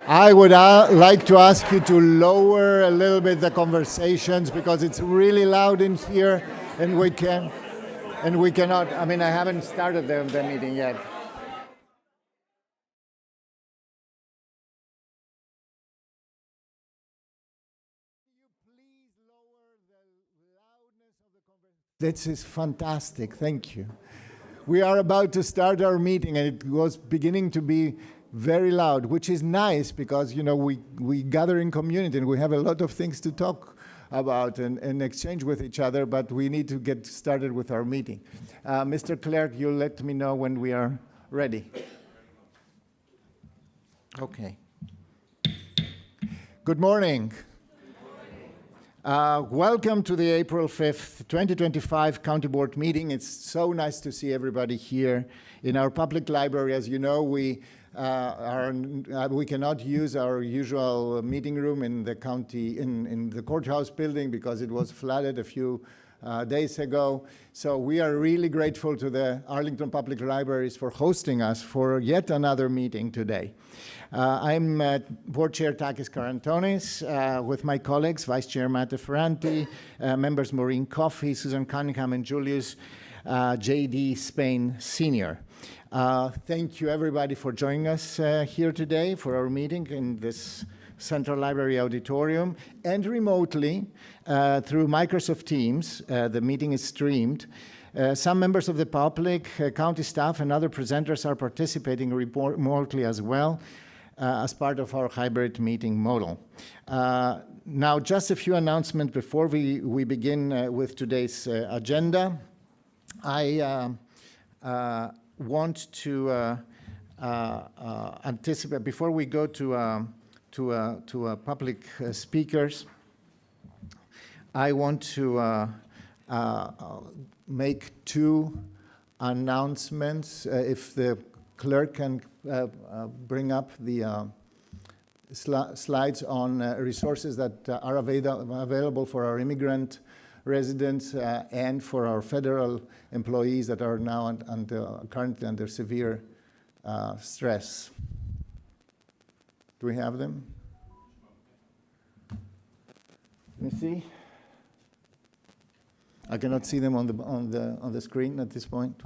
I would like to ask you to lower a little bit the conversations because it's really loud in here, and we cannot. I mean, I haven't started the meeting yet. This is fantastic. Thank you. We are about to start our meeting, and it was beginning to be very loud, which is nice because, you know, we gather in community and we have a lot of things to talk about and exchange with each other, but we need to get started with our meeting. Mr. Clerk, you'll let me know when we are ready. Okay. Good morning. Welcome to the April 5th, 2025 County Board meeting. It's so nice to see everybody here in our public library. As you know, we cannot use our usual meeting room in the county, in the courthouse building because it was flooded a few days ago. So we are really grateful to the Arlington Public Libraries for hosting us for yet another meeting today. I'm Board Chair Takis Karantonis with my colleagues, Vice Chair Matt Ferranti, members Maureen Coffey, Susan Cunningham, and Julius J.D. Spain Sr. Thank you everybody for joining us here today for our meeting in this Central Library Auditorium and remotely through Microsoft Teams. The meeting is streamed. Some members of the public, county staff, and other presenters are participating remotely as well as part of our hybrid meeting model. Now, just a few announcements before we begin with today's agenda. I want to anticipate, before we go to public speakers, I want to make two announcements. If the clerk can bring up the slides on resources that are available for our immigrant residents and for our federal employees that are now currently under severe stress. Do we have them? Let me see. I cannot see them on the screen at this point.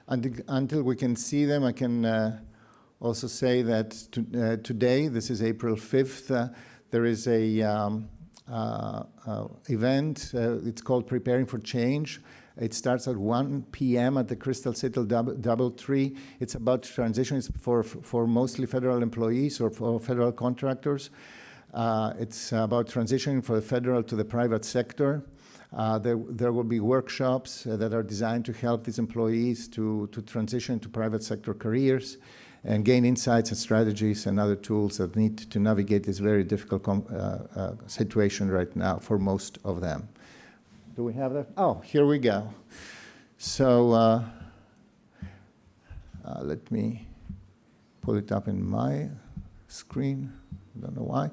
Until we can see them, I can also say that today, this is April 5th, there is a event. It's called Preparing for Change. It starts at 1 p.m. at the Crystal Citadel Doubletree. It's about transitions for mostly federal employees or for federal contractors. It's about transitioning from the federal to the private sector. There will be workshops that are designed to help these employees to transition to private sector careers and gain insights and strategies and other tools that need to navigate this very difficult situation right now for most of them. Do we have that? Oh, here we go. So let me pull it up in my screen. I don't know why.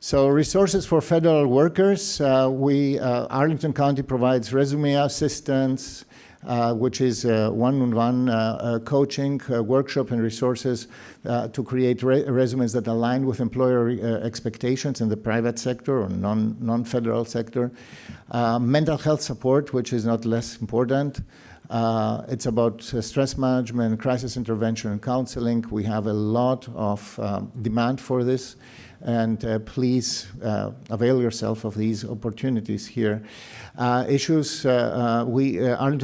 So resources for federal workers. Arlington County provides resume assistance, which is one-on-one coaching, workshop and resources to create resumes that align with employer expectations in the private sector or non-federal sector. Mental health support, which is not less important. It's about stress management, crisis intervention, and counseling. We have a lot of demand for this. And please avail yourself of these opportunities here. Arlington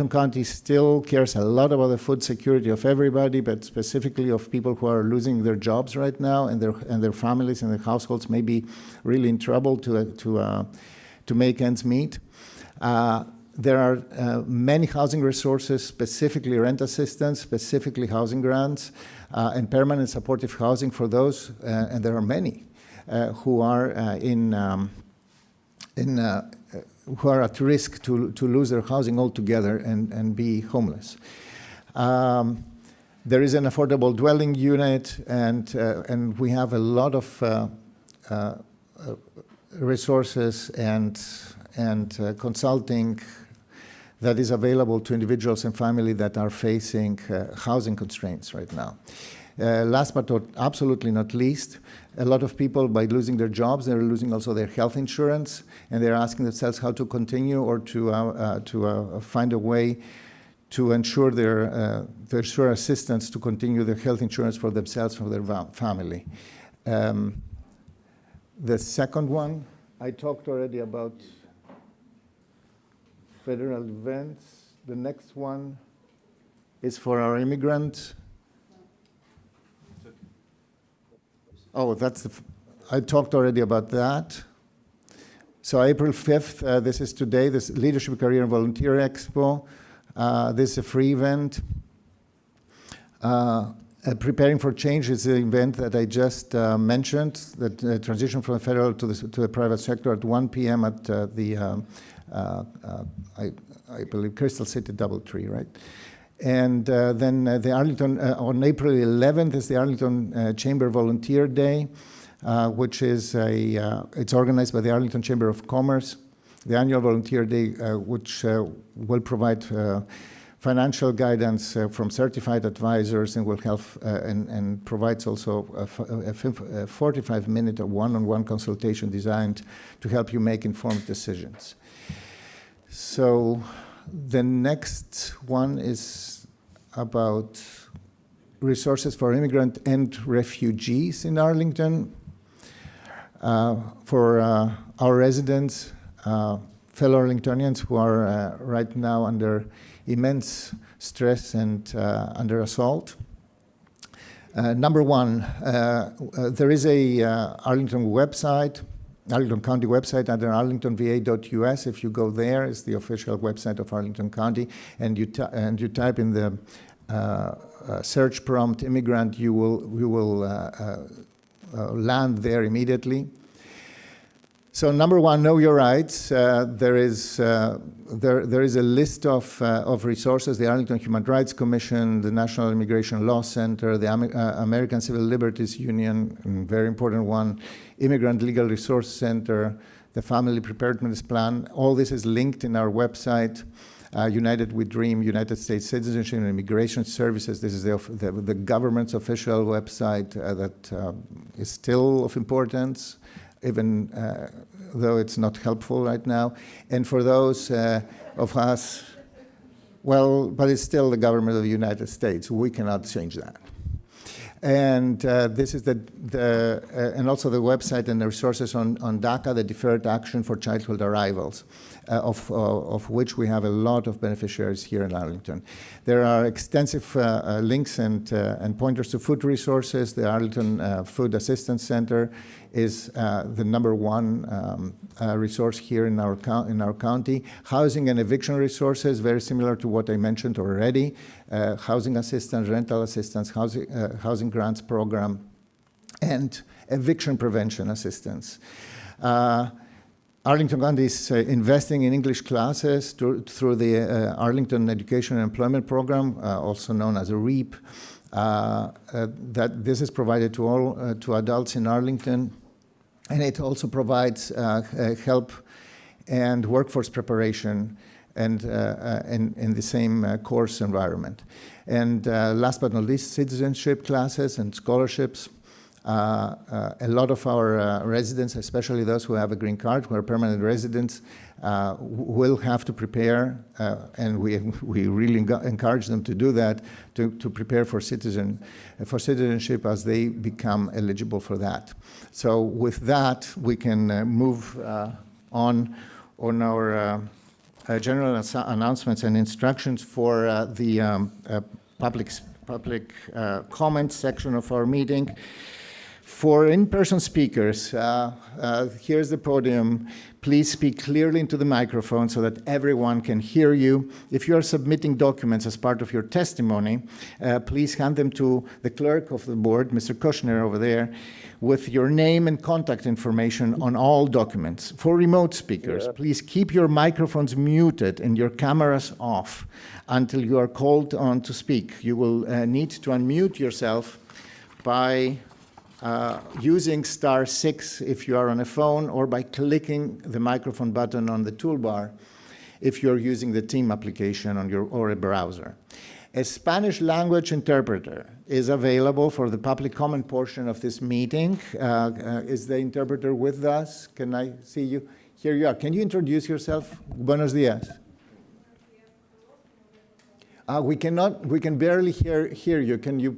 County still cares a lot about the food security of everybody, but specifically of people who are losing their jobs right now, and their families and their households may be really in trouble to make ends meet. There are many housing resources, specifically rent assistance, specifically housing grants, and permanent supportive housing for those, and there are many. Who are who are at risk to lose their housing altogether and be homeless. There is an affordable dwelling unit, and we have a lot of resources and and consulting that is available to individuals and families that are facing housing constraints right now. Last but absolutely not least, a lot of people, by losing their jobs, they're losing also their health insurance, and they're asking themselves how to continue or to find a way to ensure their assistance to continue their health insurance for themselves, for their family. The second one, I talked already about federal events. The next one is for our immigrant. Oh, I talked already about that. So April 5th, this is today, this Leadership, Career, and Volunteer Expo. This is a free event. Preparing for Change is the event that I just mentioned, that transition from the federal to the private sector at 1 p.m. at the, I believe, Crystal City Doubletree, right? And then the Arlington, on April 11th is the Arlington Chamber Volunteer Day, which is it's organized by the Arlington Chamber of Commerce. The annual Volunteer Day, which will provide financial guidance from certified advisors and will help and provides also a 45-minute one-on-one consultation designed to help you make informed decisions. So the next one is about resources for immigrant and refugees in Arlington. For our residents, fellow Arlingtonians who are right now under immense stress and under assault. Number one, there is a Arlington website, Arlington County website under arlingtonva.us. If you go there, it's the official website of Arlington County, and you type in the search prompt immigrant, you will land there immediately. So number one, know your rights. There is a list of resources: the Arlington Human Rights Commission, the National Immigration Law Center, the American Civil Liberties Union, very important one, Immigrant Legal Resource Center, the Family Preparedness Plan. All this is linked in our website. United We Dream, United States Citizenship and Immigration Services. This is the government's official website that is still of importance, even though it's not helpful right now. And for those of us, well, but it's still the government of the United States. We cannot change that. And this is and also the website and the resources on DACA, the Deferred Action for Childhood Arrivals, of which we have a lot of beneficiaries here in Arlington. There are extensive links and pointers to food resources. The Arlington Food Assistance Center is the number one resource here in our county. Housing and eviction resources, very similar to what I mentioned already. Housing assistance, rental assistance, housing grants program, and eviction prevention assistance. Arlington County is investing in English classes through the Arlington Education and Employment Program, also known as a REAP. That this is provided to all to adults in Arlington, and it also provides help and workforce preparation and in the same course environment. And last but not least, citizenship classes and scholarships. A lot of our residents, especially those who have a green card, who are permanent residents, will have to prepare, and we really encourage them to do that, to prepare for citizenship as they become eligible for that. So with that, we can move on our general announcements and instructions for the public comment section of our meeting. For in-person speakers, here's the podium. Please speak clearly into the microphone so that everyone can hear you. If you are submitting documents as part of your testimony, please hand them to the clerk of the board, Mr. Kushner over there, with your name and contact information on all documents. For remote speakers, please keep your microphones muted and your cameras off until you are called on to speak. You will need to unmute yourself by using *6 if you are on a phone, or by clicking the microphone button on the toolbar if you're using the Team application on or a browser. A Spanish language interpreter is available for the public comment portion of this meeting. Is the interpreter with us? Can I see you? Here you are. Can you introduce yourself? Buenos días. We can barely hear you. Can you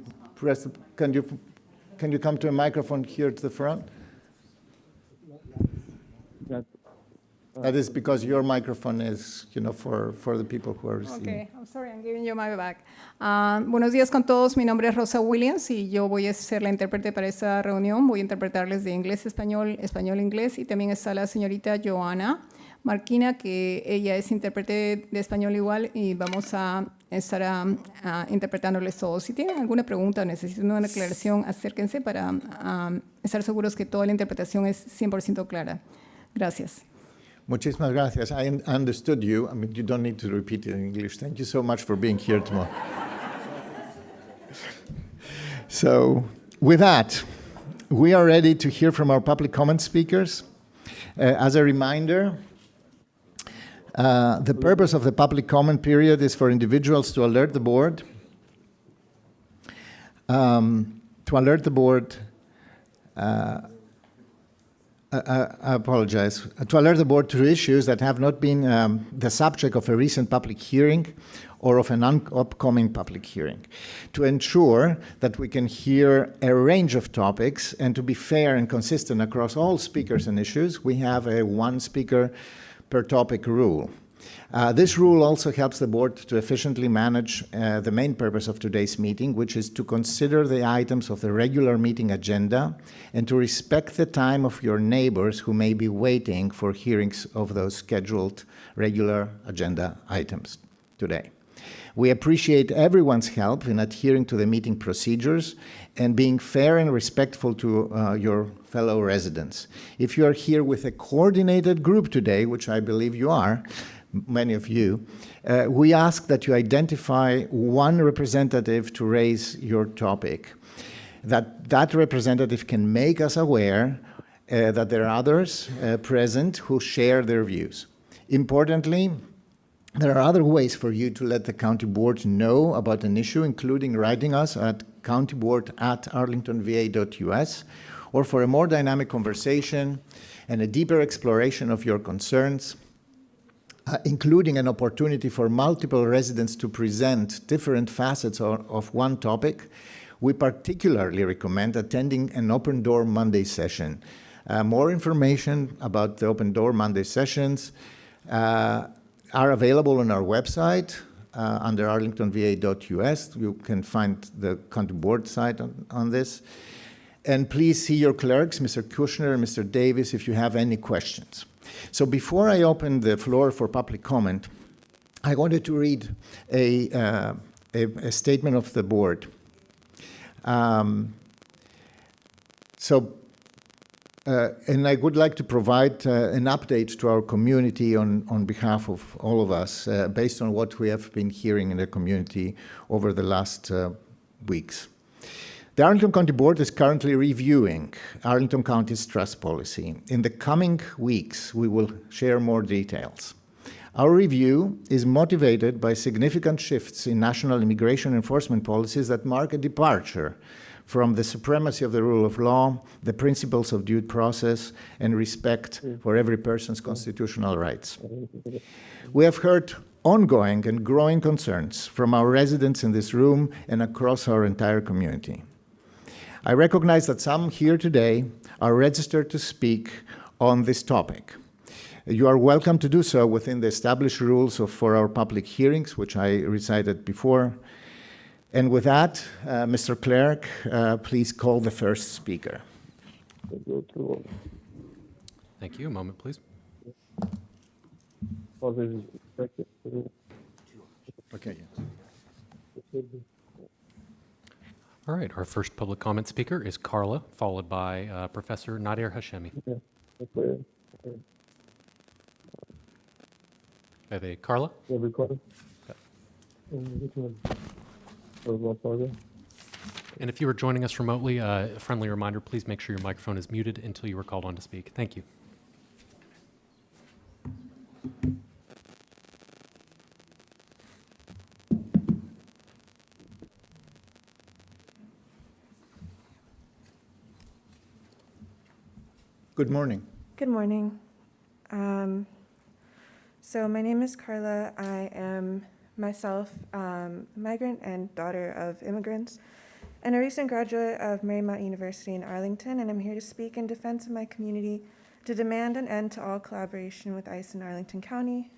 come to a microphone here to the front? That is because your microphone is, for the people who are receiving. Okay, I'm sorry, I'm giving you my back. Buenos días con todos, mi nombre es Rosa Williams y yo voy a ser la intérprete para esta reunión. Voy a interpretarles de inglés a español, español a inglés, y también está la señorita Joana Marquina, que ella es intérprete de español igual, y vamos a estar interpretándoles todos. Si tienen alguna pregunta o necesitan una aclaración, acérquense para estar seguros que toda la interpretación es 100% clara. Gracias. Muchísimas gracias. I understood you. I mean, you don't need to repeat it in English. Thank you so much for being here tomorrow. So, with that, we are ready to hear from our public comment speakers. As a reminder, the purpose of the public comment period is for individuals to alert the board, I apologize. To alert the board to issues that have not been the subject of a recent public hearing or of an upcoming public hearing. To ensure that we can hear a range of topics and to be fair and consistent across all speakers and issues, we have a one speaker per topic rule. This rule also helps the board to efficiently manage the main purpose of today's meeting, which is to consider the items of the regular meeting agenda and to respect the time of your neighbors who may be waiting for hearings of those scheduled regular agenda items today. We appreciate everyone's help in adhering to the meeting procedures and being fair and respectful to your fellow residents. If you are here with a coordinated group today, which I believe you are, many of you, we ask that you identify one representative to raise your topic. That representative can make us aware that there are others present who share their views. Importantly, there are other ways for you to let the county board know about an issue, including writing us at countyboard@arlingtonva.us, or for a more dynamic conversation and a deeper exploration of your concerns, including an opportunity for multiple residents to present different facets of one topic. We particularly recommend attending an Open Door Monday session. More information about the Open Door Monday sessions are available on our website under arlingtonva.us. You can find the county board site on this. And please see your clerks, Mr. Kushner and Mr. Davis, if you have any questions. So before I open the floor for public comment, I wanted to read a statement of the board. And I would like to provide an update to our community on behalf of all of us, based on what we have been hearing in the community over the last weeks. The Arlington County Board is currently reviewing Arlington County's trust policy. In the coming weeks, we will share more details. Our review is motivated by significant shifts in national immigration enforcement policies that mark a departure from the supremacy of the rule of law, the principles of due process, and respect for every person's constitutional rights. We have heard ongoing and growing concerns from our residents in this room and across our entire community. I recognize that some here today are registered to speak on this topic. You are welcome to do so within the established rules for our public hearings, which I recited before. And with that, Mr. Clerk, please call the first speaker. Thank you. A moment, please. Okay. All right. Our first public comment speaker is Carla, followed by Professor Nadir Hashemi. Hey, Carla? And if you are joining us remotely, a friendly reminder, please make sure your microphone is muted until you are called on to speak. Thank you. Good morning. Good morning. So my name is Carla. I am myself a migrant and daughter of immigrants and a recent graduate of Marymount University in Arlington, and I'm here to speak in defense of my community to demand an end to all collaboration with ICE in Arlington County,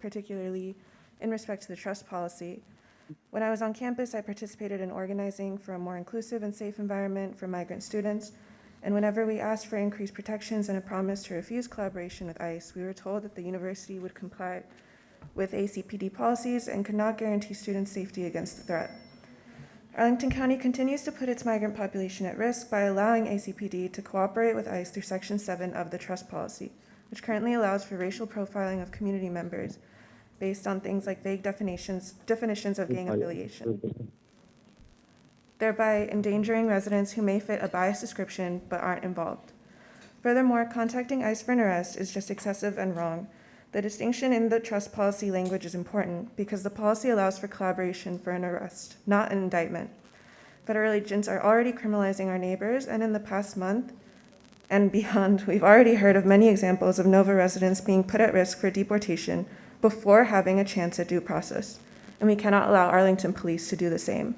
particularly in respect to the trust policy. When I was on campus, I participated in organizing for a more inclusive and safe environment for migrant students. And whenever we asked for increased protections and a promise to refuse collaboration with ICE, we were told that the university would comply with ACPD policies and could not guarantee students' safety against the threat. Arlington County continues to put its migrant population at risk by allowing ACPD to cooperate with ICE through Section 7 of the trust policy, which currently allows for racial profiling of community members based on things like vague definitions of gang affiliation, thereby endangering residents who may fit a biased description but aren't involved. Furthermore, contacting ICE for an arrest is just excessive and wrong. The distinction in the trust policy language is important because the policy allows for collaboration for an arrest, not an indictment. Federal agents are already criminalizing our neighbors, and in the past month and beyond, we've already heard of many examples of Nova residents being put at risk for deportation before having a chance at due process, and we cannot allow Arlington police to do the same.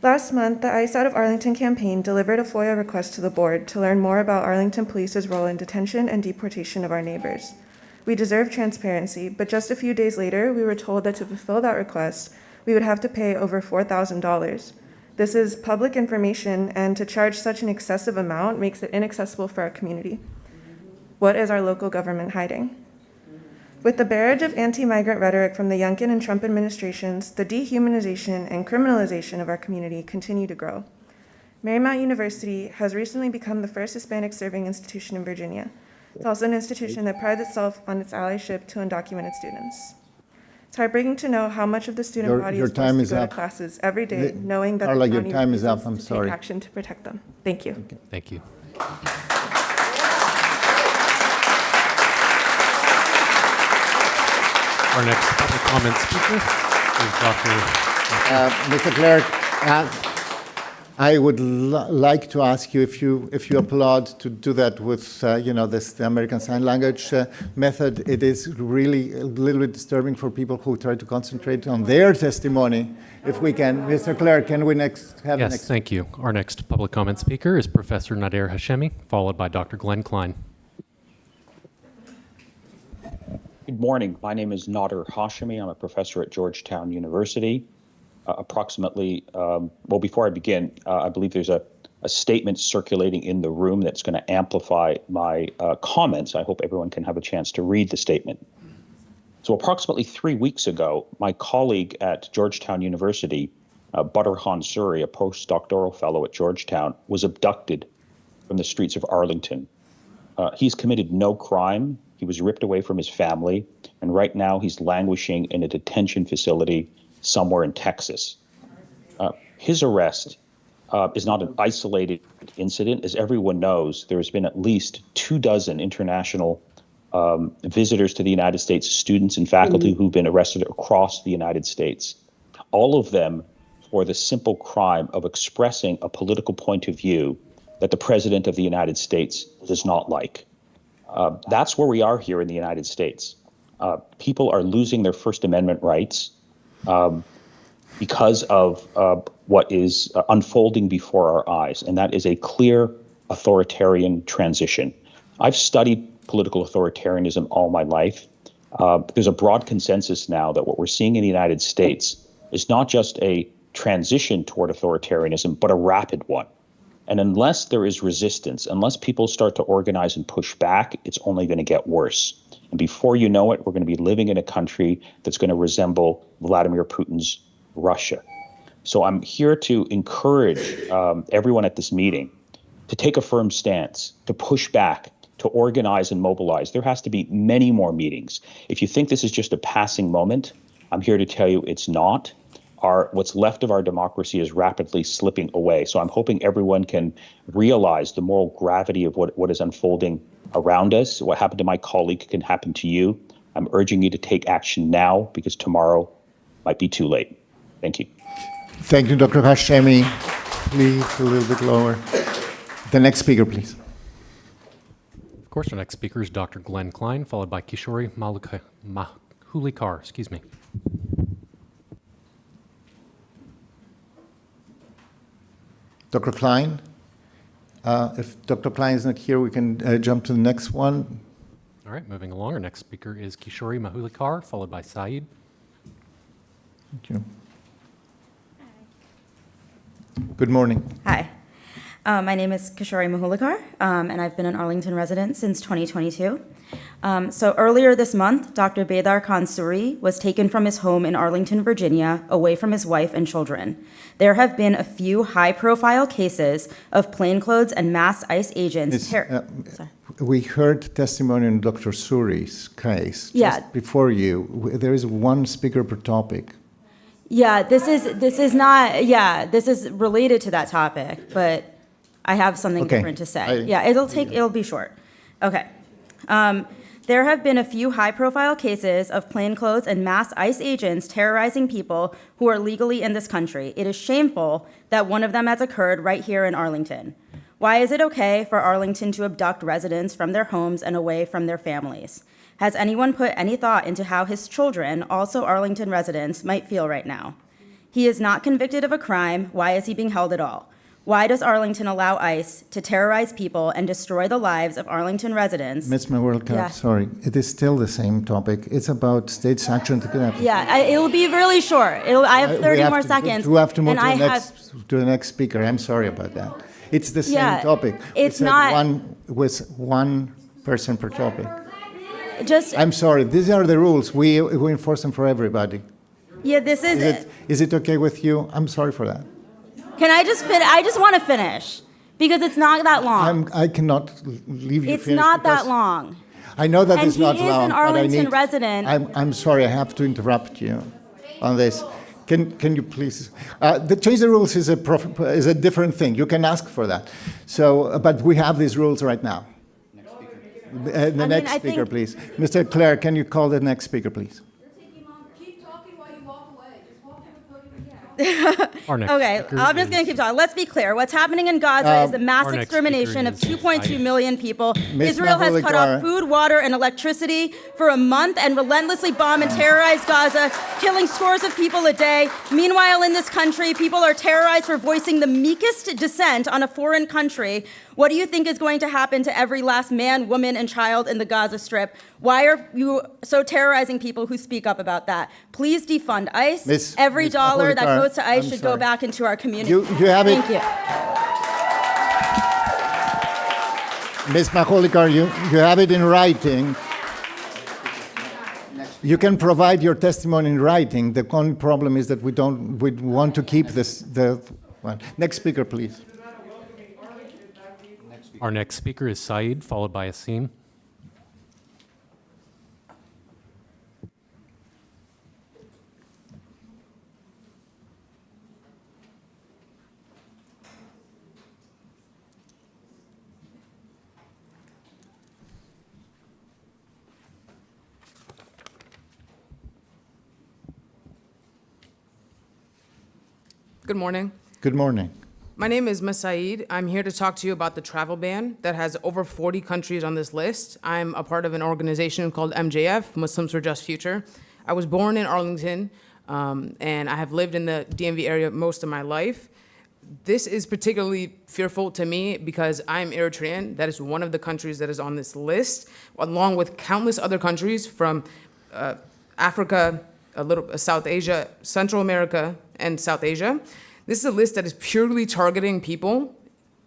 Last month, the ICE Out of Arlington campaign delivered a FOIA request to the board to learn more about Arlington Police's role in detention and deportation of our neighbors. We deserve transparency, but just a few days later, we were told that to fulfill that request, we would have to pay over $4,000. This is public information, and to charge such an excessive amount makes it inaccessible for our community. What is our local government hiding? With the barrage of anti-migrant rhetoric from the Youngkin and Trump administrations, the dehumanization and criminalization of our community continue to grow. Marymount University has recently become the first Hispanic serving institution in Virginia. It's also an institution that prides itself on its allyship to undocumented students. It's heartbreaking to know how much of the student body is forced to go to classes every day, knowing that Carla, the your county time is up. refuses I'm to sorry. take action to protect them. Thank you. Thank you. Our next public comment speaker is Dr. Mr. Clerk, I would like to ask you if you applaud to do that with the American Sign Language method. It is really a little bit disturbing for people who try to concentrate on their testimony. If we can, Mr. Clerk, can we next have Yes, next? thank you. Our next public comment speaker is Professor Nader Hashemi, followed by Dr. Glenn Klein. Good morning. My name is Nader Hashemi. I'm a professor at Georgetown University. Before I begin, I believe there's a statement circulating in the room that's going to amplify my comments. I hope everyone can have a chance to read the statement. So approximately 3 weeks ago, my colleague at Georgetown University, Badrhan Suri, a postdoctoral fellow at Georgetown, was abducted from the streets of Arlington. He's committed no crime. He was ripped away from his family, and right now he's languishing in a detention facility somewhere in Texas. His arrest is not an isolated incident. As everyone knows, there's been at least 24 international visitors to the United States, students and faculty who've been arrested across the United States, all of them for the simple crime of expressing a political point of view that the President of the United States does not like. That's where we are here in the United States. People are losing their First Amendment rights because of what is unfolding before our eyes, and that is a clear authoritarian transition. I've studied political authoritarianism all my life. There's a broad consensus now that what we're seeing in the United States is not just a transition toward authoritarianism, but a rapid one. And unless there is resistance, unless people start to organize and push back, it's only going to get worse. And before you know it, we're going to be living in a country that's going to resemble Vladimir Putin's Russia. So I'm here to encourage everyone at this meeting to take a firm stance, to push back, to organize and mobilize. There has to be many more meetings. If you think this is just a passing moment, I'm here to tell you it's not. what's left of our democracy is rapidly slipping away. So I'm hoping everyone can realize the moral gravity of what is unfolding around us. What happened to my colleague can happen to you. I'm urging you to take action now because tomorrow might be too late. Thank you. Thank you, Dr. Hashemi. Please, a little bit lower. The next speaker, please. Of course, our next speaker is Dr. Glenn Klein, followed by Kishori Mahulikar. Excuse me. Dr. Klein. If Dr. Klein is not here, we can jump to the next one. All right, moving along. Our next speaker is Kishori Mahulikar, followed by Saeed. Thank you. Good morning. Hi. My name is Kishori Mahulikar, and I've been an Arlington resident since 2022. So earlier this month, Dr. Bedar Khan Suri was taken from his home in Arlington, Virginia, away from his wife and children. There have been a few high-profile cases of plainclothes and mass ICE agents. Sorry. We heard testimony on Dr. Suri's case. Yeah. Just before you, there is one speaker per topic. Yeah, this is related to that topic, but I have something Okay. different to say. It'll be short. Okay. There have been a few high-profile cases of plainclothes and mass ICE agents terrorizing people who are legally in this country. It is shameful that one of them has occurred right here in Arlington. Why is it okay for Arlington to abduct residents from their homes and away from their families? Has anyone put any thought into how his children, also Arlington residents, might feel right now? He is not convicted of a crime. Why is he being held at all? Why does Arlington allow ICE to terrorize people and destroy the lives of Arlington residents? Ms. Mawilka, Yeah. sorry, it is still the same topic. It's about state sanctioned kidnapping. Yeah, it'll be really short. I have 30 more seconds. We have to move and to the next speaker. I'm sorry about that. It's the same Yeah, topic. We it's said not- one person per topic. Just, I'm sorry. These are the rules. We enforce them for everybody. yeah, this is it. Is it okay with you? I'm sorry for that. Can I just finish? I just want to finish because it's not that long. I cannot leave you It's finish not that because long. I know that And it's not he is long. an but I Arlington need- resident. I'm sorry. I have to interrupt you on this. Can you please? The change the rules is a different thing. You can ask for that. So, but we have these rules right now. The next I speaker, think- please. Mr. Clare, can you call the next speaker, please? Keep talking while you walk away. Just walk to the podium again. Our next Okay, speaker I'm just going is- to keep talking. Let's be clear. What's happening in Gaza is the mass our next extermination of speaker is 2.2 million people. Ms. Israel has cut off Mahulikar. food, water, and electricity for a month and relentlessly bomb and terrorize Gaza, killing scores of people a day. Meanwhile, in this country, people are terrorized for voicing the meekest dissent on a foreign country. What do you think is going to happen to every last man, woman, and child in the Gaza Strip? Why are you so terrorizing people who speak up about that? Please defund ICE. Ms. Every dollar that Mahulikar, goes to ICE I'm should go sorry. back into our community. You have it. Thank you. Ms. Mahulikar, you have it in writing. You can provide your testimony in writing. The only problem is that we want to keep the one. Next speaker, please. Our next speaker is Saeed, followed by Asim. Good morning. Good morning. My name is Masaid. I'm here to talk to you about the travel ban that has over 40 countries on this list. I'm a part of an organization called MJF, Muslims for Just Future. I was born in Arlington, and I have lived in the DMV area most of my life. This is particularly fearful to me because I'm Eritrean. That is one of the countries that is on this list, along with countless other countries from Africa, South Asia, Central America, and South Asia. This is a list that is purely targeting people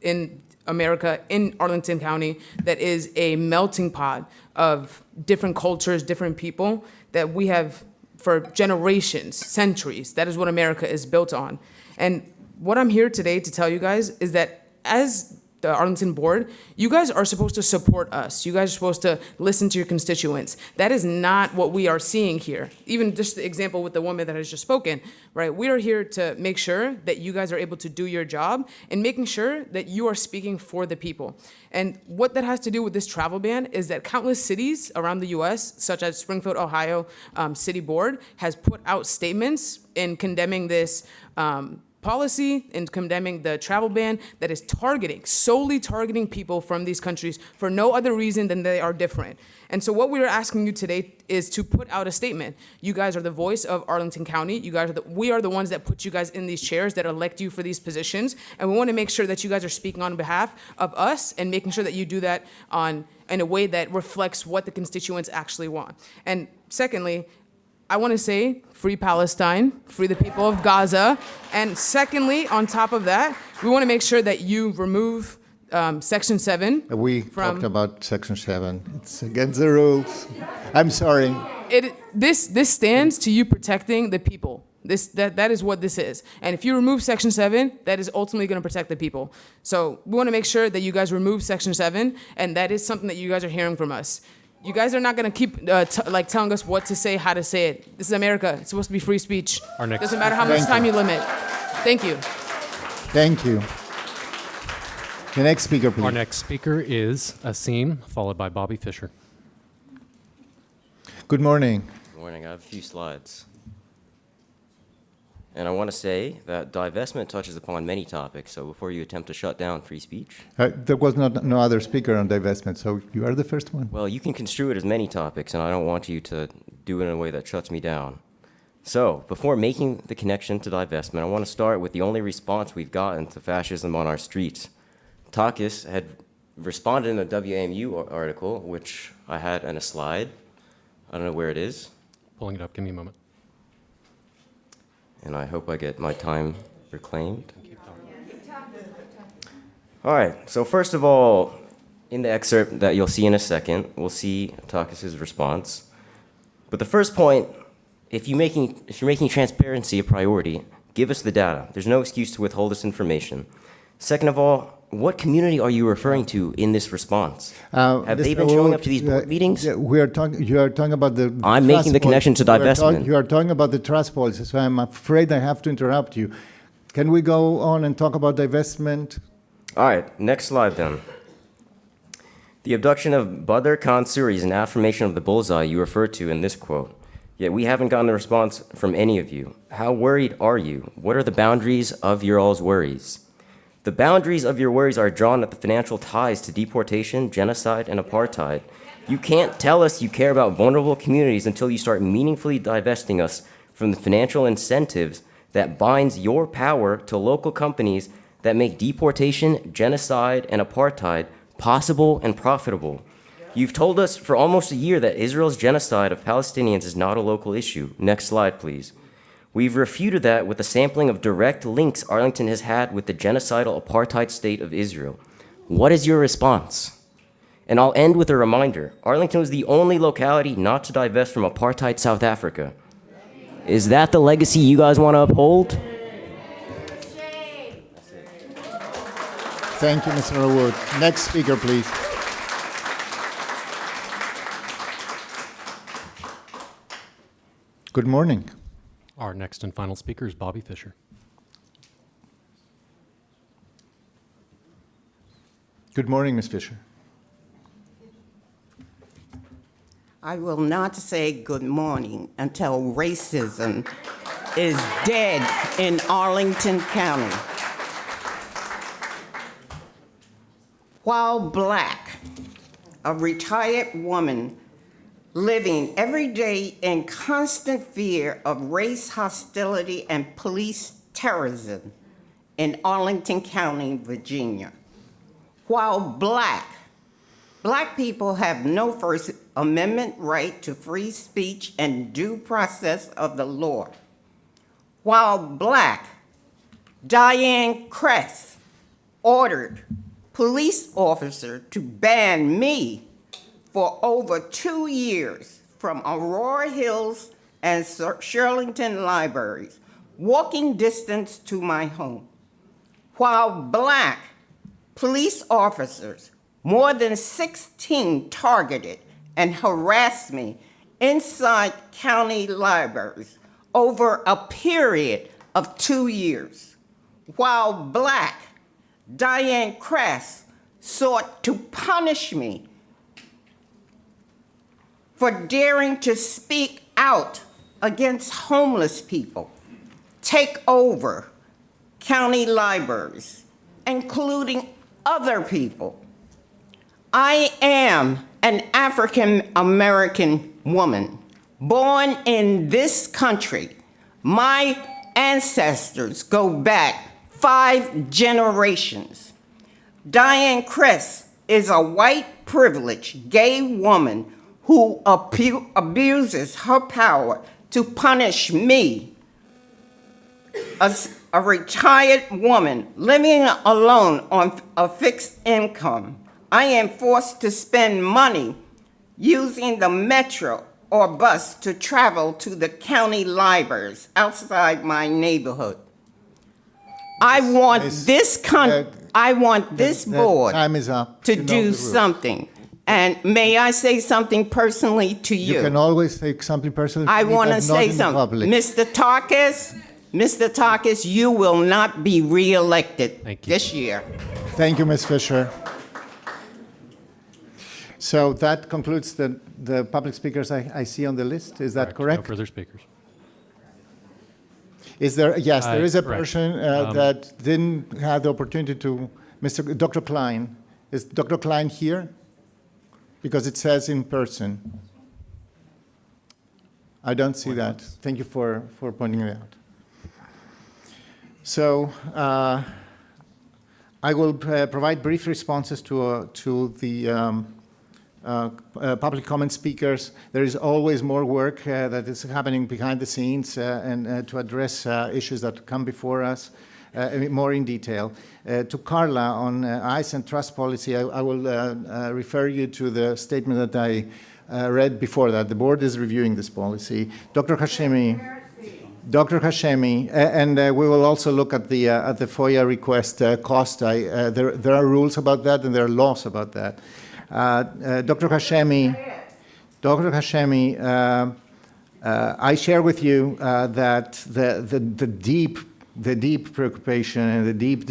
in America, in Arlington County, that is a melting pot of different cultures, different people that we have for generations, centuries. That is what America is built on. And what I'm here today to tell you guys is that as the Arlington board, you guys are supposed to support us. You guys are supposed to listen to your constituents. That is not what we are seeing here. Even just the example with the woman that has just spoken, right? We are here to make sure that you guys are able to do your job and making sure that you are speaking for the people. And what that has to do with this travel ban is that countless cities around the US, such as Springfield, Ohio City Board, has put out statements in condemning this policy and condemning the travel ban that is solely targeting people from these countries for no other reason than they are different. And so what we are asking you today is to put out a statement. You guys are the voice of Arlington County. We are the ones that put you guys in these chairs, that elect you for these positions. And we want to make sure that you guys are speaking on behalf of us and making sure that you do that in a way that reflects what the constituents actually want. And secondly, I want to say, free Palestine, free the people of Gaza. And secondly, on top of that, we want to make sure that you remove Section 7. We talked about Section 7. It's against the rules. I'm sorry. This stands to you protecting the people. That is what this is. And if you remove Section 7, that is ultimately going to protect the people. So we want to make sure that you guys remove Section 7, and that is something that you guys are hearing from us. You guys are not going to keep telling us what to say, how to say it. This is America. It's supposed to be free speech. Doesn't matter how much time you limit. Thank you. Thank you. The next speaker, please. Our next speaker is Asim, followed by Bobby Fischer. Good morning. Good morning. I have a few slides. And I want to say that divestment touches upon many topics, so before you attempt to shut down free speech... There was no other speaker on divestment, so you are the first one. Well, you can construe it as many topics, and I don't want you to do it in a way that shuts me down. So, before making the connection to divestment, I want to start with the only response we've gotten to fascism on our streets. Takis had responded in a WAMU article, which I had in a slide. I don't know where it is. Pulling it up. Give me a moment. And I hope I get my time reclaimed. All right, so first of all, in the excerpt that you'll see in a second, we'll see Takis' response. But the first point, if you're making transparency a priority, give us the data. There's no excuse to withhold this information. Second of all, what community are you referring to in this response? Have they been showing up to these board meetings? You are talking about the... I'm making the connection to divestment. You are talking about the trust policy, so I'm afraid I have to interrupt you. Can we go on and talk about divestment? All right, next slide then. The abduction of Badr Khan Suri is an affirmation of the bullseye you referred to in this quote. Yet we haven't gotten a response from any of you. How worried are you? What are the boundaries of your all's worries? The boundaries of your worries are drawn at the financial ties to deportation, genocide, and apartheid. You can't tell us you care about vulnerable communities until you start meaningfully divesting us from the financial incentives that binds your power to local companies that make deportation, genocide, and apartheid possible and profitable. You've told us for almost a year that Israel's genocide of Palestinians is not a local issue. Next slide, please. We've refuted that with a sampling of direct links Arlington has had with the genocidal apartheid state of Israel. What is your response? And I'll end with a reminder. Arlington was the only locality not to divest from apartheid South Africa. Is that the legacy you guys want to uphold? Thank you, Mr. Wood. Next speaker, please. Good morning. Our next and final speaker is Bobby Fischer. Good morning, Ms. Fisher. I will not say good morning until racism is dead in Arlington County. While Black, a retired woman living every day in constant fear of race hostility and police terrorism in Arlington County, Virginia. While Black people have no First Amendment right to free speech and due process of the law. While Black, Diane Kress ordered police officer to ban me for over 2 years from Aurora Hills and Shirlington libraries, walking distance to my home. While Black, police officers, more than 16, targeted and harassed me inside county libraries over a period of 2 years, while Black Diane Kress sought to punish me for daring to speak out against homeless people, take over county libraries, including other people. I am an African American woman born in this country. My ancestors go back 5 generations. Diane Kress is a white privileged gay woman who abuses her power to punish me, a retired woman living alone on a fixed income. I am forced to spend money using the metro or bus to travel to the county libraries outside my neighborhood. I want this board Time is up. to You know the do rules. something. And may I say something personally to you? You can always say something personal. I to me, want to but not say in the something. public. Mr. Takis, you will not be reelected Thank you. this year. Thank you, Ms. Fisher. So that concludes the public speakers I see on the list. Is that No correct? further speakers. Is there? Yes, there is a Correct. person that didn't have the opportunity to. Dr. Klein. Is Dr. Klein here? Because it says in person. I don't see that. Thank you for pointing it out. So I will provide brief responses to the public comment speakers. There is always more work that is happening behind the scenes and to address issues that come before us more in detail. To Carla on ICE and trust policy, I will refer you to the statement that I read before that. The board is reviewing this policy. Dr. Hashemi, and we will also look at the FOIA request cost. There are rules about that and there are laws about that. Dr. Hashemi, I share with you that the deep preoccupation and the deep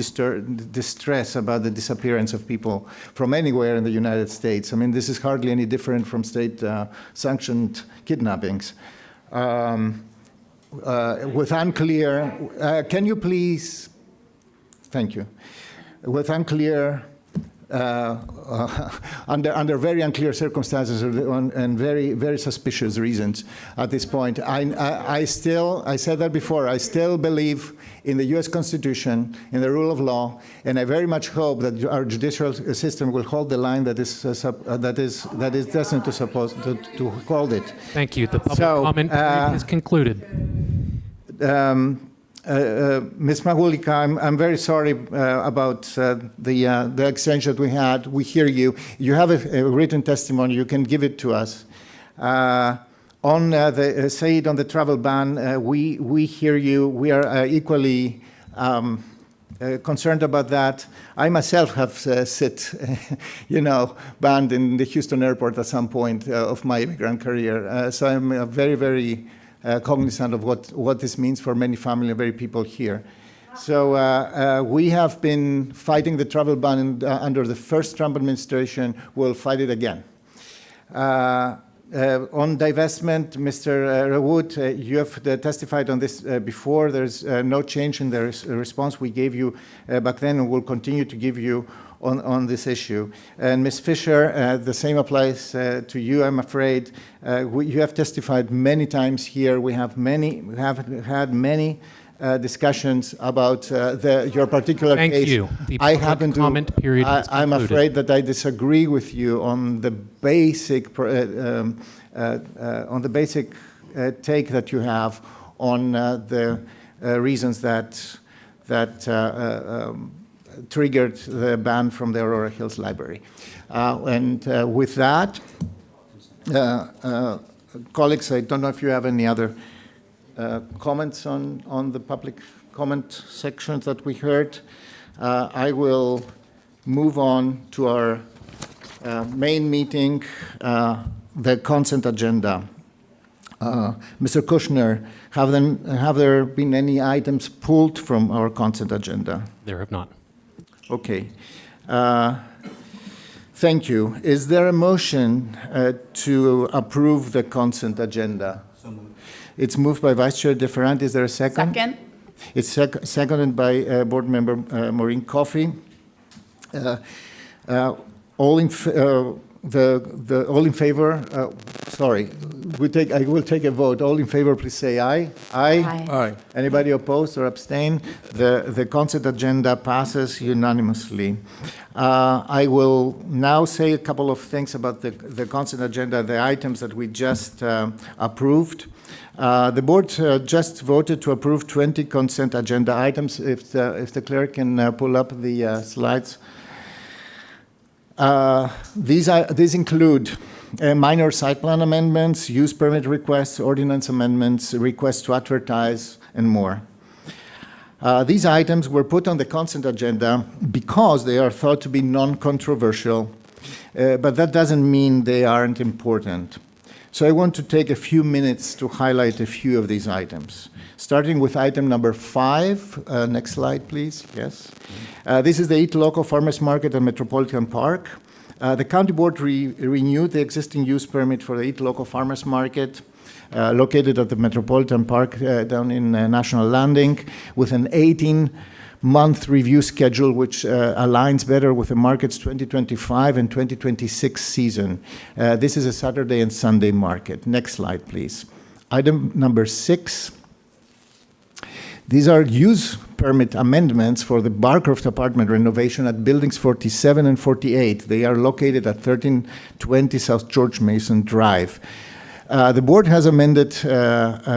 distress about the disappearance of people from anywhere in the United States. I mean, this is hardly any different from state-sanctioned kidnappings. With unclear, can you please, thank you, with unclear, under very unclear circumstances and very, very suspicious reasons at this point. I said that before, I still believe in the US Constitution, in the rule of law, and I very much hope that our judicial system will hold the line that is destined to hold it. Thank you. The public comment period is concluded. Ms. Magulika, I'm very sorry about the exchange that we had. We hear you. You have a written testimony. You can give it to us. On the Said, on the travel ban, we hear you. We are equally concerned about that. I myself have banned in the Houston airport at some point of my immigrant career. So I'm very, very cognizant of what this means for many family and very people here. So we have been fighting the travel ban under the first Trump administration. We'll fight it again. On divestment, Mr. Rawood, you have testified on this before. There's no change in the response we gave you back then, and we'll continue to give you on this issue. And Ms. Fisher, the same applies to you, I'm afraid. You have testified many times here. We have had many discussions about your particular case. Thank you. The public comment period is I'm concluded. afraid that I disagree with you on the basic take that you have on the reasons that triggered the ban from the Aurora Hills Library. With that, colleagues, I don't know if you have any other comments on the public comment sections that we heard. I will move on to our main meeting, the consent agenda. Mr. Kushner, have there been any items pulled from our consent agenda? There have not. Okay. Thank you. Is there a motion to approve the consent agenda? It's moved by Vice Chair DeFerrant. Is there a second? Second. It's seconded by Board Member Maureen Coffey. All in all in favor? Sorry, I will take a vote. All in favor, please say aye. Aye. Aye. Anybody opposed or abstain? The consent agenda passes unanimously. I will now say a couple of things about the consent agenda, the items that we just approved. The board just voted to approve 20 consent agenda items. If the clerk can pull up the slides. These include minor site plan amendments, use permit requests, ordinance amendments, requests to advertise, and more. These items were put on the consent agenda because they are thought to be non-controversial, but that doesn't mean they aren't important. So I want to take a few minutes to highlight a few of these items. Starting with item number 5. Next slide, please. Yes. This is the Eat Local Farmers Market and Metropolitan Park. The County Board renewed the existing use permit for the Eat Local Farmers Market, located at the Metropolitan Park down in National Landing, with an 18-month review schedule, which aligns better with the market's 2025 and 2026 season. This is a Saturday and Sunday market. Next slide, please. Item number 6. These are use permit amendments for the Barcroft apartment renovation at buildings 47 and 48. They are located at 1320 South George Mason Drive. The board has amended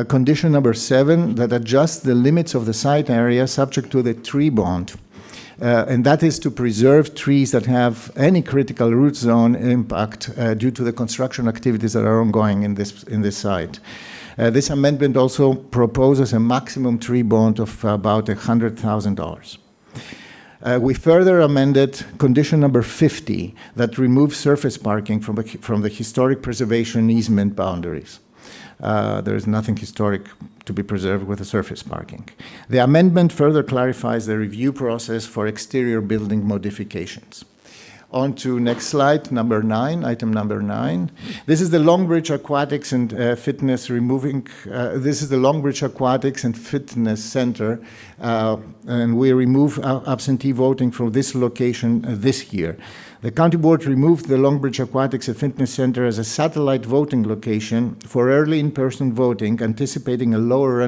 condition number 7 that adjusts the limits of the site area subject to the tree bond. And that is to preserve trees that have any critical root zone impact due to the construction activities that are ongoing in this site. This amendment also proposes a maximum tree bond of about $100,000. We further amended condition number 50 that removes surface parking from the historic preservation easement boundaries. There is nothing historic to be preserved with the surface parking. The amendment further clarifies the review process for exterior building modifications. On to next slide, number 9, item number 9. This is the Longbridge Aquatics and Fitness this is the Longbridge Aquatics and Fitness Center, and we remove absentee voting from this location this year. The County Board removed the Longbridge Aquatics and Fitness Center as a satellite voting location for early in-person voting, anticipating a lower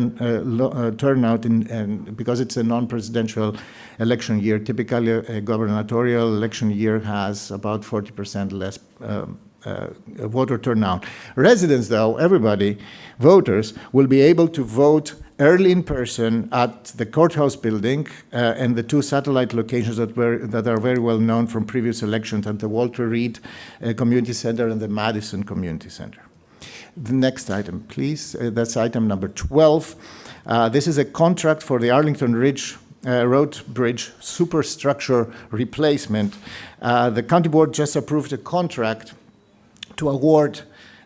turnout because it's a non-presidential election year. Typically, a gubernatorial election year has about 40% less voter turnout. Residents, though, everybody, voters, will be able to vote early in person at the courthouse building and the 2 satellite locations that are very well known from previous elections at the Walter Reed Community Center and the Madison Community Center. The next item, please. That's item number 12. This is a contract for the Arlington Ridge Road Bridge superstructure replacement. The County Board just approved a contract to award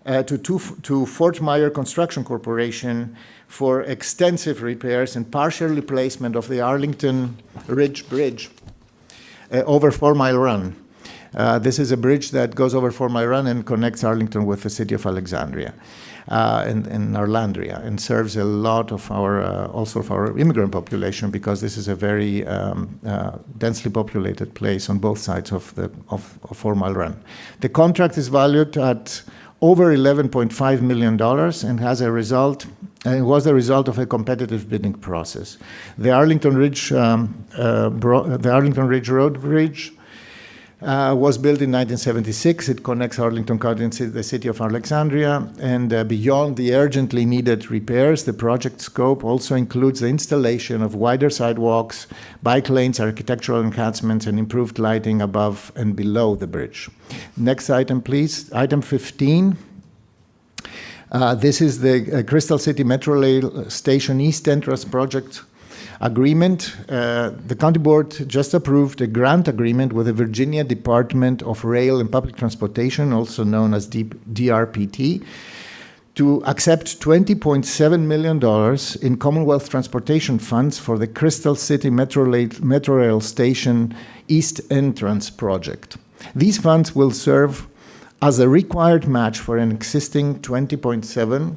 to Fort Myer Construction Corporation for extensive repairs and partial replacement of the Arlington Ridge Bridge over 4 Mile Run. This is a bridge that goes over 4 Mile Run and connects Arlington with the city of Alexandria and Arlandria, and serves a lot of also of our immigrant population, because this is a very densely populated place on both sides of 4 Mile Run. The contract is valued at over $11.5 million and was the result of a competitive bidding process. The Arlington Ridge Road Bridge was built in 1976. It connects Arlington County and the city of Alexandria, and beyond the urgently needed repairs, the project scope also includes the installation of wider sidewalks, bike lanes, architectural enhancements, and improved lighting above and below the bridge. Next item, please. Item 15. This is the Crystal City Metro Rail Station East Entrance project agreement. The county board just approved a grant agreement with the Virginia Department of Rail and Public Transportation, also known as DRPT, to accept $20.7 million in Commonwealth Transportation funds for the Crystal City Metro Rail Station East Entrance project. These funds will serve as a required match for an existing $20.7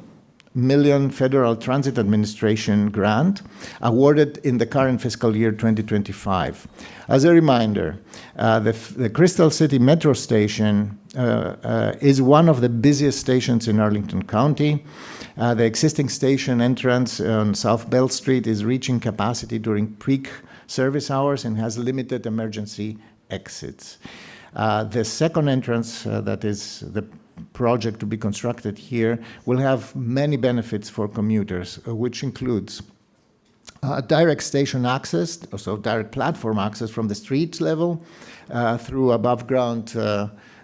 million Federal Transit Administration grant awarded in the current fiscal year 2025. As a reminder, the Crystal City Metro Station is one of the busiest stations in Arlington County. The existing station entrance on South Bell Street is reaching capacity during peak service hours and has limited emergency exits. The second entrance, that is the project to be constructed here, will have many benefits for commuters, which includes direct station access, also direct platform access from the street level through above ground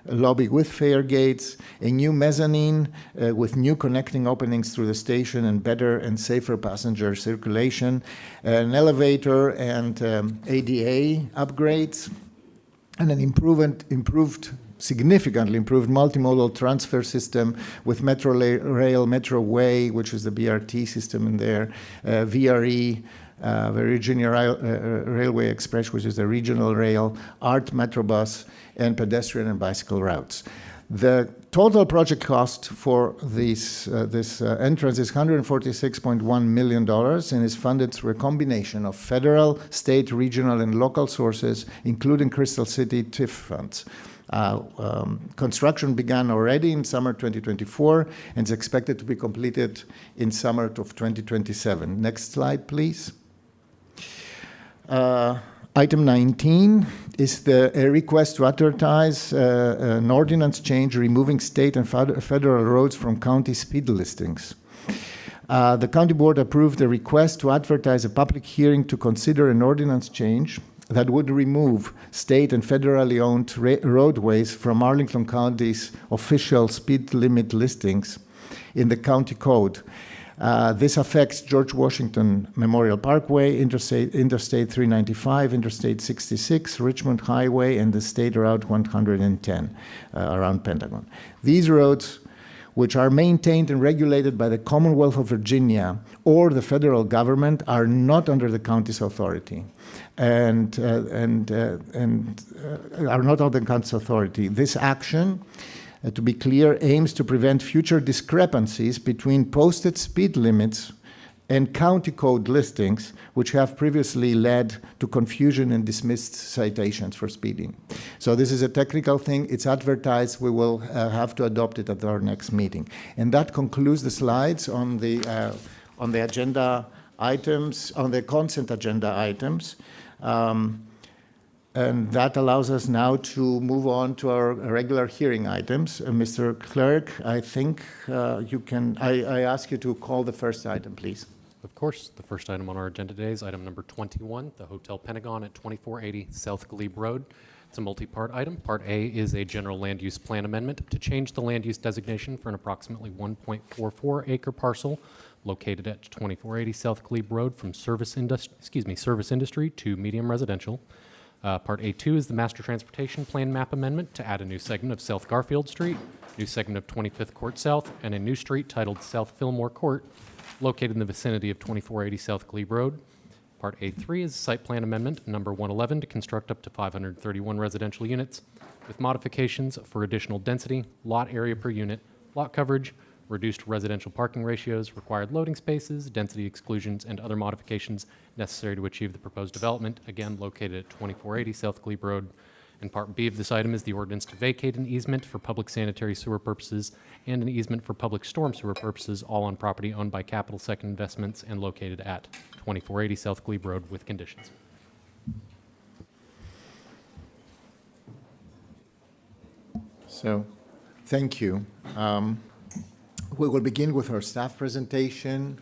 lobby with fare gates, a new mezzanine with new connecting openings through the station and better and safer passenger circulation, an elevator and ADA upgrades, and an significantly improved multimodal transfer system with Metro Rail, Metro Way, which is the BRT system in there, VRE, Virginia Railway Express, which is the regional rail, ART Metrobus, and pedestrian and bicycle routes. The total project cost for this entrance is $146.1 million and is funded through a combination of federal, state, regional, and local sources, including Crystal City TIF funds. Construction began already in summer 2024 and is expected to be completed in summer of 2027. Next slide, please. Item 19 is a request to advertise an ordinance change removing state and federal roads from county speed listings. The county board approved a request to advertise a public hearing to consider an ordinance change that would remove state and federally owned roadways from Arlington County's official speed limit listings in the county code. This affects George Washington Memorial Parkway, Interstate 395, Interstate 66, Richmond Highway, and the State Route 110 around Pentagon. These roads, which are maintained and regulated by the Commonwealth of Virginia or the federal government, are not under the county's authority and are not under the county's authority. This action, to be clear, aims to prevent future discrepancies between posted speed limits and county code listings, which have previously led to confusion and dismissed citations for speeding. So this is a technical thing. It's advertised. We will have to adopt it at our next meeting. And that concludes the slides on the agenda items, on the consent agenda items. And that allows us now to move on to our regular hearing items. Mr. Clerk, I think I ask you to call the first item, please. Of course, the first item on our agenda today is item number 21, the Hotel Pentagon at 2480 South Glebe Road. It's a multi-part item. Part A is a general land use plan amendment to change the land use designation for an approximately 1.44 acre parcel located at 2480 South Glebe Road from service industry to medium residential. Part A2 is the master transportation plan map amendment to add a new segment of South Garfield Street, new segment of 25th Court South, and a new street titled South Fillmore Court, located in the vicinity of 2480 South Glebe Road. Part A3 is site plan amendment number 111 to construct up to 531 residential units with modifications for additional density, lot area per unit, lot coverage, reduced residential parking ratios, required loading spaces, density exclusions, and other modifications necessary to achieve the proposed development, again located at 2480 South Glebe Road. And Part B of this item is the ordinance to vacate an easement for public sanitary sewer purposes and an easement for public storm sewer purposes, all on property owned by Capital Second Investments and located at 2480 South Glebe Road with conditions. So, thank you. We will begin with our staff presentation.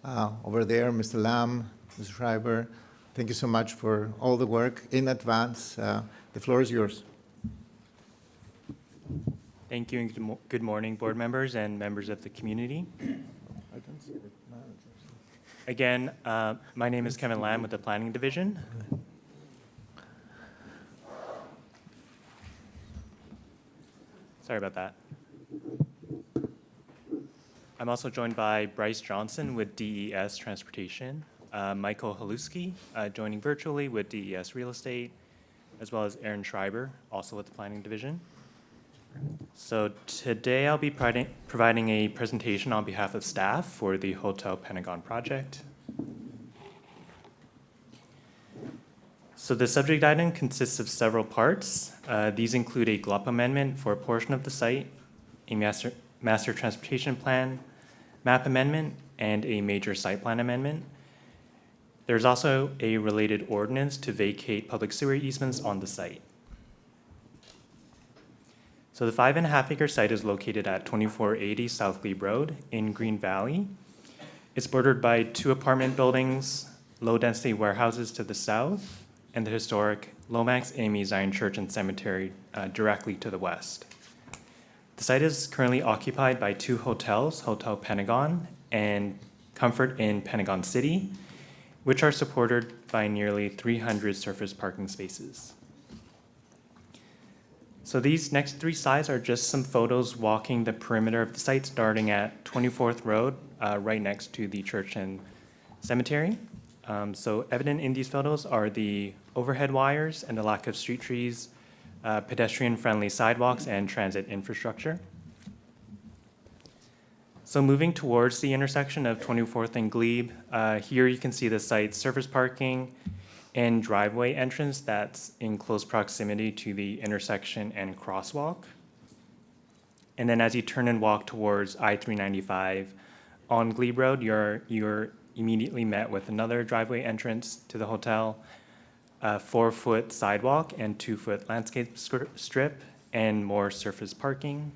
Over there, Mr. Lamb, Mr. Schreiber, thank you so much for all the work in advance. The floor is yours. Thank you, and good morning, board members and members of the community. Again, my name is Kevin Lam with the Planning Division. Sorry about that. I'm also joined by Bryce Johnson with DES Transportation, Michael Haluski joining virtually with DES Real Estate, as well as Aaron Schreiber, also with the Planning Division. So today I'll be providing a presentation on behalf of staff for the Hotel Pentagon project. So the subject item consists of several parts. These include a GLUP amendment for a portion of the site, a master transportation plan, map amendment, and a major site plan amendment. There's also a related ordinance to vacate public sewer easements on the site. So the 5.5-acre site is located at 2480 South Glebe Road in Green Valley. It's bordered by 2 apartment buildings, low-density warehouses to the south, and the historic Lomax Amy Zion Church and Cemetery directly to the west. The site is currently occupied by 2 hotels, Hotel Pentagon and Comfort Inn Pentagon City, which are supported by nearly 300 surface parking spaces. So these next 3 slides are just some photos walking the perimeter of the site, starting at 24th Road, right next to the church and cemetery. So evident in these photos are the overhead wires and the lack of street trees, pedestrian-friendly sidewalks, and transit infrastructure. So moving towards the intersection of 24th and Glebe, here you can see the site's surface parking and driveway entrance that's in close proximity to the intersection and crosswalk. And then as you turn and walk towards I-395 on Glebe Road, you're immediately met with another driveway entrance to the hotel, a 4-foot sidewalk and 2-foot landscape strip, and more surface parking.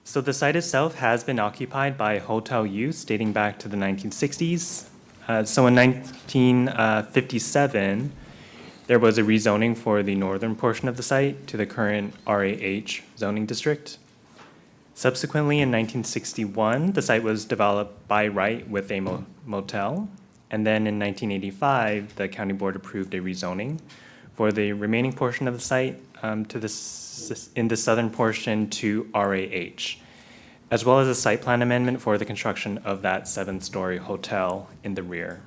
So the site itself has been occupied by hotel use dating back to the 1960s. So in 1957, there was a rezoning for the northern portion of the site to the current RAH zoning district. Subsequently, in 1961, the site was developed by right with a motel. And then in 1985, the county board approved a rezoning for the remaining portion of the site in the southern portion to RAH, as well as a site plan amendment for the construction of that 7-story hotel in the rear.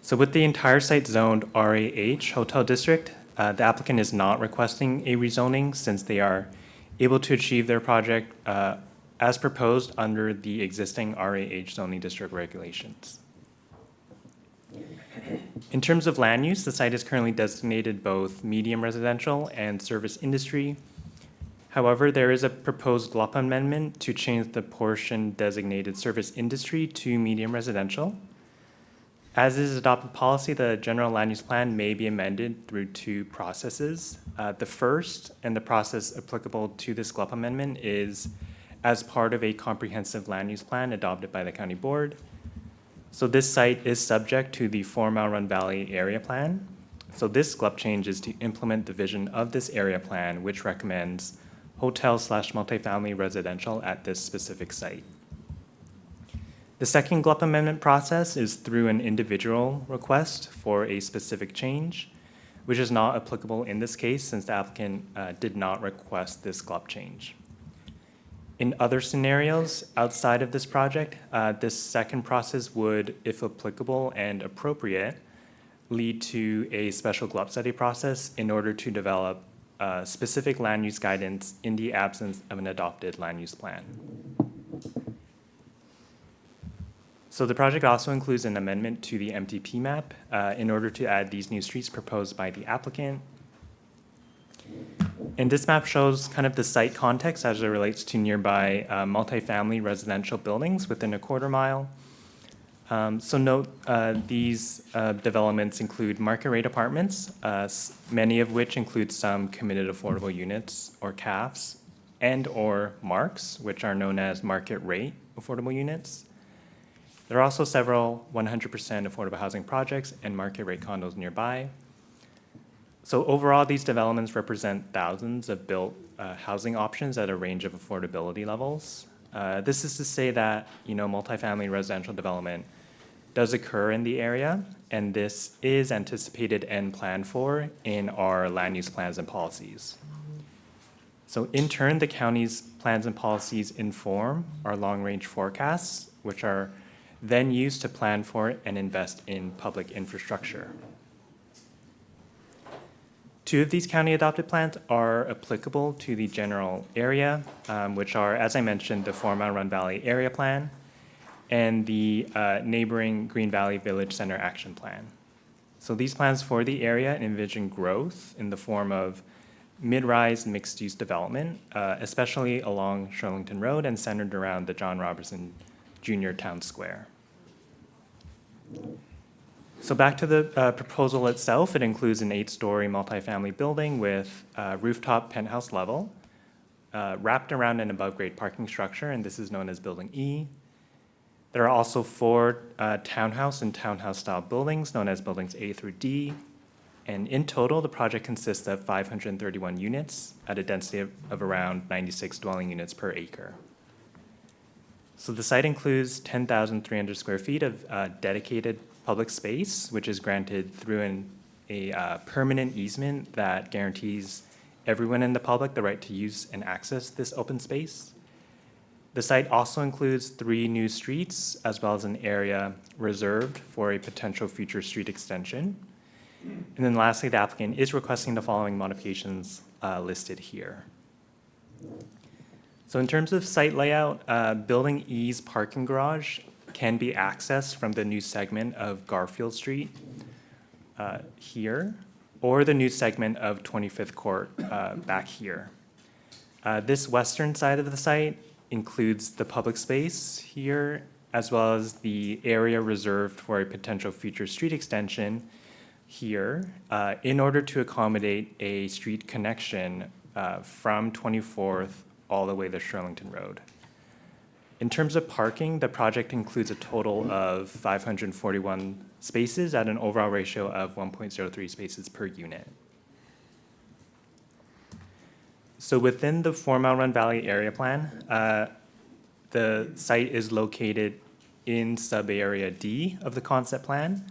So with the entire site zoned RAH hotel district, the applicant is not requesting a rezoning since they are able to achieve their project as proposed under the existing RAH zoning district regulations. In terms of land use, the site is currently designated both medium residential and service industry. However, there is a proposed GLUP amendment to change the portion designated service industry to medium residential. As is adopted policy, the general land use plan may be amended through 2 processes. The first, and the process applicable to this GLUP amendment, is as part of a comprehensive land use plan adopted by the county board. So this site is subject to the 4 Mile Run Valley area plan. So this GLUP change is to implement the vision of this area plan, which recommends hotel/multifamily residential at this specific site. The second GLUP amendment process is through an individual request for a specific change, which is not applicable in this case since the applicant did not request this GLUP change. In other scenarios outside of this project, this second process would, if applicable and appropriate, lead to a special GLUP study process in order to develop specific land use guidance in the absence of an adopted land use plan. So the project also includes an amendment to the MTP map in order to add these new streets proposed by the applicant. And this map shows kind of the site context as it relates to nearby multifamily residential buildings within a quarter mile. So note these developments include market rate apartments, many of which include some committed affordable units or CAFs and or MARCs, which are known as market rate affordable units. There are also several 100% affordable housing projects and market rate condos nearby. So overall, these developments represent thousands of built housing options at a range of affordability levels. This is to say that, multifamily residential development does occur in the area, and this is anticipated and planned for in our land use plans and policies. So in turn, the county's plans and policies inform our long-range forecasts, which are then used to plan for and invest in public infrastructure. 2 of these county-adopted plans are applicable to the general area, which are, as I mentioned, the 4 Mile Run Valley Area Plan and the neighboring Green Valley Village Center Action Plan. So these plans for the area envision growth in the form of mid-rise mixed-use development, especially along Shirlington Road and centered around the John Robertson Jr. Town Square. So back to the proposal itself, it includes an 8-story multifamily building with rooftop penthouse level, wrapped around an above-grade parking structure, and this is known as Building E. There are also 4 townhouse and townhouse-style buildings known as Buildings A through D, and in total, the project consists of 531 units at a density of around 96 dwelling units per acre. So the site includes 10,300 square feet of dedicated public space, which is granted through a permanent easement that guarantees everyone in the public the right to use and access this open space. The site also includes 3 new streets, as well as an area reserved for a potential future street extension. And then lastly, the applicant is requesting the following modifications listed here. So in terms of site layout, Building E's parking garage can be accessed from the new segment of Garfield Street here, or the new segment of 25th Court back here. This western side of the site includes the public space here, as well as the area reserved for a potential future street extension here, in order to accommodate a street connection from 24th all the way to Shirlington Road. In terms of parking, the project includes a total of 541 spaces at an overall ratio of 1.03 spaces per unit. So within the 4 Mile Run Valley Area Plan, the site is located in sub-area D of the concept plan,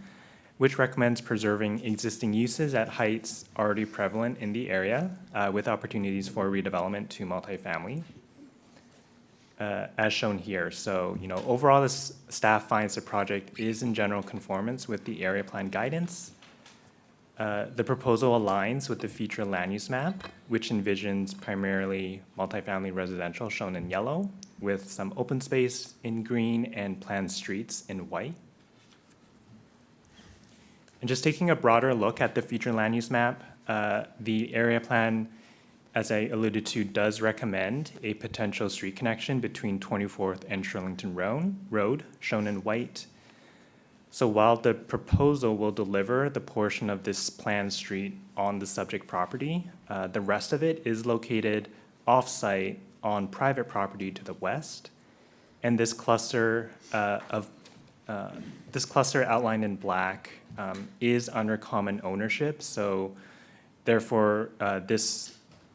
which recommends preserving existing uses at heights already prevalent in the area, with opportunities for redevelopment to multifamily, as shown here. So, overall, this staff finds the project is in general conformance with the area plan guidance. The proposal aligns with the future land use map, which envisions primarily multifamily residential shown in yellow, with some open space in green and planned streets in white. And just taking a broader look at the future land use map, the area plan, as I alluded to, does recommend a potential street connection between 24th and Shirlington Road, shown in white. So while the proposal will deliver the portion of this planned street on the subject property, the rest of it is located off-site on private property to the west. And this cluster outlined in black is under common ownership. So therefore,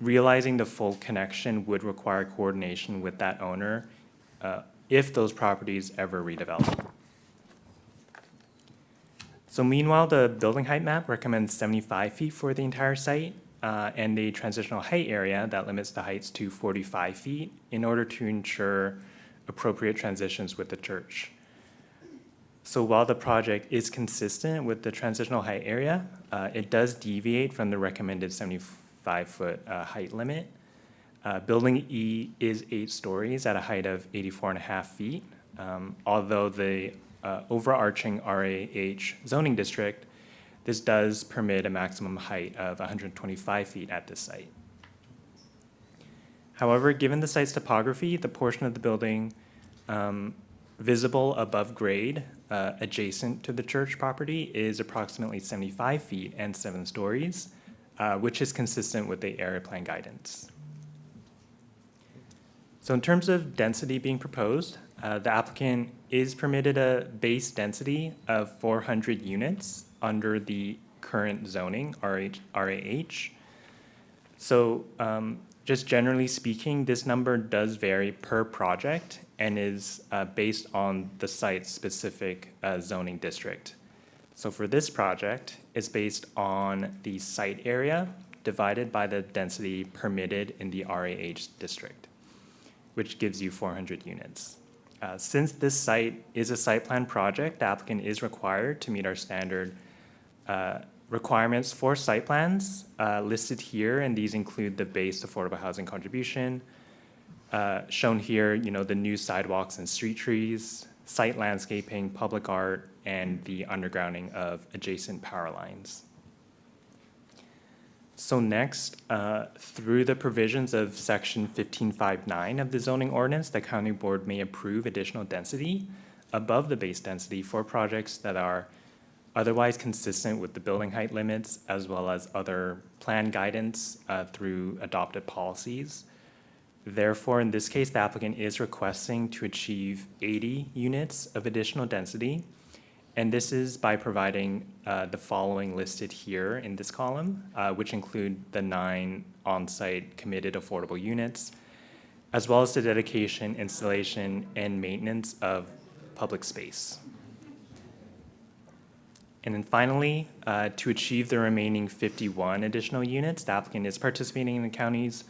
realizing the full connection would require coordination with that owner if those properties ever redevelop. So meanwhile, the building height map recommends 75 feet for the entire site and a transitional height area that limits the heights to 45 feet in order to ensure appropriate transitions with the church. So while the project is consistent with the transitional height area, it does deviate from the recommended 75-foot height limit. Building E is 8 stories at a height of 84.5 feet, although the overarching RAH zoning district, this does permit a maximum height of 125 feet at this site. However, given the site's topography, the portion of the building visible above grade adjacent to the church property is approximately 75 feet and 7 stories, which is consistent with the area plan guidance. So in terms of density being proposed, the applicant is permitted a base density of 400 units under the current zoning, RAH. So just generally speaking, this number does vary per project and is based on the site's specific zoning district. So for this project, it's based on the site area divided by the density permitted in the RAH district, which gives you 400 units. Since this site is a site plan project, the applicant is required to meet our standard requirements for site plans listed here, and these include the base affordable housing contribution, shown here, the new sidewalks and street trees, site landscaping, public art, and the undergrounding of adjacent power lines. So next, through the provisions of section 1559 of the zoning ordinance, the county board may approve additional density above the base density for projects that are otherwise consistent with the building height limits, as well as other plan guidance through adopted policies. Therefore, in this case, the applicant is requesting to achieve 80 units of additional density. And this is by providing the following listed here in this column, which include the 9 on-site committed affordable units, as well as the dedication, installation, and maintenance of public space. And then finally, to achieve the remaining 51 additional units, the applicant is participating in the county's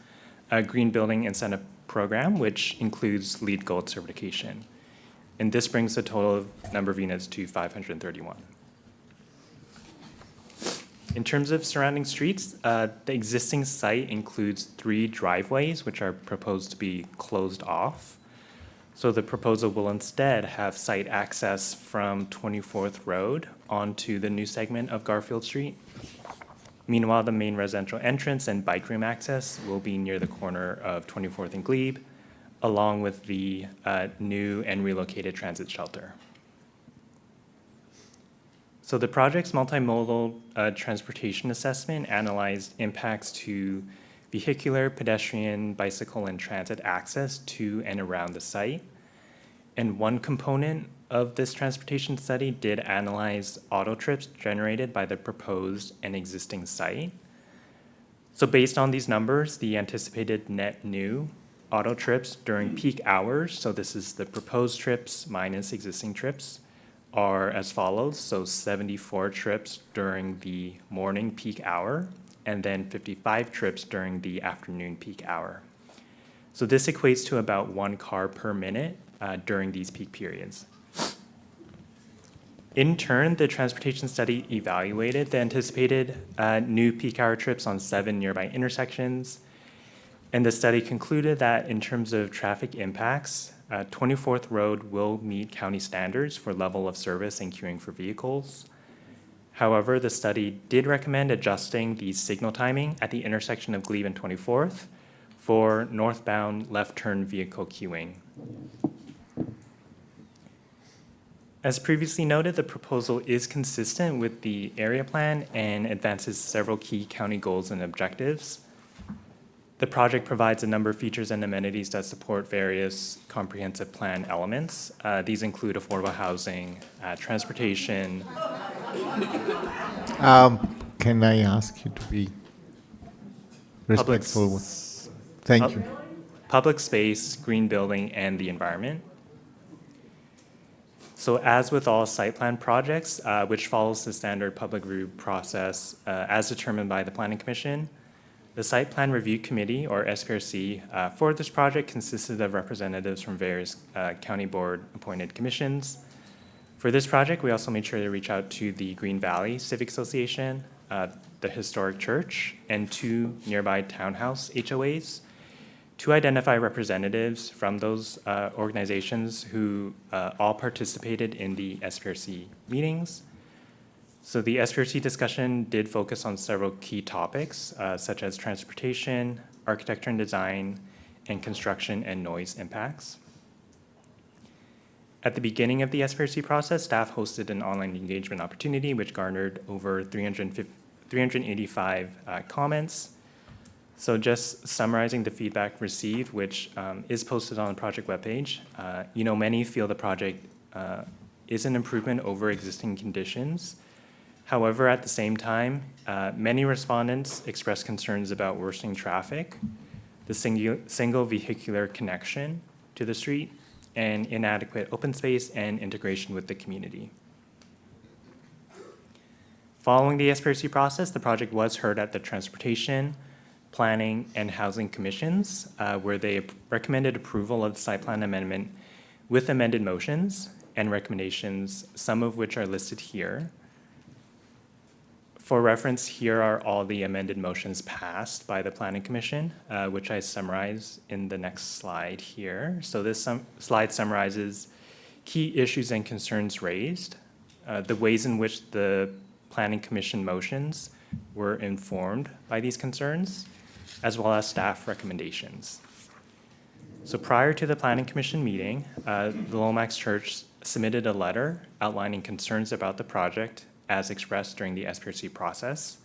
Green Building Incentive Program, which includes LEED Gold certification. And this brings the total number of units to 531. In terms of surrounding streets, the existing site includes 3 driveways, which are proposed to be closed off. So the proposal will instead have site access from 24th Road onto the new segment of Garfield Street. Meanwhile, the main residential entrance and bike room access will be near the corner of 24th and Glebe, along with the new and relocated transit shelter. So the project's multimodal transportation assessment analyzed impacts to vehicular, pedestrian, bicycle, and transit access to and around the site. And one component of this transportation study did analyze auto trips generated by the proposed and existing site. So based on these numbers, the anticipated net new auto trips during peak hours, so this is the proposed trips minus existing trips, are as follows. So 74 trips during the morning peak hour, and then 55 trips during the afternoon peak hour. So this equates to about 1 car per minute during these peak periods. In turn, the transportation study evaluated the anticipated new peak hour trips on 7 nearby intersections. And the study concluded that in terms of traffic impacts, 24th Road will meet county standards for level of service and queuing for vehicles. However, the study did recommend adjusting the signal timing at the intersection of Glebe and 24th for northbound left turn vehicle queuing. As previously noted, the proposal is consistent with the area plan and advances several key county goals and objectives. The project provides a number of features and amenities that support various comprehensive plan elements. These include affordable housing, transportation. Can I ask you to be respectful? Thank you. Public space, green building, and the environment. So as with all site plan projects, which follows the standard public review process as determined by the Planning Commission, the Site Plan Review Committee, or SPRC, for this project consisted of representatives from various county board appointed commissions. For this project, we also made sure to reach out to the Green Valley Civic Association, the Historic Church, and 2 nearby townhouse HOAs to identify representatives from those organizations who all participated in the SPRC meetings. So the SPRC discussion did focus on several key topics, such as transportation, architecture and design, and construction and noise impacts. At the beginning of the SPRC process, staff hosted an online engagement opportunity, which garnered over 385 comments. So just summarizing the feedback received, which is posted on the project webpage, many feel the project is an improvement over existing conditions, However, at the same time, many respondents expressed concerns about worsening traffic, the single vehicular connection to the street, and inadequate open space and integration with the community. Following the SPRC process, the project was heard at the Transportation, Planning, and Housing Commissions, where they recommended approval of the site plan amendment with amended motions and recommendations, some of which are listed here. For reference, here are all the amended motions passed by the Planning Commission, which I summarize in the next slide here. So this slide summarizes key issues and concerns raised, the ways in which the Planning Commission motions were informed by these concerns, as well as staff recommendations. So prior to the Planning Commission meeting, the Lomax Church submitted a letter outlining concerns about the project as expressed during the SPRC process.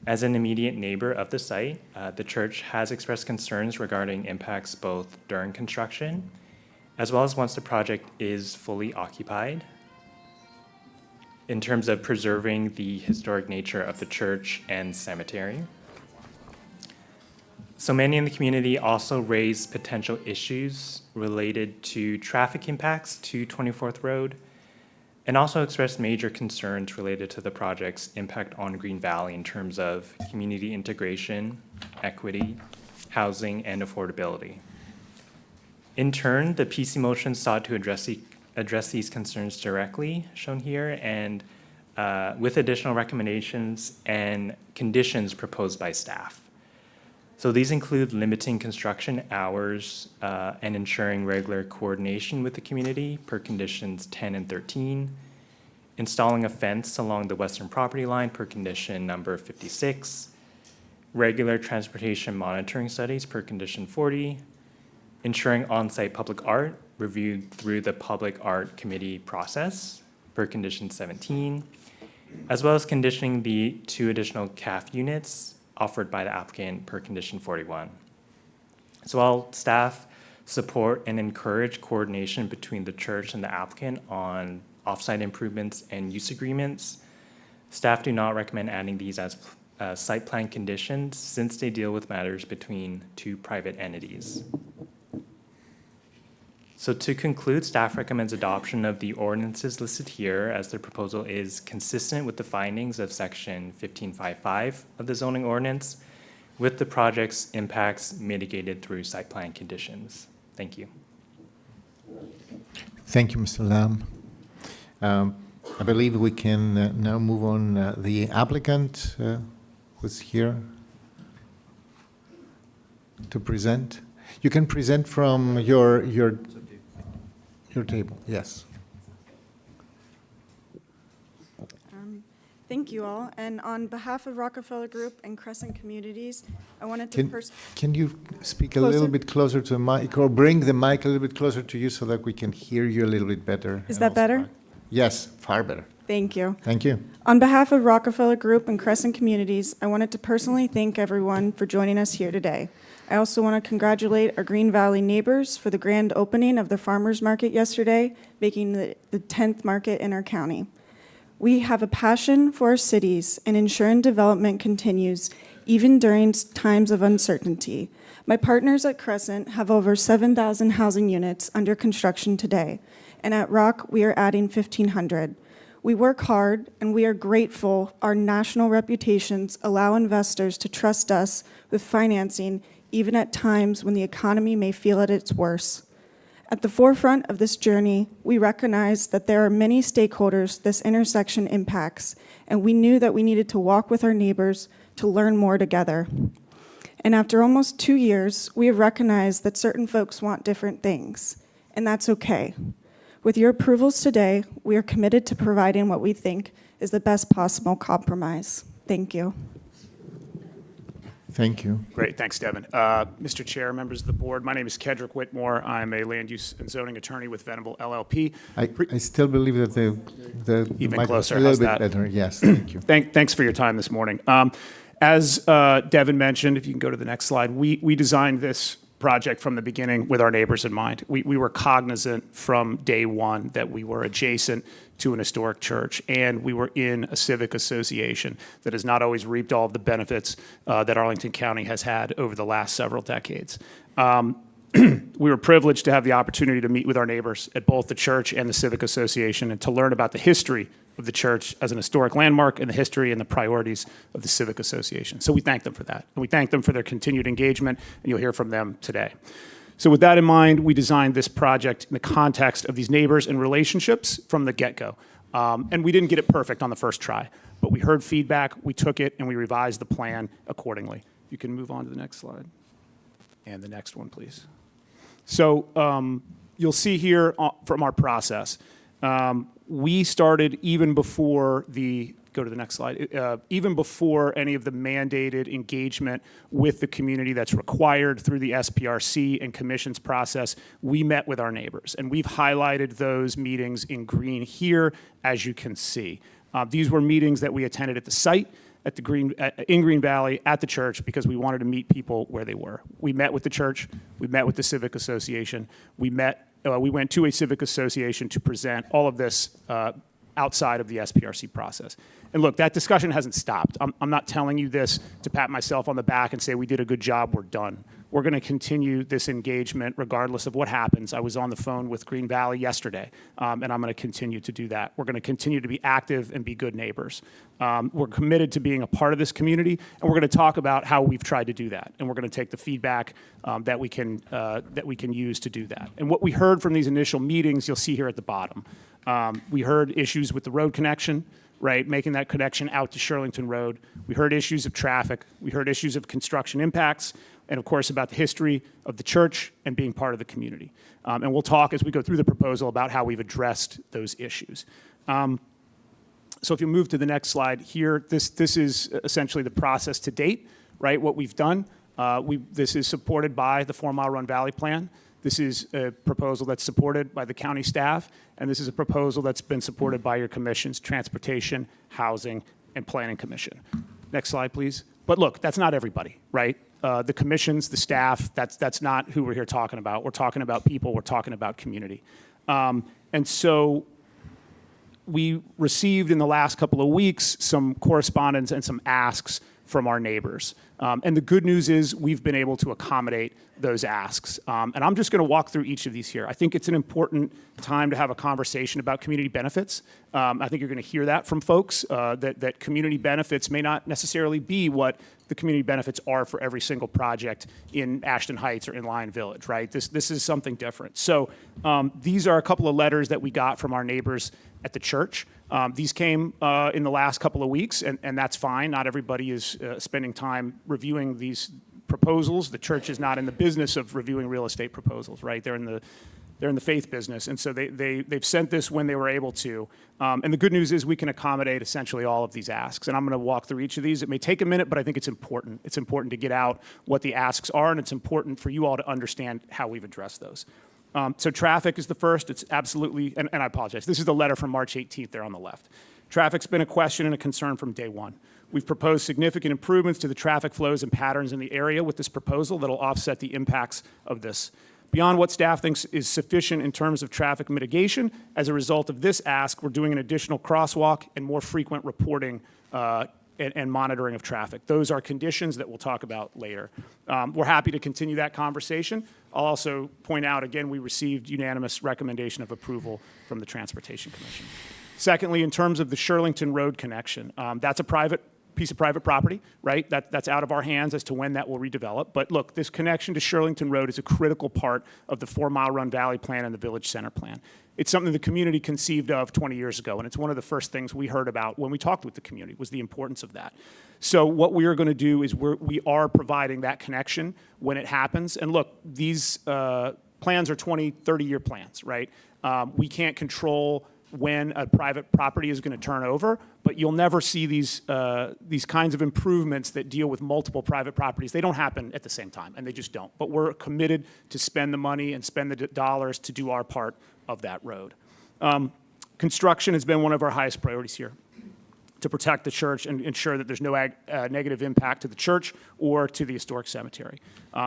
As an immediate neighbor of the site, the church has expressed concerns regarding impacts both during construction, as well as once the project is fully occupied, in terms of preserving the historic nature of the church and cemetery. So many in the community also raised potential issues related to traffic impacts to 24th Road, and also expressed major concerns related to the project's impact on Green Valley in terms of community integration, equity, housing, and affordability. In turn, the PC motion sought to address these concerns directly, shown here, and with additional recommendations and conditions proposed by staff. So these include limiting construction hours and ensuring regular coordination with the community per conditions 10 and 13, installing a fence along the western property line per condition number 56, regular transportation monitoring studies per condition 40, ensuring on-site public art reviewed through the Public Art Committee process per condition 17, as well as conditioning the 2 additional CAF units offered by the applicant per condition 41. So while staff support and encourage coordination between the church and the applicant on off-site improvements and use agreements, staff do not recommend adding these as site plan conditions since they deal with matters between 2 private entities. So to conclude, staff recommends adoption of the ordinances listed here as the proposal is consistent with the findings of section 1555 of the zoning ordinance with the project's impacts mitigated through site plan conditions. Thank you. Thank you, Mr. Lamb. I believe we can now move on. The applicant was here to present. You can present from your table, yes. Thank you all. And on behalf of Rockefeller Group and Crescent Communities, I wanted to Can you speak a little bit closer to the mic, or bring the mic a little bit closer to you so that we can hear you a little bit better? Is that better? Yes, far better. Thank you. Thank you. On behalf of Rockefeller Group and Crescent Communities, I wanted to personally thank everyone for joining us here today. I also want to congratulate our Green Valley neighbors for the grand opening of the farmers market yesterday, making the 10th market in our county. We have a passion for our cities, and ensuring development continues even during times of uncertainty. My partners at Crescent have over 7,000 housing units under construction today, and at Rock, we are adding 1,500. We work hard, and we are grateful our national reputations allow investors to trust us with financing even at times when the economy may feel at its worst. At the forefront of this journey, we recognize that there are many stakeholders this intersection impacts, and we knew that we needed to walk with our neighbors to learn more together. And after almost 2 years, we have recognized that certain folks want different things, and that's okay. With your approvals today, we are committed to providing what we think is the best possible compromise. Thank you. Thank you. Great, thanks, Devin. Mr. Chair, members of the board, my name is Kedrick Whitmore. I'm a land use and zoning attorney with Venable LLP. I still believe that the Even mic closer, a little how's bit that? better. Yes, thank you. Thanks for your time this morning. As Devin mentioned, if you can go to the next slide, we designed this project from the beginning with our neighbors in mind. We were cognizant from day one that we were adjacent to an historic church, and we were in a civic association that has not always reaped all of the benefits that Arlington County has had over the last several decades. We were privileged to have the opportunity to meet with our neighbors at both the church and the civic association and to learn about the history of the church as an historic landmark and the history and the priorities of the civic association. So we thank them for that. And we thank them for their continued engagement, and you'll hear from them today. So with that in mind, we designed this project in the context of these neighbors and relationships from the get-go. And we didn't get it perfect on the first try, but we heard feedback, we took it, and we revised the plan accordingly. You can move on to the next slide. And the next one, please. So you'll see here from our process, we started even before go to the next slide, even before any of the mandated engagement with the community that's required through the SPRC and commissions process, we met with our neighbors. And we've highlighted those meetings in green here, as you can see. These were meetings that we attended at the site, in Green Valley, at the church, because we wanted to meet people where they were. We met with the church, we met with the civic association, we went to a civic association to present all of this outside of the SPRC process. And look, that discussion hasn't stopped. I'm not telling you this to pat myself on the back and say we did a good job, we're done. We're going to continue this engagement regardless of what happens. I was on the phone with Green Valley yesterday, and I'm going to continue to do that. We're going to continue to be active and be good neighbors. We're committed to being a part of this community, and we're going to talk about how we've tried to do that. And we're going to take the feedback that we can use to do that. And what we heard from these initial meetings, you'll see here at the bottom. We heard issues with the road connection, right, making that connection out to Shirlington Road. We heard issues of traffic. We heard issues of construction impacts, and of course about the history of the church and being part of the community. And we'll talk as we go through the proposal about how we've addressed those issues. So if you move to the next slide here, this is essentially the process to date, right, what we've done. This is supported by the 4 Mile Run Valley Plan. This is a proposal that's supported by the county staff, and this is a proposal that's been supported by your commissions, Transportation, Housing, and Planning Commission. Next slide, please. But look, that's not everybody, right? The commissions, the staff, that's not who we're here talking about. We're talking about people, we're talking about community. And so we received in the last couple of weeks some correspondence and some asks from our neighbors. And the good news is we've been able to accommodate those asks. And I'm just going to walk through each of these here. I think it's an important time to have a conversation about community benefits. I think you're going to hear that from folks, that community benefits may not necessarily be what the community benefits are for every single project in Ashton Heights or in Lyon Village, right? This is something different. So these are a couple of letters that we got from our neighbors at the church. These came in the last couple of weeks, and that's fine. Not everybody is spending time reviewing these proposals. The church is not in the business of reviewing real estate proposals, right? They're in the faith business, and so they've sent this when they were able to. And the good news is we can accommodate essentially all of these asks, and I'm going to walk through each of these. It may take a minute, but I think it's important. It's important to get out what the asks are, and it's important for you all to understand how we've addressed those. So traffic is the first. It's absolutely, and I apologize, this is the letter from March 18th there on the left. Traffic's been a question and a concern from day one. We've proposed significant improvements to the traffic flows and patterns in the area with this proposal that'll offset the impacts of this. Beyond what staff thinks is sufficient in terms of traffic mitigation, as a result of this ask, we're doing an additional crosswalk and more frequent reporting and monitoring of traffic. Those are conditions that we'll talk about later. We're happy to continue that conversation. I'll also point out, again, we received unanimous recommendation of approval from the Transportation Commission. Secondly, in terms of the Shirlington Road connection, that's a piece of private property, right? That's out of our hands as to when that will redevelop. But look, this connection to Shirlington Road is a critical part of the 4 Mile Run Valley Plan and the Village Center Plan. It's something the community conceived of 20 years ago, and it's one of the first things we heard about when we talked with the community, was the importance of that. So what we are going to do is we are providing that connection when it happens. And look, these plans are 20, 30-year plans, right? We can't control when a private property is going to turn over, but you'll never see these kinds of improvements that deal with multiple private properties. They don't happen at the same time, and they just don't. But we're committed to spend the money and spend the dollars to do our part of that road. Construction has been one of our highest priorities here. to protect the church and ensure that there's no negative impact to the church or to the historic cemetery.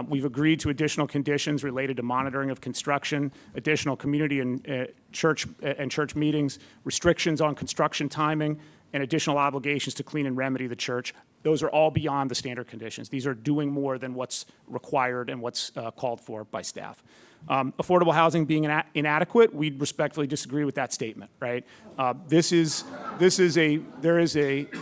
We've agreed to additional conditions related to monitoring of construction, additional community and church meetings, restrictions on construction timing, and additional obligations to clean and remedy the church. Those are all beyond the standard conditions. These are doing more than what's required and what's called for by staff. Affordable housing being inadequate, we respectfully disagree with that statement, right? There is a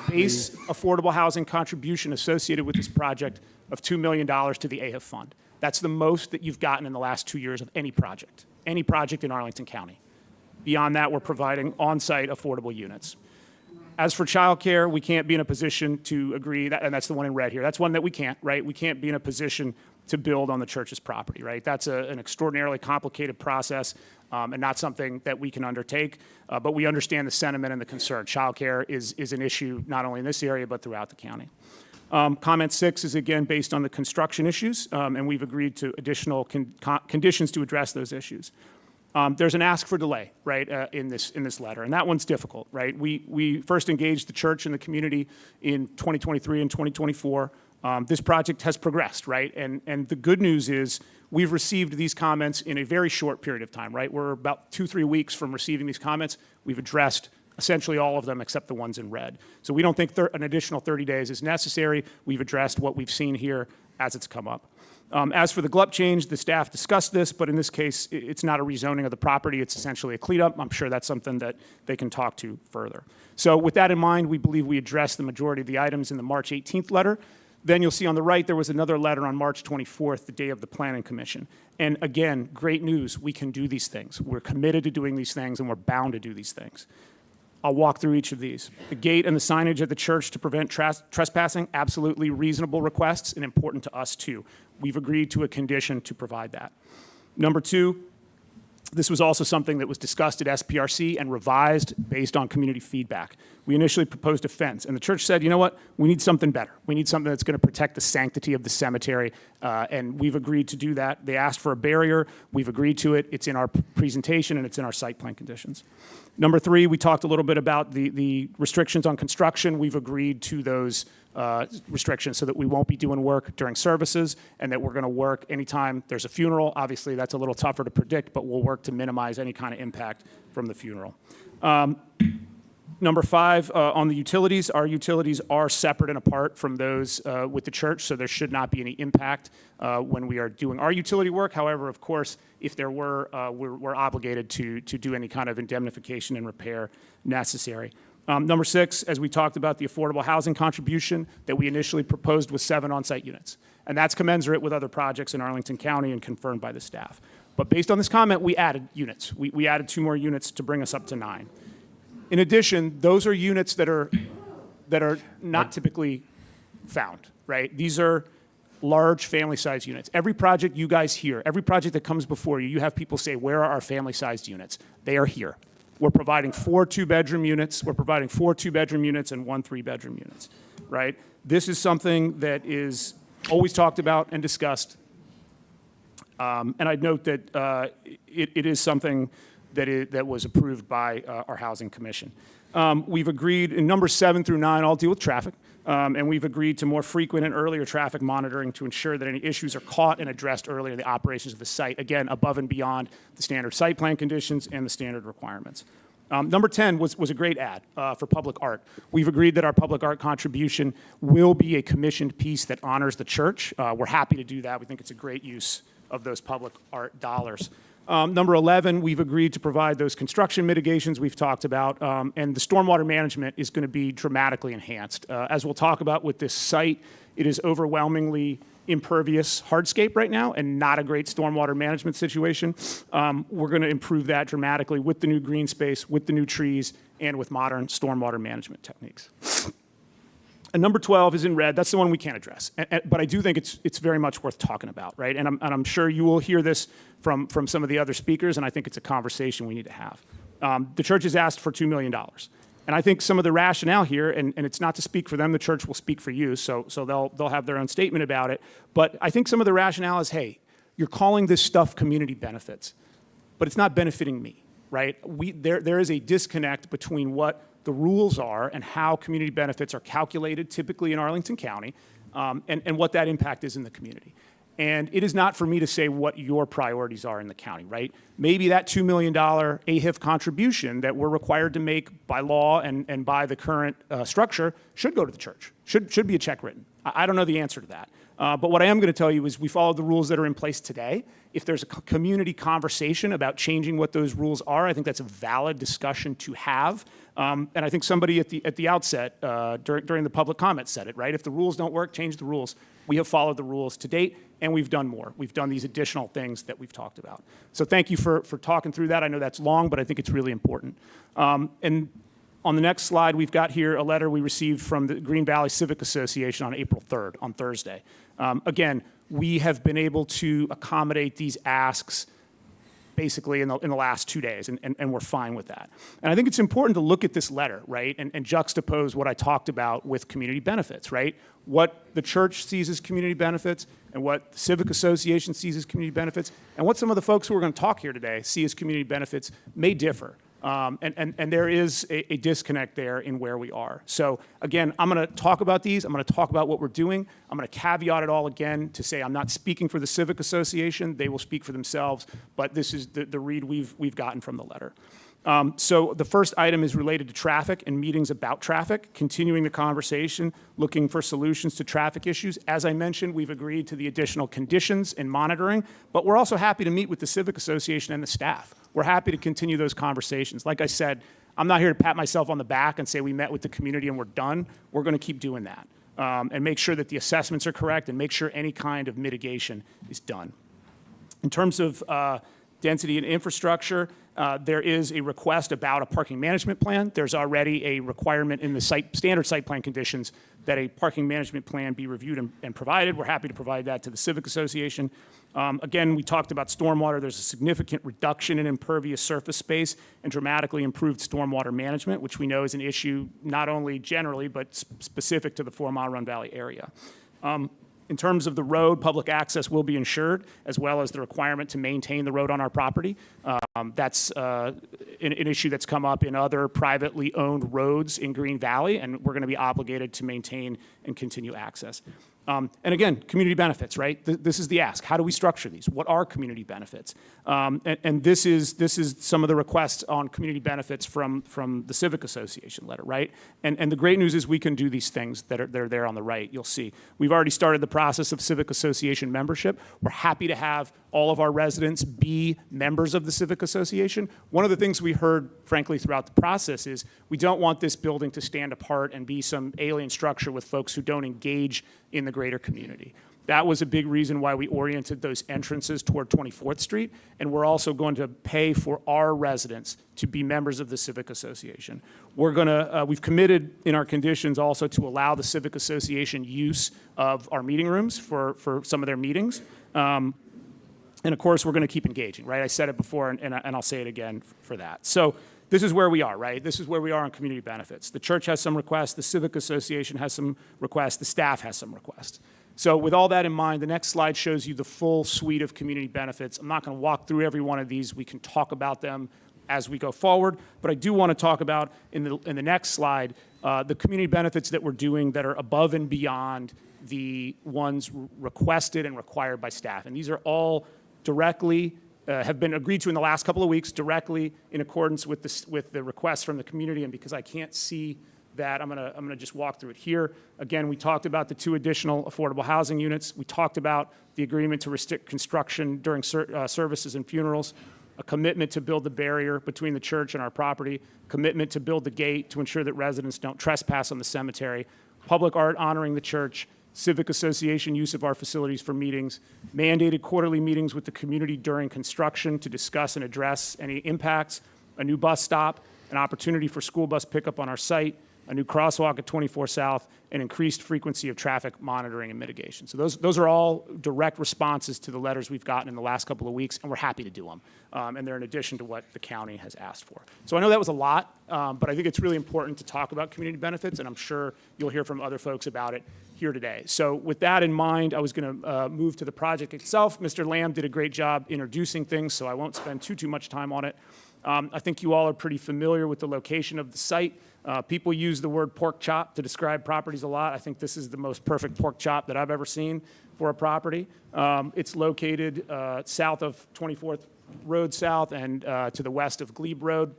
base affordable housing contribution associated with this project of $2 million to the AHIF fund. That's the most that you've gotten in the last 2 years of any project in Arlington County. Beyond that, we're providing on-site affordable units. As for childcare, we can't be in a position to agree, and that's the one in red here. That's one that we can't, right? We can't be in a position to build on the church's property, right? That's an extraordinarily complicated process and not something that we can undertake, but we understand the sentiment and the concern. Childcare is an issue not only in this area, but throughout the county. Comment 6 is again based on the construction issues, and we've agreed to additional conditions to address those issues. There's an ask for delay, right, in this letter, and that one's difficult, right? We first engaged the church and the community in 2023 and 2024. This project has progressed, right? And the good news is we've received these comments in a very short period of time, right? We're about 2-3 weeks from receiving these comments. We've addressed essentially all of them except the ones in red. So we don't think an additional 30 days is necessary. We've addressed what we've seen here as it's come up. As for the GLUP change, the staff discussed this, but in this case, it's not a rezoning of the property. It's essentially a cleanup. I'm sure that's something that they can talk to further. So with that in mind, we believe we addressed the majority of the items in the March 18th letter. Then you'll see on the right, there was another letter on March 24th, the day of the Planning Commission. And again, great news, we can do these things. We're committed to doing these things, and we're bound to do these things. I'll walk through each of these. The gate and the signage at the church to prevent trespassing, absolutely reasonable requests and important to us too. We've agreed to a condition to provide that. Number 2, this was also something that was discussed at SPRC and revised based on community feedback. We initially proposed a fence, and the church said, you know what, we need something better. We need something that's going to protect the sanctity of the cemetery, and we've agreed to do that. They asked for a barrier. We've agreed to it. It's in our presentation, and it's in our site plan conditions. Number 3, we talked a little bit about the restrictions on construction. We've agreed to those restrictions so that we won't be doing work during services and that we're going to work anytime there's a funeral. Obviously, that's a little tougher to predict, but we'll work to minimize any kind of impact from the funeral. Number 5, on the utilities, our utilities are separate and apart from those with the church, so there should not be any impact when we are doing our utility work. However, of course, if there were, we're obligated to do any kind of indemnification and repair necessary. Number 6, as we talked about, the affordable housing contribution that we initially proposed was 7 on-site units. And that's commensurate with other projects in Arlington County and confirmed by the staff. But based on this comment, we added units. We added 2 more units to bring us up to 9. In addition, those are units that are not typically found, right? These are large family-sized units. Every project you guys hear, every project that comes before you, you have people say, where are our family-sized units? They are here. We're providing 4 2-bedroom units. We're providing 4 2-bedroom units and 1 3-bedroom units, right? This is something that is always talked about and discussed. And I'd note that it is something that was approved by our Housing Commission. We've agreed in numbers 7 through 9 all deal with traffic, and we've agreed to more frequent and earlier traffic monitoring to ensure that any issues are caught and addressed earlier in the operations of the site, again, above and beyond the standard site plan conditions and the standard requirements. Number 10 was a great ad for public art. We've agreed that our public art contribution will be a commissioned piece that honors the church. We're happy to do that. We think it's a great use of those public art dollars. Number 11, we've agreed to provide those construction mitigations we've talked about, and the stormwater management is going to be dramatically enhanced. As we'll talk about with this site, it is overwhelmingly impervious hardscape right now and not a great stormwater management situation. We're going to improve that dramatically with the new green space, with the new trees, and with modern stormwater management techniques. And number 12 is in red. That's the one we can't address. But I do think it's very much worth talking about, right? And I'm sure you will hear this from some of the other speakers, and I think it's a conversation we need to have. The church has asked for $2 million. And I think some of the rationale here, and it's not to speak for them, the church will speak for you, so they'll have their own statement about it. But I think some of the rationale is, hey, you're calling this stuff community benefits, but it's not benefiting me. right? There is a disconnect between what the rules are and how community benefits are calculated, typically in Arlington County, and what that impact is in the community. And it is not for me to say what your priorities are in the county, right? Maybe that $2 million AHIF contribution that we're required to make by law and by the current structure should go to the church, should be a check written. I don't know the answer to that. But what I am going to tell you is we follow the rules that are in place today. If there's a community conversation about changing what those rules are, I think that's a valid discussion to have. And I think somebody at the outset during the public comment said it, right? If the rules don't work, change the rules. We have followed the rules to date, and we've done more. We've done these additional things that we've talked about. So thank you for talking through that. I know that's long, but I think it's really important. And on the next slide, we've got here a letter we received from the Green Valley Civic Association on April 3rd, on Thursday. Again, we have been able to accommodate these asks basically in the last 2 days, and we're fine with that. And I think it's important to look at this letter, right, and juxtapose what I talked about with community benefits, right? What the church sees as community benefits and what the Civic Association sees as community benefits and what some of the folks who are going to talk here today see as community benefits may differ. And there is a disconnect there in where we are. So again, I'm going to talk about these. I'm going to talk about what we're doing. I'm going to caveat it all again to say I'm not speaking for the Civic Association. They will speak for themselves. But this is the read we've gotten from the letter. So the first item is related to traffic and meetings about traffic, continuing the conversation, looking for solutions to traffic issues. As I mentioned, we've agreed to the additional conditions and monitoring, but we're also happy to meet with the Civic Association and the staff. We're happy to continue those conversations. Like I said, I'm not here to pat myself on the back and say we met with the community and we're done. We're going to keep doing that and make sure that the assessments are correct and make sure any kind of mitigation is done. In terms of density and infrastructure, there is a request about a parking management plan. There's already a requirement in the standard site plan conditions that a parking management plan be reviewed and provided. We're happy to provide that to the Civic Association. Again, we talked about stormwater. There's a significant reduction in impervious surface space and dramatically improved stormwater management, which we know is an issue not only generally, but specific to the 4 Mile Run Valley area. In terms of the road, public access will be ensured, as well as the requirement to maintain the road on our property. That's an issue that's come up in other privately owned roads in Green Valley, and we're going to be obligated to maintain and continue access. And again, community benefits, right? This is the ask. How do we structure these? What are community benefits? And this is some of the requests on community benefits from the Civic Association letter, right? And the great news is we can do these things that are there on the right. You'll see. We've already started the process of Civic Association membership. We're happy to have all of our residents be members of the Civic Association. One of the things we heard, frankly, throughout the process is we don't want this building to stand apart and be some alien structure with folks who don't engage in the greater community. That was a big reason why we oriented those entrances toward 24th Street, and we're also going to pay for our residents to be members of the Civic Association. We've committed in our conditions also to allow the Civic Association use of our meeting rooms for some of their meetings. And of course, we're going to keep engaging, right? I said it before, and I'll say it again for that. So this is where we are, right? This is where we are on community benefits. The church has some requests, the Civic Association has some requests, the staff has some requests. So with all that in mind, the next slide shows you the full suite of community benefits. I'm not going to walk through every one of these. We can talk about them as we go forward, but I do want to talk about in the next slide the community benefits that we're doing that are above and beyond the ones requested and required by staff. And these are all directly have been agreed to in the last couple of weeks, directly in accordance with the requests from the community. And because I can't see that, I'm gonna just walk through it here. Again, we talked about the 2 additional affordable housing units. We talked about the agreement to restrict construction during services and funerals, a commitment to build the barrier between the church and our property, commitment to build the gate to ensure that residents don't trespass on the cemetery, public art honoring the church, Civic Association use of our facilities for meetings, mandated quarterly meetings with the community during construction to discuss and address any impacts, a new bus stop, an opportunity for school bus pickup on our site, a new crosswalk at 24 South, and increased frequency of traffic monitoring and mitigation. So those are all direct responses to the letters we've gotten in the last couple of weeks, and we're happy to do them. And they're in addition to what the county has asked for. So I know that was a lot, but I think it's really important to talk about community benefits, and I'm sure you'll hear from other folks about it here today. So with that in mind, I was going to move to the project itself. Mr. Lamb did a great job introducing things, so I won't spend too much time on it. I think you all are pretty familiar with the location of the site. People use the word pork chop to describe properties a lot. I think this is the most perfect pork chop that I've ever seen for a property. It's located south of 24th Road South and to the west of Glebe Road.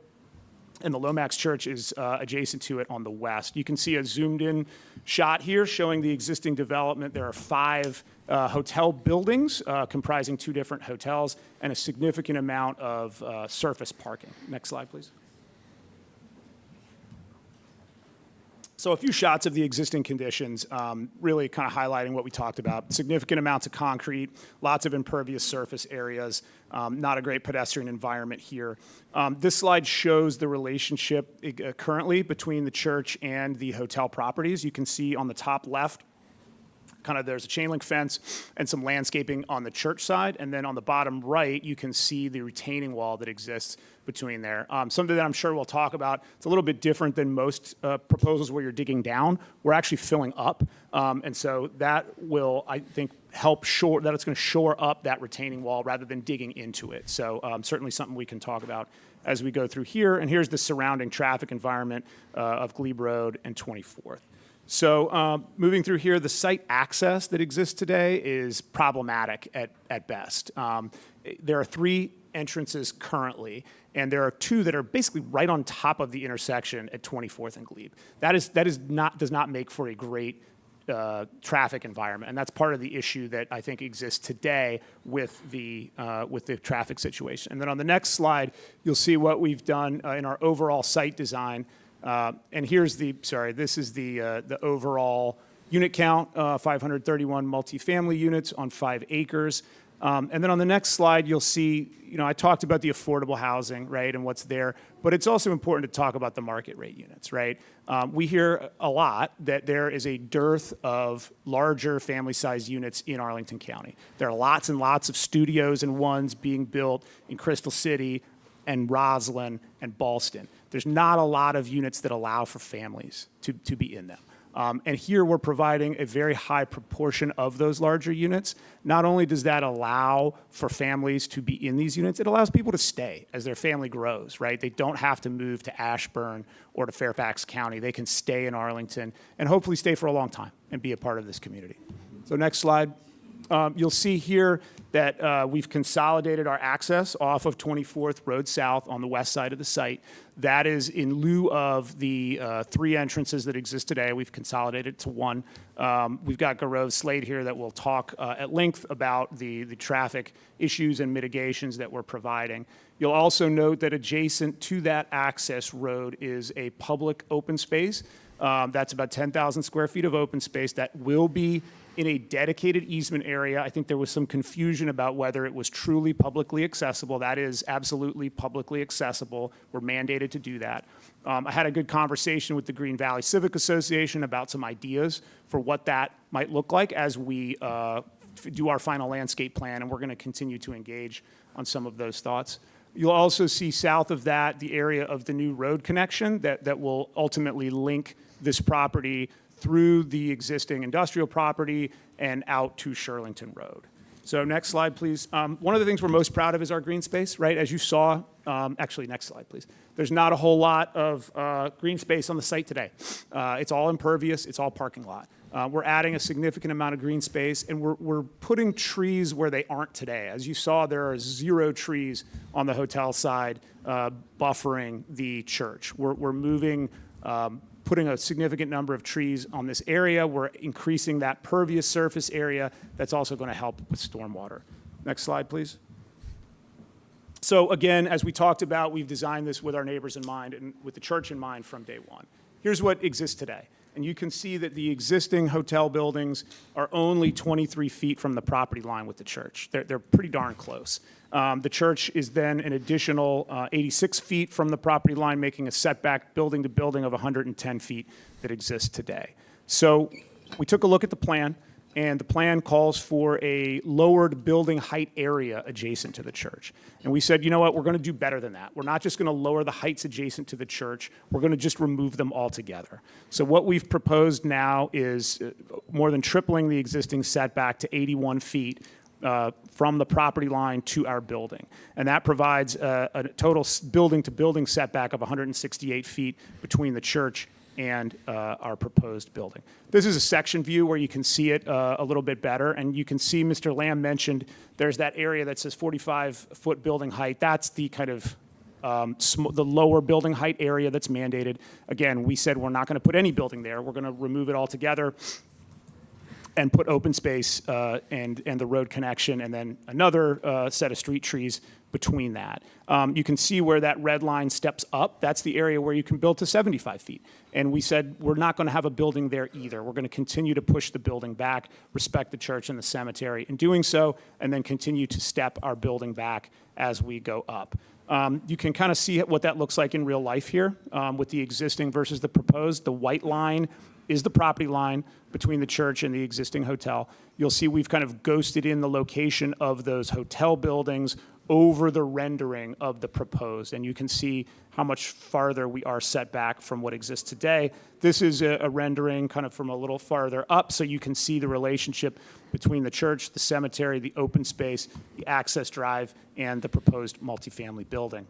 And the Lomax Church is adjacent to it on the west. You can see a zoomed-in shot here showing the existing development. There are 5 hotel buildings comprising 2 different hotels and a significant amount of surface parking. Next slide, please. So a few shots of the existing conditions, really kind of highlighting what we talked about. Significant amounts of concrete, lots of impervious surface areas, not a great pedestrian environment here. This slide shows the relationship currently between the church and the hotel properties. You can see on the top left, kind of there's a chain link fence and some landscaping on the church side. And then on the bottom right, you can see the retaining wall that exists between there. Something that I'm sure we'll talk about. It's a little bit different than most proposals where you're digging down. We're actually filling up. And so that will, I think, help shore, that it's going to shore up that retaining wall rather than digging into it. So certainly something we can talk about as we go through here. And here's the surrounding traffic environment of Glebe Road and 24th. So moving through here, the site access that exists today is problematic at best. There are 3 entrances currently, and there are 2 that are basically right on top of the intersection at 24th and Glebe. Does not make for a great traffic environment, and that's part of the issue that I think exists today with the traffic situation. And then on the next slide, you'll see what we've done in our overall site design. And here's this is the overall unit count, 531 multifamily units on 5 acres. And then on the next slide, you'll see, I talked about the affordable housing, right, and what's there, but it's also important to talk about the market rate units, right? We hear a lot that there is a dearth of larger family-sized units in Arlington County. There are lots and lots of studios and ones being built in Crystal City and Roslyn and Ballston. There's not a lot of units that allow for families to be in them. And here we're providing a very high proportion of those larger units. Not only does that allow for families to be in these units, it allows people to stay as their family grows, right? They don't have to move to Ashburn or to Fairfax County. They can stay in Arlington and hopefully stay for a long time and be a part of this community. So next slide. You'll see here that we've consolidated our access off of 24th Road South on the west side of the site. That is in lieu of the 3 entrances that exist today. We've consolidated to 1. We've got Gaurav Slade here that will talk at length about the traffic issues and mitigations that we're providing. You'll also note that adjacent to that access road is a public open space. That's about 10,000 square feet of open space that will be in a dedicated easement area. I think there was some confusion about whether it was truly publicly accessible. That is absolutely publicly accessible. We're mandated to do that. I had a good conversation with the Green Valley Civic Association about some ideas for what that might look like as we do our final landscape plan, and we're going to continue to engage on some of those thoughts. You'll also see south of that the area of the new road connection that will ultimately link this property through the existing industrial property and out to Shirlington Road. So next slide, please. One of the things we're most proud of is our green space, right? As you saw, actually, next slide, please. There's not a whole lot of green space on the site today. It's all impervious, it's all parking lot. We're adding a significant amount of green space, and we're putting trees where they aren't today. As you saw, there are 0 trees on the hotel side buffering the church. We're moving, putting a significant number of trees on this area. We're increasing that pervious surface area. That's also going to help with stormwater. Next slide, please. So again, as we talked about, we've designed this with our neighbors in mind and with the church in mind from day one. Here's what exists today. And you can see that the existing hotel buildings are only 23 feet from the property line with the church. They're pretty darn close. The church is then an additional 86 feet from the property line, making a setback building to building of 110 feet that exists today. So we took a look at the plan, and the plan calls for a lowered building height area adjacent to the church. And we said, you know what, we're going to do better than that. We're not just going to lower the heights adjacent to the church, we're going to just remove them altogether. So what we've proposed now is more than tripling the existing setback to 81 feet from the property line to our building. And that provides a total building-to-building setback of 168 feet between the church and our proposed building. This is a section view where you can see it a little bit better, and you can see Mr. Lamb mentioned there's that area that says 45-foot building height. That's the kind of the lower building height area that's mandated. Again, we said we're not going to put any building there. We're going to remove it altogether and put open space and the road connection, and then another set of street trees between that. You can see where that red line steps up. That's the area where you can build to 75 feet. And we said we're not going to have a building there either. We're going to continue to push the building back, respect the church and the cemetery in doing so, and then continue to step our building back as we go up. You can kind of see what that looks like in real life here with the existing versus the proposed. The white line is the property line between the church and the existing hotel. You'll see we've kind of ghosted in the location of those hotel buildings over the rendering of the proposed. And you can see how much farther we are set back from what exists today. This is a rendering kind of from a little farther up, so you can see the relationship between the church, the cemetery, the open space, the access drive, and the proposed multifamily building.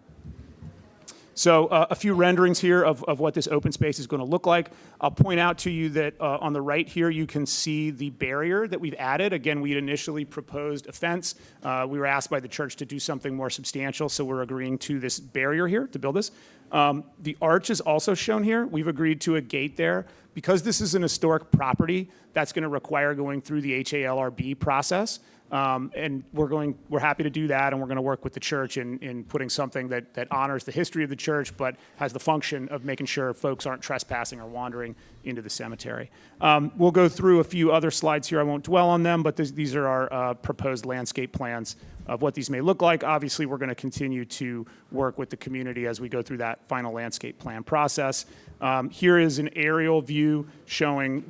So a few renderings here of what this open space is going to look like. I'll point out to you that on the right here, you can see the barrier that we've added. Again, we had initially proposed a fence. We were asked by the church to do something more substantial, so we're agreeing to this barrier here to build this. The arch is also shown here. We've agreed to a gate there. Because this is an historic property, that's going to require going through the HALRB process. And we're happy to do that, and we're going to work with the church in putting something that honors the history of the church, but has the function of making sure folks aren't trespassing or wandering into the cemetery. We'll go through a few other slides here. I won't dwell on them, but these are our proposed landscape plans of what these may look like. Obviously, we're going to continue to work with the community as we go through that final landscape plan process. Here is an aerial view showing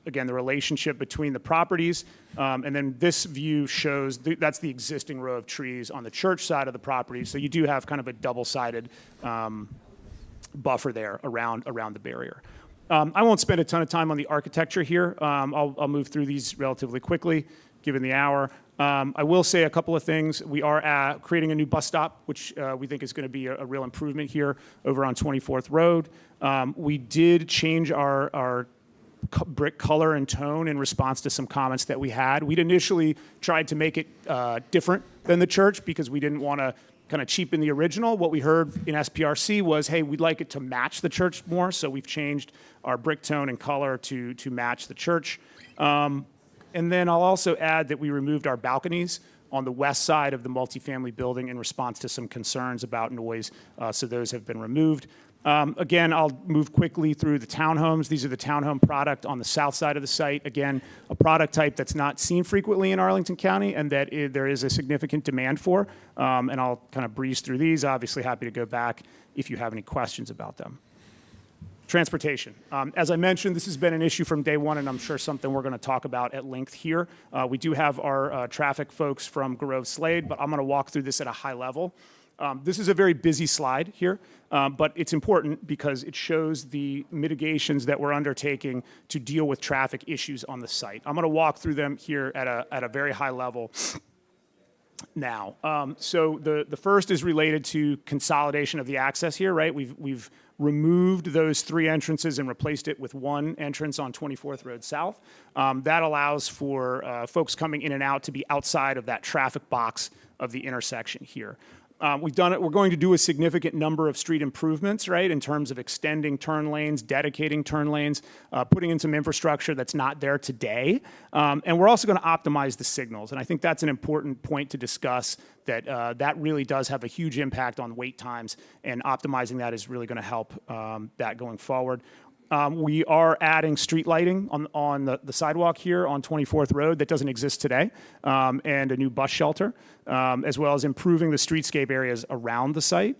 again, the relationship between the properties. And then this view shows that's the existing row of trees on the church side of the property. So you do have kind of a double-sided buffer there around the barrier. I won't spend a ton of time on the architecture here. I'll move through these relatively quickly, given the hour. I will say a couple of things. We are creating a new bus stop, which we think is going to be a real improvement here over on 24th Road. We did change our brick color and tone in response to some comments that we had. We'd initially tried to make it different than the church because we didn't want to kind of cheapen the original. What we heard in SPRC was, hey, we'd like it to match the church more, so we've changed our brick tone and color to match the church. And then I'll also add that we removed our balconies on the west side of the multifamily building in response to some concerns about noise, so those have been removed. Again, I'll move quickly through the townhomes. These are the townhome product on the south side of the site. Again, a product type that's not seen frequently in Arlington County and that there is a significant demand for. And I'll kind of breeze through these. Obviously happy to go back if you have any questions about them. Transportation. As I mentioned, this has been an issue from day one, and I'm sure something we're going to talk about at length here. We do have our traffic folks from Grove Slade, but I'm going to walk through this at a high level. This is a very busy slide here, but it's important because it shows the mitigations that we're undertaking to deal with traffic issues on the site. I'm going to walk through them here at a very high level now. So the first is related to consolidation of the access here, right? We've removed those three entrances and replaced it with one entrance on 24th Road South. That allows for folks coming in and out to be outside of that traffic box of the intersection here. We've done it. We're going to do a significant number of street improvements, right, in terms of extending turn lanes, dedicating turn lanes, putting in some infrastructure that's not there today. And we're also going to optimize the signals. And I think that's an important point to discuss, that that really does have a huge impact on wait times, and optimizing that is really going to help that going forward. We are adding street lighting on the sidewalk here on 24th Road that doesn't exist today, and a new bus shelter, as well as improving the streetscape areas around the site.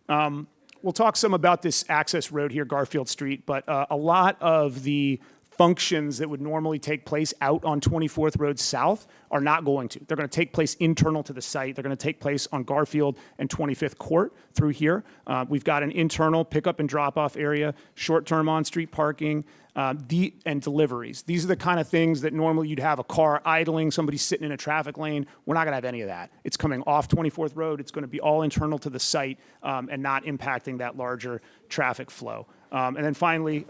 We'll talk some about this access road here, Garfield Street, but a lot of the functions that would normally take place out on 24th Road South are not going to. They're going to take place internal to the site. They're going to take place on Garfield and 25th Court through here. We've got an internal pickup and drop-off area, short-term on-street parking, and deliveries. These are the kind of things that normally you'd have a car idling, somebody sitting in a traffic lane. We're not going to have any of that. It's coming off 24th Road. It's going to be all internal to the site and not impacting that larger traffic flow. And then finally,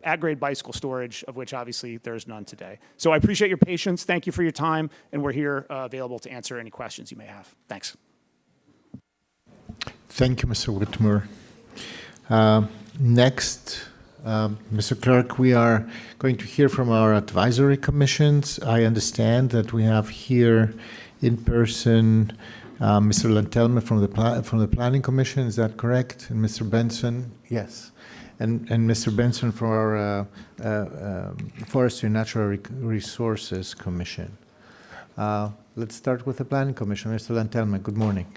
at-grade bicycle storage, of which obviously there's none today. So I appreciate your patience. Thank you for your time, and we're here available to answer any questions you may have. Thanks. Thank you, Mr. Whitmer. Next, Mr. Clerk, we are going to hear from our advisory commissions. I understand that we have here in person Mr. Lantelme from the Planning Commission. Is that correct? And Mr. Benson? Yes. And Mr. Benson for our Forestry and Natural Resources Commission. Let's start with the Planning Commission. Mr. Lantelme, good morning.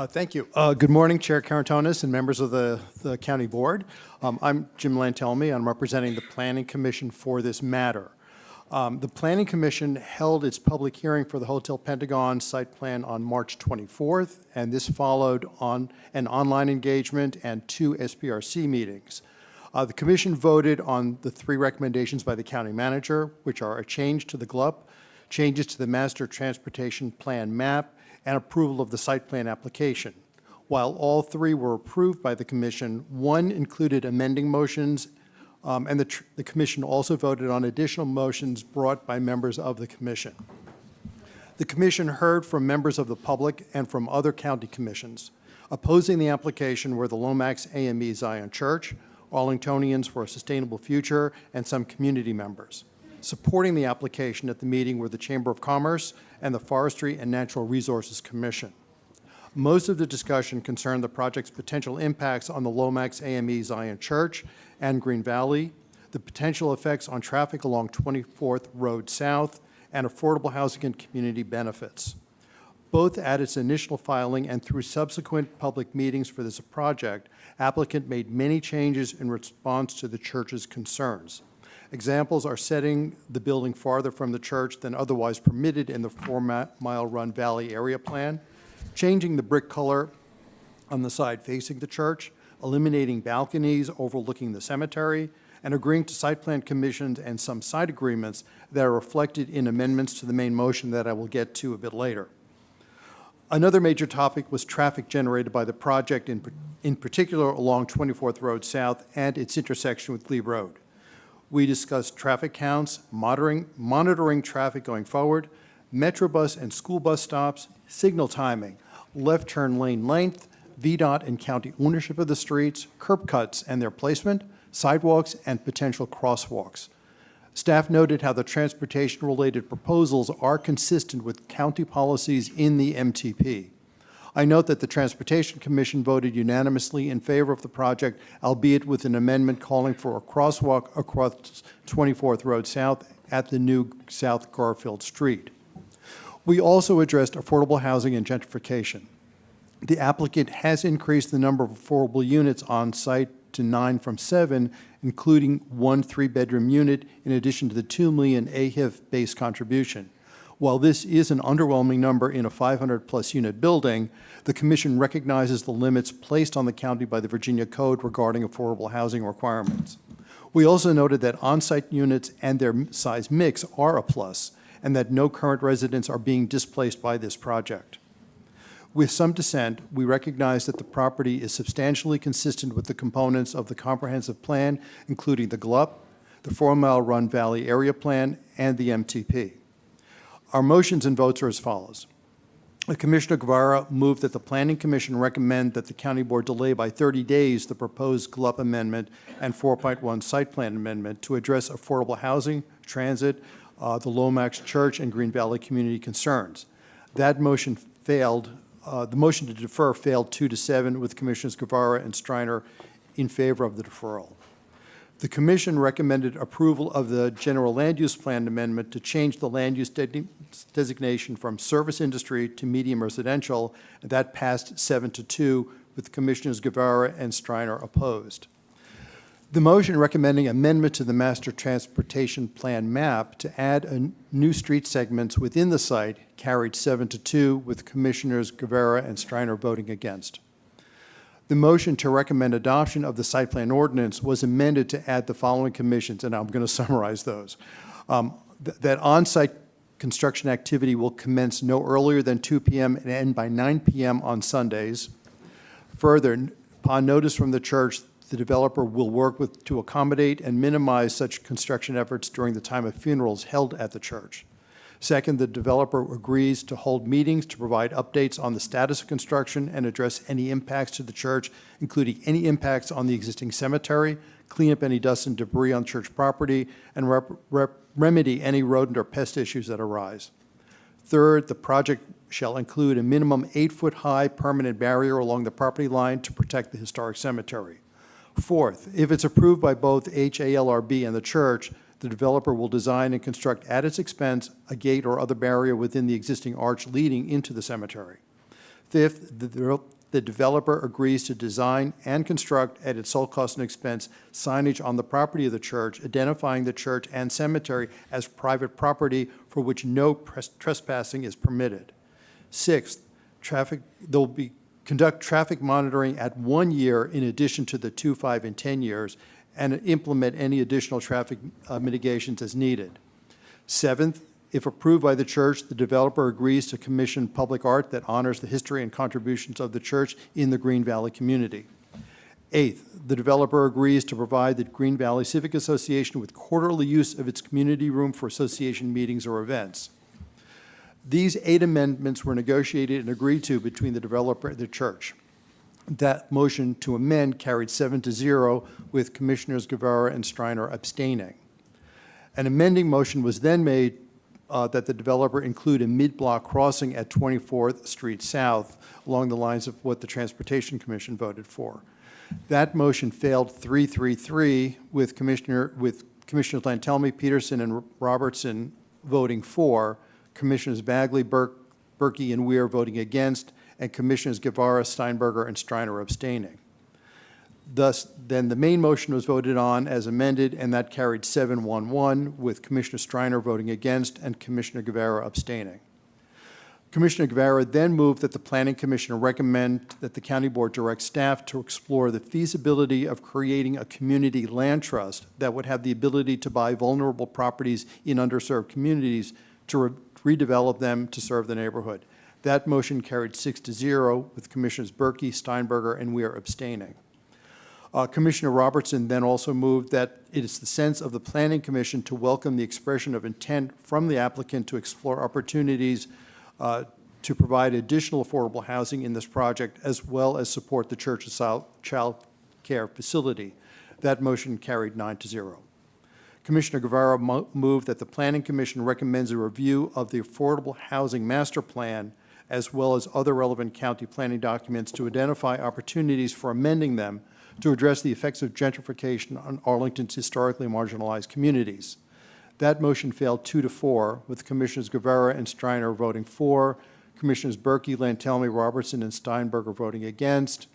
Thank you. Good morning, Chair Karantonis and members of the County Board. I'm Jim Lantelme. I'm representing the Planning Commission for this matter. The Planning Commission held its public hearing for the Hotel Pentagon site plan on March 24th, and this followed on an online engagement and 2 SPRC meetings. The Commission voted on the 3 recommendations by the County Manager, which are a change to the GLUP, changes to the Master Transportation Plan map, and approval of the site plan application. While all 3 were approved by the Commission, 1 included amending motions, and the Commission also voted on additional motions brought by members of the Commission. The Commission heard from members of the public and from other county commissions. Opposing the application were the Lomax AME Zion Church, Arlingtonians for a Sustainable Future, and some community members. Supporting the application at the meeting were the Chamber of Commerce and the Forestry and Natural Resources Commission. Most of the discussion concerned the project's potential impacts on the Lomax AME Zion Church and Green Valley, the potential effects on traffic along 24th Road South, and affordable housing and community benefits. Both at its initial filing and through subsequent public meetings for this project, applicant made many changes in response to the church's concerns. Examples are setting the building farther from the church than otherwise permitted in the 4-mile run valley area plan, changing the brick color on the side facing the church, eliminating balconies overlooking the cemetery, and agreeing to site plan commissions and some site agreements that are reflected in amendments to the main motion that I will get to a bit later. Another major topic was traffic generated by the project, in particular along 24th Road South and its intersection with Glebe Road. We discussed traffic counts, monitoring traffic going forward, Metrobus and school bus stops, signal timing, left turn lane length, VDOT and county ownership of the streets, curb cuts and their placement, sidewalks, and potential crosswalks. Staff noted how the transportation-related proposals are consistent with county policies in the MTP. I note that the Transportation Commission voted unanimously in favor of the project, albeit with an amendment calling for a crosswalk across 24th Road South at the new South Garfield Street. We also addressed affordable housing and gentrification. The applicant has increased the number of affordable units on site to 9 from 7, including 1 3-bedroom unit, in addition to the $2 million AHIF base contribution. While this is an underwhelming number in a 500-plus unit building, the Commission recognizes the limits placed on the county by the Virginia Code regarding affordable housing requirements. We also noted that on-site units and their size mix are a plus, and that no current residents are being displaced by this project. With some dissent, we recognize that the property is substantially consistent with the components of the comprehensive plan, including the GLUP, the 4-mile run valley area plan, and the MTP. Our motions and votes are as follows. Commissioner Guevara moved that the Planning Commission recommend that the County Board delay by 30 days the proposed GLUP amendment and 4.1 site plan amendment to address affordable housing, transit, the Lomax Church, and Green Valley community concerns. That motion failed. The motion to defer failed 2-7, with Commissioners Guevara and Striner in favor of the deferral. The Commission recommended approval of the General Land Use Plan amendment to change the land use designation from service industry to medium residential, and that passed 7-2, with Commissioners Guevara and Striner opposed. The motion recommending amendment to the Master Transportation Plan map to add new street segments within the site carried 7-2, with Commissioners Guevara and Streiner voting against. The motion to recommend adoption of the site plan ordinance was amended to add the following conditions, and I'm going to summarize those. That on-site construction activity will commence no earlier than 2 p.m. and end by 9 p.m. on Sundays. Further, upon notice from the church, the developer will work to accommodate and minimize such construction efforts during the time of funerals held at the church. Second, the developer agrees to hold meetings to provide updates on the status of construction and address any impacts to the church, including any impacts on the existing cemetery, clean up any dust and debris on church property, and remedy any rodent or pest issues that arise. Third, the project shall include a minimum 8-foot-high permanent barrier along the property line to protect the historic cemetery. Fourth, if it's approved by both HALRB and the church, the developer will design and construct at its expense a gate or other barrier within the existing arch leading into the cemetery. Fifth, the developer agrees to design and construct at its sole cost and expense signage on the property of the church, identifying the church and cemetery as private property for which no trespassing is permitted. Sixth, there will conduct traffic monitoring at 1 year in addition to the 2, 5, and 10 years, and implement any additional traffic mitigations as needed. Seventh, if approved by the church, the developer agrees to commission public art that honors the history and contributions of the church in the Green Valley community. Eighth, the developer agrees to provide the Green Valley Civic Association with quarterly use of its community room for association meetings or events. These 8 amendments were negotiated and agreed to between the developer and the church. That motion to amend carried 7-0, with Commissioners Guevara and Streiner abstaining. An amending motion was then made that the developer include a mid-block crossing at 24th Street South along the lines of what the Transportation Commission voted for. That motion failed 3-3-3, with Commissioners Lantelmi, Peterson, and Robertson voting for, Commissioners Bagley, Berkey, and Weir voting against, and Commissioners Guevara, Steinberger, and Streiner abstaining. Thus, then the main motion was voted on as amended, and that carried 7-1-1, with Commissioner Streiner voting against and Commissioner Guevara abstaining. Commissioner Guevara then moved that the Planning Commission recommend that the County Board direct staff to explore the feasibility of creating a community land trust that would have the ability to buy vulnerable properties in underserved communities to redevelop them to serve the neighborhood. That motion carried 6-0, with Commissioners Berkey, Steinberger, and Weir abstaining. Commissioner Robertson then also moved that it is the sense of the Planning Commission to welcome the expression of intent from the applicant to explore opportunities to provide additional affordable housing in this project, as well as support the church's child care facility. That motion carried 9-0. Commissioner Guevara moved that the Planning Commission recommends a review of the Affordable Housing Master Plan, as well as other relevant county planning documents, to identify opportunities for amending them to address the effects of gentrification on Arlington's historically marginalized communities. That motion failed 2-4, with Commissioners Guevara and Streiner voting for, Commissioners Berkey, Lantelmi, Robertson, and Steinberger voting against,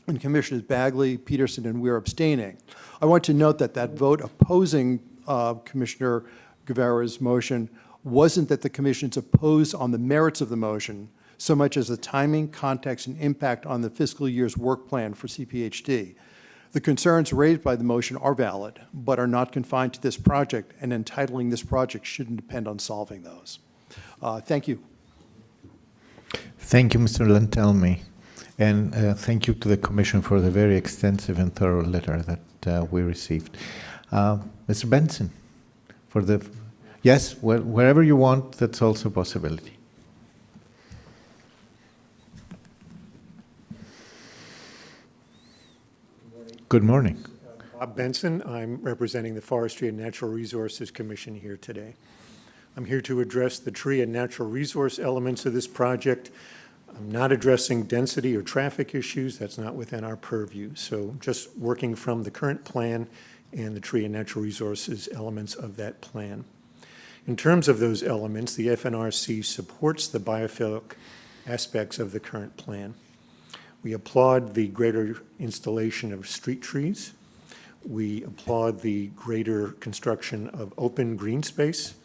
and Commissioners Bagley, Peterson, and Weir abstaining. I want to note that that vote opposing Commissioner Guevara's motion wasn't that the commission's opposed on the merits of the motion, so much as the timing, context, and impact on the fiscal year's work plan for CPHD. The concerns raised by the motion are valid, but are not confined to this project, and entitling this project shouldn't depend on solving those. Thank you. Thank you, Mr. Lantelmi. And thank you to the Commission for the very extensive and thorough letter that we received. Mr. Benson, for the, yes, wherever you want, that's also a possibility. Good morning. Bob Benson. I'm representing the Forestry and Natural Resources Commission here today. I'm here to address the tree and natural resource elements of this project. I'm not addressing density or traffic issues. That's not within our purview. So just working from the current plan and the tree and natural resources elements of that plan. In terms of those elements, the FNRC supports the biophilic aspects of the current plan. We applaud the greater installation of street trees. We applaud the greater construction of open green space.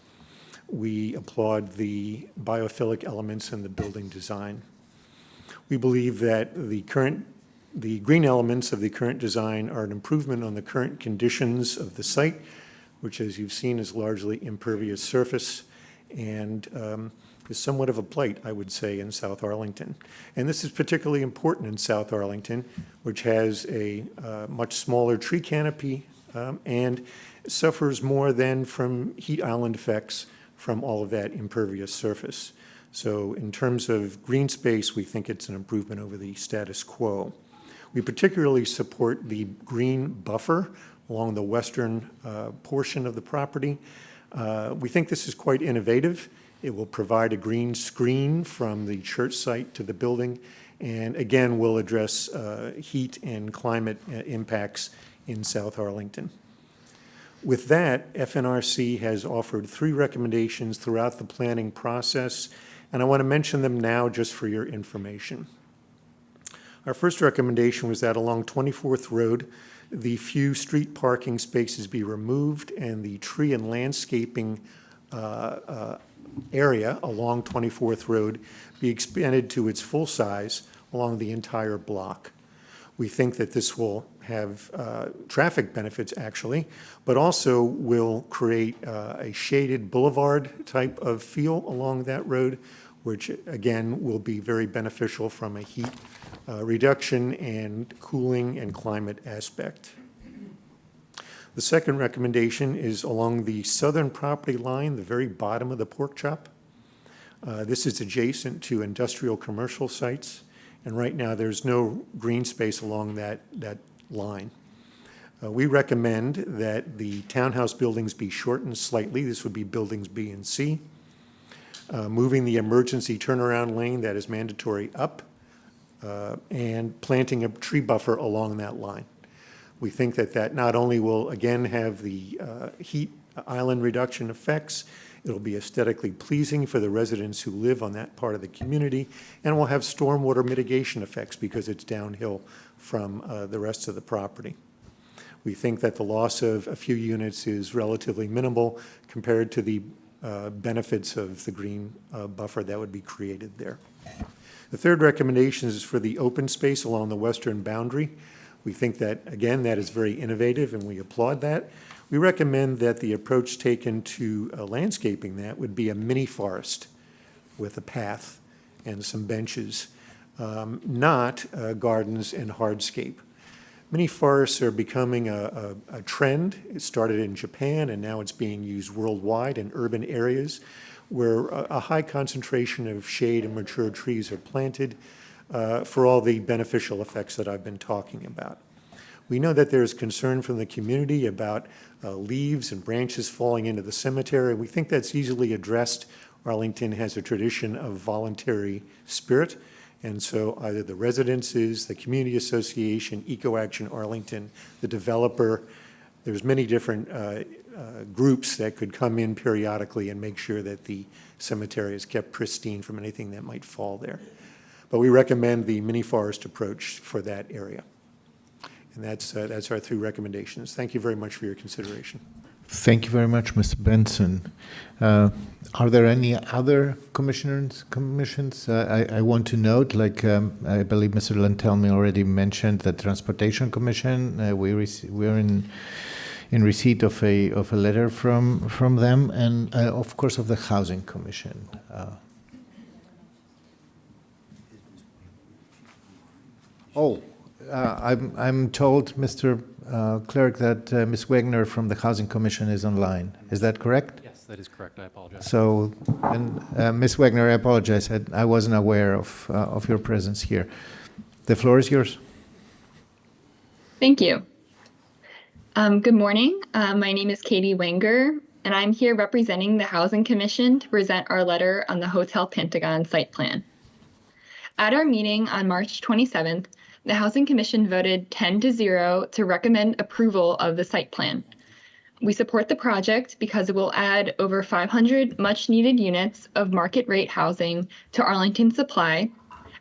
We applaud the biophilic elements in the building design. We believe that the green elements of the current design are an improvement on the current conditions of the site, which, as you've seen, is largely impervious surface and is somewhat of a blight, I would say, in South Arlington. And this is particularly important in South Arlington, which has a much smaller tree canopy and suffers more than from heat island effects from all of that impervious surface. So in terms of green space, we think it's an improvement over the status quo. We particularly support the green buffer along the western portion of the property. We think this is quite innovative. It will provide a green screen from the church site to the building, and again, will address heat and climate impacts in South Arlington. With that, FNRC has offered 3 recommendations throughout the planning process, and I want to mention them now just for your information. Our first recommendation was that along 24th Road, the few street parking spaces be removed and the tree and landscaping area along 24th Road be expanded to its full size along the entire block. We think that this will have traffic benefits, actually, but also will create a shaded boulevard type of feel along that road, which again will be very beneficial from a heat reduction and cooling and climate aspect. The second recommendation is along the southern property line, the very bottom of the pork chop. This is adjacent to industrial commercial sites, and right now there's no green space along that line. We recommend that the townhouse buildings be shortened slightly. This would be buildings B and C. Moving the emergency turnaround lane that is mandatory up, and planting a tree buffer along that line. We think that that not only will, again, have the heat island reduction effects, it'll be aesthetically pleasing for the residents who live on that part of the community, and will have stormwater mitigation effects because it's downhill from the rest of the property. We think that the loss of a few units is relatively minimal compared to the benefits of the green buffer that would be created there. The third recommendation is for the open space along the western boundary. We think that, again, that is very innovative, and we applaud that. We recommend that the approach taken to landscaping that would be a mini forest with a path and some benches, not gardens and hardscape. Mini forests are becoming a trend. It started in Japan, and now it's being used worldwide in urban areas where a high concentration of shade and mature trees are planted for all the beneficial effects that I've been talking about. We know that there's concern from the community about leaves and branches falling into the cemetery. We think that's easily addressed. Arlington has a tradition of voluntary spirit, and so either the residences, the community association, Eco Action Arlington, the developer, there's many different groups that could come in periodically and make sure that the cemetery is kept pristine from anything that might fall there. But we recommend the mini forest approach for that area. And that's our 3 recommendations. Thank you very much for your consideration. Thank you very much, Mr. Benson. Are there any other commissions? I want to note, like I believe Mr. Lantelmi already mentioned, the Transportation Commission. We are in receipt of a letter from them, and of course of the Housing Commission. I'm told, Mr. Clerk, that Ms. Wagner from the Housing Commission is online. Is that correct? Yes, that is correct. I apologize. So, and Ms. Wagner, I apologize. I wasn't aware of your presence here. The floor is yours. Thank you. Good morning. My name is Katie Wenger, and I'm here representing the Housing Commission to present our letter on the Hotel Pentagon site plan. At our meeting on March 27th, the Housing Commission voted 10-0 to recommend approval of the site plan. We support the project because it will add over 500 much-needed units of market-rate housing to Arlington supply,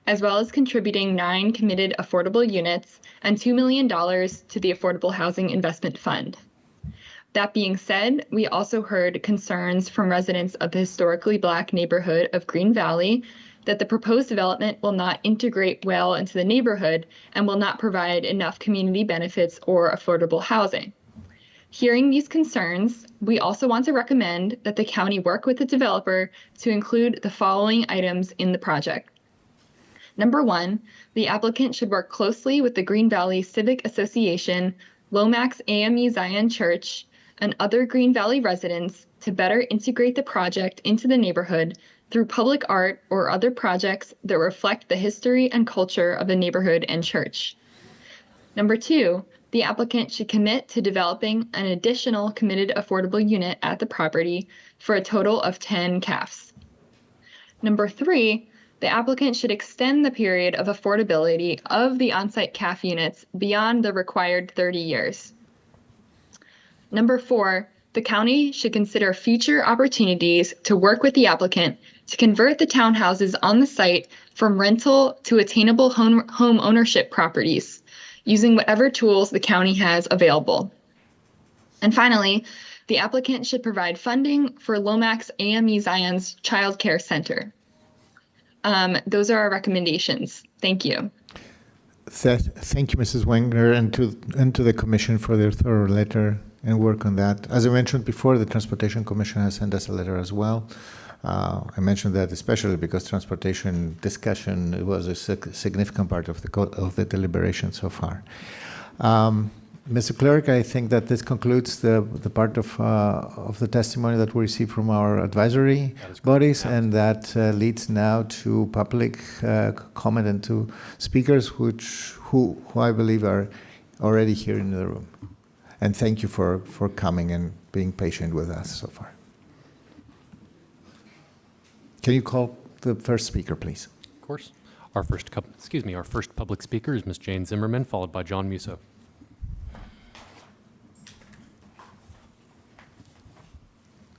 as well as contributing 9 committed affordable units and $2 million to the Affordable Housing Investment Fund. That being said, we also heard concerns from residents of the historically Black neighborhood of Green Valley that the proposed development will not integrate well into the neighborhood and will not provide enough community benefits or affordable housing. Hearing these concerns, we also want to recommend that the county work with the developer to include the following items in the project. Number 1, the applicant should work closely with the Green Valley Civic Association, Lomax AME Zion Church, and other Green Valley residents to better integrate the project into the neighborhood through public art or other projects that reflect the history and culture of the neighborhood and church. Number 2, the applicant should commit to developing an additional committed affordable unit at the property for a total of 10 CAFs. Number 3, the applicant should extend the period of affordability of the on-site CAF units beyond the required 30 years. Number 4, the county should consider future opportunities to work with the applicant to convert the townhouses on the site from rental to attainable home ownership properties, using whatever tools the county has available. And finally, the applicant should provide funding for Lomax AME Zion's Child Care Center. Those are our recommendations. Thank you. Thank you, Mrs. Wenger, and to the Commission for their thorough letter and work on that. As I mentioned before, the Transportation Commission has sent us a letter as well. I mentioned that especially because transportation discussion was a significant part of the deliberation so far. Mr. Clerk, I think that this concludes the part of the testimony that we received from our advisory bodies, and that leads now to public comment and to speakers who I believe are already here in the room. And thank you for coming and being patient with us so far. Can you call the first speaker, please? Of course. Our first public speaker is Ms. Jane Zimmerman, followed by John Musso.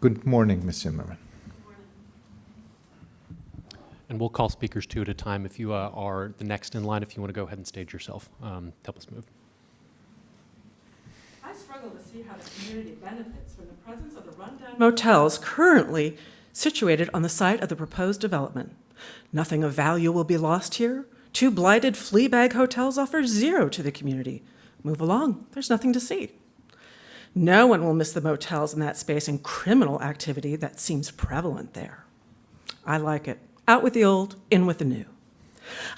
Good morning, Ms. Zimmerman. And we'll call speakers 2 at a time. If you are the next in line, if you want to go ahead and stage yourself, help us move. I struggle to see how the community benefits from the presence of the rundown motels currently situated on the site of the proposed development. Nothing of value will be lost here. 2 blighted flea bag hotels offer 0 to the community. Move along, there's nothing to see. No one will miss the motels in that space and criminal activity that seems prevalent there. I like it. Out with the old, in with the new.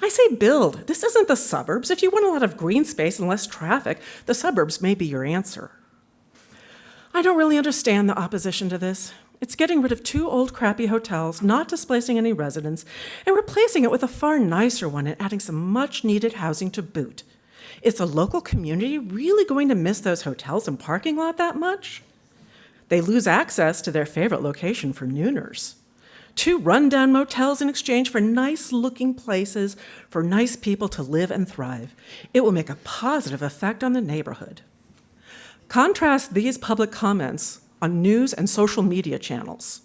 I say build. This isn't the suburbs. If you want a lot of green space and less traffic, the suburbs may be your answer. I don't really understand the opposition to this. It's getting rid of 2 old crappy hotels, not displacing any residents, and replacing it with a far nicer one and adding some much-needed housing to boot. Is the local community really going to miss those hotels and parking lot that much? They lose access to their favorite location for nooners. 2 rundown motels in exchange for nice-looking places for nice people to live and thrive. It will make a positive effect on the neighborhood. Contrast these public comments on news and social media channels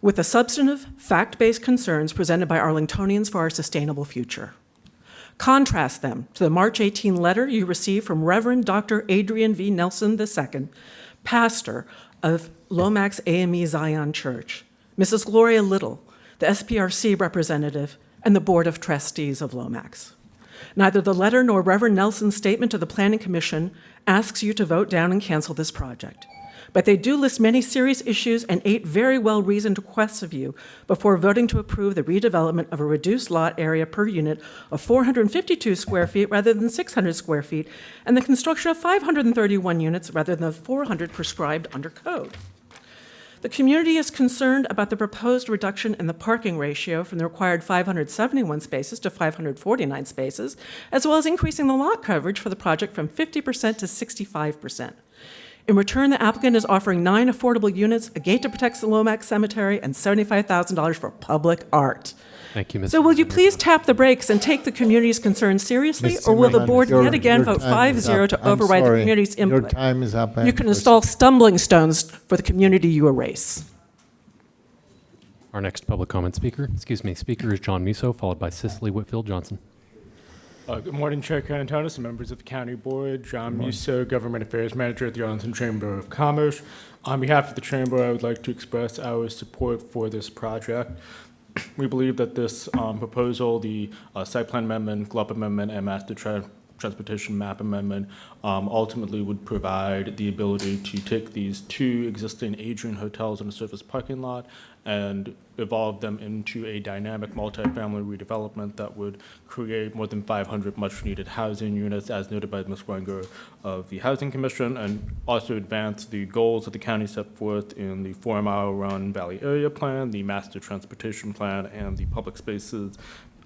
with the substantive, fact-based concerns presented by Arlingtonians for our sustainable future. Contrast them to the March 18 letter you received from Reverend Dr. Adrian V. Nelson II, pastor of Lomax AME Zion Church, Mrs. Gloria Little, the SPRC representative, and the Board of Trustees of Lomax. Neither the letter nor Reverend Nelson's statement to the Planning Commission asks you to vote down and cancel this project. But they do list many serious issues and 8 very well-reasoned requests of you before voting to approve the redevelopment of a reduced lot area per unit of 452 square feet rather than 600 square feet, and the construction of 531 units rather than the 400 prescribed under code. The community is concerned about the proposed reduction in the parking ratio from the required 571 spaces to 549 spaces, as well as increasing the lot coverage for the project from 50% to 65%. In return, the applicant is offering 9 affordable units, a gate to protect the Lomax Cemetery, and $75,000 for public art. Thank you, Ms. So will you please tap the brakes and take the community's concerns seriously, or will the board yet again vote 5-0 to override the community's input? Your time is up. You can install stumbling stones for the community you erase. Our next public comment speaker is John Musso, followed by Cicely Whitfield Johnson. Good morning, Chair Karantonis and members of the County Board. John Musso, Government Affairs Manager at the Arlington Chamber of Commerce. On behalf of the Chamber, I would like to express our support for this project. We believe that this proposal, the site plan amendment, GLUP amendment, and master transportation map amendment ultimately would provide the ability to take these two existing aging hotels in a surface parking lot and evolve them into a dynamic multifamily redevelopment that would create more than 500 much-needed housing units, as noted by Ms. Wenger of the Housing Commission, and also advance the goals that the county set forth in the 4-mile run Valley Area Plan, the Master Transportation Plan, and the Public Spaces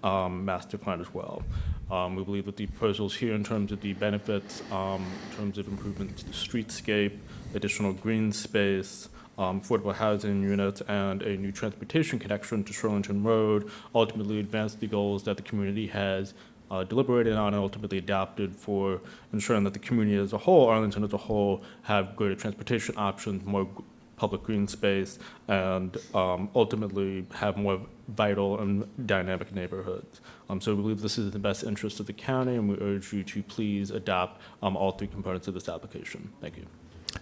Master Plan as well. We believe that the proposals here in terms of the benefits, in terms of improvements to the streetscape, additional green space, affordable housing units, and a new transportation connection to Shirlington Road ultimately advance the goals that the community has deliberated on and ultimately adopted for ensuring that the community as a whole, Arlington as a whole, have greater transportation options, more public green space, and ultimately have more vital and dynamic neighborhoods. So we believe this is in the best interest of the county, and we urge you to please adopt all three components of this application. Thank you.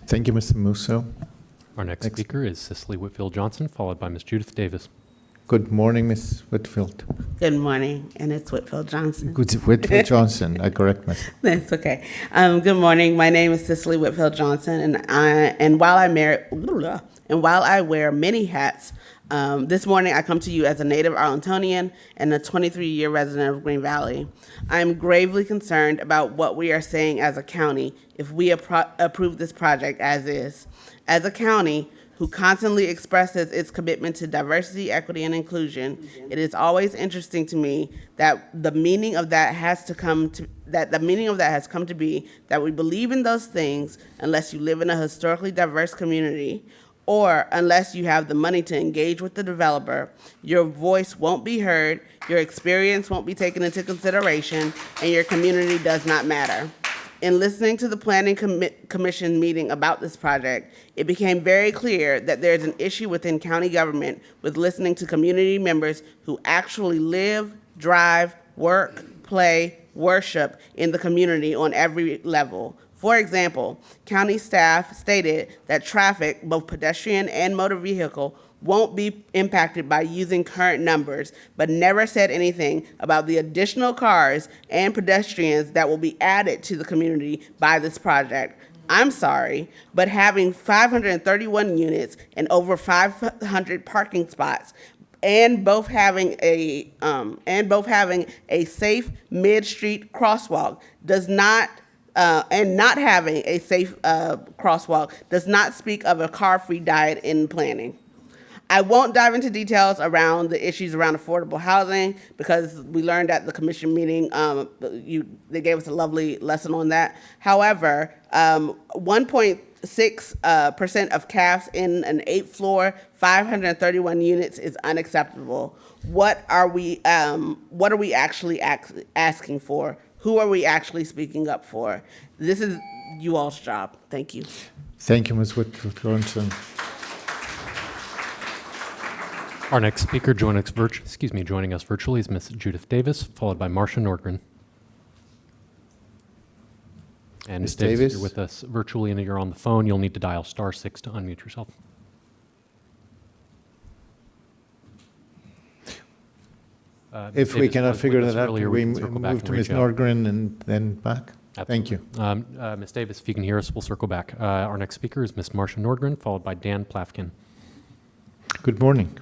Thank you, Mr. Musso. Our next speaker is Cicely Whitfield Johnson, followed by Ms. Judith Davis. Good morning, Ms. Whitfield. Good morning, and it's Whitfield Johnson. Good, Whitfield Johnson. I correct myself. That's okay. Good morning. My name is Cicely Whitfield Johnson, and while I wear many hats, this morning I come to you as a native Arlingtonian and a 23-year resident of Green Valley. I am gravely concerned about what we are saying as a county if we approve this project as is. As a county who constantly expresses its commitment to diversity, equity, and inclusion, it is always interesting to me that the meaning of that has come to be that we believe in those things unless you live in a historically diverse community, or unless you have the money to engage with the developer. Your voice won't be heard, your experience won't be taken into consideration, and your community does not matter. In listening to the Planning Commission meeting about this project, it became very clear that there's an issue within county government with listening to community members who actually live, drive, work, play, worship in the community on every level. For example, county staff stated that traffic, both pedestrian and motor vehicle, won't be impacted by using current numbers, but never said anything about the additional cars and pedestrians that will be added to the community by this project. I'm sorry, but having 531 units and over 500 parking spots and both having a safe mid-street crosswalk does not and not having a safe crosswalk does not speak of a car-free diet in planning. I won't dive into details around the issues around affordable housing because we learned at the commission meeting, they gave us a lovely lesson on that. However, 1.6% of CAFs in an 8th-floor, 531 units is unacceptable. What are we actually asking for? Who are we actually speaking up for? This is you all's job. Thank you. Thank you, Ms. Whitfield Johnson. Our next speaker joining us virtually is Ms. Judith Davis, followed by Marcia Nordgren. And Ms. Davis, if you're with us virtually and you're on the phone, you'll need to dial *6 to unmute yourself. If we cannot figure that out, earlier, we can circle back move and to Ms. reach out. Nordgren and then back. Thank you. Ms. Davis, if you can hear us, we'll circle back. Our next speaker is Ms. Marcia Nordgren, followed by Dan Plafkin. Good morning.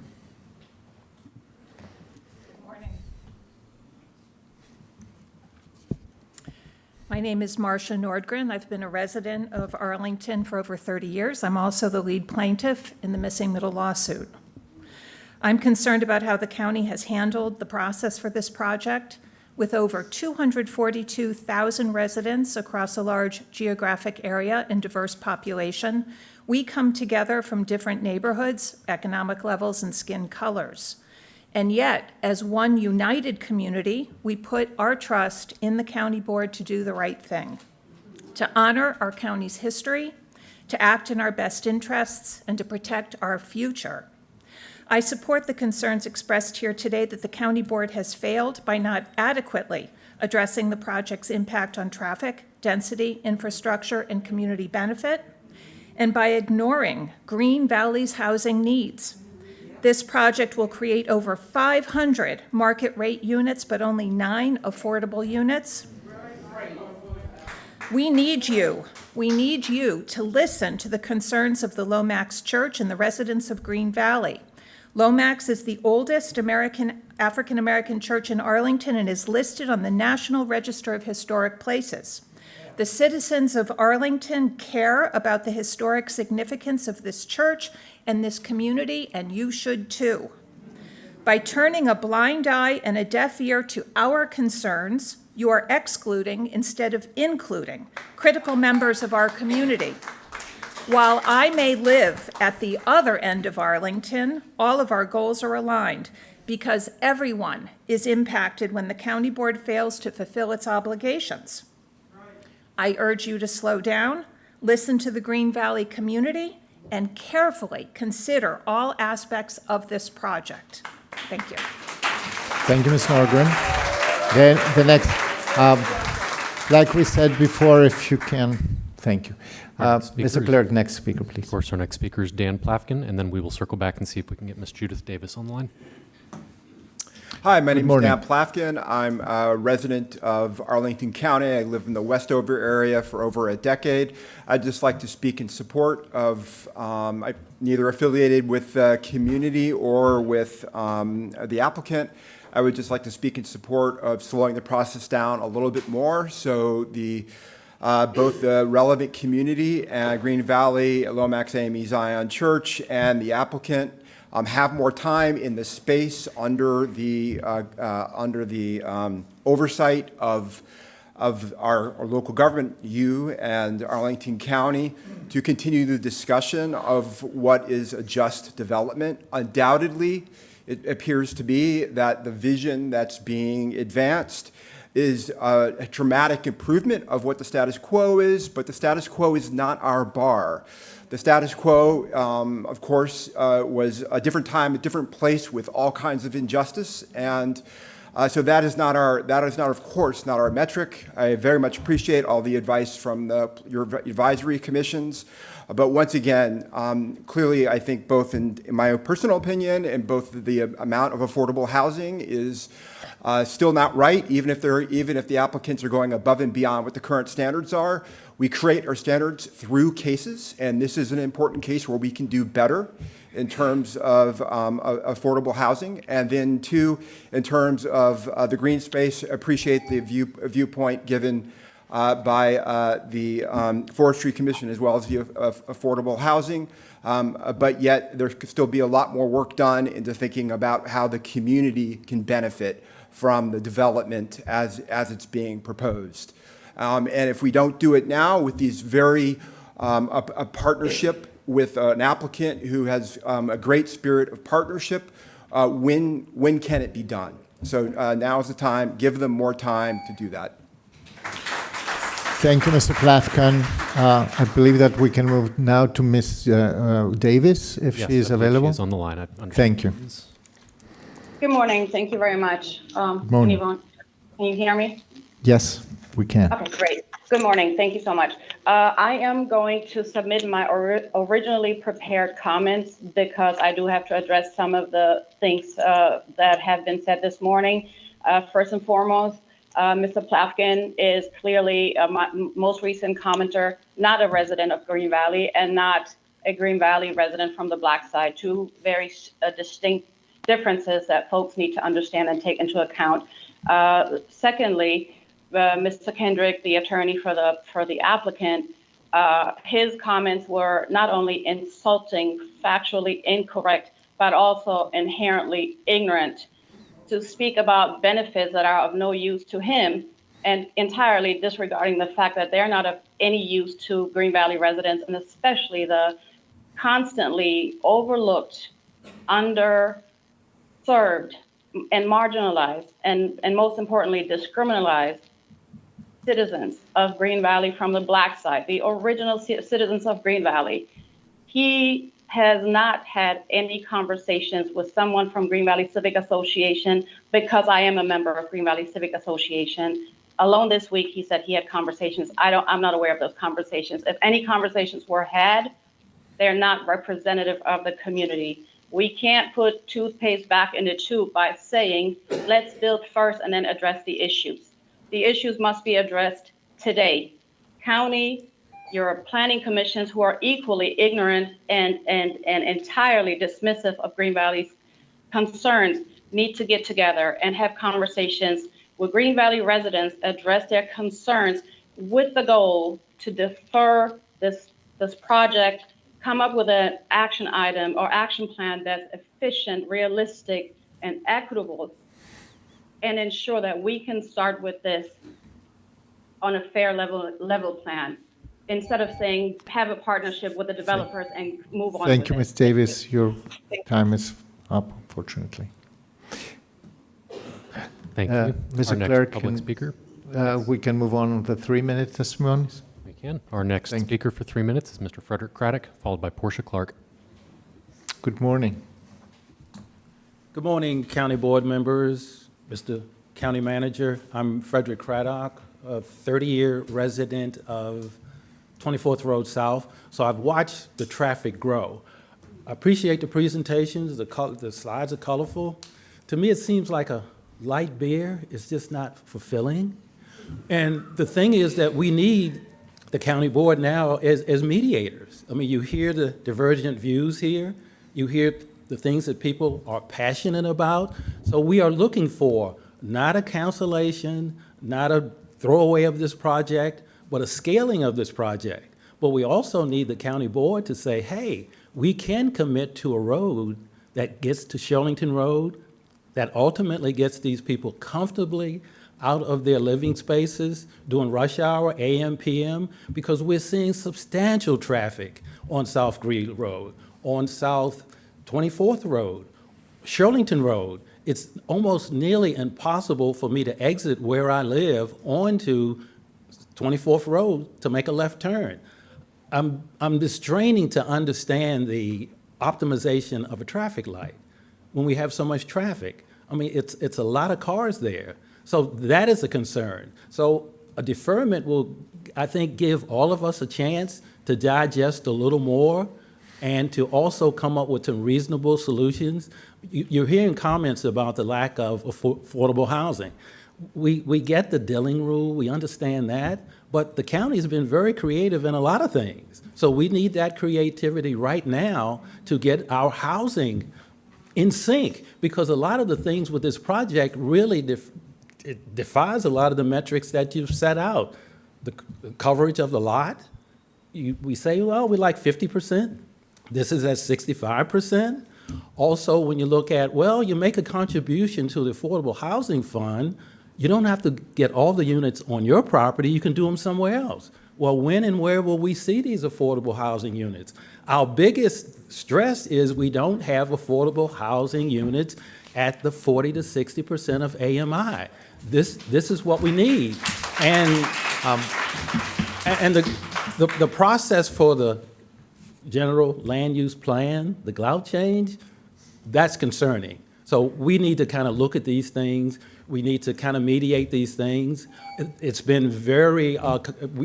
My name is Marcia Nordgren. I've been a resident of Arlington for over 30 years. I'm also the lead plaintiff in the missing middle lawsuit. I'm concerned about how the county has handled the process for this project. With over 242,000 residents across a large geographic area and diverse population, we come together from different neighborhoods, economic levels, and skin colors. And yet, as one united community, we put our trust in the county board to do the right thing, to honor our county's history, to act in our best interests, and to protect our future. I support the concerns expressed here today that the County Board has failed by not adequately addressing the project's impact on traffic, density, infrastructure, and community benefit, and by ignoring Green Valley's housing needs. This project will create over 500 market rate units, but only 9 affordable units. We need you to listen to the concerns of the Lomax Church and the residents of Green Valley. Lomax is the oldest African-American church in Arlington and is listed on the National Register of Historic Places. The citizens of Arlington care about the historic significance of this church and this community, and you should too. By turning a blind eye and a deaf ear to our concerns, you are excluding instead of including critical members of our community. While I may live at the other end of Arlington, all of our goals are aligned because everyone is impacted when the county board fails to fulfill its obligations. I urge you to slow down, listen to the Green Valley community, and carefully consider all aspects of this project. Thank you. Thank you, Ms. Norgren. Then the next, like we said before, if you can, thank you. Mr. Clerk, next speaker, please. Of course, our next speaker is Dan Plafkin, and then we will circle back and see if we can get Ms. Judith Davis on the line. Hi, my name is morning. Dan Plafkin. I'm a resident of Arlington County. I live in the Westover area for over a decade. I'd just like to speak in support of, I'm neither affiliated with the community or with the applicant. I would just like to speak in support of slowing the process down a little bit more so the both the relevant community, Green Valley, Lomax AME Zion Church, and the applicant have more time in the space under the oversight of our local government, you and Arlington County, to continue the discussion of what is a just development. Undoubtedly, it appears to be that the vision that's being advanced is a dramatic improvement of what the status quo is, but the status quo is not our bar. The status quo, of course, was a different time, a different place with all kinds of injustice, and so that is not, of course, not our metric. I very much appreciate all the advice from your advisory commissions, but once again, clearly, I think both in my own personal opinion and both the amount of affordable housing is still not right, even if the applicants are going above and beyond what the current standards are. We create our standards through cases, and this is an important case where we can do better in terms of affordable housing. And then two, in terms of the green space, appreciate the viewpoint given by the Forestry Commission as well as the affordable housing. But yet there could still be a lot more work done into thinking about how the community can benefit from the development as it's being proposed. And if we don't do it now with these very, a partnership with an applicant who has a great spirit of partnership, when can it be done? So now is the time, give them more time to do that. Thank you, Mr. Plafkin. I believe that we can move now to Ms. Davis, if she is available. She's on the line. Thank you. Good morning. Thank you very much. Morning. Can you hear me? Yes, we can. Okay, great. Good morning. Thank you so much. I am going to submit my originally prepared comments because I do have to address some of the things that have been said this morning. First and foremost, Mr. Plafkin is clearly my most recent commenter, not a resident of Green Valley and not a Green Valley resident from the Black side. Two very distinct differences that folks need to understand and take into account. Secondly, Mr. Kendrick, the attorney for the applicant, his comments were not only insulting, factually incorrect, but also inherently ignorant to speak about benefits that are of no use to him and entirely disregarding the fact that they're not of any use to Green Valley residents, and especially the constantly overlooked, underserved, and marginalized, and most importantly, discriminalized citizens of Green Valley from the Black side, the original citizens of Green Valley. He has not had any conversations with someone from Green Valley Civic Association, because I am a member of Green Valley Civic Association. Alone this week, he said he had conversations. I'm not aware of those conversations. If any conversations were had, they're not representative of the community. We can't put toothpaste back in the tube by saying, let's build first and then address the issues. The issues must be addressed today. County, your planning commissions who are equally ignorant and entirely dismissive of Green Valley's concerns need to get together and have conversations with Green Valley residents, address their concerns with the goal to defer this project, come up with an action item or action plan that's efficient, realistic, and equitable, and ensure that we can start with this on a fair level plan, instead of saying have a partnership with the developers and move on. Thank you, Ms. Davis. Your time is up, unfortunately. Thank you. Mr. Our next Clerk, public speaker. we can move on with the 3-minute testimonies. We can. Our next speaker for 3 minutes is Mr. Frederick Craddock, followed by Portia Clark. Good morning. Good morning, County Board members, Mr. County Manager. I'm Frederick Craddock, a 30-year resident of 24th Road South, so I've watched the traffic grow. I appreciate the presentations, the slides are colorful. To me, it seems like a light beer is just not fulfilling. And the thing is that we need the county board now as mediators. I mean, you hear the divergent views here, you hear the things that people are passionate about. So we are looking for not a cancellation, not a throwaway of this project, but a scaling of this project. But we also need the county board to say, hey, we can commit to a road that gets to Shirlington Road, that ultimately gets these people comfortably out of their living spaces during rush hour, AM, PM, because we're seeing substantial traffic on South Green Road, on South 24th Road, Shirlington Road. It's almost nearly impossible for me to exit where I live onto 24th Road to make a left turn. I'm just straining to understand the optimization of a traffic light when we have so much traffic. I mean, it's a lot of cars there. So that is a concern. So a deferment will, I think, give all of us a chance to digest a little more and to also come up with some reasonable solutions. You're hearing comments about the lack of affordable housing. We get the Dilling rule, we understand that, but the county's been very creative in a lot of things. So we need that creativity right now to get our housing in sync, because a lot of the things with this project really it defies a lot of the metrics that you've set out. The coverage of the lot, we say, well, we like 50%. This is at 65%. Also, when you look at, well, you make a contribution to the Affordable Housing Fund, you don't have to get all the units on your property, you can do them somewhere else. Well, when and where will we see these affordable housing units? Our biggest stress is we don't have affordable housing units at the 40 to 60% of AMI. This is what we need. And the process for the general land use plan, the GLOUT change, that's concerning. So we need to kind of look at these things. We need to kind of mediate these things. It's been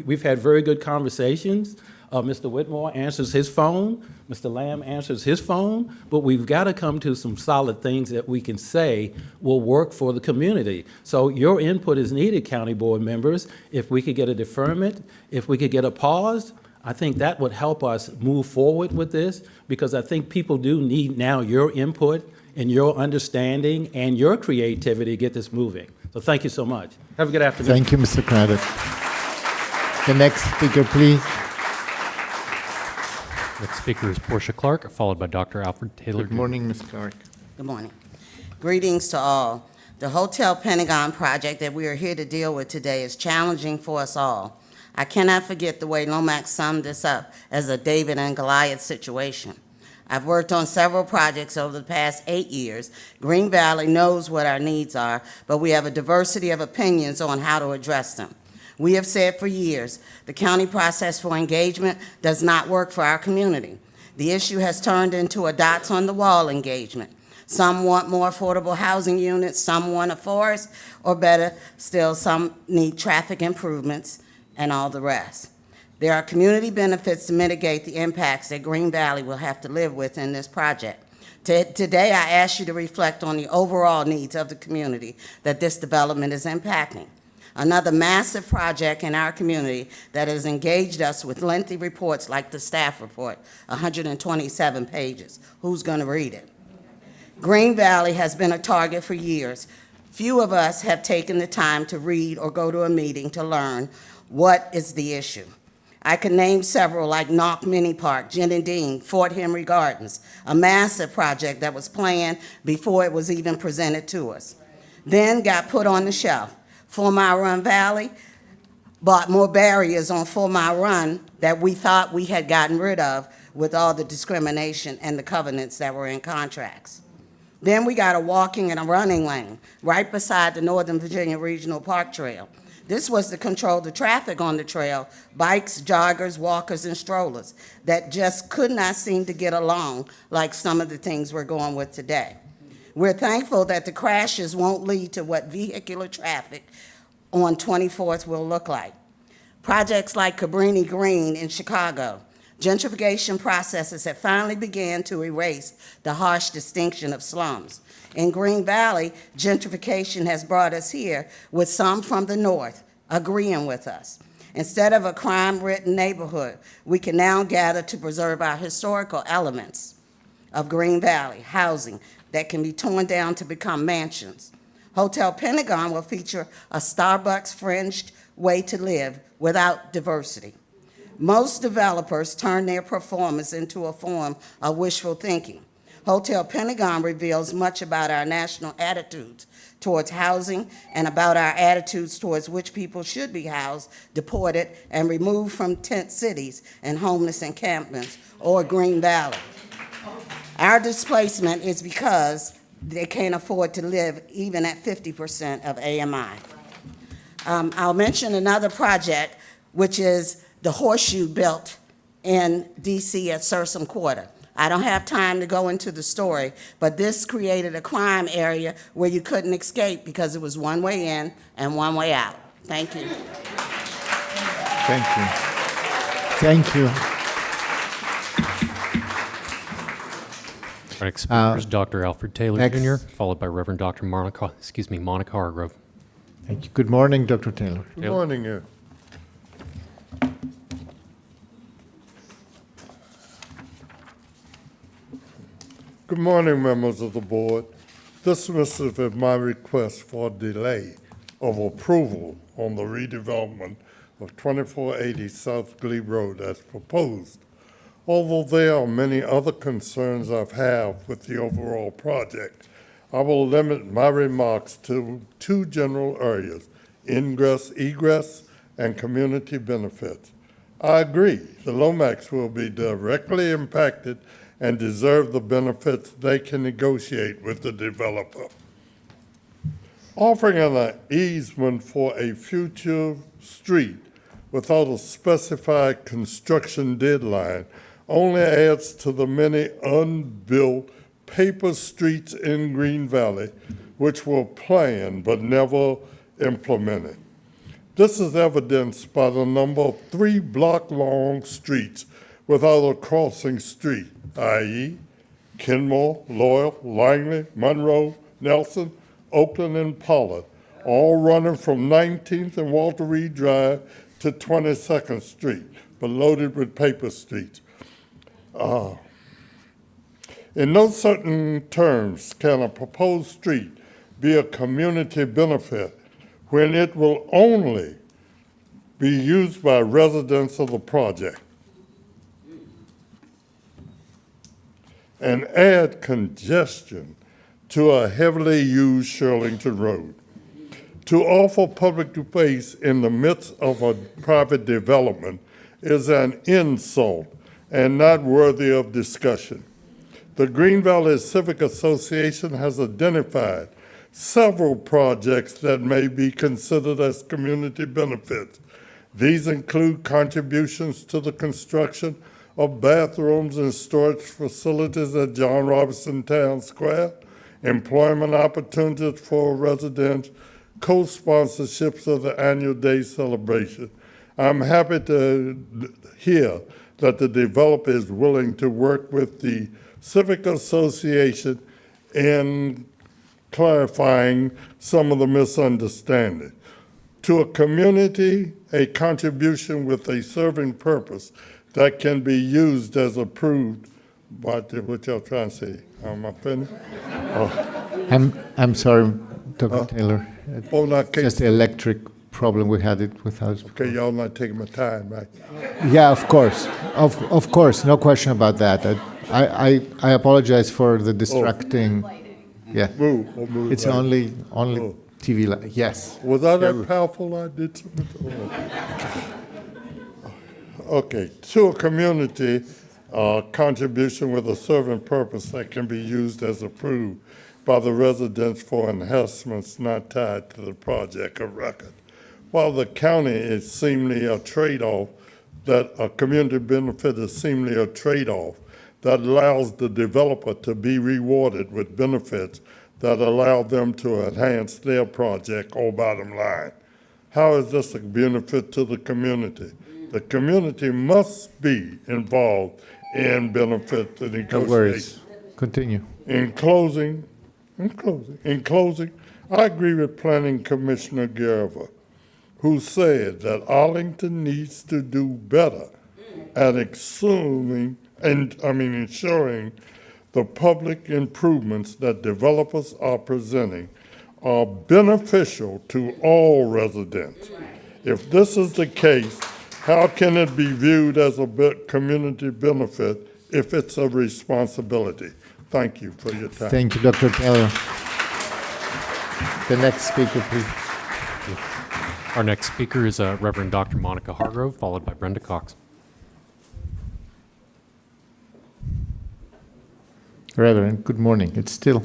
we've had very good conversations. Mr. Whitmore answers his phone, Mr. Lamb answers his phone, but we've got to come to some solid things that we can say will work for the community. So your input is needed, county board members. If we could get a deferment, if we could get a pause, I think that would help us move forward with this, because I think people do need now your input and your understanding and your creativity to get this moving. So thank you so much. Have a good afternoon. Thank you, Mr. Craddock. The next speaker, please. Next speaker is Portia Clark, followed by Dr. Alfred Taylor. Good morning, Ms. Clark. Good morning. Greetings to all. The Hotel Pentagon project that we are here to deal with today is challenging for us all. I cannot forget the way Lomax summed this up as a David and Goliath situation. I've worked on several projects over the past 8 years. Green Valley knows what our needs are, but we have a diversity of opinions on how to address them. We have said for years, the county process for engagement does not work for our community. The issue has turned into a dots on the wall engagement. Some want more affordable housing units, some want a forest, or better still, some need traffic improvements and all the rest. There are community benefits to mitigate the impacts that Green Valley will have to live with in this project. Today, I ask you to reflect on the overall needs of the community that this development is impacting. Another massive project in our community that has engaged us with lengthy reports like the staff report, 127 pages. Who's going to read it? Green Valley has been a target for years. Few of us have taken the time to read or go to a meeting to learn what is the issue. I can name several like Knock Mini Park, Jenny Dean, Fort Henry Gardens, a massive project that was planned before it was even presented to us. Then got put on the shelf. 4 Mile Run Valley brought more barriers on 4 Mile Run that we thought we had gotten rid of with all the discrimination and the covenants that were in contracts. Then we got a walking and a running lane right beside the Northern Virginia Regional Park Trail. This was to control the traffic on the trail, bikes, joggers, walkers, and strollers that just could not seem to get along like some of the things we're going with today. We're thankful that the crashes won't lead to what vehicular traffic on 24th will look like. Projects like Cabrini Green in Chicago, gentrification processes have finally began to erase the harsh distinction of slums. In Green Valley, gentrification has brought us here with some from the north agreeing with us. Instead of a crime-ridden neighborhood, we can now gather to preserve our historical elements of Green Valley, housing that can be torn down to become mansions. Hotel Pentagon will feature a Starbucks-fringed way to live without diversity. Most developers turn their performance into a form of wishful thinking. Hotel Pentagon reveals much about our national attitudes towards housing and about our attitudes towards which people should be housed, deported, and removed from tent cities and homeless encampments or Green Valley. Our displacement is because they can't afford to live even at 50% of AMI. I'll mention another project, which is the horseshoe built in DC at Sursum Quarter. I don't have time to go into the story, but this created a crime area where you couldn't escape because it was one way in and one way out. Thank you. Thank you. Thank you. Our next speaker is Dr. Alfred Taylor next. Jr., followed by Reverend Dr. Monica Hargrove. Thank you. Good morning, Dr. Taylor. Good morning. Good morning, members of the board. Dismissive of my request for delay of approval on the redevelopment of 2480 South Glebe Road as proposed. Although there are many other concerns I have with the overall project, I will limit my remarks to 2 general areas: ingress, egress, and community benefits. I agree the Lomax will be directly impacted and deserve the benefits they can negotiate with the developer. Offering an easement for a future street without a specified construction deadline only adds to the many unbuilt paper streets in Green Valley, which were planned but never implemented. This is evidenced by the number of 3-block-long streets without a crossing street, i.e. Kenmore, Loyal, Langley, Monroe, Nelson, Oakland, and Pollard, all running from 19th and Walter Reed Drive to 22nd Street, but loaded with paper streets. In no certain terms can a proposed street be a community benefit when it will only be used by residents of the project and add congestion to a heavily used Shirlington Road. To offer public space in the midst of a private development is an insult and not worthy of discussion. The Green Valley Civic Association has identified several projects that may be considered as community benefits. These include contributions to the construction of bathrooms and storage facilities at John Robinson Town Square, employment opportunities for residents, co-sponsorships of the annual day celebration. I'm happy to hear that the developer is willing to work with the Civic Association in clarifying some of the misunderstanding. To a community, a contribution with a serving purpose that can be used as approved. What y'all trying to say? Am I finished? I'm sorry, Dr. Taylor. Not Just the electric problem we had it with us. Okay, y'all not taking my time, right? Yeah, of course, of course, no question about that. I apologize for the distracting. Yeah, Move it's right. only TV. Yes. Was I that powerful? I did something. Okay, to a community contribution with a serving purpose that can be used as approved by the residents for enhancements not tied to the project of record. While the county is seemingly a trade-off, that a community benefit is seemingly a trade-off that allows the developer to be rewarded with benefits that allow them to enhance their project or bottom line. How is this a benefit to the community? The community must be involved in benefit to No negotiation. worries. Continue. In closing, I agree with Planning Commissioner Garver, who said that Arlington needs to do better at ensuring the public improvements that developers are presenting are beneficial to all residents. If this is the case, how can it be viewed as a community benefit if it's a responsibility? Thank you for your time. Thank you, Dr. Taylor. The next speaker, please. Our next speaker is Reverend Dr. Monica Hargrove, followed by Brenda Cox. Reverend, good morning. It's still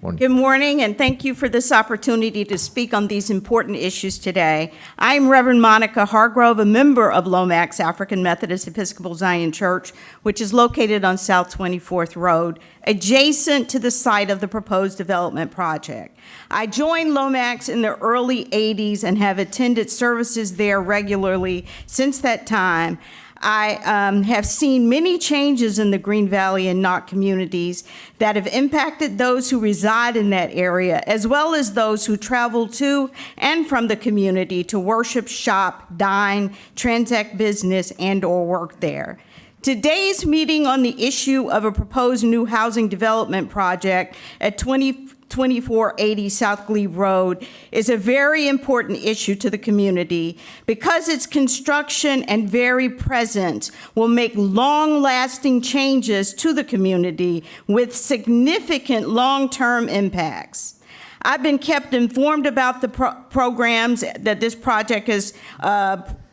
morning. Good morning, and thank you for this opportunity to speak on these important issues today. I'm Reverend Monica Hargrove, a member of Lomax African Methodist Episcopal Zion Church, which is located on South 24th Road, adjacent to the site of the proposed development project. I joined Lomax in the early 80s and have attended services there regularly since that time. I have seen many changes in the Green Valley and Knott communities that have impacted those who reside in that area, as well as those who travel to and from the community to worship, shop, dine, transact business, and/or work there. Today's meeting on the issue of a proposed new housing development project at 2480 South Glebe Road is a very important issue to the community because its construction and very presence will make long-lasting changes to the community with significant long-term impacts. I've been kept informed about the programs that this project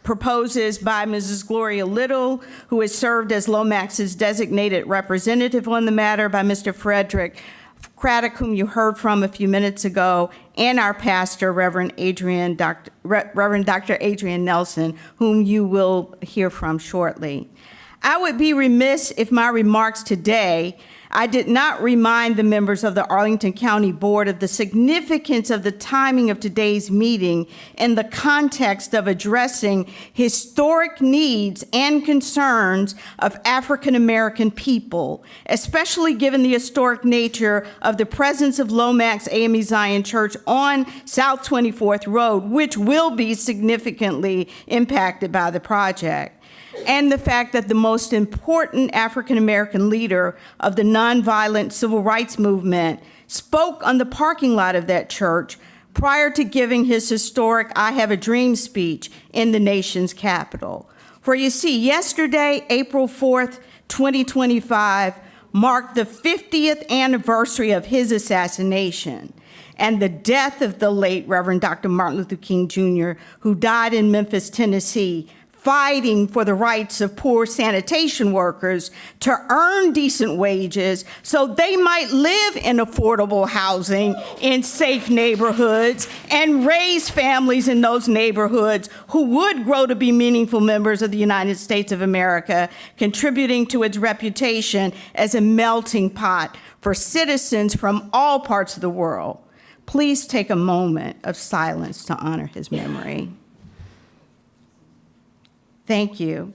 proposes by Mrs. Gloria Little, who has served as Lomax's designated representative on the matter, by Mr. Frederick Craddock, whom you heard from a few minutes ago, and our pastor, Reverend Dr. Adrian Nelson, whom you will hear from shortly. I would be remiss if my remarks today I did not remind the members of the Arlington County Board of the significance of the timing of today's meeting in the context of addressing historic needs and concerns of African American people, especially given the historic nature of the presence of Lomax AME Zion Church on South 24th Road, which will be significantly impacted by the project, and the fact that the most important African-American leader of the nonviolent civil rights movement spoke on the parking lot of that church prior to giving his historic I Have a Dream speech in the nation's capital. For you see, yesterday, April 4th, 2025, marked the 50th anniversary of his assassination and the death of the late Reverend Dr. Martin Luther King Jr., who died in Memphis, Tennessee, fighting for the rights of poor sanitation workers to earn decent wages so they might live in affordable housing in safe neighborhoods and raise families in those neighborhoods who would grow to be meaningful members of the United States of America, contributing to its reputation as a melting pot for citizens from all parts of the world. Please take a moment of silence to honor his memory. Thank you.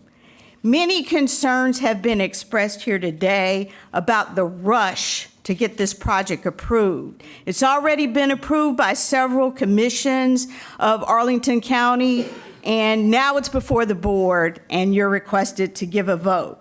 Many concerns have been expressed here today about the rush to get this project approved. It's already been approved by several commissions of Arlington County, and now it's before the board, and you're requested to give a vote.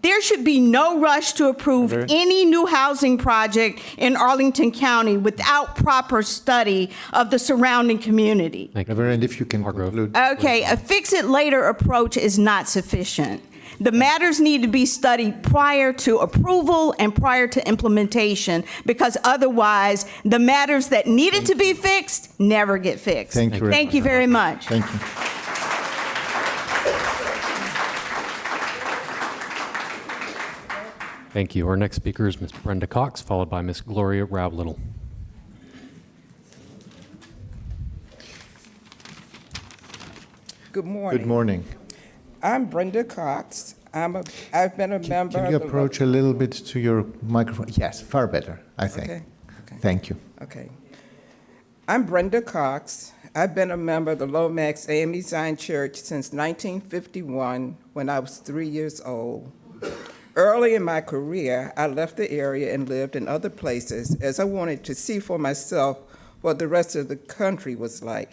There should be no rush to approve any new housing project in Arlington County without proper study of the surrounding community. Reverend, if you can conclude. Okay, a fix-it-later approach is not sufficient. The matters need to be studied prior to approval and prior to implementation, because otherwise, the matters that needed to be fixed never get fixed. Thank you. Thank you very much. Thank you. Thank you. Our next speaker is Ms. Brenda Cox, followed by Ms. Gloria Rao-Little. Good morning. Good morning. I'm Brenda Cox. I've been a member Can you of the... approach a little bit to your microphone? Yes, far better, I think. Okay. Thank you. Okay. I'm Brenda Cox. I've been a member of the Lomax AME Zion Church since 1951 when I was 3 years old. Early in my career, I left the area and lived in other places as I wanted to see for myself what the rest of the country was like.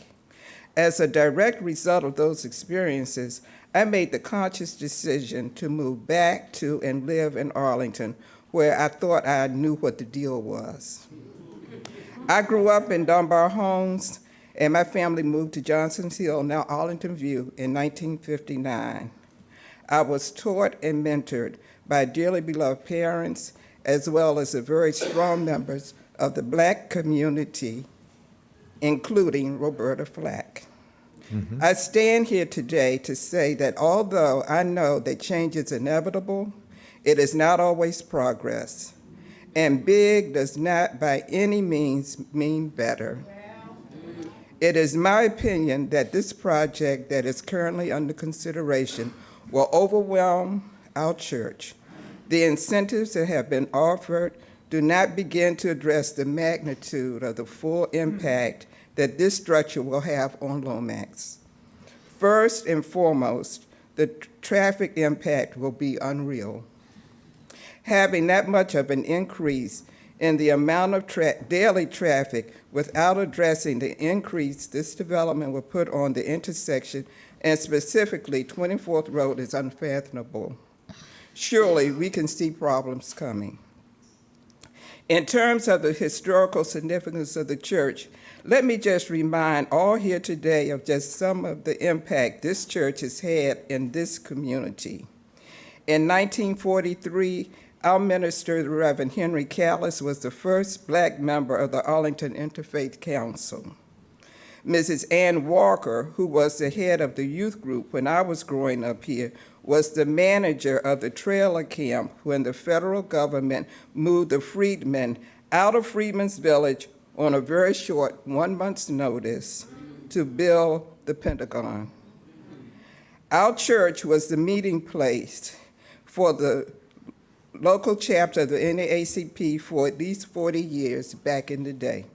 As a direct result of those experiences, I made the conscious decision to move back to and live in Arlington, where I thought I knew what the deal was. I grew up in Dunbar Homes, and my family moved to Johnson's Hill, now Arlington View, in 1959. I was taught and mentored by dearly beloved parents, as well as the very strong members of the Black community, including Roberta Flack. I stand here today to say that although I know that change is inevitable, it is not always progress. And big does not by any means mean better. It is my opinion that this project that is currently under consideration will overwhelm our church. The incentives that have been offered do not begin to address the magnitude of the full impact that this structure will have on Lomax. First and foremost, the traffic impact will be unreal. Having that much of an increase in the amount of daily traffic without addressing the increase this development will put on the intersection, and specifically 24th Road, is unfathomable. Surely we can see problems coming. In terms of the historical significance of the church, let me just remind all here today of just some of the impact this church has had in this community. In 1943, our minister, the Reverend Henry Callis, was the first Black member of the Arlington Interfaith Council. Mrs. Ann Walker, who was the head of the youth group when I was growing up here, was the manager of the trailer camp when the federal government moved the freedmen out of Freedmen's Village on a very short 1 month's notice to build the Pentagon. Our church was the meeting place for the local chapter of the NAACP for at least 40 years back in the day.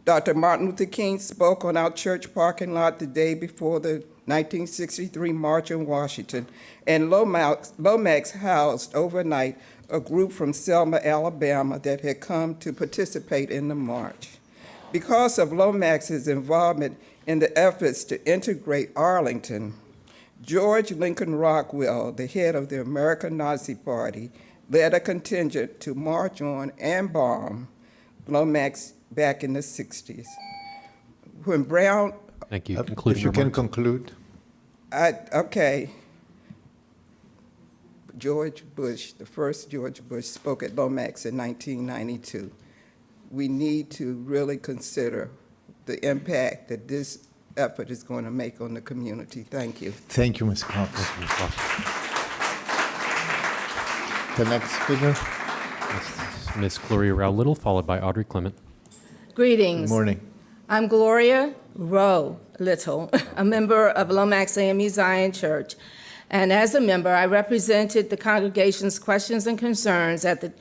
Dr. Martin Luther King spoke on our church parking lot the day before the 1963 March in Washington, and Lomax housed overnight a group from Selma, Alabama that had come to participate in the march. Because of Lomax's involvement in the efforts to integrate Arlington, George Lincoln Rockwell, the head of the American Nazi Party, led a contingent to march on and bomb Lomax back in the 60s. When Brown... Thank you. If you can conclude. Okay. George Bush, the first George Bush, spoke at Lomax in 1992. We need to really consider the impact that this effort is going to make on the community. Thank you. Thank you, Ms. Copley. The next speaker. Ms. Gloria Rao Little, followed by Audrey Clement. Greetings. Good morning. I'm Gloria Rowe Little, a member of Lomax AME Zion Church. And as a member, I represented the congregation's questions and concerns at the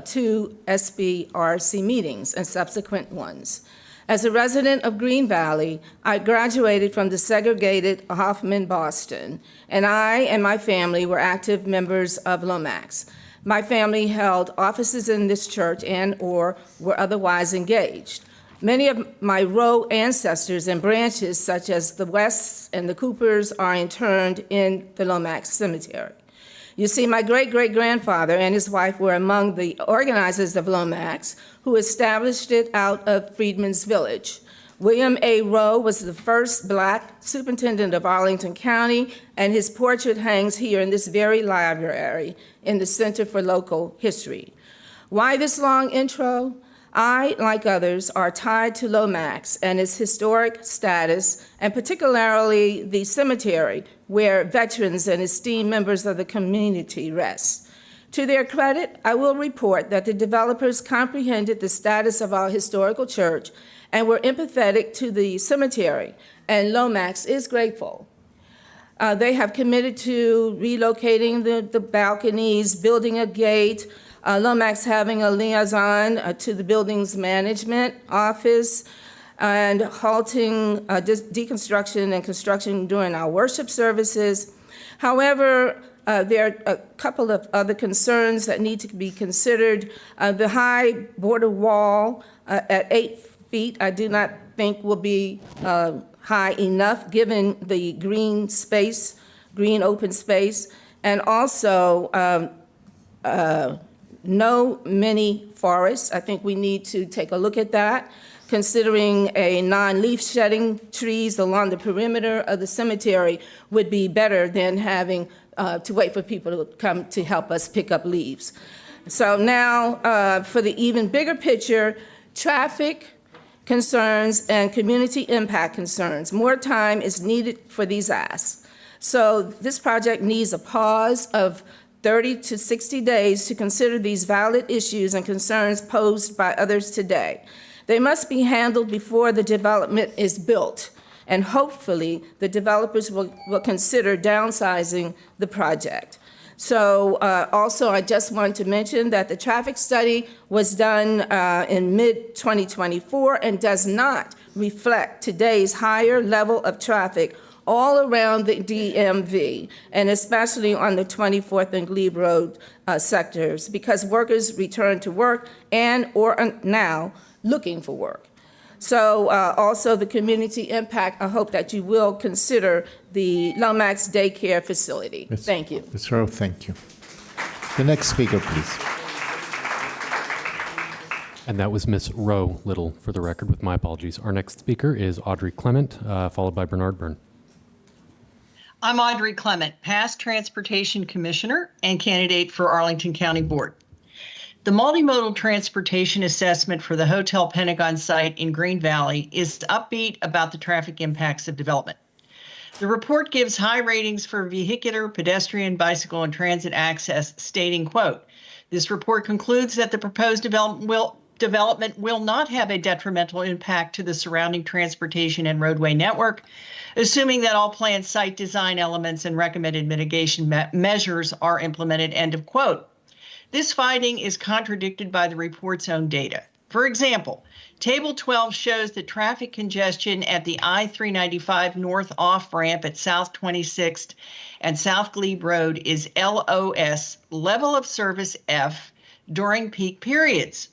two SBRC meetings and subsequent ones. As a resident of Green Valley, I graduated from the segregated Hoffman Boston, and I and my family were active members of Lomax. My family held offices in this church and/or were otherwise engaged. Many of my Rowe ancestors and branches, such as the Wests and the Coopers, are interred in the Lomax Cemetery. You see, my great-great-grandfather and his wife were among the organizers of Lomax, who established it out of Freedman's Village. William A. Rowe was the first Black superintendent of Arlington County, and his portrait hangs here in this very library in the Center for Local History. Why this long intro? I, like others, are tied to Lomax and its historic status, and particularly the cemetery where veterans and esteemed members of the community rest. To their credit, I will report that the developers comprehended the status of our historical church and were empathetic to the cemetery, and Lomax is grateful. They have committed to relocating the balconies, building a gate, Lomax having a liaison to the building's management office, and halting deconstruction and construction during our worship services. However, there are a couple of other concerns that need to be considered. The high border wall at 8 feet, I do not think will be high enough given the green space, green open space, and also no mini forests. I think we need to take a look at that, considering a non-leaf shedding trees along the perimeter of the cemetery would be better than having to wait for people to come to help us pick up leaves. So now for the even bigger picture, traffic concerns and community impact concerns. More time is needed for these asks. So this project needs a pause of 30 to 60 days to consider these valid issues and concerns posed by others today. They must be handled before the development is built, and hopefully the developers will consider downsizing the project. So also, I just want to mention that the traffic study was done in mid-2024 and does not reflect today's higher level of traffic all around the DMV, and especially on the 24th and Glebe Road sectors, because workers return to work and or are now looking for work. So also the community impact, I hope that you will consider the Lomax daycare facility. Yes. Thank you. Ms. Rowe, thank you. The next speaker, please. And that was Ms. Rowe Little, for the record, with my apologies. Our next speaker is Audrey Clement, followed by Bernard Byrne. I'm Audrey Clement, past Transportation Commissioner and candidate for Arlington County Board. The multimodal transportation assessment for the Hotel Pentagon site in Green Valley is upbeat about the traffic impacts of development. The report gives high ratings for vehicular, pedestrian, bicycle, and transit access, stating, quote, "This report concludes that the proposed development will not have a detrimental impact to the surrounding transportation and roadway network, assuming that all planned site design elements and recommended mitigation measures are implemented," end of quote. This finding is contradicted by the report's own data. For example, Table 12 shows that traffic congestion at the I-395 North off-ramp at South 26th and South Glebe Road is LOS, level of service F, during peak periods.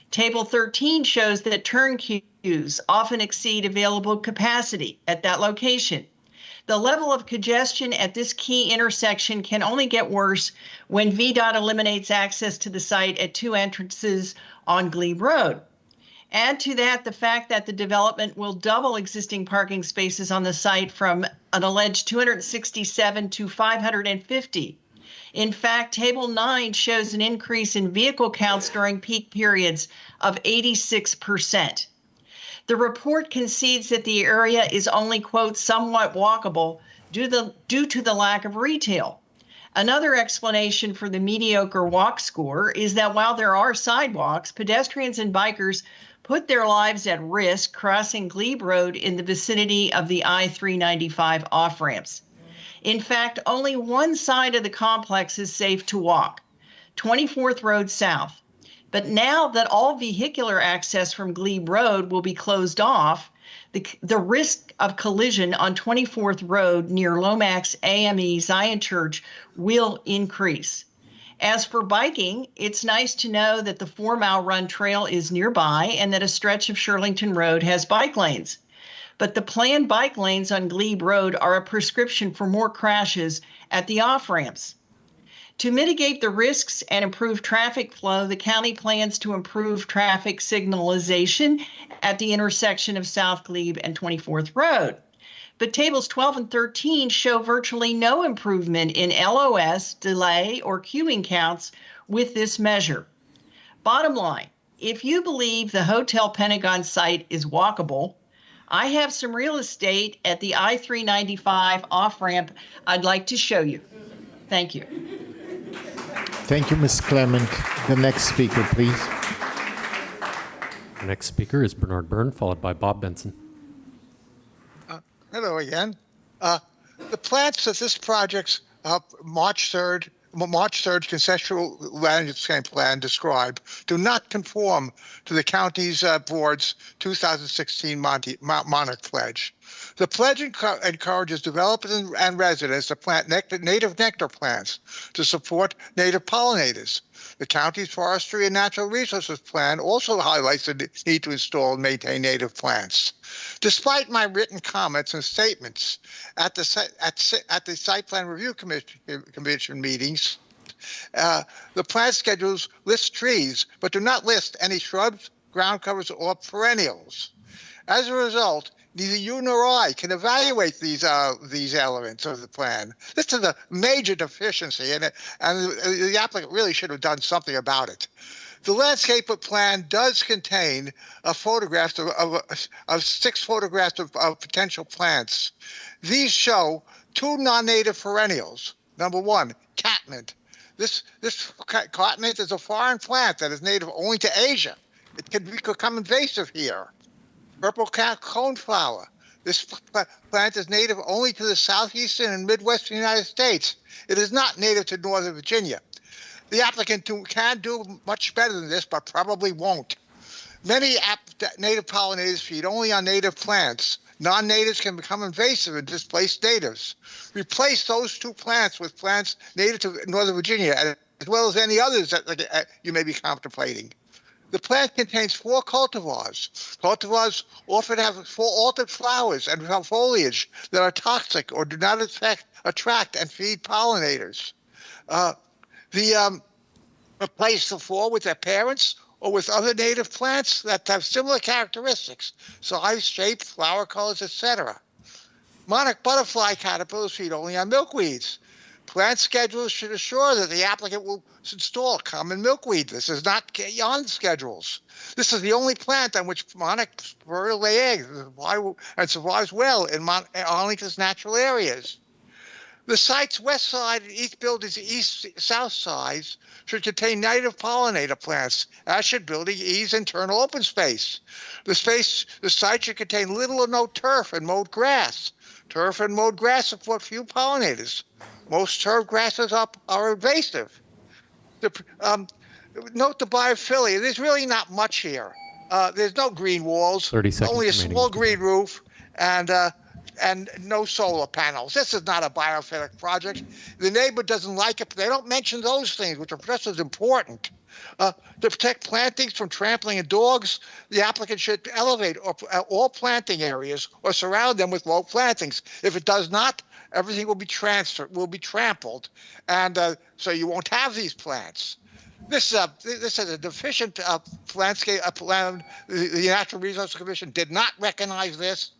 Table 13 shows that turn queues often exceed available capacity at that location. The level of congestion at this key intersection can only get worse when VDOT eliminates access to the site at two entrances on Glebe Road. Add to that the fact that the development will double existing parking spaces on the site from an alleged 267 to 550. In fact, Table 9 shows an increase in vehicle counts during peak periods of 86%. The report concedes that the area is only, quote, somewhat walkable due to the lack of retail. Another explanation for the mediocre walk score is that while there are sidewalks, pedestrians and bikers put their lives at risk crossing Glebe Road in the vicinity of the I-395 off-ramps. In fact, only one side of the complex is safe to walk, 24th Road South. But now that all vehicular access from Glebe Road will be closed off, the risk of collision on 24th Road near Lomax AME Zion Church will increase. As for biking, it's nice to know that the 4-mile run trail is nearby and that a stretch of Shirlington Road has bike lanes. But the planned bike lanes on Glebe Road are a prescription for more crashes at the off-ramps. To mitigate the risks and improve traffic flow, the county plans to improve traffic signalization at the intersection of South Glebe and 24th Road. But tables 12 and 13 show virtually no improvement in LOS, delay, or queuing counts with this measure. Bottom line, if you believe the Hotel Pentagon site is walkable, I have some real estate at the I-395 off-ramp I'd like to show you. Thank you. Thank you, Ms. Clement. The next speaker, please. Our next speaker is Bernard Byrne, followed by Bob Benson. Hello again. The plans of this project's March 3rd conceptual land use plan described do not conform to the county's board's 2016 Monarch Pledge. The pledge encourages developers and residents to plant native nectar plants to support native pollinators. The county's Forestry and Natural Resources Plan also highlights the need to install and maintain native plants. Despite my written comments and statements at the Site Plan Review Commission meetings, the plan schedules list trees, but do not list any shrubs, ground covers, or perennials. As a result, neither you nor I can evaluate these elements of the plan. This is a major deficiency, and the applicant really should have done something about it. The landscape plan does contain photographs of 6 photographs of potential plants. These show 2 non-native perennials. Number 1, catmint. This catmint is a foreign plant that is native only to Asia. It can become invasive here. Purple coneflower. This plant is native only to the southeastern and midwestern United States. It is not native to Northern Virginia. The applicant can do much better than this, but probably won't. Many native pollinators feed only on native plants. Non-natives can become invasive and displace natives. Replace those 2 plants with plants native to Northern Virginia, as well as any others that you may be contemplating. The plant contains 4 cultivars. Cultivars often have 4 altered flowers and have foliage that are toxic or do not attract and feed pollinators. Replace the 4 with their parents or with other native plants that have similar characteristics, size, shape, flower colors, etc. Monarch butterfly caterpillars feed only on milkweeds. Plant schedules should assure that the applicant will install common milkweed. This is not on schedules. This is the only plant on which monarchs lay eggs and survives well in Arlington's natural areas. The site's west side and each building's east-south sides should contain native pollinator plants, as should Building E's internal open space. The site should contain little or no turf and mowed grass. Turf and mowed grass support few pollinators. Most turf grasses are invasive. Note the biophilia. There's really not much here. There's no green walls, 30 seconds only a remaining. small green roof, and no solar panels. This is not a biophilic project. The neighbor doesn't like it, but they don't mention those things, which are just as important. To protect plantings from trampling of dogs, the applicant should elevate all planting areas or surround them with low plantings. If it does not, everything will be trampled, and so you won't have these plants. This is a deficient landscape plan. The Natural Resources Commission did not recognize this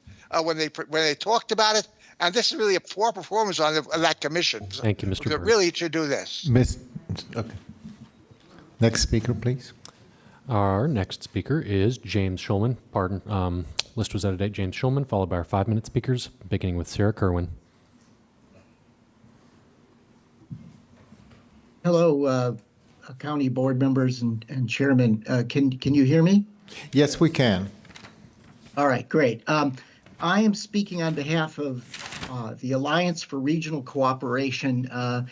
when they talked about it, and this is really a poor performance on that commission. Thank you, Mr. They Byrne. really should do this. Okay. Next speaker, please. Our next speaker is James Schulman. List was out of date. James Schulman, followed by our 5-minute speakers, beginning with Sarah Kerwin. Hello, county board members and chairman. Can you hear me? Yes, we can. All right, great. I am speaking on behalf of the Alliance for Regional Cooperation, a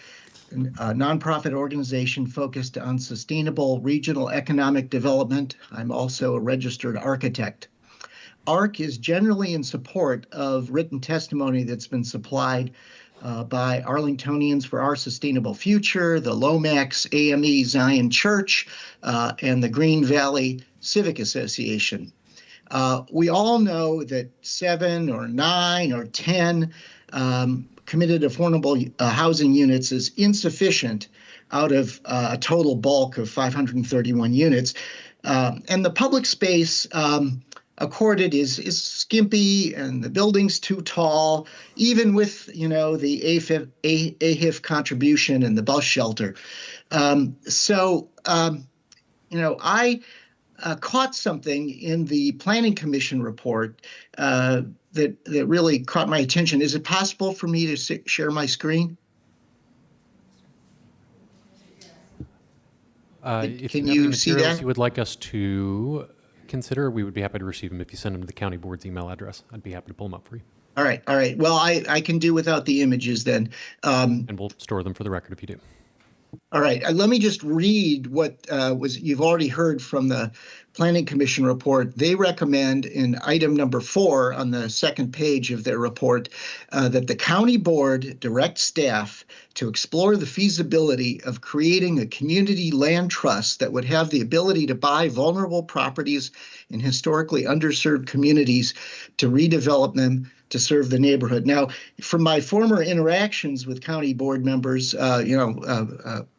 nonprofit organization focused on sustainable regional economic development. I'm also a registered architect. ARC is generally in support of written testimony that's been supplied by Arlingtonians for Our Sustainable Future, the Lomax AME Zion Church, and the Green Valley Civic Association. We all know that 7 or 9 or 10 committed affordable housing units is insufficient out of a total bulk of 531 units. And the public space accorded is skimpy, and the building's too tall, even with, the AHIF contribution and the bus shelter. I caught something in the Planning Commission report that really caught my attention. Is it possible for me to share my screen? If Can you have you any see materials that? you would like us to consider, we would be happy to receive them if you send them to the county board's email address. I'd be happy to pull them up for you. All right. Well, I can do without the images then. And we'll store them for the record if you do. All right. Let me just read what you've already heard from the Planning Commission report. They recommend in item number 4 on the second page of their report that the county board direct staff to explore the feasibility of creating a community land trust that would have the ability to buy vulnerable properties in historically underserved communities to redevelop them to serve the neighborhood. Now, from my former interactions with county board members,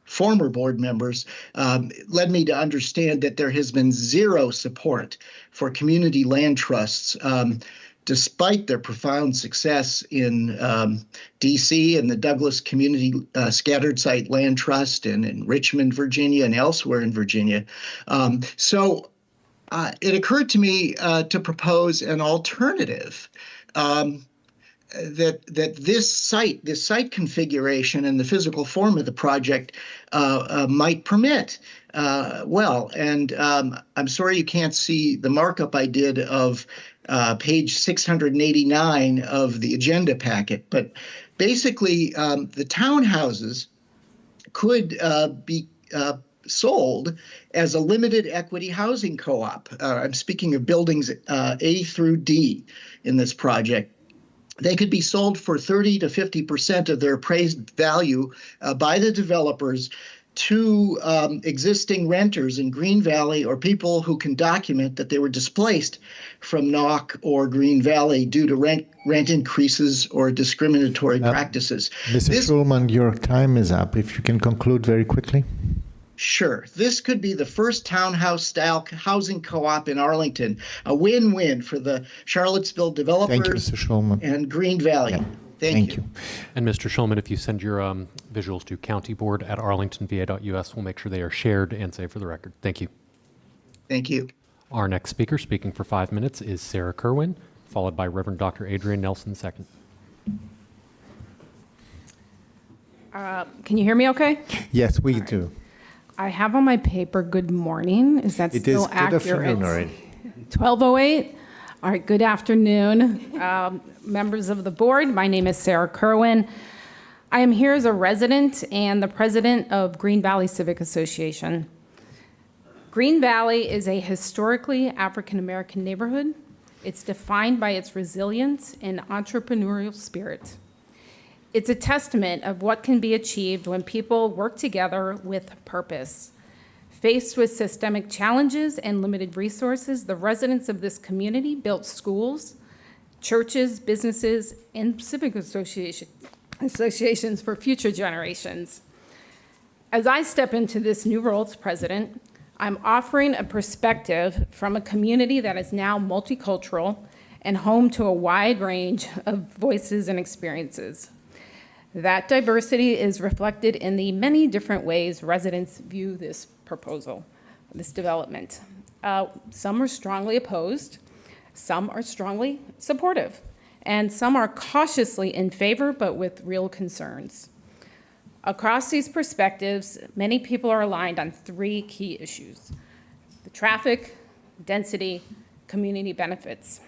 former board members, led me to understand that there has been zero support for community land trusts, despite their profound success in D.C. and the Douglas Community Scattered Site Land Trust, and in Richmond, Virginia, and elsewhere in Virginia. It occurred to me to propose an alternative. That this site configuration and the physical form of the project might permit. I'm sorry you can't see the markup I did of page 689 of the agenda packet, but basically the townhouses could be sold as a limited equity housing co-op. I'm speaking of buildings A through D in this project. They could be sold for 30 to 50% of their appraised value by the developers to existing renters in Green Valley or people who can document that they were displaced from Knock or Green Valley due to rent increases or discriminatory practices. Mr. Schulman, your time is up. If you can conclude very quickly. Sure. This could be the first townhouse-style housing co-op in Arlington, a win-win for the Charlottesville developers. Thank you, Mr. Schulman. And Green Valley. Yeah. Thank you. And Mr. Schulman, if you send your visuals to countyboard@arlingtonva.us, we'll make sure they are shared and saved for the record. Thank you. Thank you. Our next speaker, speaking for 5 minutes, is Sarah Kerwin, followed by Reverend Dr. Adrian Nelson II. Can you hear me okay? Yes, we do. I have on my paper, good morning. Is that It is still good accurate? afternoon already. 12:08? All right, good afternoon. Members of the board, my name is Sarah Kerwin. I am here as a resident and the president of Green Valley Civic Association. Green Valley is a historically African-American neighborhood. It's defined by its resilience and entrepreneurial spirit. It's a testament of what can be achieved when people work together with purpose. Faced with systemic challenges and limited resources, the residents of this community built schools, churches, businesses, and civic associations for future generations. As I step into this new role as president, I'm offering a perspective from a community that is now multicultural and home to a wide range of voices and experiences. That diversity is reflected in the many different ways residents view this proposal. this development. Some are strongly opposed, some are strongly supportive, and some are cautiously in favor but with real concerns. Across these perspectives, many people are aligned on three key issues: the traffic, density, community benefits.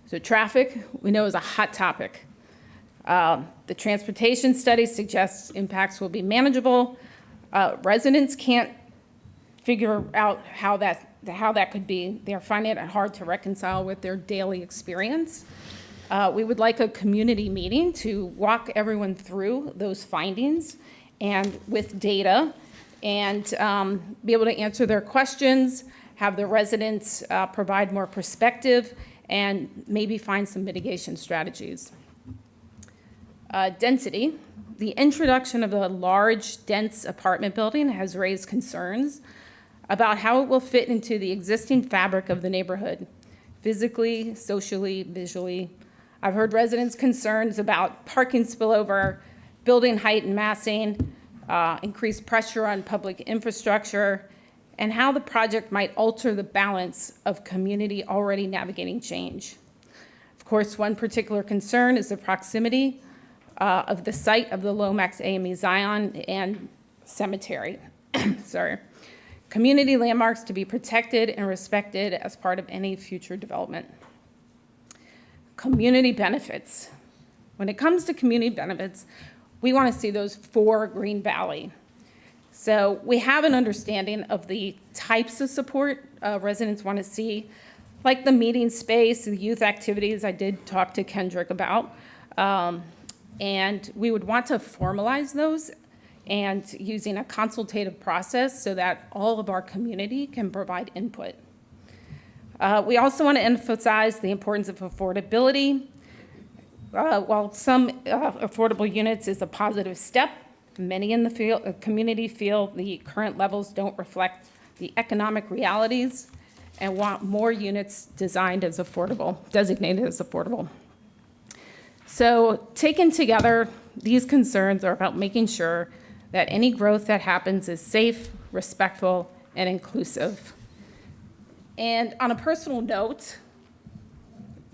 So traffic, we know, is a hot topic. The transportation study suggests impacts will be manageable. Residents can't figure out how that could be. They're finding it hard to reconcile with their daily experience. We would like a community meeting to walk everyone through those findings and with data and be able to answer their questions, have the residents provide more perspective, and maybe find some mitigation strategies. Density. The introduction of a large, dense apartment building has raised concerns about how it will fit into the existing fabric of the neighborhood, physically, socially, visually. I've heard residents' concerns about parking spillover, building height and massing, increased pressure on public infrastructure, and how the project might alter the balance of community already navigating change. Of course, one particular concern is the proximity of the site of the Lomax AME Zion and Cemetery. Sorry. Community landmarks to be protected and respected as part of any future development. Community benefits. When it comes to community benefits, we want to see those for Green Valley. So we have an understanding of the types of support residents want to see, like the meeting space, the youth activities I did talk to Kendrick about. And we would want to formalize those and using a consultative process so that all of our community can provide input. We also want to emphasize the importance of affordability. While some affordable units is a positive step, many in the community feel the current levels don't reflect the economic realities and want more units designated as affordable. So taken together, these concerns are about making sure that any growth that happens is safe, respectful, and inclusive. And on a personal note,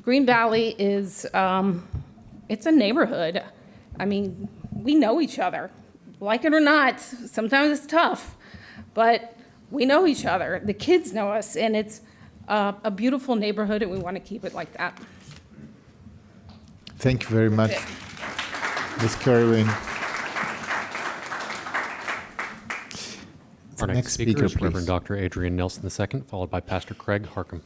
Green Valley is, it's a neighborhood. I mean, we know each other. Like it or not, sometimes it's tough, but we know each other. The kids know us, and it's a beautiful neighborhood, and we want to keep it like that. Thank you very much, Ms. Kerwin. Our next speaker is please. Reverend Dr. Adrian Nelson II, followed by Pastor Craig Harcum.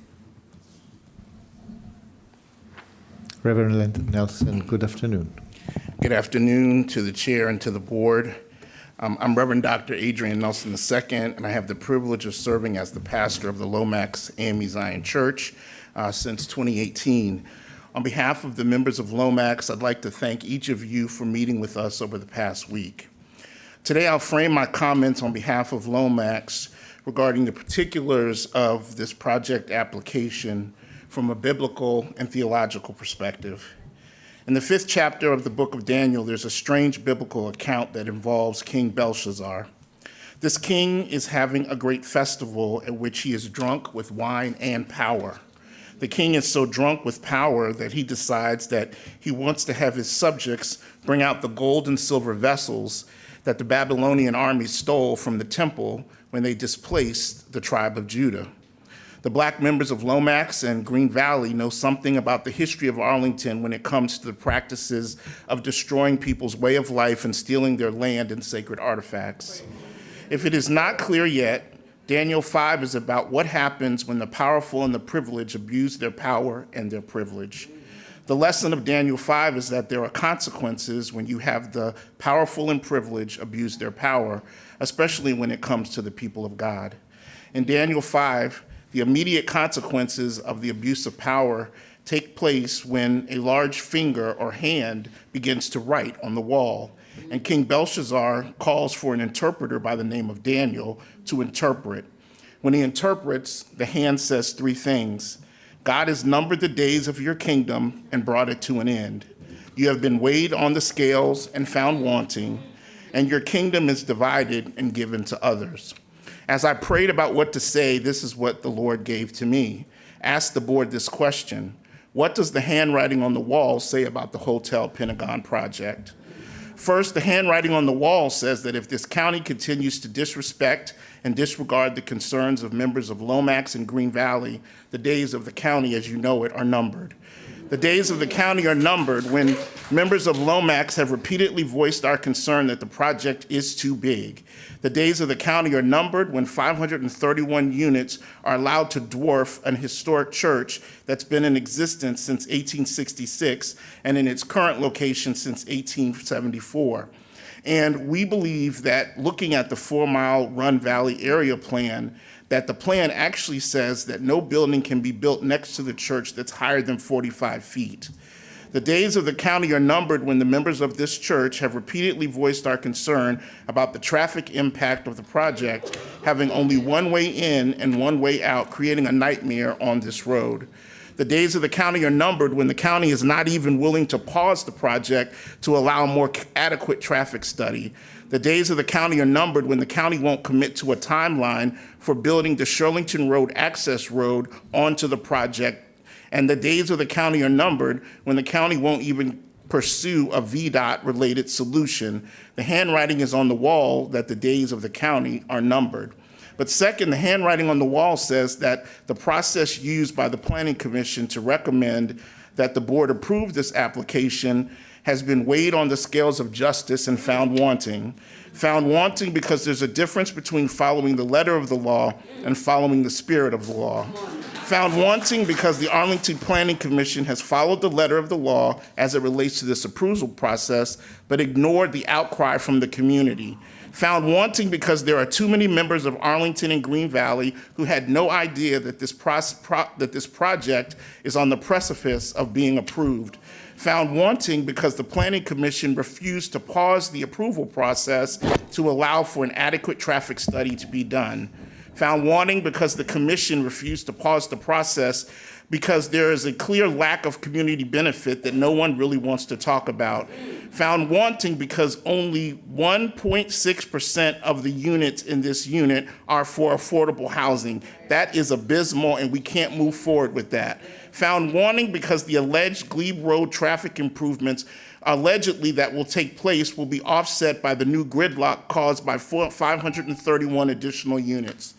Reverend Nelson, good afternoon. Good afternoon to the chair and to the board. I'm Reverend Dr. Adrian Nelson II, and I have the privilege of serving as the pastor of the Lomax AME Zion Church since 2018. On behalf of the members of Lomax, I'd like to thank each of you for meeting with us over the past week. Today, I'll frame my comments on behalf of Lomax regarding the particulars of this project application from a biblical and theological perspective. In the 5th chapter of the book of Daniel, there's a strange biblical account that involves King Belshazzar. This king is having a great festival at which he is drunk with wine and power. The king is so drunk with power that he decides that he wants to have his subjects bring out the gold and silver vessels that the Babylonian army stole from the temple when they displaced the tribe of Judah. The Black members of Lomax and Green Valley know something about the history of Arlington when it comes to the practices of destroying people's way of life and stealing their land and sacred artifacts. If it is not clear yet, Daniel 5 is about what happens when the powerful and the privileged abuse their power and their privilege. The lesson of Daniel 5 is that there are consequences when you have the powerful and privileged abuse their power, especially when it comes to the people of God. In Daniel 5, the immediate consequences of the abuse of power take place when a large finger or hand begins to write on the wall, and King Belshazzar calls for an interpreter by the name of Daniel to interpret. When he interprets, the hand says 3 things. God has numbered the days of your kingdom and brought it to an end. You have been weighed on the scales and found wanting, and your kingdom is divided and given to others. As I prayed about what to say, this is what the Lord gave to me. Ask the board this question: what does the handwriting on the wall say about the Hotel Pentagon project? First, the handwriting on the wall says that if this county continues to disrespect and disregard the concerns of members of Lomax and Green Valley, the days of the county as you know it are numbered. The days of the county are numbered when members of Lomax have repeatedly voiced our concern that the project is too big. The days of the county are numbered when 531 units are allowed to dwarf an historic church that's been in existence since 1866 and in its current location since 1874. And we believe that looking at the 4-mile Run Valley area plan, that the plan actually says that no building can be built next to the church that's higher than 45 feet. The days of the county are numbered when the members of this church have repeatedly voiced our concern about the traffic impact of the project having only one way in and one way out, creating a nightmare on this road. The days of the county are numbered when the county is not even willing to pause the project to allow a more adequate traffic study. The days of the county are numbered when the county won't commit to a timeline for building the Shirlington Road access road onto the project. And the days of the county are numbered when the county won't even pursue a VDOT-related solution. The handwriting is on the wall that the days of the county are numbered. But second, the handwriting on the wall says that the process used by the Planning Commission to recommend that the board approve this application has been weighed on the scales of justice and found wanting. Found wanting because there's a difference between following the letter of the law and following the spirit of the law. Found wanting because the Arlington Planning Commission has followed the letter of the law as it relates to this approval process, but ignored the outcry from the community. Found wanting because there are too many members of Arlington and Green Valley who had no idea that this project is on the precipice of being approved. Found wanting because the Planning Commission refused to pause the approval process to allow for an adequate traffic study to be done. Found wanting because the Commission refused to pause the process because there is a clear lack of community benefit that no one really wants to talk about. Found wanting because only 1.6% of the units in this unit are for affordable housing. That is abysmal, and we can't move forward with that. Found wanting because the alleged Glebe Road traffic improvements allegedly that will take place will be offset by the new gridlock caused by 531 additional units.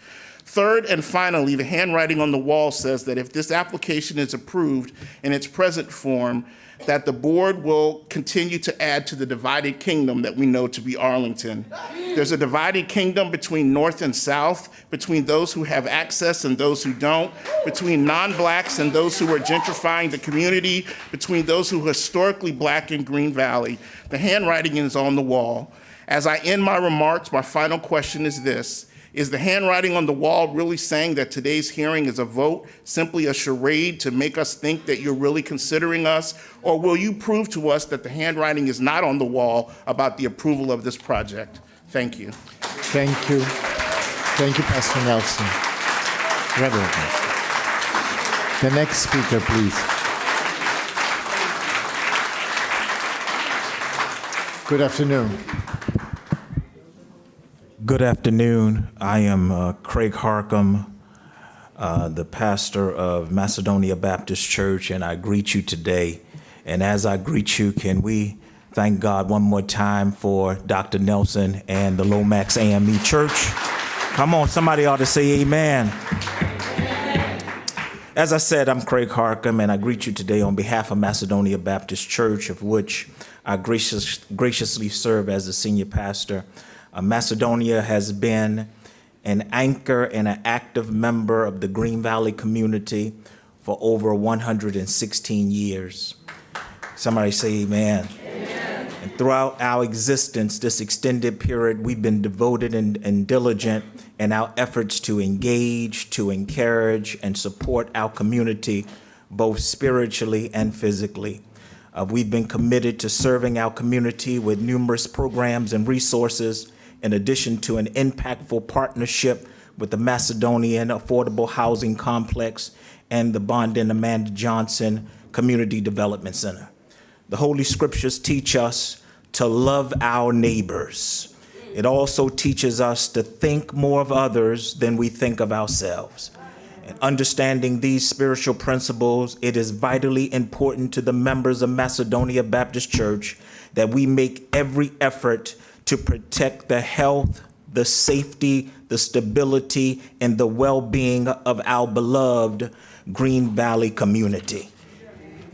Third and finally, the handwriting on the wall says that if this application is approved in its present form, that the board will continue to add to the divided kingdom that we know to be Arlington. There's a divided kingdom between North and South, between those who have access and those who don't, between non-blacks and those who are gentrifying the community, between those who are historically black in Green Valley. The handwriting is on the wall. As I end my remarks, my final question is this: is the handwriting on the wall really saying that today's hearing is a vote, simply a charade to make us think that you're really considering us? Or will you prove to us that the handwriting is not on the wall about the approval of this project? Thank you. Thank you. Thank you, Pastor Nelson. Reverend. The next speaker, please. Good afternoon. Good afternoon. I am Craig Harcum, the pastor of Macedonia Baptist Church, and I greet you today. And as I greet you, can we thank God one more time for Dr. Nelson and the Lomax AME Church? Come on, somebody ought to say amen. As I said, I'm Craig Harcum, and I greet you today on behalf of Macedonia Baptist Church, of which I graciously serve as the senior pastor. Macedonia has been an anchor and an active member of the Green Valley community for over 116 years. Somebody say amen. Amen. And throughout our existence, this extended period, we've been devoted and diligent in our efforts to engage, to encourage, and support our community, both spiritually and physically. We've been committed to serving our community with numerous programs and resources, in addition to an impactful partnership with the Macedonian Affordable Housing Complex and the Bond and Amanda Johnson Community Development Center. The Holy Scriptures teach us to love our neighbors. It also teaches us to think more of others than we think of ourselves. And understanding these spiritual principles, it is vitally important to the members of Macedonia Baptist Church that we make every effort to protect the health, the safety, the stability, and the well-being of our beloved Green Valley community.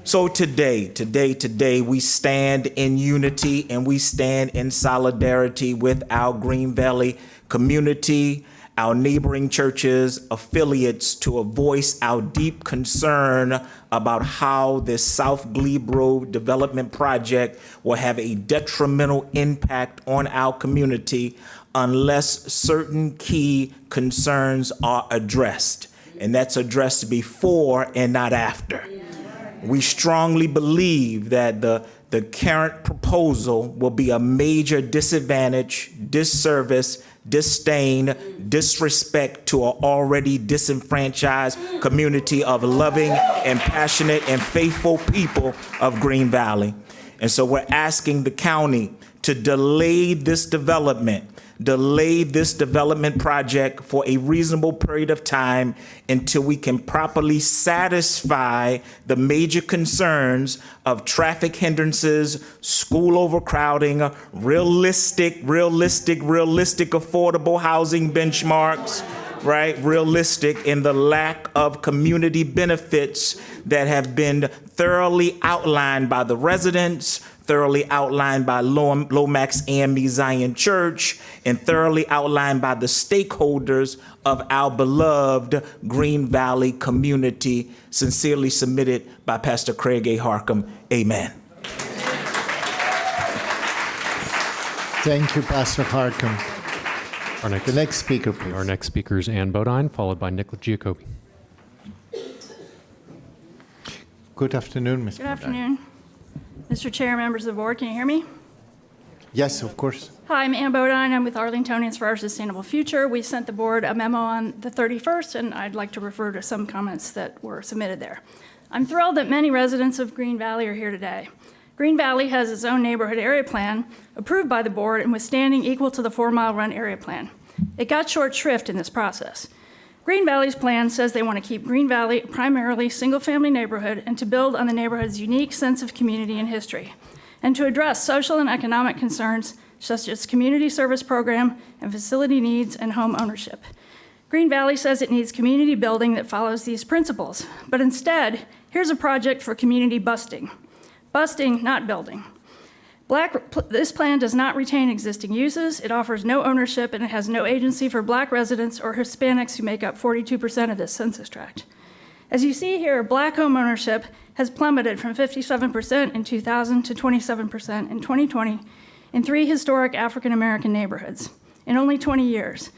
So today, we stand in unity and we stand in solidarity with our Green Valley community, our neighboring churches, affiliates, to voice our deep concern about how this South Glebe Road development project will have a detrimental impact on our community unless certain key concerns are addressed. And that's addressed before and not after. We strongly believe that the current proposal will be a major disadvantage, disservice, disdain, disrespect to an already disenfranchised community of loving and passionate and faithful people of Green Valley. And so we're asking the county to delay this development project for a reasonable period of time until we can properly satisfy the major concerns of traffic hindrances, school overcrowding, realistic affordable housing benchmarks, right? Realistic in the lack of community benefits that have been thoroughly outlined by the residents, thoroughly outlined by Lomax AME Zion Church, and thoroughly outlined by the stakeholders of our beloved Green Valley community. Sincerely submitted by Pastor Craig A. Harcum. Amen. Thank you, Pastor Harcum. The next speaker, please. Our next speaker is Ann Bodine, followed by Nick Giacobbe. Good afternoon, Ms. Good afternoon. Mr. Chair, members of the board, can you hear me? Yes, of course. Hi, I'm Ann Bodine. I'm with Arlingtonians for Our Sustainable Future. We sent the board a memo on the 31st, and I'd like to refer to some comments that were submitted there. I'm thrilled that many residents of Green Valley are here today. Green Valley has its own neighborhood area plan approved by the board and with standing equal to the 4-mile run area plan. It got short shrift in this process. Green Valley's plan says they want to keep Green Valley a primarily single-family neighborhood and to build on the neighborhood's unique sense of community and history, and to address social and economic concerns such as community service program and facility needs and home ownership. Green Valley says it needs community building that follows these principles, but instead, here's a project for community busting. Busting, not building. This plan does not retain existing uses, it offers no ownership, and it has no agency for Black residents or Hispanics who make up 42% of this census tract. As you see here, Black home ownership has plummeted from 57% in 2000 to 27% in 2020 in 3 historic African American neighborhoods in only 20 years.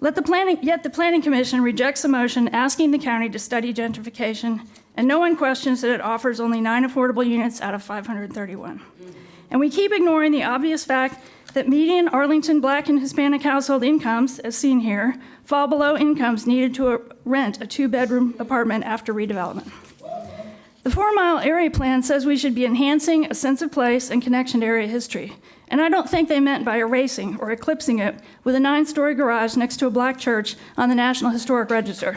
Yet the Planning Commission rejects a motion asking the county to study gentrification, and no one questions that it offers only 9 affordable units out of 531. And we keep ignoring the obvious fact that median Arlington Black and Hispanic household incomes, as seen here, fall below incomes needed to rent a 2-bedroom apartment after redevelopment. The 4-mile area plan says we should be enhancing a sense of place and connection to area history. And I don't think they meant by erasing or eclipsing it with a 9-story garage next to a Black church on the National Historic Register,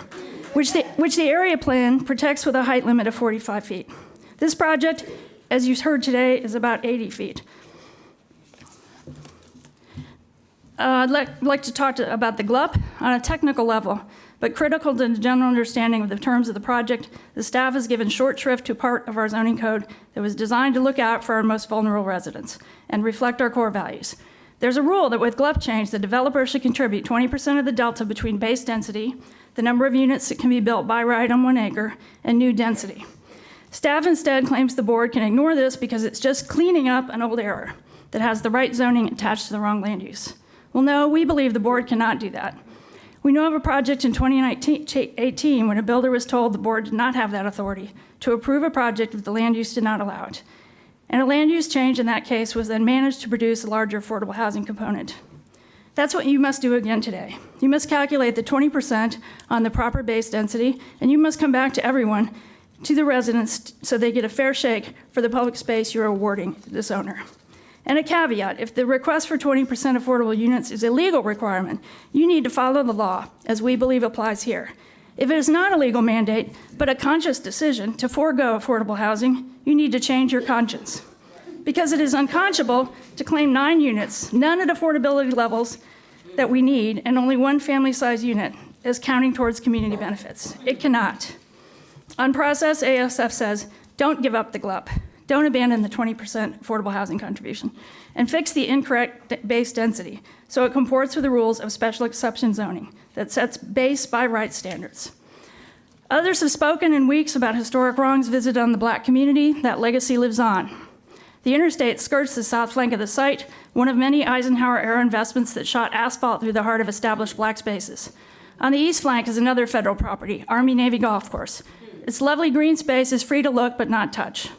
which the area plan protects with a height limit of 45 feet. This project, as you heard today, is about 80 feet. I'd like to talk about the GLUP on a technical level, but critical to the general understanding of the terms of the project. The staff has given short shrift to part of our zoning code that was designed to look out for our most vulnerable residents and reflect our core values. There's a rule that with GLUP change, the developer should contribute 20% of the delta between base density, the number of units that can be built by right on 1 acre, and new density. Staff instead claims the board can ignore this because it's just cleaning up an old error that has the right zoning attached to the wrong land use. Well, no, we believe the board cannot do that. We know of a project in 2018 when a builder was told the board did not have that authority to approve a project if the land use did not allow it. And a land use change in that case was then managed to produce a larger affordable housing component. That's what you must do again today. You must calculate the 20% on the proper base density, and you must come back to everyone, to the residents, so they get a fair shake for the public space you're awarding this owner. And a caveat, if the request for 20% affordable units is a legal requirement, you need to follow the law, as we believe applies here. If it is not a legal mandate, but a conscious decision to forego affordable housing, you need to change your conscience. Because it is unconscionable to claim 9 units, none at affordability levels that we need, and only one family-size unit as counting towards community benefits. It cannot. On process, ASF says, don't give up the GLUP. Don't abandon the 20% affordable housing contribution, and fix the incorrect base density so it comports with the rules of special exception zoning that sets base by right standards. Others have spoken in weeks about historic wrongs visited on the Black community. That legacy lives on. The interstate skirts the south flank of the site, one of many Eisenhower-era investments that shot asphalt through the heart of established Black spaces. On the east flank is another federal property, Army-Navy Golf Course. Its lovely green space is free to look but not touch.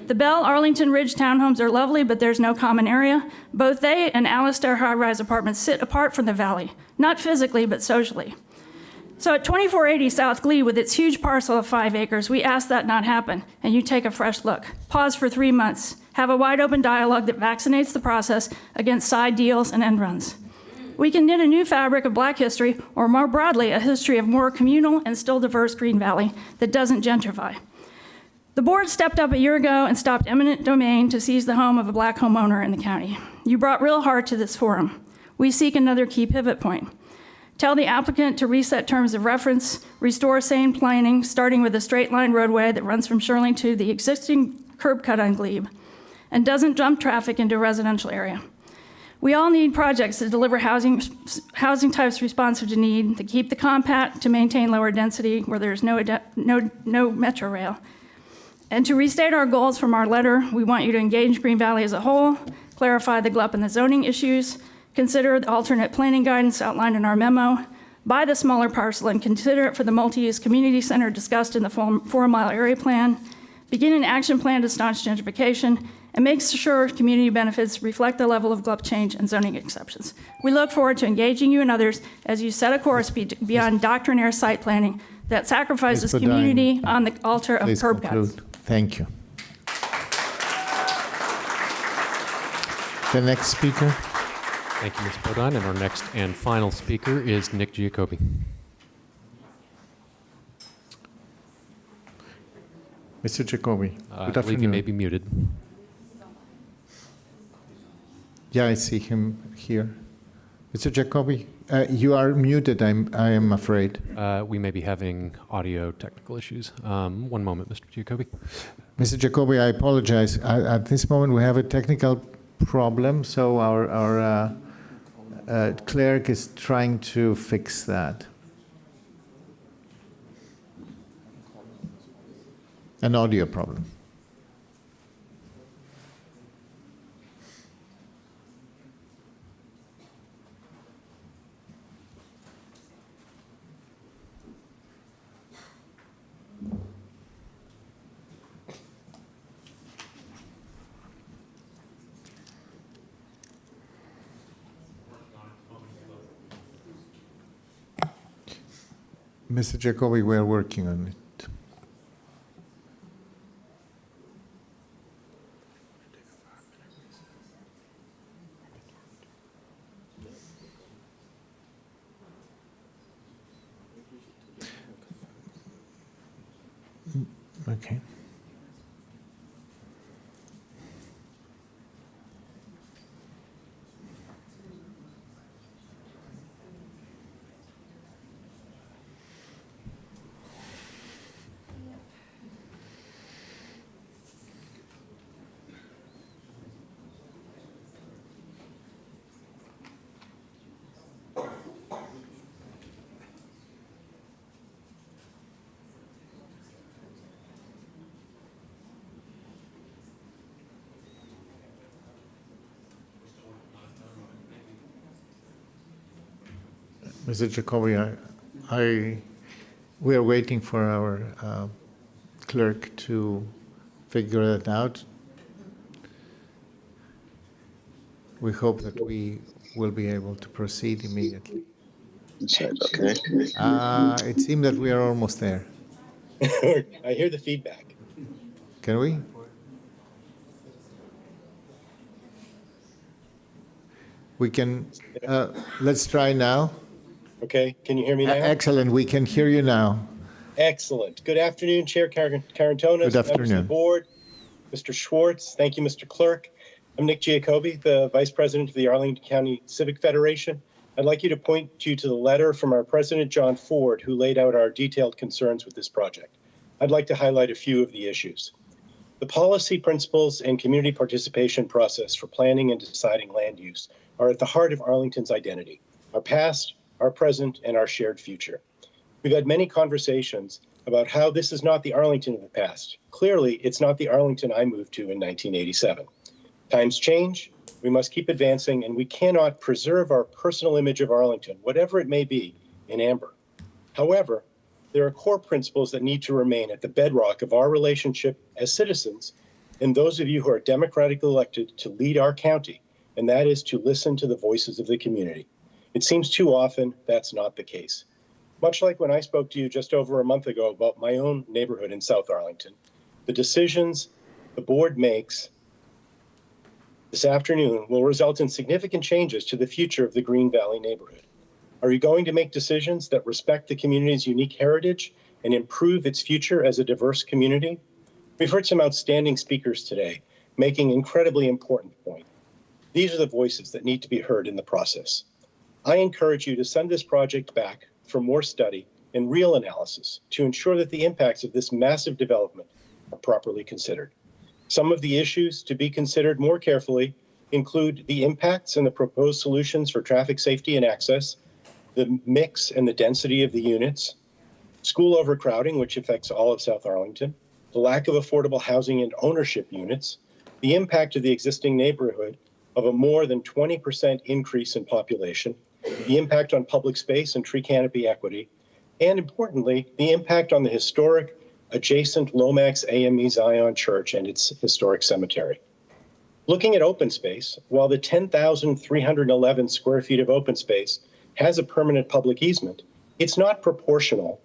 The Bell Arlington Ridge townhomes are lovely, but there's no common area. Both they and Alistair high-rise apartments sit apart from the valley, not physically, but socially. So at 2480 South Glee, with its huge parcel of 5 acres, we ask that not happen, and you take a fresh look. Pause for 3 months. Have a wide-open dialogue that vaccinates the process against side deals and end runs. We can knit a new fabric of Black history, or more broadly, a history of more communal and still diverse Green Valley that doesn't gentrify. The board stepped up a year ago and stopped eminent domain to seize the home of a Black homeowner in the county. You brought real heart to this forum. We seek another key pivot point. Tell the applicant to reset terms of reference, restore sane planning, starting with a straight line roadway that runs from Shirley to the existing curb cut on Glebe, and doesn't dump traffic into a residential area. We all need projects that deliver housing types responsive to need, that keep the compact, to maintain lower density where there's no metro rail. And to restate our goals from our letter, we want you to engage Green Valley as a whole, clarify the GLUP and the zoning issues, consider the alternate planning guidance outlined in our memo, buy the smaller parcel and consider it for the multi-use community center discussed in the 4-mile area plan, begin an action plan to staunch gentrification, and make sure community benefits reflect the level of GLUP change and zoning exceptions. We look forward to engaging you and others as you set a course beyond doctrinaire site planning that sacrifices community on the altar of curb cuts. Thank you. The next speaker. Thank you, Ms. Bodine. And our next and final speaker is Nick Giacobbe. Mr. Giacobbe, I good believe afternoon. you may be muted. Yeah, I see him here. Mr. Giacobbe, you are muted, I am afraid. We may be having audio technical issues. One moment, Mr. Giacobbe. Mr. Giacobbe, I apologize. At this moment, we have a technical problem, so our clerk is trying to fix that. An audio problem. Mr. Giacobbe, we are working on it. Okay. Mr. Giacobbe, we are waiting for our clerk to figure that out. We hope that we will be able to proceed immediately. Okay. It seems that we are almost there. I hear the feedback. Can we? We can, let's try now. Okay, can you hear me now? Excellent, we can hear you now. Excellent. Good afternoon, Chair Carantonis, Good members of afternoon. the board, Mr. Schwartz. Thank you, Mr. Clerk. I'm Nick Giacobbe, the Vice President of the Arlington County Civic Federation. I'd like you to point you to the letter from our President, John Ford, who laid out our detailed concerns with this project. I'd like to highlight a few of the issues. The policy principles and community participation process for planning and deciding land use are at the heart of Arlington's identity, our past, our present, and our shared future. We've had many conversations about how this is not the Arlington of the past. Clearly, it's not the Arlington I moved to in 1987. Times change, we must keep advancing, and we cannot preserve our personal image of Arlington, whatever it may be, in amber. However, there are core principles that need to remain at the bedrock of our relationship as citizens and those of you who are democratically elected to lead our county, and that is to listen to the voices of the community. It seems too often that's not the case. Much like when I spoke to you just over a month ago about my own neighborhood in South Arlington, the decisions the board makes this afternoon will result in significant changes to the future of the Green Valley neighborhood. Are you going to make decisions that respect the community's unique heritage and improve its future as a diverse community? We've heard some outstanding speakers today making incredibly important points. These are the voices that need to be heard in the process. I encourage you to send this project back for more study and real analysis to ensure that the impacts of this massive development are properly considered. Some of the issues to be considered more carefully include the impacts and the proposed solutions for traffic safety and access, the mix and the density of the units, school overcrowding, which affects all of South Arlington, the lack of affordable housing and ownership units, the impact of the existing neighborhood of a more than 20% increase in population, the impact on public space and tree canopy equity, and importantly, the impact on the historic adjacent Lomax AME Zion Church and its historic cemetery. Looking at open space, while the 10,311 square feet of open space has a permanent public easement, it's not proportional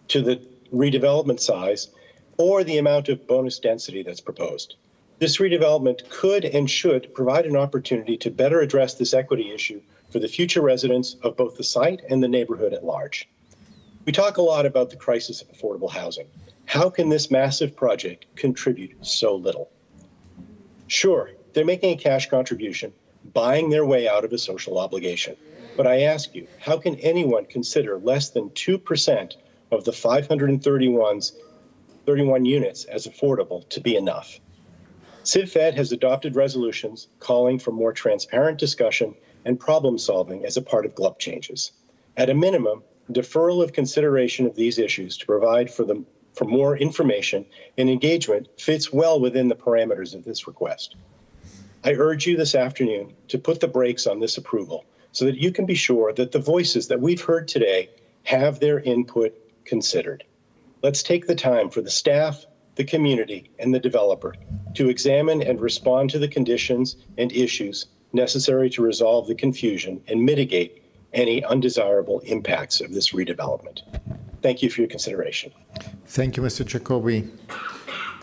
to the redevelopment size or the amount of bonus density that's proposed. This redevelopment could and should provide an opportunity to better address this equity issue for the future residents of both the site and the neighborhood at large. We talk a lot about the crisis of affordable housing. How can this massive project contribute so little? Sure, they're making a cash contribution, buying their way out of a social obligation. But I ask you, how can anyone consider less than 2% of the 531 units as affordable to be enough? CivFed has adopted resolutions calling for more transparent discussion and problem solving as a part of GLUP changes. At a minimum, deferral of consideration of these issues to provide for more information and engagement fits well within the parameters of this request. I urge you this afternoon to put the brakes on this approval so that you can be sure that the voices that we've heard today have their input considered. Let's take the time for the staff, the community, and the developer to examine and respond to the conditions and issues necessary to resolve the confusion and mitigate any undesirable impacts of this redevelopment. Thank you for your consideration. Thank you, Mr. Jacoby.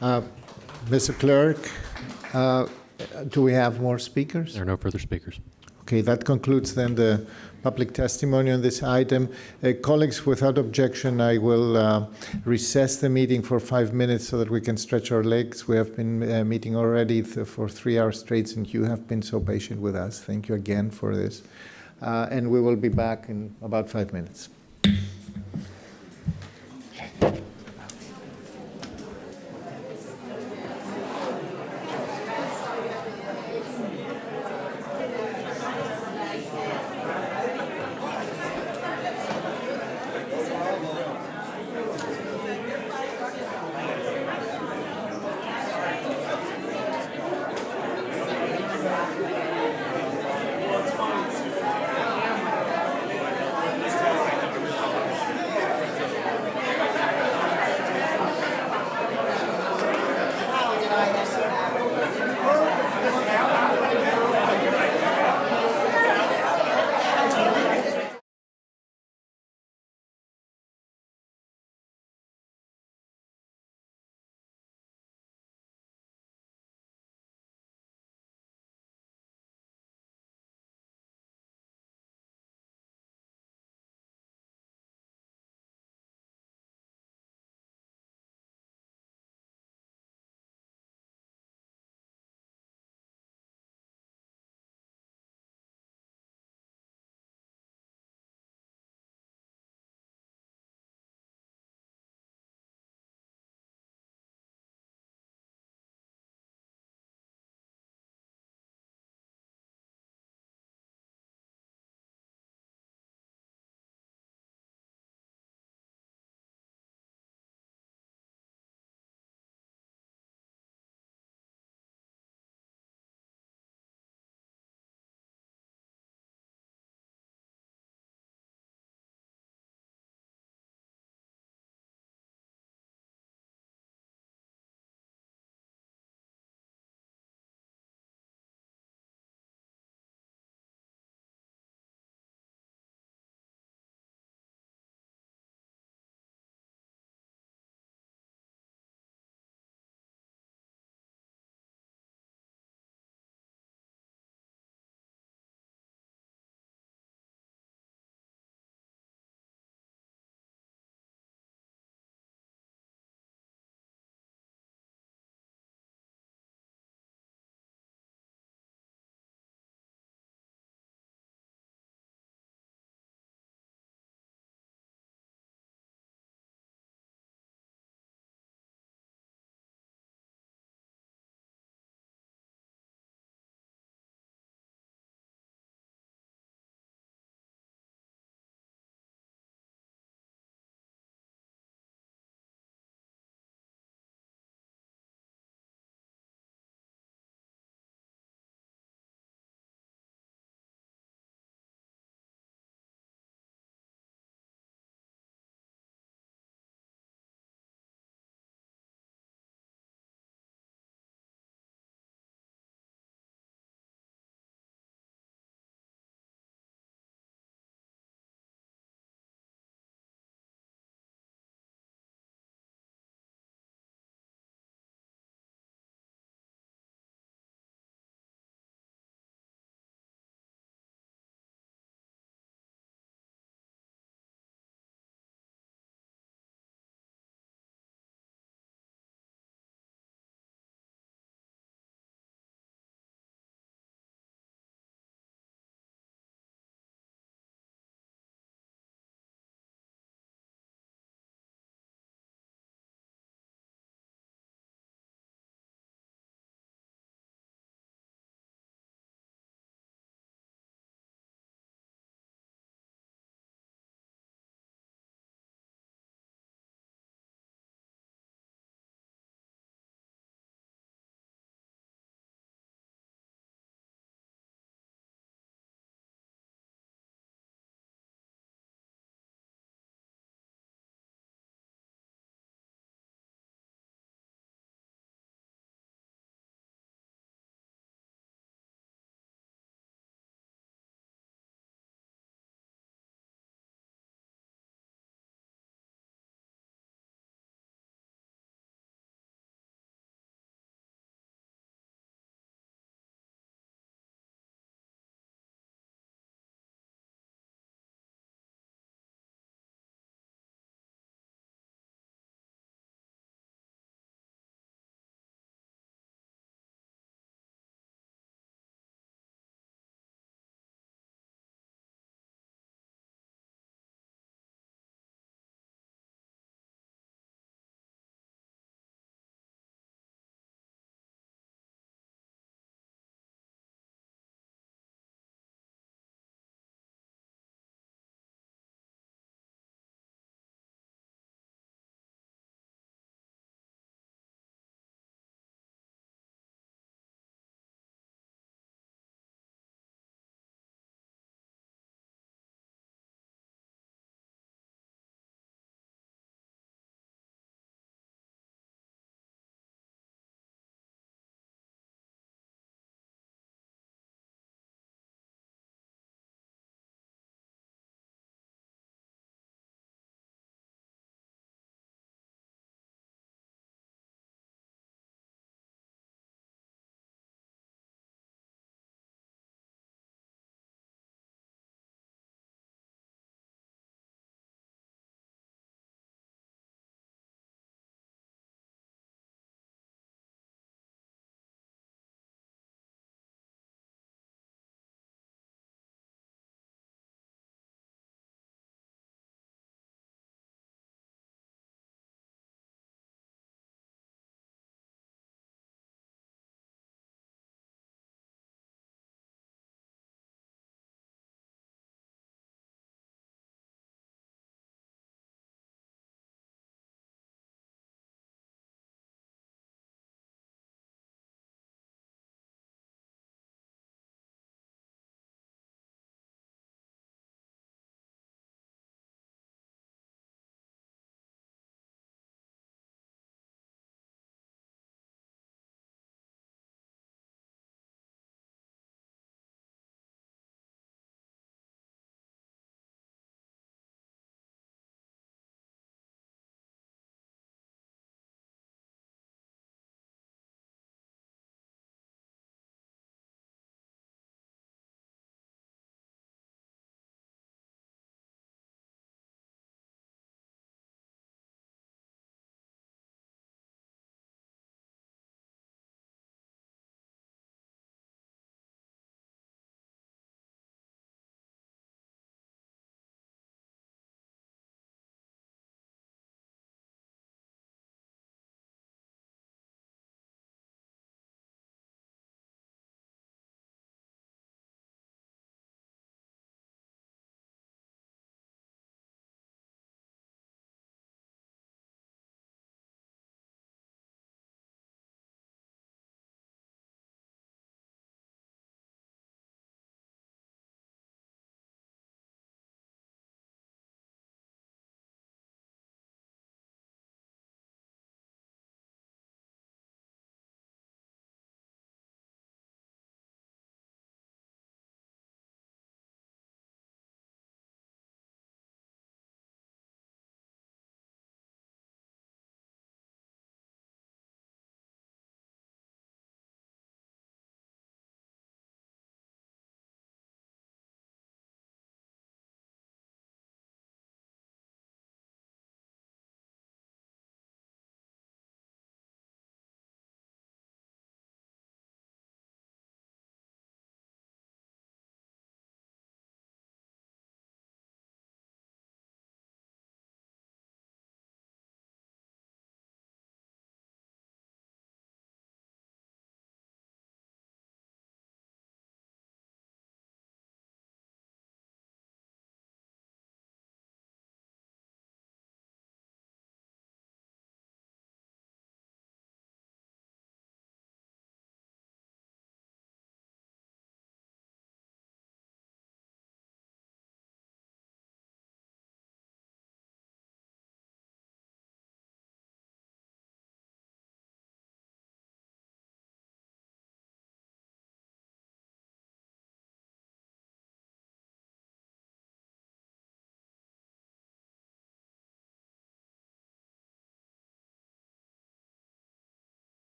Mr. Clerk, do we have more speakers? There are no further speakers. Okay, that concludes then the public testimony on this item. Colleagues, without objection, I will recess the meeting for 5 minutes so that we can stretch our legs. We have been meeting already for 3 hours straight, and you have been so patient with us. Thank you again for this. And we will be back in about 5 minutes.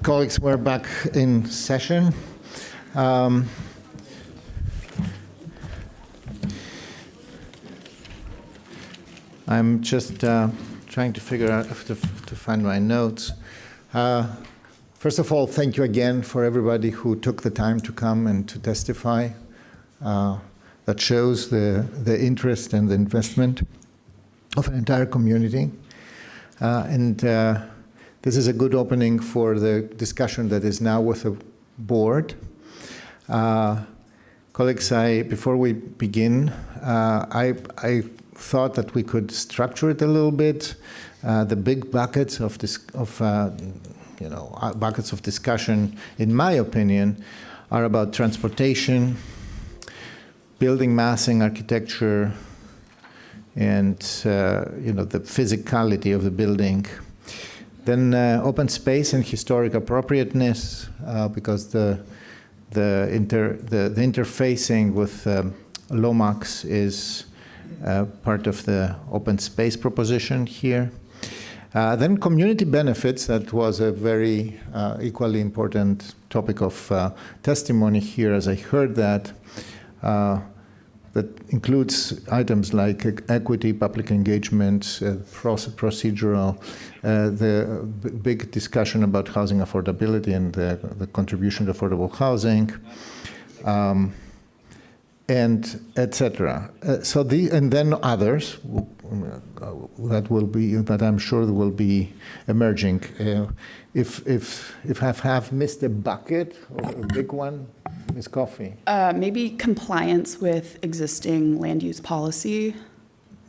Colleagues, we're back in session. I'm just trying to figure out to find my notes. First of all, thank you again for everybody who took the time to come and to testify. That shows the interest and the investment of an entire community. This is a good opening for the discussion that is now with the board. Colleagues, before we begin, I thought that we could structure it a little bit. The big buckets of buckets of discussion, in my opinion, are about transportation, building massing, architecture, and the physicality of the building. Then open space and historic appropriateness, because the interfacing with Lomax is part of the open space proposition here. Then community benefits, that was a very equally important topic of testimony here, as I heard that. That includes items like equity, public engagement, procedural, the big discussion about housing affordability and the contribution to affordable housing, and etc. And then others that I'm sure will be emerging. If I have missed a bucket or a big one, Ms. Coffey. Maybe compliance with existing land use policy.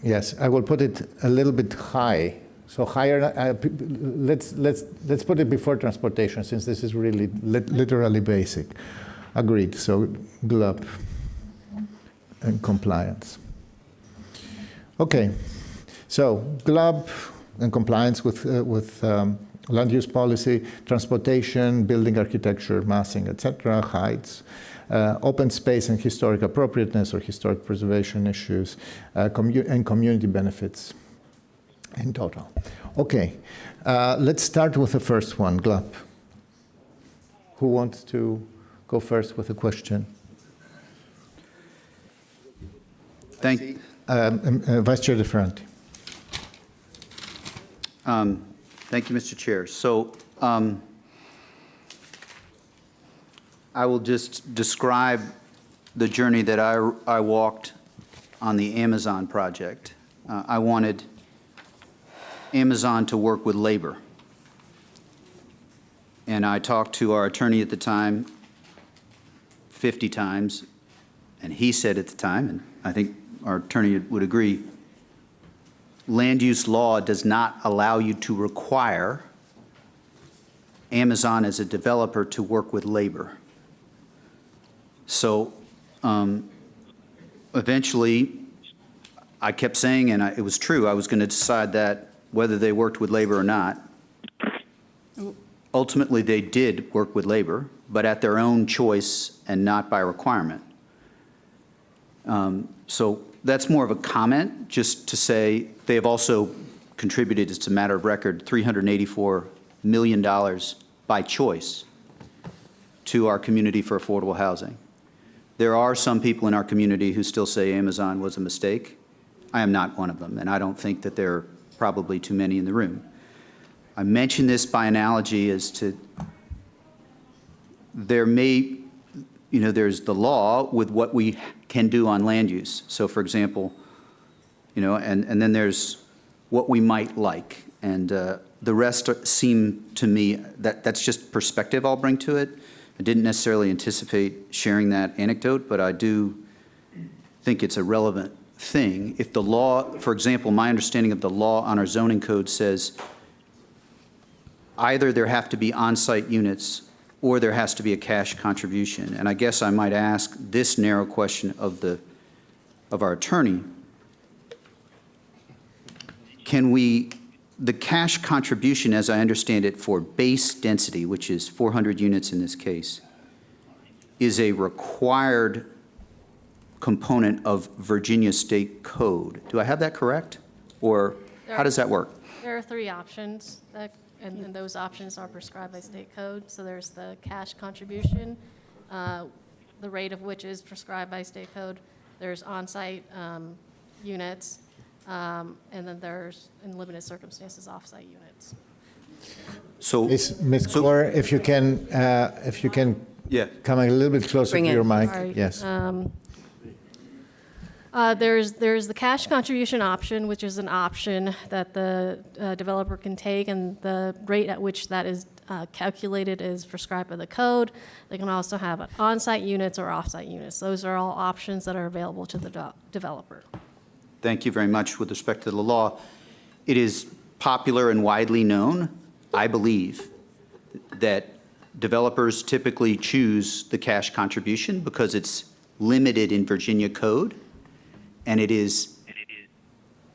Yes, I will put it a little bit high. So higher. Let's put it before transportation, since this is really literally basic. Agreed. So GLUB and compliance. Okay. So GLUB and compliance with land use policy, transportation, building architecture, massing, etc., heights, open space and historic appropriateness or historic preservation issues, and community benefits in total. Okay, let's start with the first one, GLUB. Who wants to go first with a question? Vice Chair DeFerranti. Thank you, Mr. Chair. So I will just describe the journey that I walked on the Amazon project. I wanted Amazon to work with labor. And I talked to our attorney at the time 50 times, and he said at the time, and I think our attorney would agree, land use law does not allow you to require Amazon as a developer to work with labor. So eventually, I kept saying, and it was true, I was going to decide that whether they worked with labor or not. Ultimately, they did work with labor, but at their own choice and not by requirement. So that's more of a comment, just to say they have also contributed, it's a matter of record, $384 million by choice to our community for affordable housing. There are some people in our community who still say Amazon was a mistake. I am not one of them, and I don't think that there are probably too many in the room. I mention this by analogy as to there may, there's the law with what we can do on land use. So for example, and then there's what we might like. And the rest seem to me, that's just perspective I'll bring to it. I didn't necessarily anticipate sharing that anecdote, but I do think it's a relevant thing. If the law, for example, my understanding of the law on our zoning code says either there have to be on-site units or there has to be a cash contribution. And I guess I might ask this narrow question of our attorney. Can the cash contribution, as I understand it, for base density, which is 400 units in this case, is a required component of Virginia State Code. Do I have that correct? Or how does that work? There are 3 options, and those options are prescribed by state code. So there's the cash contribution, the rate of which is prescribed by state code. There's on-site units, and then there's, in limited circumstances, off-site units. So, Ms. Clore, if you can yeah, come a little bit closer to your mic. Sorry. Yes. There's the cash contribution option, which is an option that the developer can take, and the rate at which that is calculated is prescribed by the code. They can also have on-site units or off-site units. Those are all options that are available to the developer. thank you very much. With respect to the law, it is popular and widely known, I believe, that developers typically choose the cash contribution because it's limited in Virginia code, and it is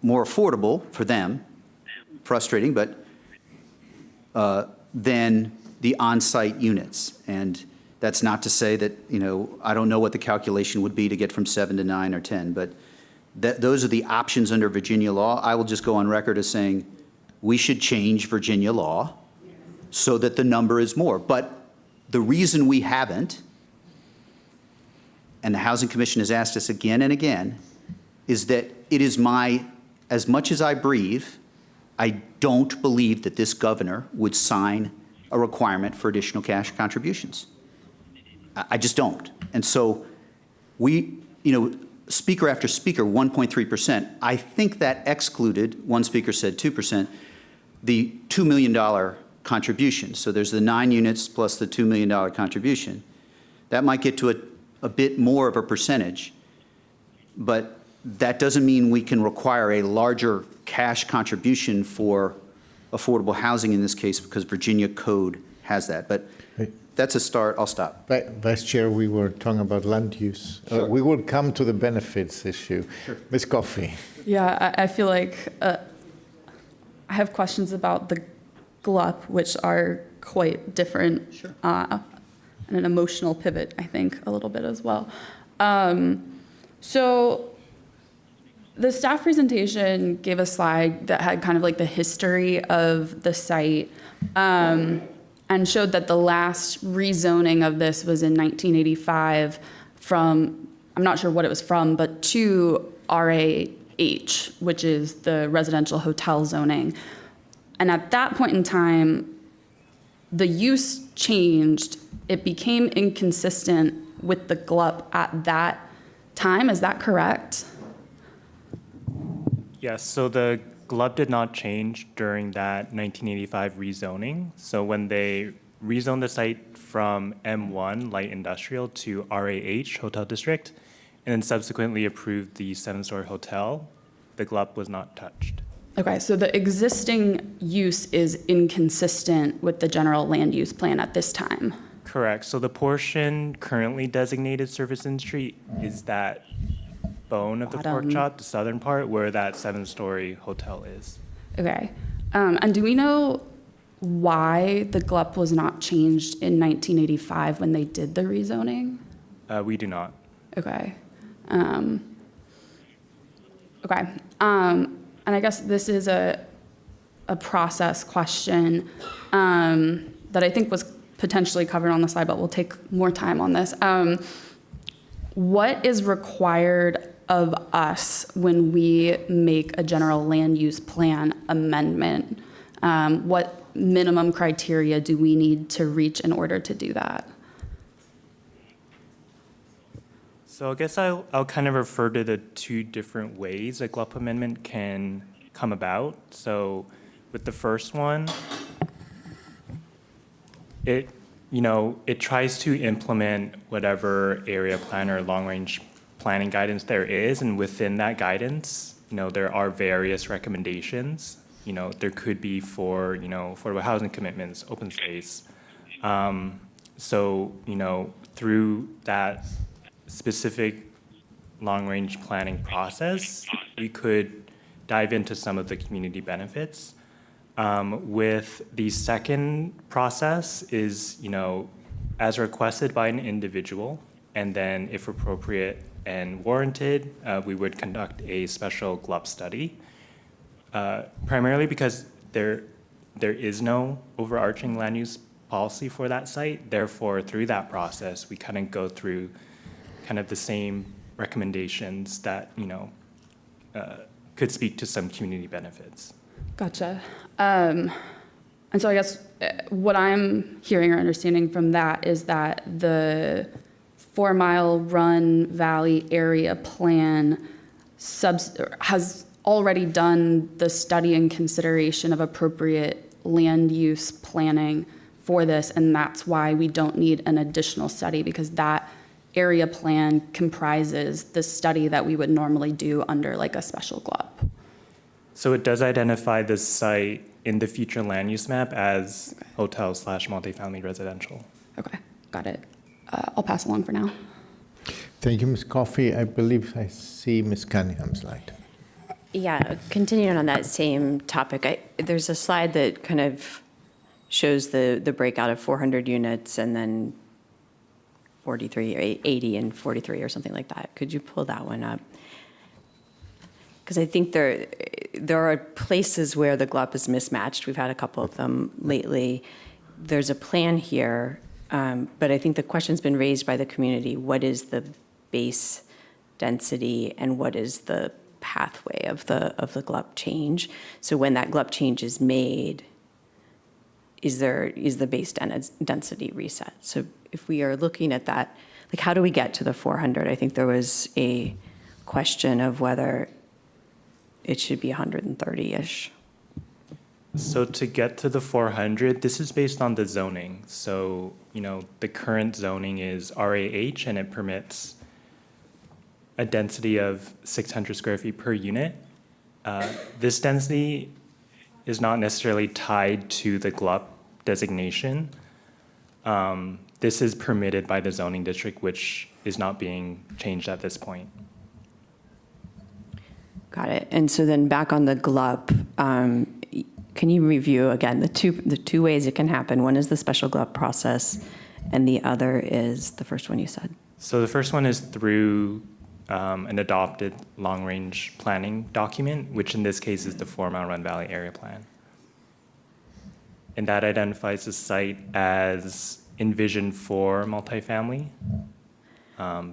more affordable for them, frustrating, but than the on-site units. And that's not to say that, I don't know what the calculation would be to get from 7 to 9 or 10, but those are the options under Virginia law. I will just go on record as saying we should change Virginia law so that the number is more. But the reason we haven't, and the Housing Commission has asked us again and again, is that it is as much as I breathe, I don't believe that this governor would sign a requirement for additional cash contributions. I just don't. And so we, speaker after speaker, 1.3%. I think that excluded, one speaker said 2%, the $2 million contribution. So there's the 9 units plus the $2 million contribution. That might get to a bit more of a percentage, but that doesn't mean we can require a larger cash contribution for affordable housing in this case, because Virginia code has that. But that's a start. I'll stop. Vice Chair, we were talking about land use. Sure. We will come to the benefits issue. Sure. Ms. Coffey. Yeah, I feel like I have questions about the GLUP, which are quite different, Sure. And an emotional pivot, I think, a little bit as well. So the staff presentation gave a slide that had kind of like the history of the site, and showed that the last rezoning of this was in 1985 from, I'm not sure what it was from, but to RAH, which is the residential hotel zoning. And at that point in time, the use changed. It became inconsistent with the GLUP at that time. Is that correct? Yes, so the GLUP did not change during that 1985 rezoning. So when they rezoned the site from M1, light industrial, to RAH, hotel district, and then subsequently approved the 7-story hotel, the GLUP was not touched. Okay, so the existing use is inconsistent with the general land use plan at this time? Correct. So the portion currently designated service industry is that bone of the pork chop, the southern part, where that 7-story hotel is. Okay. And do we know why the GLUP was not changed in 1985 when they did the rezoning? We do not. Okay. Okay. And I guess this is a process question that I think was potentially covered on the slide, but we'll take more time on this. What is required of us when we make a general land use plan amendment? What minimum criteria do we need to reach in order to do that? So I guess I'll kind of refer to the 2 different ways a GLUP amendment can come about. So with the first one, it tries to implement whatever area plan or long-range planning guidance there is, and within that guidance, there are various recommendations. There could be for, affordable housing commitments, open space. So, through that specific long-range planning process, we could dive into some of the community benefits. With the second process is, as requested by an individual, and then if appropriate and warranted, we would conduct a special GLUP study, primarily because there is no overarching land use policy for that site. Therefore, through that process, we kind of go through kind of the same recommendations that, could speak to some community benefits. Gotcha. And so I guess what I'm hearing or understanding from that is that the 4 Mile Run Valley area plan has already done the study and consideration of appropriate land use planning for this, and that's why we don't need an additional study, because that area plan comprises the study that we would normally do under like a special GLUP. So it does identify this site in the future land use map as hotel/multifamily residential. Okay, got it. I'll pass along for now. Thank you, Ms. Coffey. I believe I see Ms. Cunningham's slide. Yeah, continuing on that same topic, there's a slide that kind of shows the breakout of 400 units and then 43, or 80 and 43 or something like that. Could you pull that one up? Because I think there are places where the GLUP is mismatched. We've had a couple of them lately. There's a plan here, but I think the question's been raised by the community. What is the base density and what is the pathway of the GLUP change? So when that GLUP change is made, is the base density reset? So if we are looking at that, like how do we get to the 400? I think there was a question of whether it should be 130-ish. So to get to the 400, this is based on the zoning. So, the current zoning is RAH, and it permits a density of 600 square feet per unit. This density is not necessarily tied to the GLUP designation. This is permitted by the zoning district, which is not being changed at this point. Got it. And so then back on the GLUP, can you review again the two ways it can happen? One is the special GLUP process, and the other is the first one you said. So the first one is through an adopted long-range planning document, which in this case is the 4 Mile Run Valley Area Plan. And that identifies the site as envisioned for multifamily.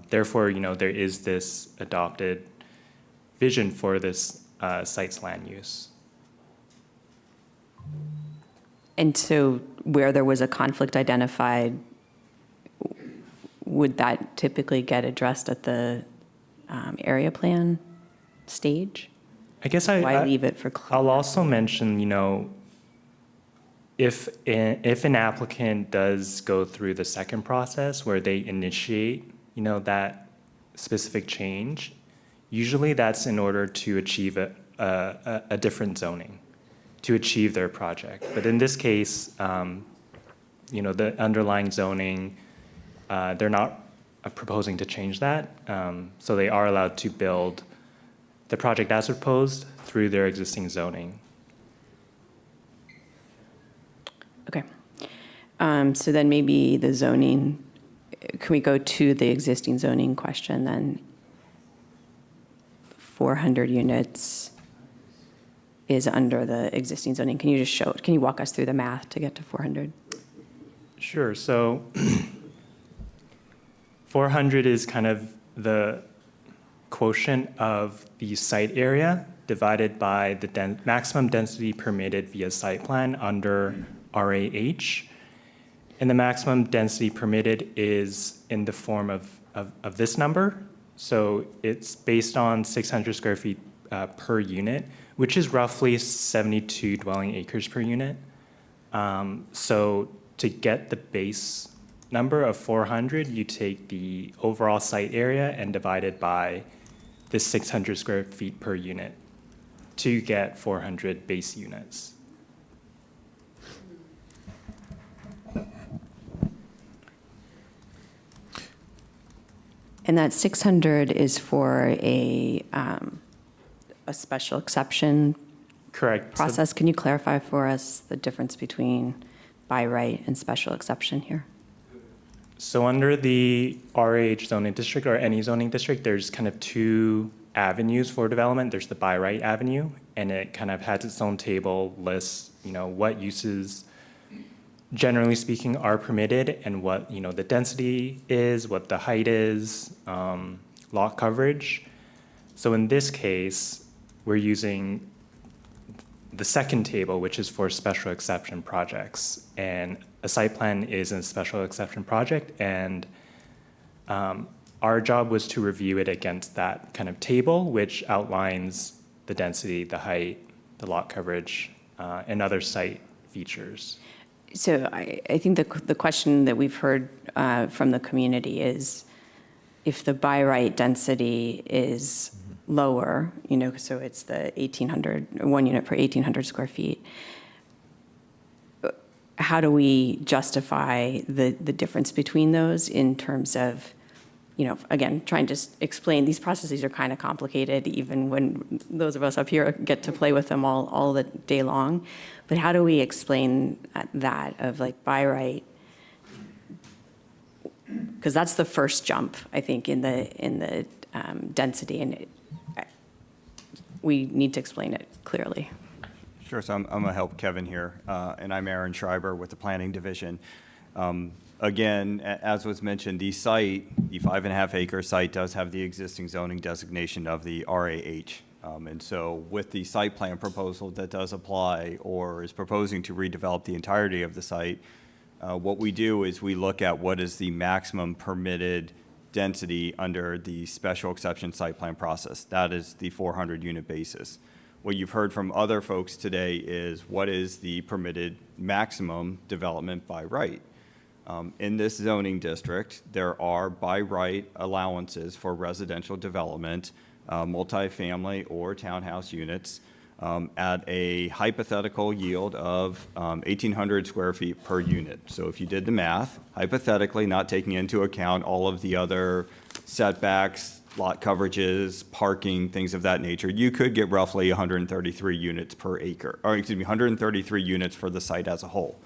Therefore, there is this adopted vision for this site's land use. And so where there was a conflict identified, would that typically get addressed at the area plan stage? I guess Why leave it for I'll also mention, if an applicant does go through the second process where they initiate, that specific change, usually that's in order to achieve a different zoning, to achieve their project. But in this case, the underlying zoning, they're not proposing to change that. So they are allowed to build the project as proposed through their existing zoning. Okay. So then maybe the zoning, can we go to the existing zoning question then? 400 units is under the existing zoning. Can you walk us through the math to get to 400? Sure. So 400 is kind of the quotient of the site area divided by the maximum density permitted via site plan under RAH. And the maximum density permitted is in the form of this number. So it's based on 600 square feet per unit, which is roughly 72 dwelling acres per unit. So to get the base number of 400, you take the overall site area and divide it by the 600 square feet per unit to get 400 base units. And that 600 is for a special exception Correct. process. Can you clarify for us the difference between by right and special exception here? So under the RH zoning district or any zoning district, there's kind of two avenues for development. There's the by right avenue, and it kind of has its own table, lists, what uses, generally speaking, are permitted and what, the density is, what the height is, lot coverage. So in this case, we're using the second table, which is for special exception projects. And a site plan is a special exception project, and our job was to review it against that kind of table, which outlines the density, the height, the lot coverage, and other site features. So I think the question that we've heard from the community is if the by right density is lower, so it's the 1,800, 1 unit per 1,800 square feet, how do we justify the difference between those in terms of, again, trying to explain these processes are kind of complicated, even when those of us up here get to play with them all the day long. But how do we explain that of like by right? Because that's the first jump, I think, in the density, and we need to explain it clearly. Sure, so I'm going to help Kevin here, and I'm Aaron Schreiber with the Planning Division. Again, as was mentioned, the site, the 5.5 acre site does have the existing zoning designation of the RAH. And so with the site plan proposal that does apply or is proposing to redevelop the entirety of the site, what we do is we look at what is the maximum permitted density under the special exception site plan process. That is the 400 unit basis. What you've heard from other folks today is what is the permitted maximum development by right. In this zoning district, there are by right allowances for residential development, multifamily or townhouse units at a hypothetical yield of 1,800 square feet per unit. So if you did the math, hypothetically, not taking into account all of the other setbacks, lot coverages, parking, things of that nature, you could get roughly 133 units per acre, or excuse me, 133 units for the site as a whole.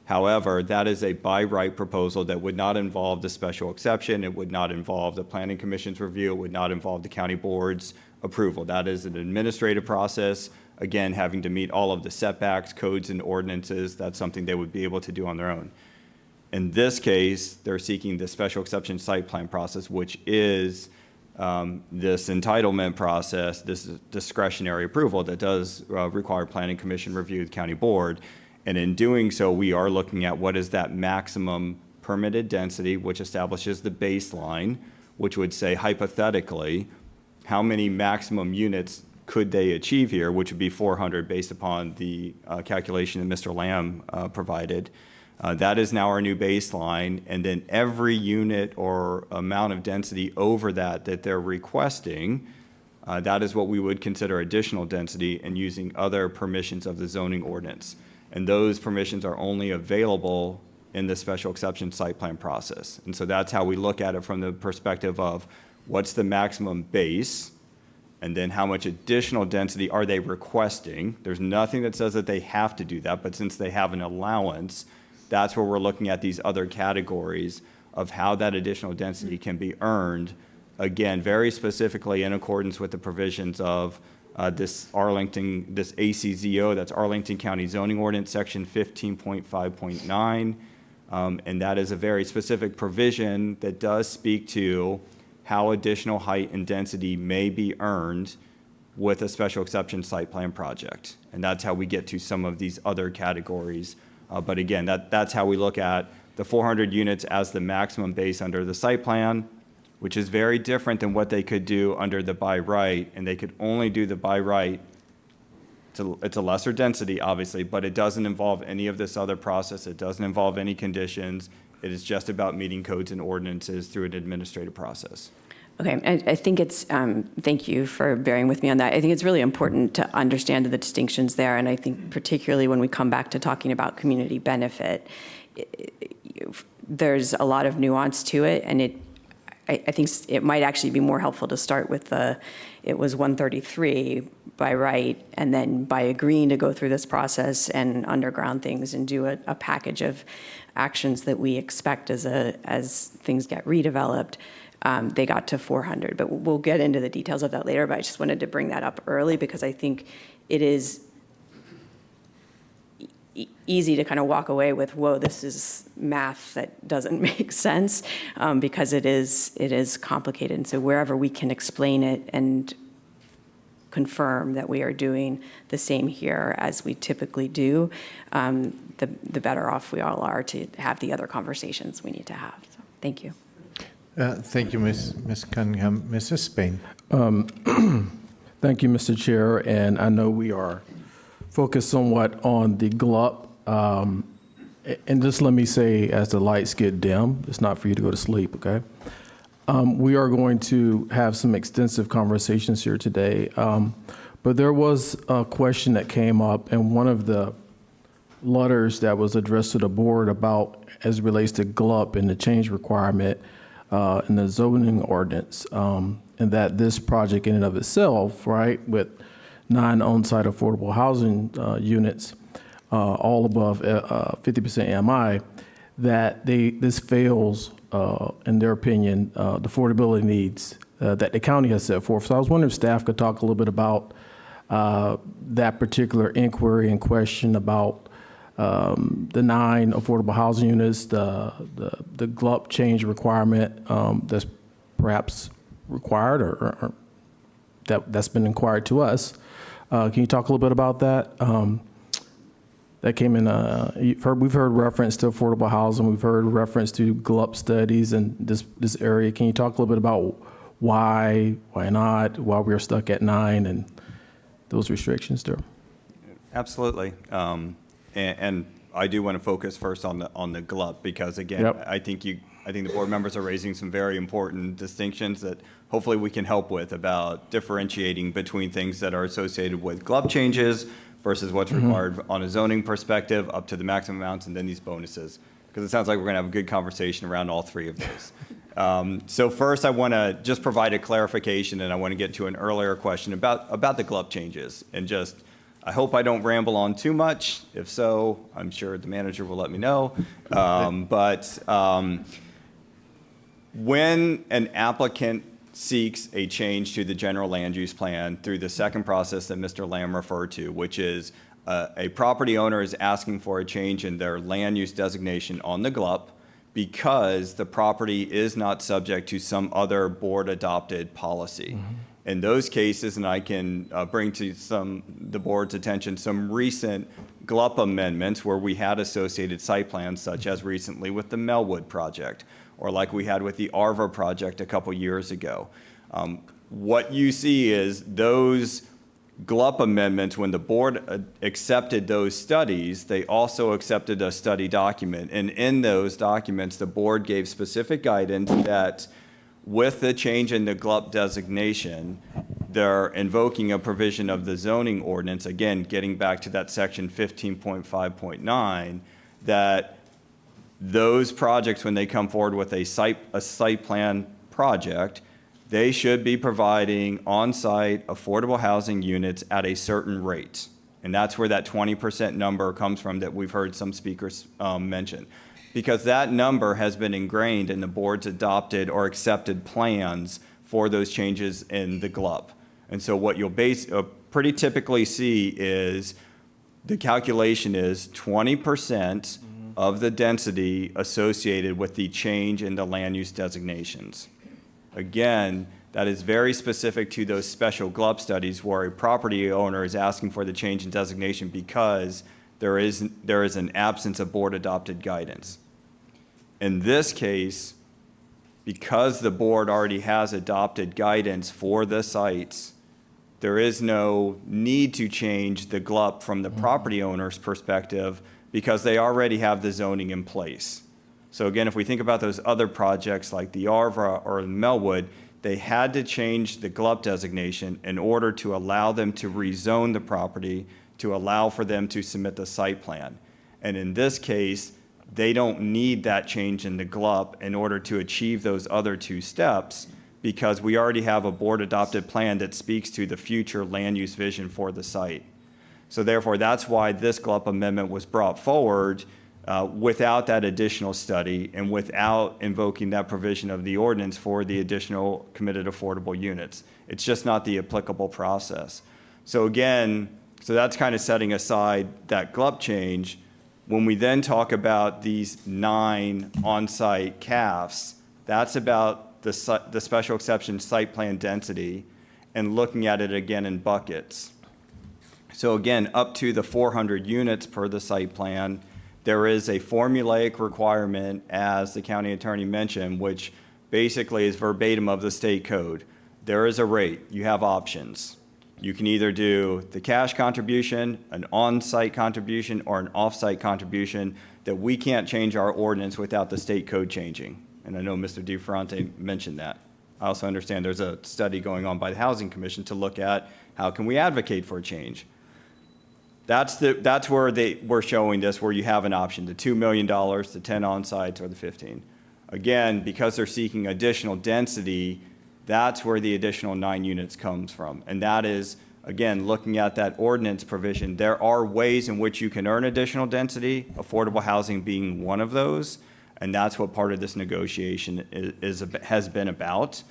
However, that is a by right proposal that would not involve the special exception. It would not involve the Planning Commission's review. It would not involve the county board's approval. That is an administrative process, again, having to meet all of the setbacks, codes, and ordinances. That's something they would be able to do on their own. In this case, they're seeking the special exception site plan process, which is this entitlement process, this discretionary approval that does require Planning Commission review, the county board. And in doing so, we are looking at what is that maximum permitted density, which establishes the baseline, which would say hypothetically, how many maximum units could they achieve here, which would be 400 based upon the calculation that Mr. Lamb provided. That is now our new baseline, and then every unit or amount of density over that they're requesting, that is what we would consider additional density and using other permissions of the zoning ordinance. And those permissions are only available in the special exception site plan process. And so that's how we look at it from the perspective of what's the maximum base, and then how much additional density are they requesting. There's nothing that says that they have to do that, but since they have an allowance, that's where we're looking at these other categories of how that additional density can be earned, again, very specifically in accordance with the provisions of this ACZO, that's Arlington County Zoning Ordinance, Section 15.5.9. And that is a very specific provision that does speak to how additional height and density may be earned with a special exception site plan project. And that's how we get to some of these other categories. But again, that's how we look at the 400 units as the maximum base under the site plan, which is very different than what they could do under the by right, and they could only do the by right. It's a lesser density, obviously, but it doesn't involve any of this other process. It doesn't involve any conditions. It is just about meeting codes and ordinances through an administrative process. Okay, I think it's, thank you for bearing with me on that. I think it's really important to understand the distinctions there, and I think particularly when we come back to talking about community benefit, there's a lot of nuance to it, and I think it might actually be more helpful to start with it was 133 by right, and then by agreeing to go through this process and underground things and do a package of actions that we expect as things get redeveloped, they got to 400. But we'll get into the details of that later, but I just wanted to bring that up early because I think it is easy to kind of walk away with, whoa, this is math that doesn't make sense, because it is complicated. And so wherever we can explain it and confirm that we are doing the same here as we typically do, the better off we all are to have the other conversations we need to have. So, thank you. Thank you, Ms. Cunningham. Mrs. Spain. Thank you, Mr. Chair. And I know we are focused somewhat on the GLUP. And just let me say, as the lights get dim, it's not for you to go to sleep, okay? We are going to have some extensive conversations here today. But there was a question that came up in one of the letters that was addressed to the board about, as it relates to GLUP and the change requirement in the zoning ordinance, and that this project in and of itself, right, with 9 on-site affordable housing units, all above 50% AMI, that this fails, in their opinion, the affordability needs that the county has set forth. So I was wondering if staff could talk a little bit about that particular inquiry and question about the 9 affordable housing units, the GLUP change requirement that's perhaps required or that's been inquired to us. Can you talk a little bit about that? That came in, we've heard reference to affordable housing, we've heard reference to GLUP studies in this area. Can you talk a little bit about why not, why we're stuck at 9 and those restrictions there? Absolutely. And I do want to focus first on the GLUP because, again, Yep. I think the board members are raising some very important distinctions that hopefully we can help with about differentiating between things that are associated with GLUP changes versus what's required on a zoning perspective up to the maximum amounts and then these bonuses. Because it sounds like we're going to have a good conversation around all 3 of those. So first I want to just provide a clarification, and I want to get to an earlier question about the GLUP changes. And just, I hope I don't ramble on too much. If so, I'm sure the manager will let me know. When an applicant seeks a change to the general land use plan through the second process that Mr. Lamb referred to, which is a property owner is asking for a change in their land use designation on the GLUP because the property is not subject to some other board-adopted policy. In those cases, and I can bring to the board's attention some recent GLUP amendments where we had associated site plans, such as recently with the Melwood project, or like we had with the Arva project a couple years ago. What you see is those GLUP amendments, when the board accepted those studies, they also accepted a study document. And in those documents, the board gave specific guidance that with the change in the GLUP designation, they're invoking a provision of the zoning ordinance, again, getting back to that section 15.5.9, that those projects, when they come forward with a site plan project, they should be providing on-site affordable housing units at a certain rate. And that's where that 20% number comes from that we've heard some speakers mention. Because that number has been ingrained in the board's adopted or accepted plans for those changes in the GLUP. And so what you'll pretty typically see is the calculation is 20% of the density associated with the change in the land use designations. Again, that is very specific to those special GLUP studies where a property owner is asking for the change in designation because there is an absence of board-adopted guidance. In this case, because the board already has adopted guidance for the sites, there is no need to change the GLUP from the property owner's perspective because they already have the zoning in place. So again, if we think about those other projects like the Arva or Melwood, they had to change the GLUP designation in order to allow them to rezone the property, to allow for them to submit the site plan. And in this case, they don't need that change in the GLUP in order to achieve those other two steps, because we already have a board-adopted plan that speaks to the future land use vision for the site. So therefore, that's why this GLUP amendment was brought forward without that additional study and without invoking that provision of the ordinance for the additional committed affordable units. It's just not the applicable process. So again, so that's kind of setting aside that GLUP change. When we then talk about these 9 on-site CAFs, that's about the special exception site plan density and looking at it again in buckets. So again, up to the 400 units per the site plan, there is a formulaic requirement, as the county attorney mentioned, which basically is verbatim of the state code. There is a rate. You have options. You can either do the cash contribution, an on-site contribution, or an off-site contribution that we can't change our ordinance without the state code changing. And I know Mr. DeFronte mentioned that. I also understand there's a study going on by the Housing Commission to look at how can we advocate for a change. That's where we're showing this, where you have an option, the $2 million, the 10 on-sites, or the 15. Again, because they're seeking additional density, that's where the additional 9 units comes from. And that is, again, looking at that ordinance provision, there are ways in which you can earn additional density, affordable housing being one of those. And that's what part of this negotiation has been about.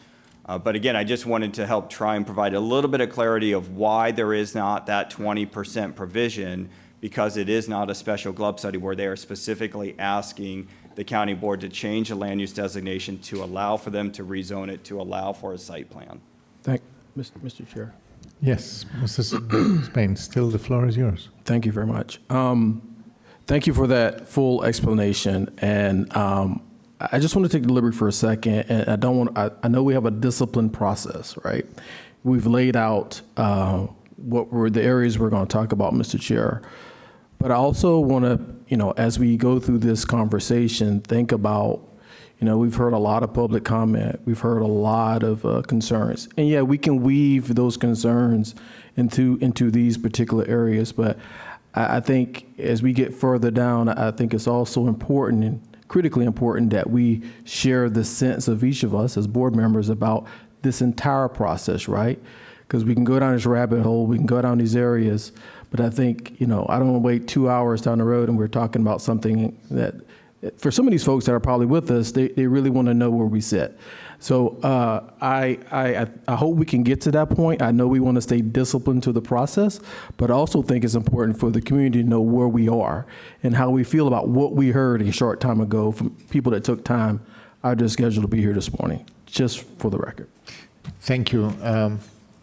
But again, I just wanted to help try and provide a little bit of clarity of why there is not that 20% provision, because it is not a special GLUB study where they are specifically asking the county board to change the land use designation to allow for them to rezone it, to allow for a site plan. Thank Mr. Chair. Yes, Mrs. Spain, still the floor is yours. Thank you very much. Thank you for that full explanation. And I just want to take the liberty for a second, and I know we have a disciplined process, right? We've laid out what were the areas we're going to talk about, Mr. Chair. But I also want to, as we go through this conversation, think about, we've heard a lot of public comment. We've heard a lot of concerns. And yeah, we can weave those concerns into these particular areas. But I think as we get further down, I think it's also important and critically important that we share the sense of each of us as board members about this entire process, right? Because we can go down this rabbit hole, we can go down these areas, but I think, I don't want to wait 2 hours down the road and we're talking about something that, for some of these folks that are probably with us, they really want to know where we sit. So I hope we can get to that point. I know we want to stay disciplined to the process, but I also think it's important for the community to know where we are and how we feel about what we heard a short time ago from people that took time out of their schedule to be here this morning, just for the record. Thank you.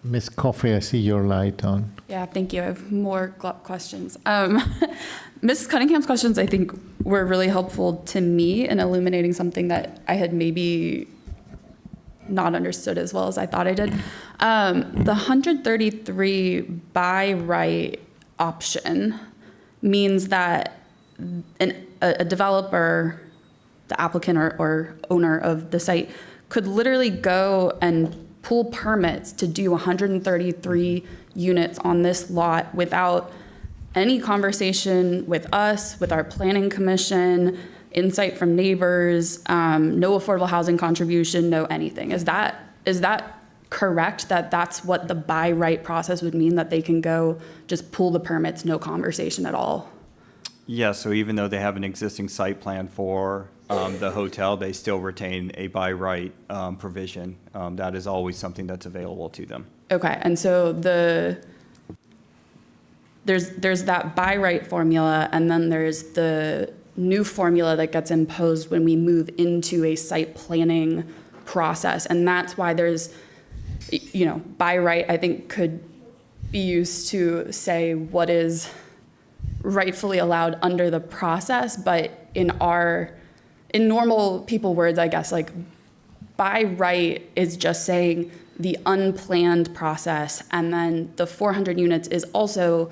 Ms. Coffey, I see your light on. Yeah, thank you. I have more GLUP questions. Ms. Cunningham's questions, I think, were really helpful to me in illuminating something that I had maybe not understood as well as I thought I did. The 133 by right option means that a developer, the applicant or owner of the site, could literally go and pull permits to do 133 units on this lot without any conversation with us, with our planning commission, insight from neighbors, no affordable housing contribution, no anything. Is that correct, that that's what the by right process would mean, that they can go just pull the permits, no conversation at all? Yeah, so even though they have an existing site plan for the hotel, they still retain a by right provision. That is always something that's available to them. Okay, and so there's that by right formula, and then there's the new formula that gets imposed when we move into a site planning process. And that's why there's, by right, I think could be used to say what is rightfully allowed under the process, but in normal people words, I guess, like by right is just saying the unplanned process, and then the 400 units is also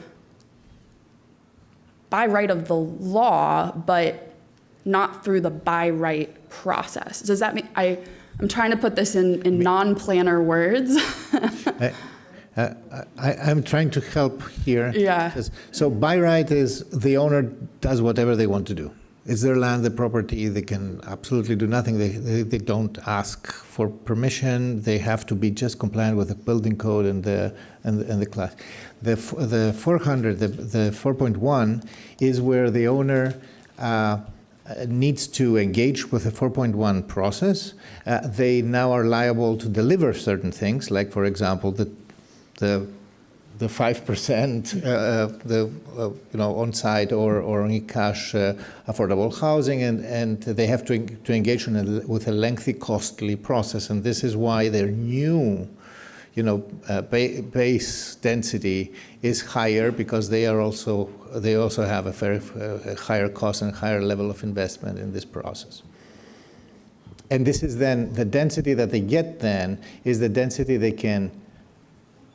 by right of the law, but not through the by right process. Does that mean, I'm trying to put this in non-planner words. I'm trying to help here. Yeah. So by right is the owner does whatever they want to do. It's their land, their property. They can absolutely do nothing. They don't ask for permission. They have to be just compliant with the building code and the class. The 400, the 4.1 is where the owner needs to engage with the 4.1 process. They now are liable to deliver certain things, like, for example, the 5%, on-site or on cash affordable housing, and they have to engage with a lengthy, costly process. And this is why their new, base density is higher, because they also have a higher cost and higher level of investment in this process. And this is then the density that they get. Then is the density they can,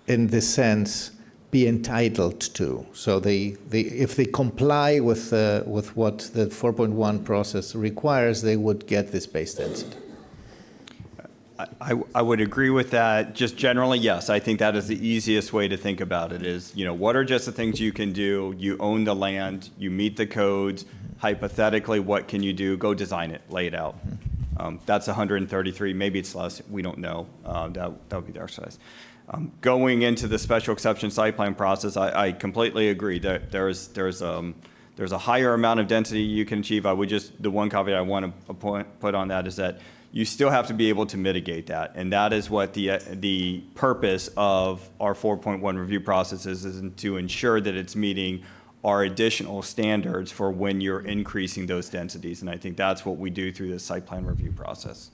in this sense, be entitled to. So if they comply with what the 4.1 process requires, they would get this base density. I would agree with that. Just generally, yes. I think that is the easiest way to think about it is, what are just the things you can do? You own the land, you meet the codes. Hypothetically, what can you do? Go design it, lay it out. That's 133. Maybe it's less. We don't know. That would be the exercise. Going into the special exception site plan process, I completely agree that there's a higher amount of density you can achieve. The one caveat I want to put on that is that you still have to be able to mitigate that, and that is what the purpose of our 4.1 review process is to ensure that it's meeting our additional standards for when you're increasing those densities, and I think that's what we do through this site plan review process.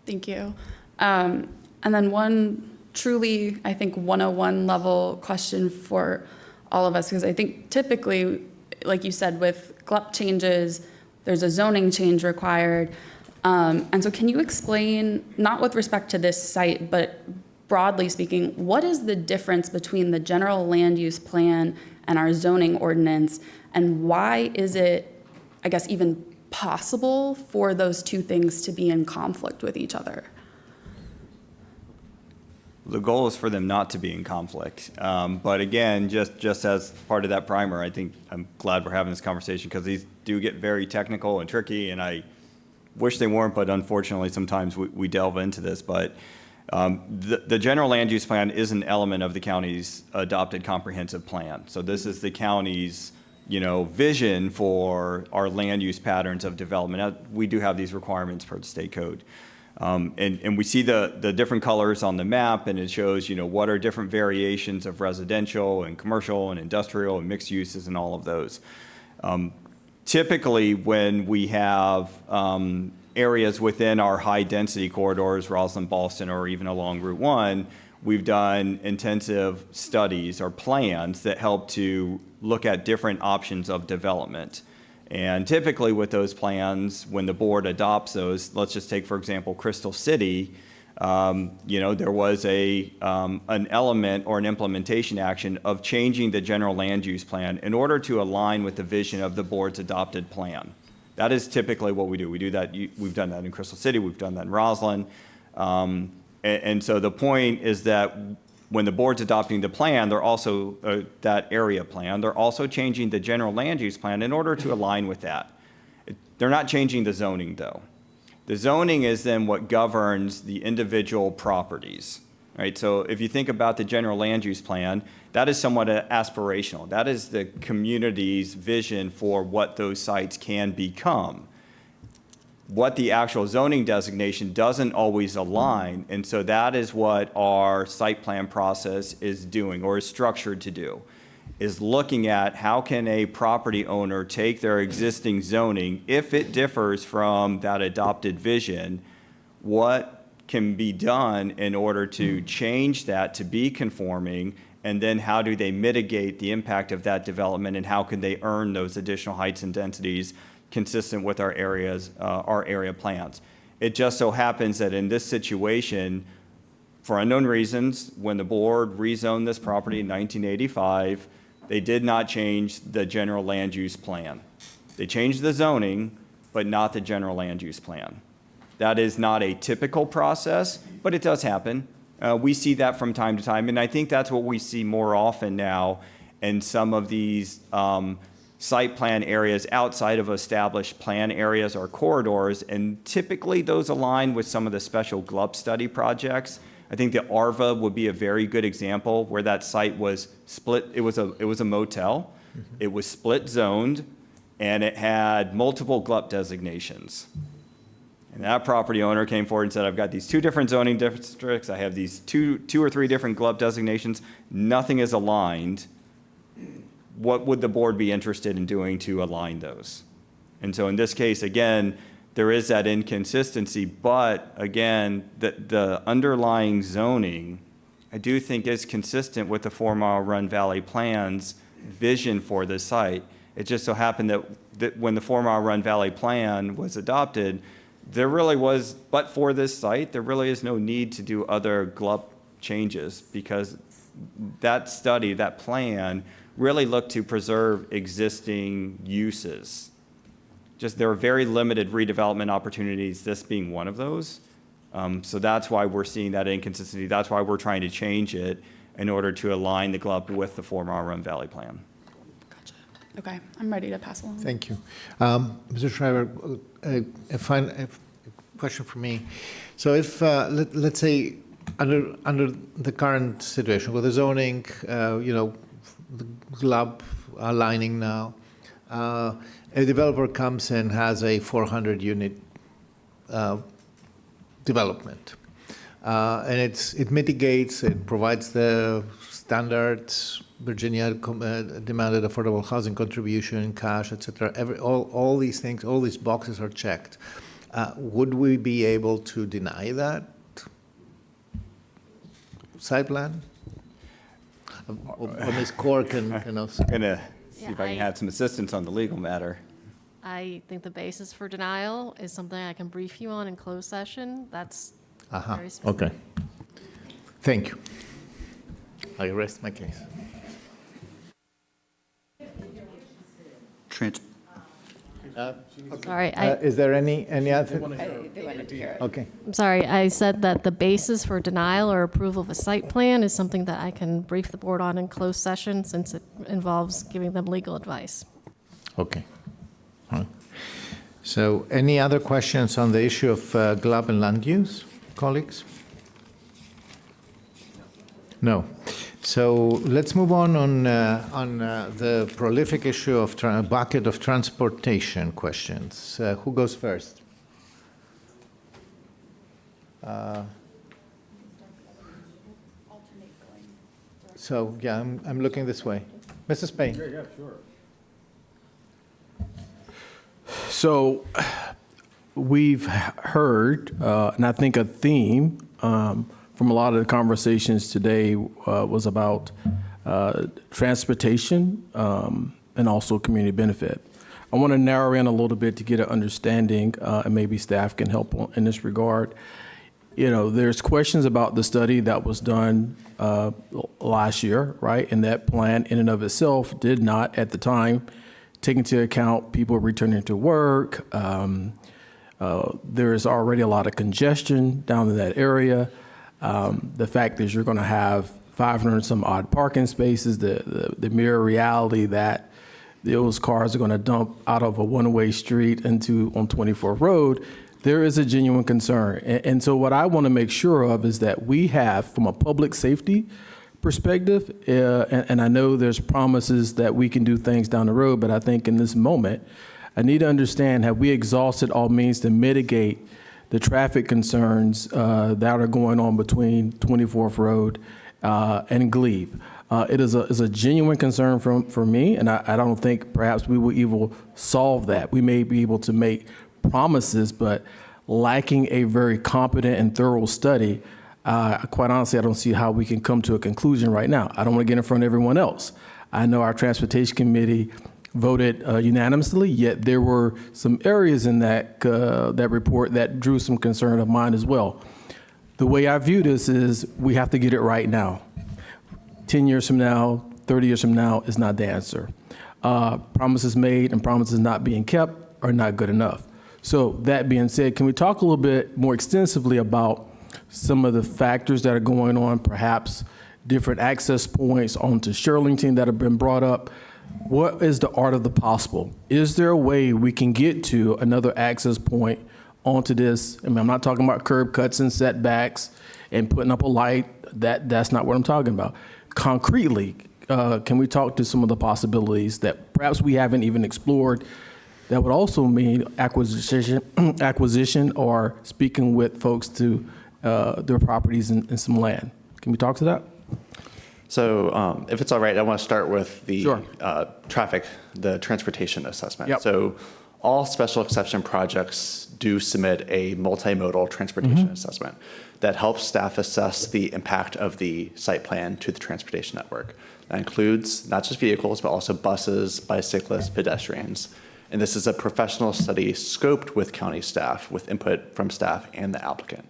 Thank you. And then one truly, I think, 101 level question for all of us, because I think typically, like you said, with GLUP changes, there's a zoning change required. And so can you explain, not with respect to this site, but broadly speaking, what is the difference between the general land use plan and our zoning ordinance, and why is it, I guess, even possible for those two things to be in conflict with each other? The goal is for them not to be in conflict. But again, just as part of that primer, I think I'm glad we're having this conversation because these do get very technical and tricky, and I wish they weren't, but unfortunately sometimes we delve into this. But the general land use plan is an element of the county's adopted comprehensive plan. So this is the county's vision for our land use patterns of development. Now, we do have these requirements per the state code. And we see the different colors on the map, and it shows, what are different variations of residential and commercial and industrial and mixed uses and all of those. Typically, when we have areas within our high-density corridors, Roslyn, Ballston, or even along Route 1, we've done intensive studies or plans that help to look at different options of development. And typically with those plans, when the board adopts those, let's just take, for example, Crystal City, there was an element or an implementation action of changing the general land use plan in order to align with the vision of the board's adopted plan. That is typically what we do. We do that. We've done that in Crystal City. We've done that in Roslyn. And so the point is that when the board's adopting the plan, they're also, that area plan, they're also changing the general land use plan in order to align with that. They're not changing the zoning, though. The zoning is then what governs the individual properties, right? So if you think about the general land use plan, that is somewhat aspirational. That is the community's vision for what those sites can become. What the actual zoning designation doesn't always align, and so that is what our site plan process is doing, or is structured to do, is looking at how can a property owner take their existing zoning, if it differs from that adopted vision, what can be done in order to change that to be conforming, and then how do they mitigate the impact of that development, and how can they earn those additional heights and densities consistent with our area plans. It just so happens that in this situation, for unknown reasons, when the board rezoned this property in 1985, they did not change the general land use plan. They changed the zoning, but not the general land use plan. That is not a typical process, but it does happen. We see that from time to time, and I think that's what we see more often now in some of these site plan areas outside of established plan areas or corridors, and typically those align with some of the special GLUB study projects. I think the ARVA would be a very good example where that site was split. It was a motel. It was split zoned, and it had multiple GLUB designations. And that property owner came forward and said, I've got these 2 different zoning districts. I have these two or three different GLUB designations. Nothing is aligned. What would the board be interested in doing to align those? And so in this case, again, there is that inconsistency, but again, the underlying zoning, I do think is consistent with the 4 Mile Run Valley Plan's vision for the site. It just so happened that when the 4 Mile Run Valley Plan was adopted, there really was, but for this site, there really is no need to do other GLUB changes because that study, that plan, really looked to preserve existing uses. Just there are very limited redevelopment opportunities, this being one of those. So that's why we're seeing that inconsistency. That's why we're trying to change it in order to align the GLUB with the 4 Mile Run Valley Plan. Gotcha. Okay, I'm ready to pass along. Thank you. Mr. Schreiber, a question for me. So if, let's say, under the current situation with the zoning, the GLUB aligning now, a developer comes and has a 400-unit development. And it mitigates, it provides the standards, Virginia demanded affordable housing contribution, cash, et cetera. All these things, all these boxes are checked. Would we be able to deny that site plan? Or Ms. Core can also. I'm gonna see if I can have some assistance on the legal matter. I think the basis for denial is something I can brief you on in closed session. That's very specific. Okay. Thank you. I rest my case. Sorry, Is there any other? They wanted to hear it. Okay. I'm sorry, I said that the basis for denial or approval of a site plan is something that I can brief the board on in closed session since it involves giving them legal advice. Okay. All right. So any other questions on the issue of GLUB and land use, colleagues? No. So let's move on the prolific issue of bucket of transportation questions. Who goes first? So yeah, I'm looking this way. Mrs. Payne. Yeah, sure. So we've heard, and I think a theme from a lot of the conversations today was about transportation and also community benefit. I want to narrow in a little bit to get an understanding, and maybe staff can help in this regard. There's questions about the study that was done last year, right? And that plan in and of itself did not, at the time, take into account people returning to work. There is already a lot of congestion down in that area. The fact is you're going to have 500 some odd parking spaces, the mere reality that those cars are going to dump out of a one-way street on 24th Road, there is a genuine concern. And so what I want to make sure of is that we have, from a public safety perspective, and I know there's promises that we can do things down the road, but I think in this moment, I need to understand, have we exhausted all means to mitigate the traffic concerns that are going on between 24th Road and Glebe? It is a genuine concern for me, and I don't think perhaps we will even solve that. We may be able to make promises, but lacking a very competent and thorough study, quite honestly, I don't see how we can come to a conclusion right now. I don't want to get in front of everyone else. I know our Transportation Committee voted unanimously, yet there were some areas in that report that drew some concern of mine as well. The way I view this is we have to get it right now. 10 years from now, 30 years from now is not the answer. Promises made and promises not being kept are not good enough. So that being said, can we talk a little bit more extensively about some of the factors that are going on, perhaps different access points onto Shirlington that have been brought up? what is the art of the possible? Is there a way we can get to another access point onto this? I mean, I'm not talking about curb cuts and setbacks and putting up a light. That's not what I'm talking about. Concretely, can we talk to some of the possibilities that perhaps we haven't even explored that would also mean acquisition or speaking with folks to their properties and some land? Can we talk to that? So if it's all right, I want to start with the Sure. traffic, the transportation assessment. Yep. So all special exception projects do submit a multimodal transportation assessment that helps staff assess the impact of the site plan to the transportation network. That includes not just vehicles, but also buses, bicyclists, pedestrians. And this is a professional study scoped with county staff, with input from staff and the applicant.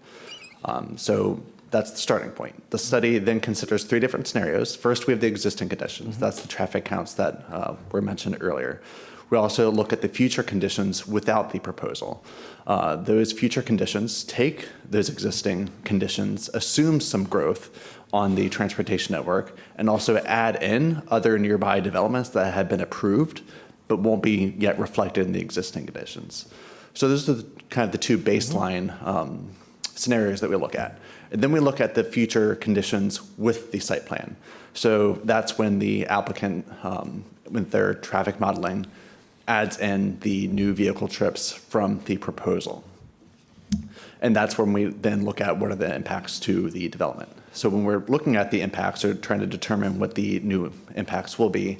So that's the starting point. The study then considers 3 different scenarios. First, we have the existing conditions. That's the traffic counts that were mentioned earlier. We also look at the future conditions without the proposal. Those future conditions take those existing conditions, assume some growth on the transportation network, and also add in other nearby developments that have been approved but won't be yet reflected in the existing conditions. So those are kind of the 2 baseline scenarios that we look at. And then we look at the future conditions with the site plan. So that's when the applicant, with their traffic modeling, adds in the new vehicle trips from the proposal. And that's when we then look at what are the impacts to the development. So when we're looking at the impacts or trying to determine what the new impacts will be,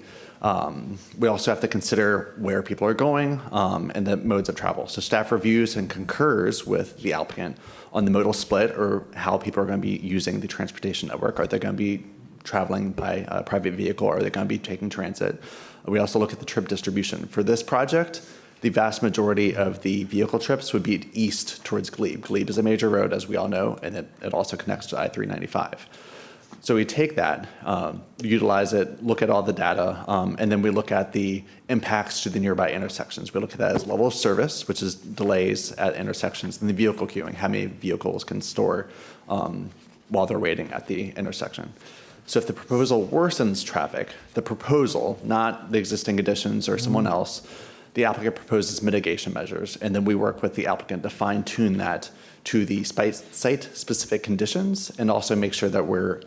we also have to consider where people are going and the modes of travel. So staff reviews and concurs with the applicant on the modal split or how people are going to be using the transportation network. Are they going to be traveling by a private vehicle? Or are they going to be taking transit? We also look at the trip distribution. For this project, the vast majority of the vehicle trips would be east towards Glebe. Glebe is a major road, as we all know, and it also connects to I-395. So we take that, utilize it, look at all the data, and then we look at the impacts to the nearby intersections. We look at that as level of service, which is delays at intersections, and the vehicle queuing, how many vehicles can store while they're waiting at the intersection. So if the proposal worsens traffic, the proposal, not the existing conditions or someone else, the applicant proposes mitigation measures, and then we work with the applicant to fine-tune that to the site-specific conditions and also make sure that we're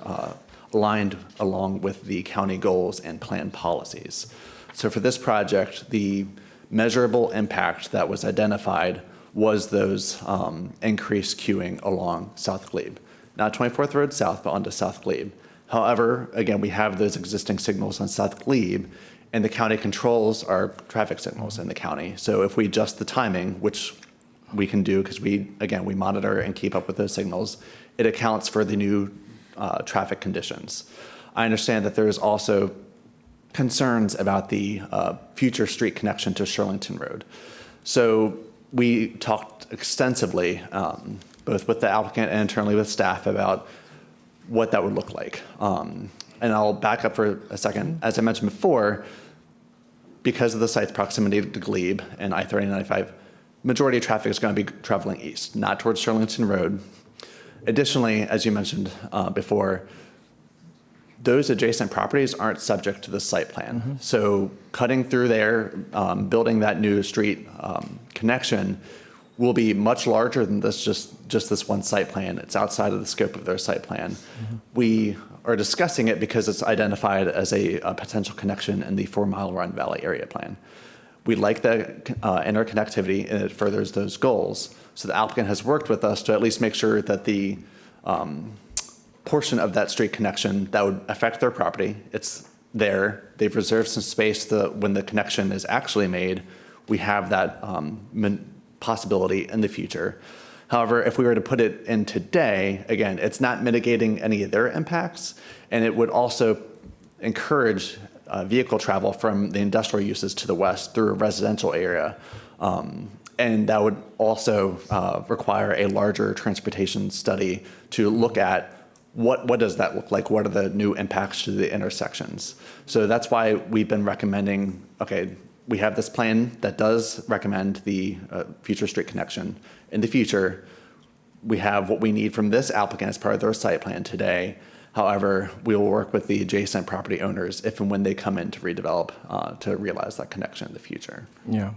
aligned along with the county goals and plan policies. So for this project, the measurable impact that was identified was those increased queuing along South Glebe. Not 24th Road South, but onto South Glebe. However, again, we have those existing signals on South Glebe, and the county controls our traffic signals in the county. So if we adjust the timing, which we can do because we monitor and keep up with those signals, it accounts for the new traffic conditions. I understand that there is also concerns about the future street connection to Shirlington Road. So we talked extensively, both with the applicant and internally with staff, about what that would look like. And I'll back up for a second. As I mentioned before, because of the site's proximity to Glebe and I-3095, majority of traffic is going to be traveling east, not towards Shirlington Road. Additionally, as you mentioned before, those adjacent properties aren't subject to the site plan. So cutting through there, building that new street connection will be much larger than this just this one site plan. It's outside of the scope of their site plan. We are discussing it because it's identified as a potential connection in the 4 Mile Run Valley area plan. We like the interconnectivity, and it furthers those goals. So the applicant has worked with us to at least make sure that the portion of that street connection that would affect their property, it's there. They've reserved some space when the connection is actually made. We have that possibility in the future. However, if we were to put it in today, again, it's not mitigating any of their impacts, and it would also encourage vehicle travel from the industrial uses to the west through a residential area. And that would also require a larger transportation study to look at what does that look like? What are the new impacts to the intersections? So that's why we've been recommending, okay, we have this plan that does recommend the future street connection. In the future, we have what we need from this applicant as part of their site plan today. However, we will work with the adjacent property owners if and when they come in to redevelop to realize that connection in the future. Yeah.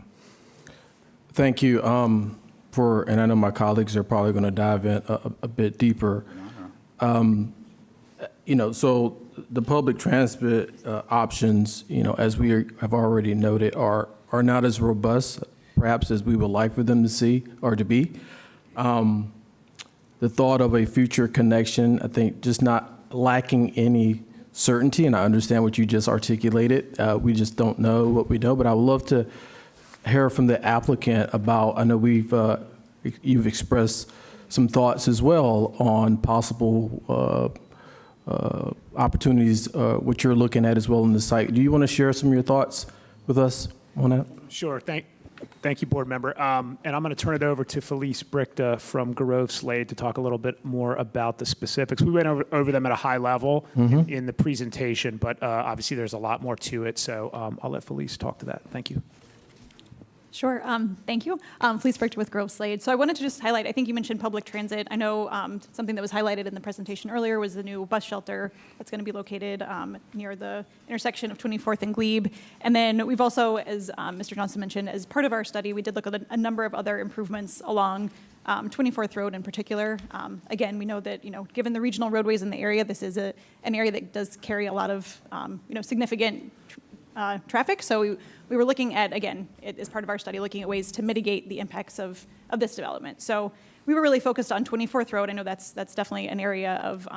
Thank you. And I know my colleagues are probably going to dive in a bit deeper. So the public transit options, as we have already noted, are not as robust, perhaps, as we would like for them to see or to be. The thought of a future connection, I think, just not lacking any certainty, and I understand what you just articulated. We just don't know what we know, but I would love to hear from the applicant about, I know you've expressed some thoughts as well on possible opportunities, what you're looking at as well in the site. Do you want to share some of your thoughts with us on that? Sure. Thank you, board member. And I'm going to turn it over to Felice Brichta from Grove Slade to talk a little bit more about the specifics. We went over them at a high level in the presentation, but obviously there's a lot more to it. So I'll let Felice talk to that. Thank you. Sure. Thank you. Felice Brichta with Grove Slade. So I wanted to just highlight, I think you mentioned public transit. I know something that was highlighted in the presentation earlier was the new bus shelter that's going to be located near the intersection of 24th and Glebe. And then we've also, as Mr. Johnson mentioned, as part of our study, we did look at a number of other improvements along 24th Road in particular. Again, we know that, given the regional roadways in the area, this is an area that does carry a lot of, significant traffic. So we were looking at, again, as part of our study, looking at ways to mitigate the impacts of this development. So we were really focused on 24th Road. I know that's definitely an area of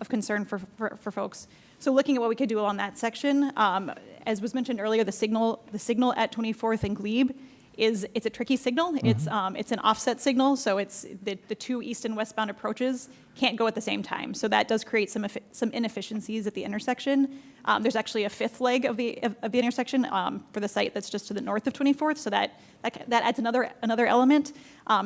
concern for folks. So looking at what we could do along that section, as was mentioned earlier, the signal at 24th and Glebe it's a tricky signal. Mm-hmm. It's an offset signal, so it's the two east and westbound approaches can't go at the same time. So that does create some inefficiencies at the intersection. There's actually a fifth leg of the intersection for the site that's just to the north of 24th. So that adds another element.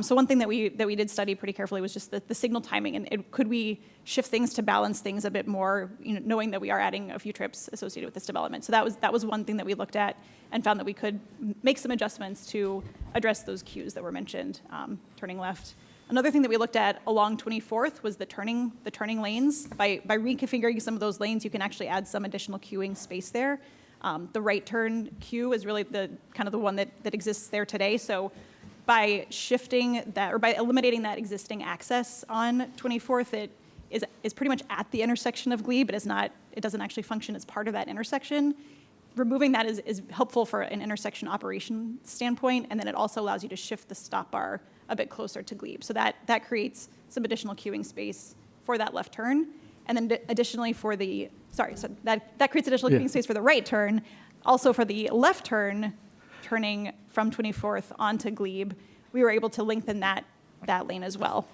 So one thing that we did study pretty carefully was just the signal timing, and could we shift things to balance things a bit more, knowing that we are adding a few trips associated with this development. So that was one thing that we looked at and found that we could make some adjustments to address those cues that were mentioned, turning left. Another thing that we looked at along 24th was the turning lanes. By reconfiguring some of those lanes, you can actually add some additional queuing space there. The right turn queue is really the one that exists there today. So by shifting that, or by eliminating that existing access on 24th, it is pretty much at the intersection of Glebe, but it doesn't actually function as part of that intersection. Removing that is helpful for an intersection operation standpoint, and then it also allows you to shift the stop bar a bit closer to Glebe. So that creates some additional queuing space for that left turn. And then additionally that creates additional queuing space for the right turn. Also for the left turn, turning from 24th onto Glebe, we were able to lengthen that lane as well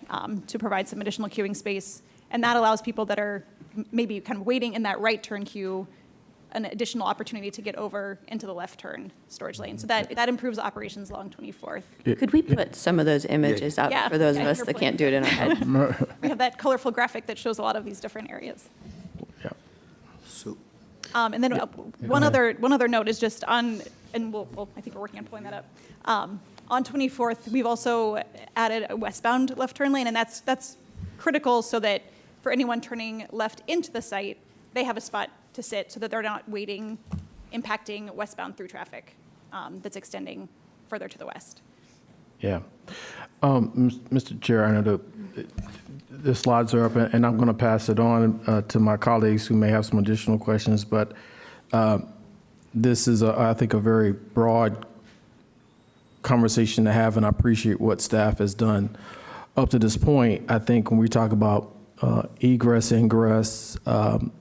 to provide some additional queuing space. And that allows people that are maybe kind of waiting in that right turn queue an additional opportunity to get over into the left turn storage lane. So that improves operations along 24th. Could we put some of those images up for those of us that can't do it in our head? We have that colorful graphic that shows a lot of these different areas. Yeah. So, and then one other note is just on, and I think we're working on pulling that up. On 24th, we've also added a westbound left turn lane, and that's critical so that for anyone turning left into the site, they have a spot to sit so that they're not waiting, impacting westbound through traffic that's extending further to the west. Yeah. Mr. Chair, I know the slides are up, and I'm going to pass it on to my colleagues who may have some additional questions, but this is, I think, a very broad conversation to have, and I appreciate what staff has done up to this point. I think when we talk about egress, ingress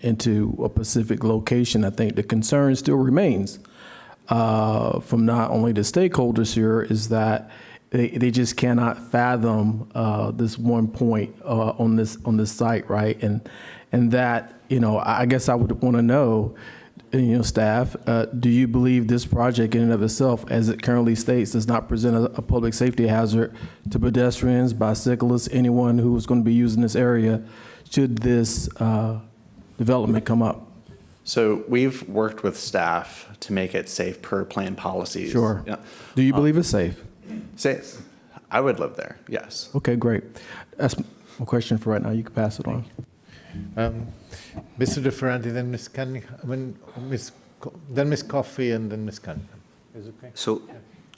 into a specific location, I think the concern still remains from not only the stakeholders here is that they just cannot fathom this one point on this site, right? And that, I guess I would want to know, staff, do you believe this project in and of itself, as it currently states, does not present a public safety hazard to pedestrians, bicyclists, anyone who is going to be using this area should this development come up? So we've worked with staff to make it safe per plan policies. Sure. Yeah. Do you believe it's safe? Safe. I would live there, yes. Okay, great. That's my question for right now. You can pass it on. Mr. DeFerranti, then Ms. Cunningham, then Ms. Coffey, and then Ms. Cunningham. Is it okay? So,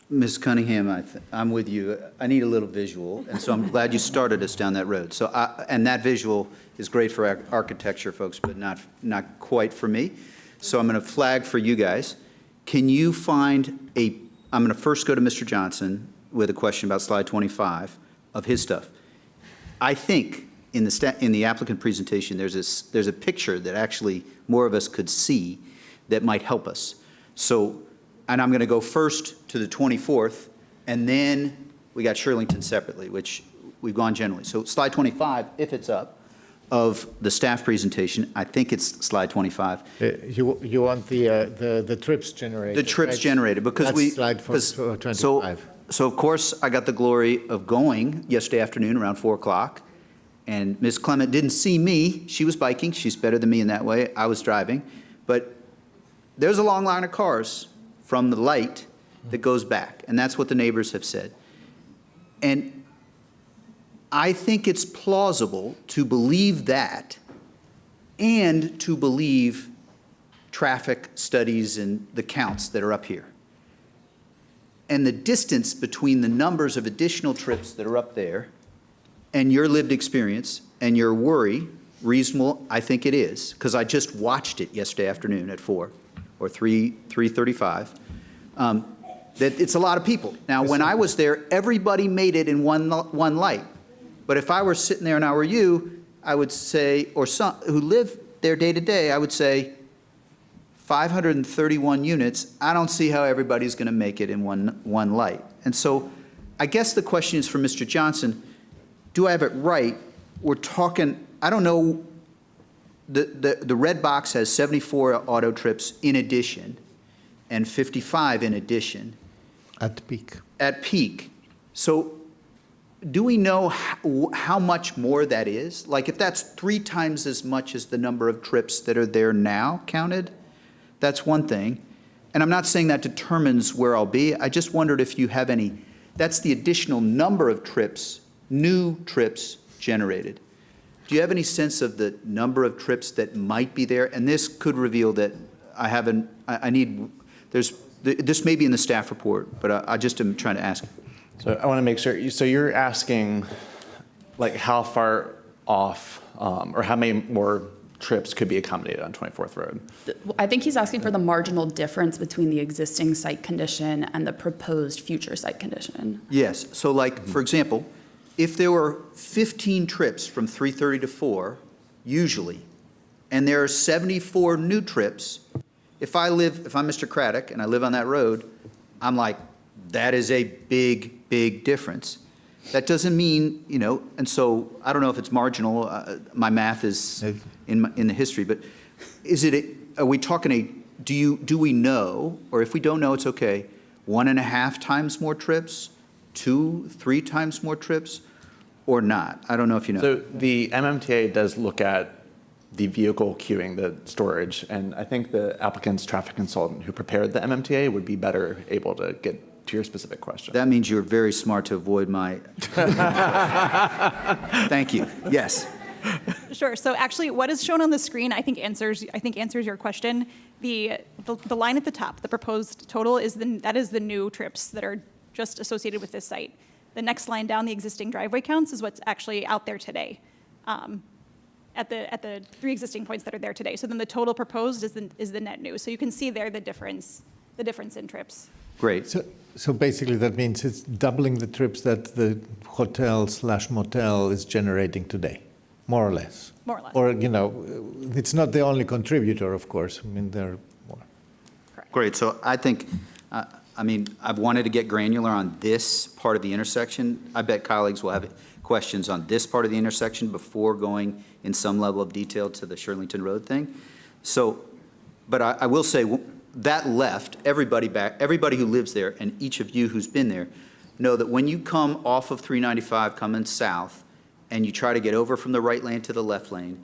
Ms. Cunningham, I'm with you. I need a little visual, and so I'm glad you started us down that road. So, and that visual is great for architecture folks, but not quite for me. So I'm going to flag for you guys. Can you find I'm going to first go to Mr. Johnson with a question about slide 25 of his stuff. I think in the applicant presentation, there's a picture that actually more of us could see that might help us. So, and I'm going to go first to the 24th, and then we got Shirlington separately, which we've gone generally. So slide 25, if it's up, of the staff presentation, I think it's slide 25. You want the trips generated? The trips right? generated, because That's slide 25. So of course, I got the glory of going yesterday afternoon around 4 o'clock, and Ms. Clement didn't see me. She was biking. She's better than me in that way. I was driving. But there's a long line of cars from the light that goes back, and that's what the neighbors have said. And I think it's plausible to believe that and to believe traffic studies and the counts that are up here. And the distance between the numbers of additional trips that are up there and your lived experience and your worry, reasonable, I think it is, because I just watched it yesterday afternoon at 4 or 3:35, that it's a lot of people. Now, when I was there, everybody made it in one light. But if I were sitting there and I were you, I would say, or some who live there day to day, I would say 531 units, I don't see how everybody's going to make it in one light. And so I guess the question is for Mr. Johnson, do I have it right? We're talking, I don't know, the red box has 74 auto trips in addition and 55 in addition. At peak. At peak. So do we know how much more that is? Like if that's 3 times as much as the number of trips that are there now counted, that's one thing. And I'm not saying that determines where I'll be. I just wondered if you have any, that's the additional number of trips, new trips generated. Do you have any sense of the number of trips that might be there? And this could reveal that this may be in the staff report, but I just am trying to ask. So I want to make sure, so you're asking like how far off or how many more trips could be accommodated on 24th Road? I think he's asking for the marginal difference between the existing site condition and the proposed future site condition. Yes, so like, for example, if there were 15 trips from 3:30 to 4, usually, and there are 74 new trips, if I'm Mr. Craddock and I live on that road, I'm like, that is a big, big difference. That doesn't mean, and so I don't know if it's marginal. My math is in the history, but are we talking do we know, or if we don't know, it's okay, 1.5 times more trips, 2, 3 times more trips, or not? I don't know if you know. So the MMTA does look at the vehicle queuing, the storage, and I think the applicant's traffic consultant who prepared the MMTA would be better able to get to your specific question. That means you're very smart to avoid my. Thank you. Yes. Sure. So actually, what is shown on the screen, I think answers your question. The line at the top, the proposed total that is the new trips that are just associated with this site. The next line down, the existing driveway counts, is what's actually out there today, at the 3 existing points that are there today. So then the total proposed is the net new. So you can see there the difference in trips. Great. So basically that means it's doubling the trips that the hotel/motel is generating today, more or less. More or less. Or, it's not the only contributor, of course. I mean, there are more. Great. So I think, I've wanted to get granular on this part of the intersection. I bet colleagues will have questions on this part of the intersection before going in some level of detail to the Shirlington Road thing. So, but I will say that left, everybody who lives there, and each of you who's been there, know that when you come off of 395 coming south and you try to get over from the right lane to the left lane,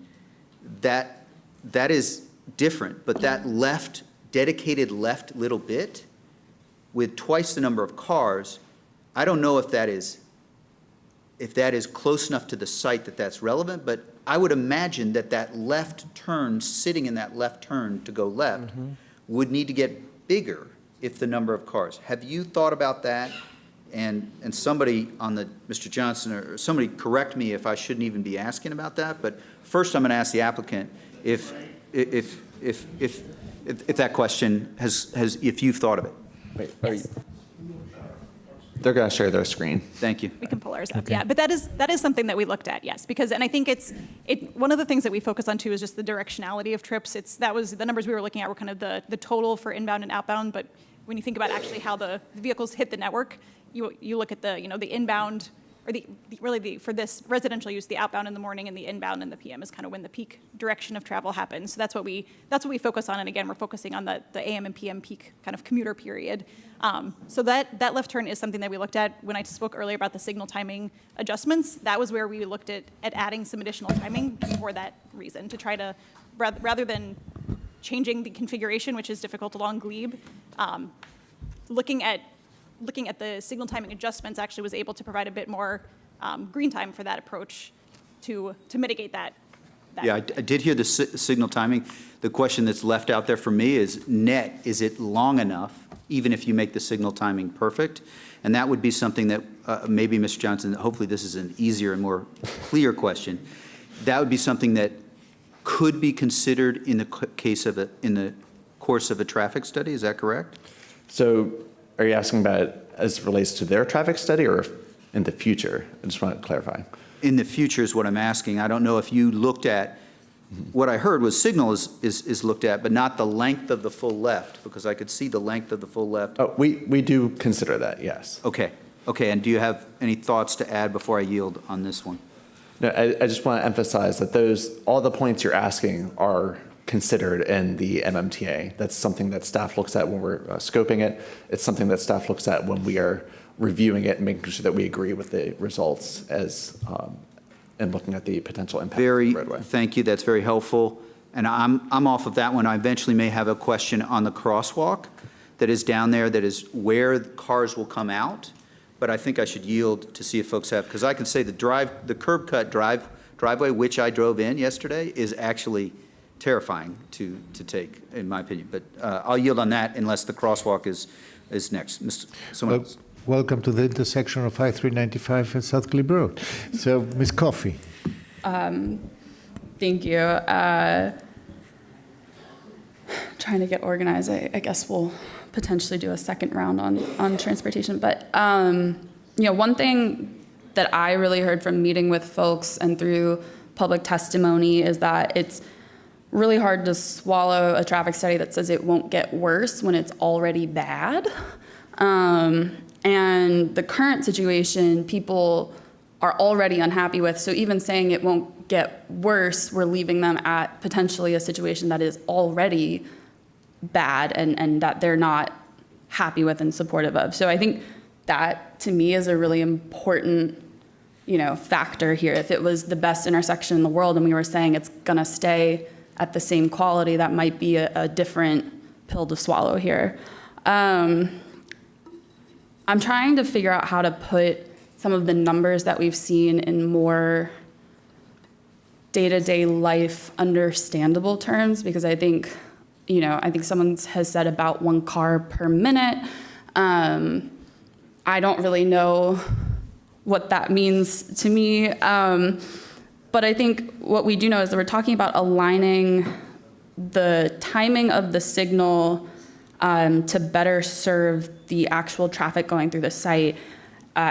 that is different. But that dedicated left little bit with twice the number of cars, I don't know if that is close enough to the site that's relevant, but I would imagine that that left turn, sitting in that left turn to go left, would need to get bigger if the number of cars. Have you thought about that? And somebody on the, Mr. Johnson, or somebody correct me if I shouldn't even be asking about that, but first I'm going to ask the applicant if that question if you've thought of it. Wait, they're going to share their screen. Thank you. We can pull ours up, yeah. But that is something that we looked at, yes, because, and I think one of the things that we focus on too is just the directionality of trips. That was the numbers we were looking at were kind of the total for inbound and outbound, but when you think about actually how the vehicles hit the network, you look at the inbound, or for this residential use, the outbound in the morning and the inbound in the PM is kind of when the peak direction of travel happens. So that's what we focus on. And again, we're focusing on the AM and PM peak kind of commuter period. So that left turn is something that we looked at when I spoke earlier about the signal timing adjustments. That was where we looked at adding some additional timing for that reason, to try to, rather than changing the configuration, which is difficult along Glebe, looking at the signal timing adjustments actually was able to provide a bit more green time for that approach to mitigate that. Yeah, I did hear the signal timing. The question that's left out there for me is net, is it long enough, even if you make the signal timing perfect? And that would be something that maybe, Mr. Johnson, hopefully this is an easier and more clear question. That would be something that could be considered in the in the course of a traffic study, is that correct? So are you asking about it as it relates to their traffic study or in the future? I just want to clarify. In the future is what I'm asking. I don't know if you looked at, what I heard was signal is looked at, but not the length of the full left, because I could see the length of the full left. Oh, we do consider that, yes. Okay. Okay, and do you have any thoughts to add before I yield on this one? No, I just want to emphasize that all the points you're asking are considered in the MMTA. That's something that staff looks at when we're scoping it. It's something that staff looks at when we are reviewing it and making sure that we agree with the results and looking at the potential impact of the roadway. Thank you. That's very helpful. And I'm off of that one. I eventually may have a question on the crosswalk that is down there, that is where cars will come out. But I think I should yield to see if folks have, because I can say the curb cut driveway, which I drove in yesterday, is actually terrifying to take, in my opinion. But I'll yield on that unless the crosswalk is next. Someone else. Welcome to the intersection of I-395 and South Glebe Road. So, Ms. Coffey. Thank you. Trying to get organized. I guess we'll potentially do a second round on transportation. But one thing that I really heard from meeting with folks and through public testimony is that it's really hard to swallow a traffic study that says it won't get worse when it's already bad. And the current situation, people are already unhappy with. So even saying it won't get worse, we're leaving them at potentially a situation that is already bad and that they're not happy with and supportive of. So I think that to me is a really important, factor here. If it was the best intersection in the world and we were saying it's gonna stay at the same quality, that might be a different pill to swallow here. I'm trying to figure out how to put some of the numbers that we've seen in more day-to-day life understandable terms, because I think, someone has said about 1 car per minute. I don't really know what that means to me. But I think what we do know is that we're talking about aligning the timing of the signal to better serve the actual traffic going through the site.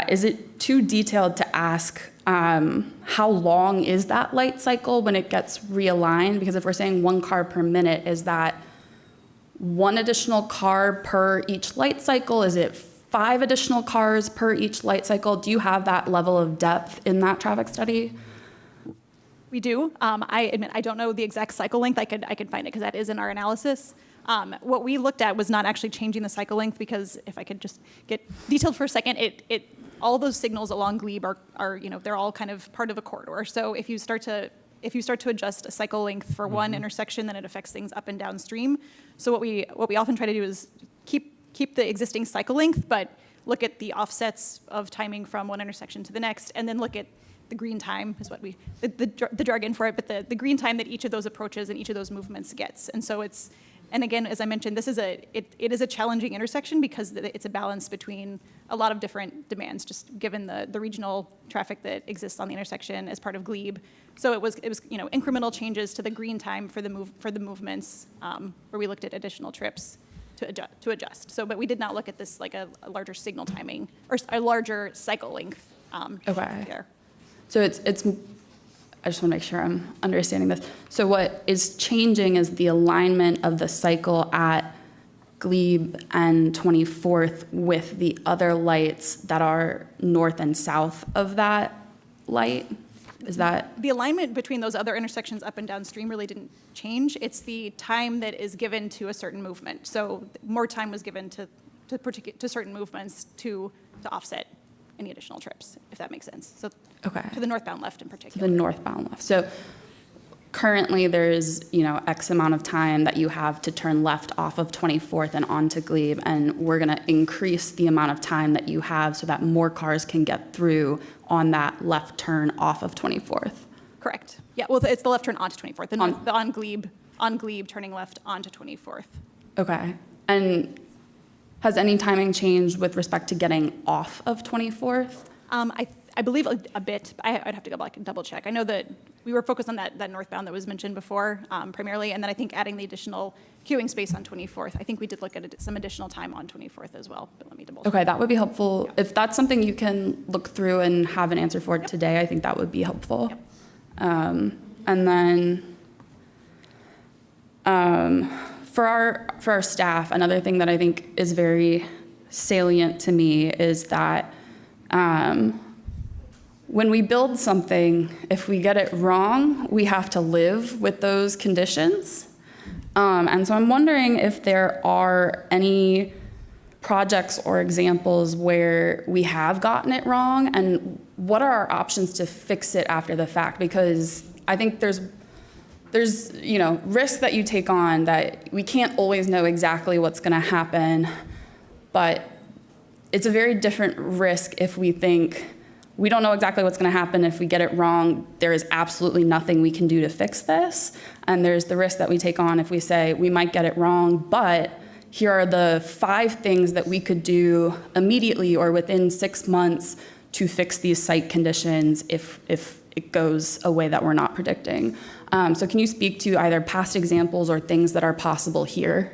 Is it too detailed to ask how long is that light cycle when it gets realigned? Because if we're saying 1 car per minute, is that 1 additional car per each light cycle? Is it 5 additional cars per each light cycle? Do you have that level of depth in that traffic study? We do. I admit I don't know the exact cycle length. I could find it because that is in our analysis. What we looked at was not actually changing the cycle length, because if I could just get detailed for a second, all those signals along Glebe are they're all kind of part of a corridor. So if you start to adjust a cycle length for one intersection, then it affects things up and downstream. So what we often try to do is keep the existing cycle length, but look at the offsets of timing from one intersection to the next, and then look at the green time is what the jargon for it, but the green time that each of those approaches and each of those movements gets. And so and again, as I mentioned, it is a challenging intersection because it's a balance between a lot of different demands, just given the regional traffic that exists on the intersection as part of Glebe. So it was incremental changes to the green time for the movements, where we looked at additional trips to adjust. So, but we did not look at this like a larger signal timing or a larger cycle length. Okay. There. So it's I just want to make sure I'm understanding this. So what is changing is the alignment of the cycle at Glebe and 24th with the other lights that are north and south of that light? Is that? The alignment between those other intersections up and downstream really didn't change. It's the time that is given to a certain movement. So more time was given to certain movements to offset any additional trips, if that makes sense. So Okay. to the northbound left in particular. The northbound left. So currently there's, X amount of time that you have to turn left off of 24th and onto Glebe, and we're going to increase the amount of time that you have so that more cars can get through on that left turn off of 24th. Correct. Yeah, well, it's the left turn onto 24th, the on Glebe turning left onto 24th. Okay. And has any timing changed with respect to getting off of 24th? I believe a bit. I'd have to go back and double check. I know that we were focused on that northbound that was mentioned before, primarily, and then I think adding the additional queuing space on 24th. I think we did look at some additional time on 24th as well, but let me double check. Okay, that would be helpful. Yeah. If that's something you can look through and have an answer for today, I think that would be helpful. Yep. And then for our staff, another thing that I think is very salient to me is that when we build something, if we get it wrong, we have to live with those conditions. And so I'm wondering if there are any projects or examples where we have gotten it wrong, and what are our options to fix it after the fact? Because I think there's risks that you take on that we can't always know exactly what's going to happen, but it's a very different risk if we think we don't know exactly what's going to happen. If we get it wrong, there is absolutely nothing we can do to fix this. And there's the risk that we take on if we say we might get it wrong, but here are the 5 things that we could do immediately or within 6 months to fix these site conditions if it goes a way that we're not predicting. So can you speak to either past examples or things that are possible here?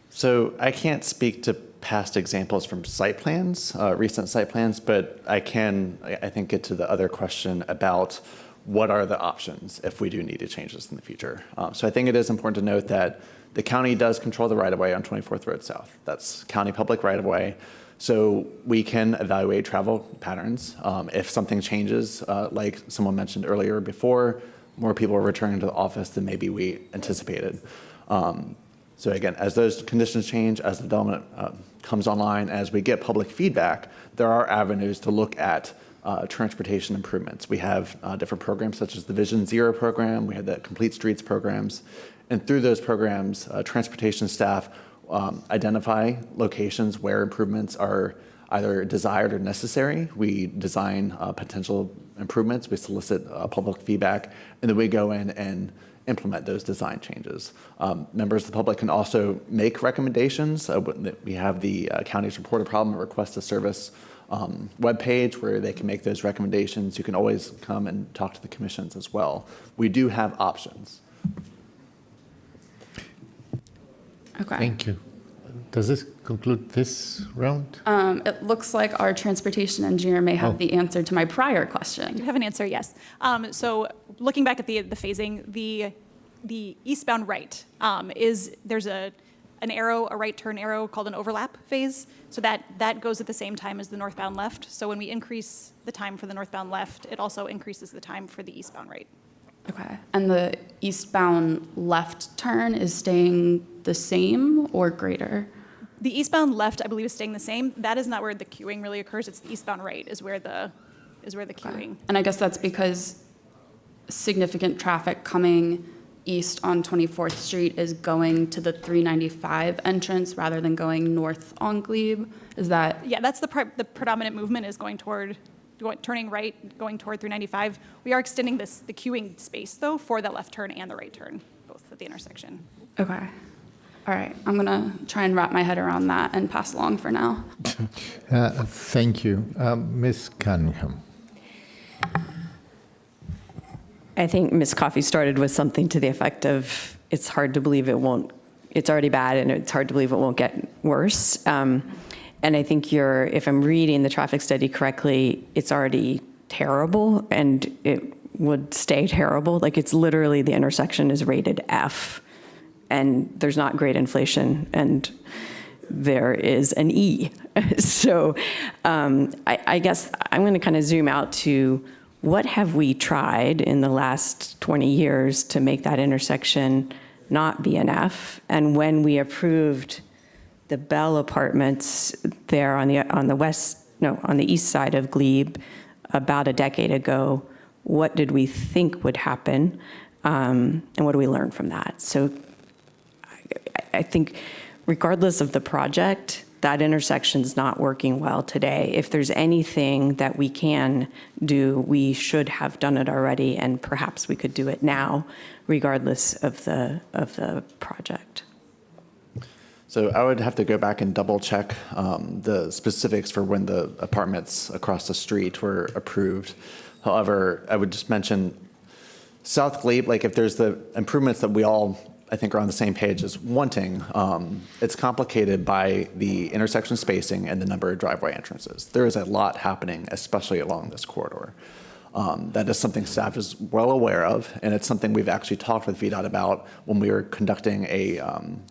So I can't speak to past examples from site plans, recent site plans, but I can, I think, get to the other question about what are the options if we do need to change this in the future. So I think it is important to note that the county does control the right-of-way on 24th Road South. That's county public right-of-way. So we can evaluate travel patterns. If something changes, like someone mentioned earlier before, more people are returning to the office than maybe we anticipated. So again, as those conditions change, as the development comes online, as we get public feedback, there are avenues to look at transportation improvements. We have different programs such as the Vision Zero program, we have the Complete Streets programs, and through those programs, transportation staff identify locations where improvements are either desired or necessary. We design potential improvements, we solicit public feedback, and then we go in and implement those design changes. Members of the public can also make recommendations. We have the county's report a problem, request a service webpage where they can make those recommendations. You can always come and talk to the commissions as well. We do have options. Okay. Thank you. Does this conclude this round? It looks like our transportation engineer may have the answer to my prior question. I do have an answer, yes. So looking back at the phasing, the eastbound right there's an arrow, a right turn arrow called an overlap phase. So that goes at the same time as the northbound left. So when we increase the time for the northbound left, it also increases the time for the eastbound right. Okay. And the eastbound left turn is staying the same or greater? The eastbound left, I believe, is staying the same. That is not where the queuing really occurs. It's the eastbound right is where the queuing. And I guess that's because significant traffic coming east on 24th Street is going to the 395 entrance rather than going north on Glebe. Is that? Yeah, that's the predominant movement is going toward turning right, going toward 395. We are extending the queuing space, though, for the left turn and the right turn, both at the intersection. Okay. All right. I'm going to try and wrap my head around that and pass along for now. Thank you. Ms. Cunningham. I think Ms. Coffey started with something to the effect of, it's hard to believe it's already bad and it's hard to believe it won't get worse. And I think if I'm reading the traffic study correctly, it's already terrible and it would stay terrible. Like it's literally the intersection is rated F and there's not grade inflation and there is an E. So I guess I'm going to kind of zoom out to what have we tried in the last 20 years to make that intersection not be an F? And when we approved the Bell Apartments there on the east side of Glebe about a decade ago, what did we think would happen? And what do we learn from that? So I think regardless of the project, that intersection's not working well today. If there's anything that we can do, we should have done it already, and perhaps we could do it now, regardless of the project. So I would have to go back and double check the specifics for when the apartments across the street were approved. However, I would just mention South Glebe, like if there's the improvements that we all, I think, are on the same page as wanting, it's complicated by the intersection spacing and the number of driveway entrances. There is a lot happening, especially along this corridor. That is something staff is well aware of, and it's something we've actually talked with VDOT about when we were conducting a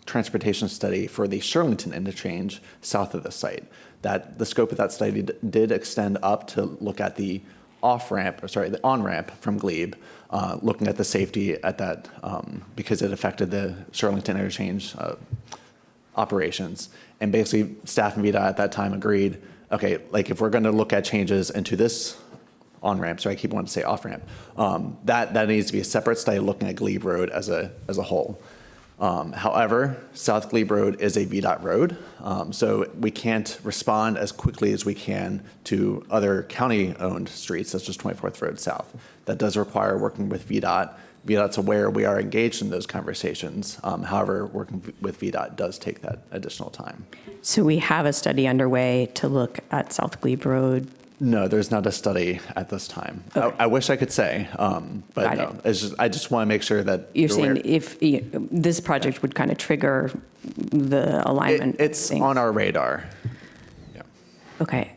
transportation study for the Shirlington interchange south of the site. That the scope of that study did extend up to look at the the on-ramp from Glebe, looking at the safety at that because it affected the Shirlington interchange operations. And basically, staff and VDOT at that time agreed, okay, like if we're going to look at changes into this on-ramp, so I keep wanting to say off-ramp, that needs to be a separate study looking at Glebe Road as a whole. However, South Glebe Road is a VDOT road, so we can't respond as quickly as we can to other county-owned streets, such as 24th Road South. That does require working with VDOT. VDOT's aware we are engaged in those conversations. However, working with VDOT does take that additional time. So we have a study underway to look at South Glebe Road. No, there's not a study at this time. Okay. I wish I could say, but no. I just want to make sure that you're saying aware. If this project would kind of trigger the alignment. It's on our radar. Yeah. Okay.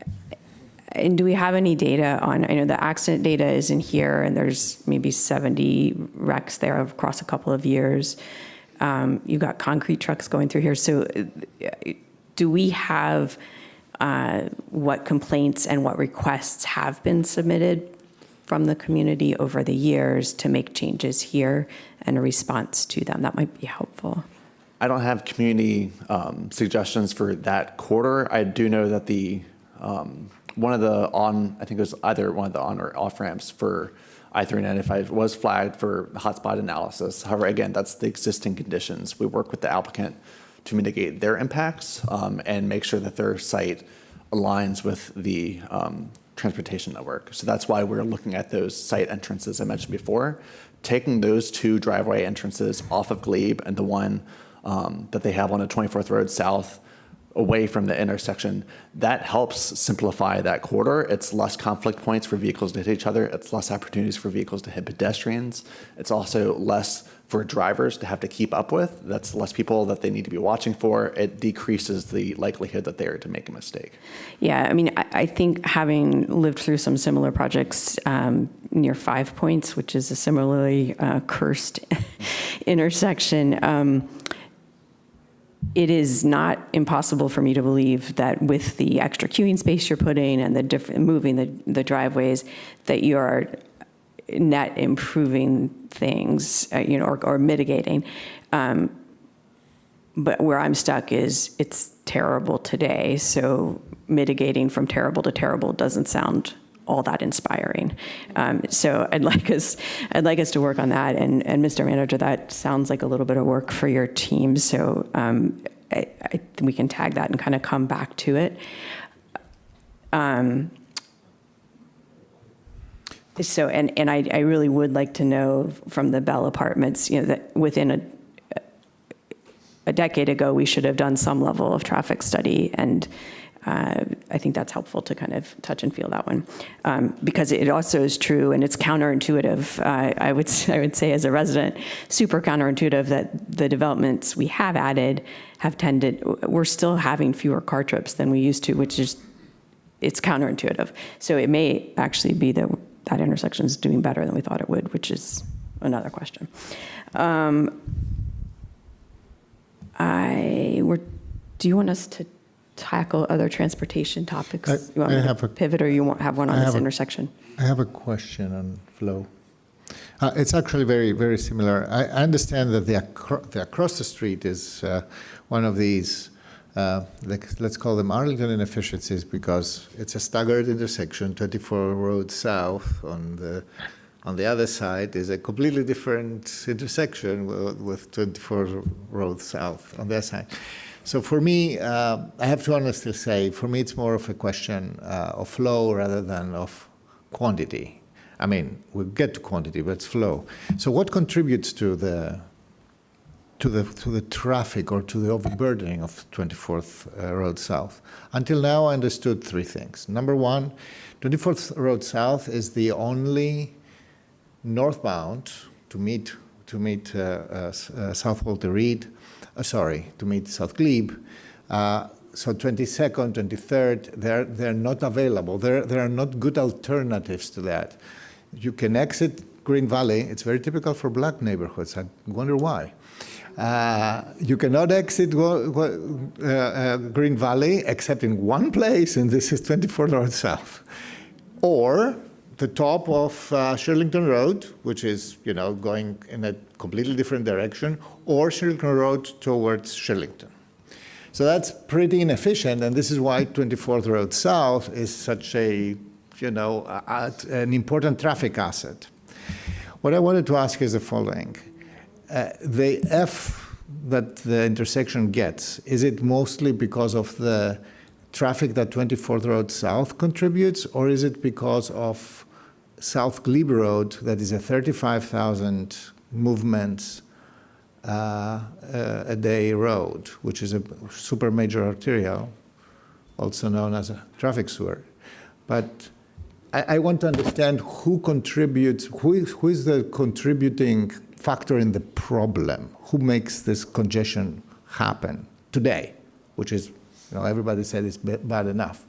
And do we have any data on? I know the accident data is in here, and there's maybe 70 wrecks there across a couple of years. You've got concrete trucks going through here. So, do we have what complaints and what requests have been submitted from the community over the years to make changes here and a response to them? That might be helpful. I don't have community suggestions for that quarter. I do know that the one of the I think it was either one of the on or off ramps for I-395 was flagged for hotspot analysis. However, again, that's the existing conditions. We work with the applicant to mitigate their impacts and make sure that their site aligns with the transportation network. So that's why we're looking at those site entrances I mentioned before, taking those two driveway entrances off of Glebe and the one that they have on the 24th Road South away from the intersection. That helps simplify that corridor. It's less conflict points for vehicles to hit each other. It's less opportunities for vehicles to hit pedestrians. It's also less for drivers to have to keep up with. That's less people that they need to be watching for. It decreases the likelihood that they are to make a mistake. Yeah, I mean, I think having lived through some similar projects near 5 Points, which is a similarly cursed intersection, it is not impossible for me to believe that with the extra queuing space you're putting and the moving the driveways, that you are net improving things, or mitigating. But where I'm stuck is it's terrible today. So mitigating from terrible to terrible doesn't sound all that inspiring. So I'd like us to work on that. And Mr. Manager, that sounds like a little bit of work for your team. So we can tag that and kind of come back to it. So, and I really would like to know from the Bell Apartments, that within a decade ago, we should have done some level of traffic study, and I think that's helpful to kind of touch and feel that one, because it also is true, and it's counterintuitive. I would say as a resident, super counterintuitive that the developments we have added have tended. We're still having fewer car trips than we used to, which is it's counterintuitive. So it may actually be that intersection is doing better than we thought it would, which is another question. Do you want us to tackle other transportation topics? You want me to pivot, or you won't have one on this intersection? I have a question on flow. It's actually very, very similar. I understand that the across the street is one of these, let's call them Arlington inefficiencies, because it's a staggered intersection. 24 Road South on the other side is a completely different intersection with 24 Road South on their side. So for me, I have to honestly say, for me, it's more of a question of flow rather than of quantity. I mean, we'll get to quantity, but it's flow. So what contributes to the traffic or to the overburdening of 24th Road South? Until now, I understood three things. Number one, 24th Road South is the only northbound to meet South Walter Reed. To meet South Glebe. So 22nd, 23rd, they're not available. There are not good alternatives to that. You can exit Green Valley. It's very typical for black neighborhoods. I wonder why. You cannot exit Green Valley except in one place, and this is 24th Road South. Or the top of Shirlington Road, which is, going in a completely different direction, or Shirlington Road towards Shirlington. So that's pretty inefficient, and this is why 24th Road South is such an important traffic asset. What I wanted to ask is the following. The F that the intersection gets, is it mostly because of the traffic that 24th Road South contributes, or is it because of South Glebe Road, that is a 35,000 movements a day road, which is a super major arterial, also known as a traffic sewer. But I want to understand who contributes, who is the contributing factor in the problem? Who makes this congestion happen today, which is, everybody said it's bad enough.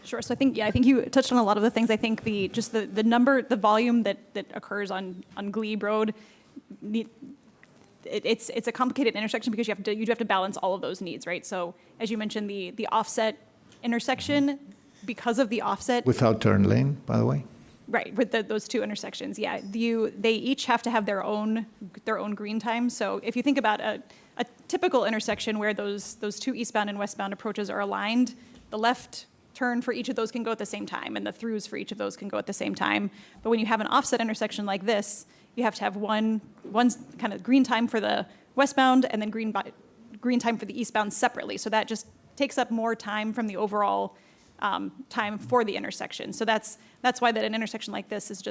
Sure. So I think you touched on a lot of the things. I think the volume that occurs on Glebe Road, it's a complicated intersection because you do have to balance all of those needs, right? So as you mentioned, the offset intersection, because of the offset. Without turn lane, by the way. Right, with those two intersections, yeah. They each have to have their own green time. So if you think about a typical intersection where those two eastbound and westbound approaches are aligned, the left turn for each of those can go at the same time, and the throughs for each of those can go at the same time. But when you have an offset intersection like this, you have to have one kind of green time for the westbound and then green time for the eastbound separately. So that just takes up more time from the overall time for the intersection. So that's why that an intersection like this is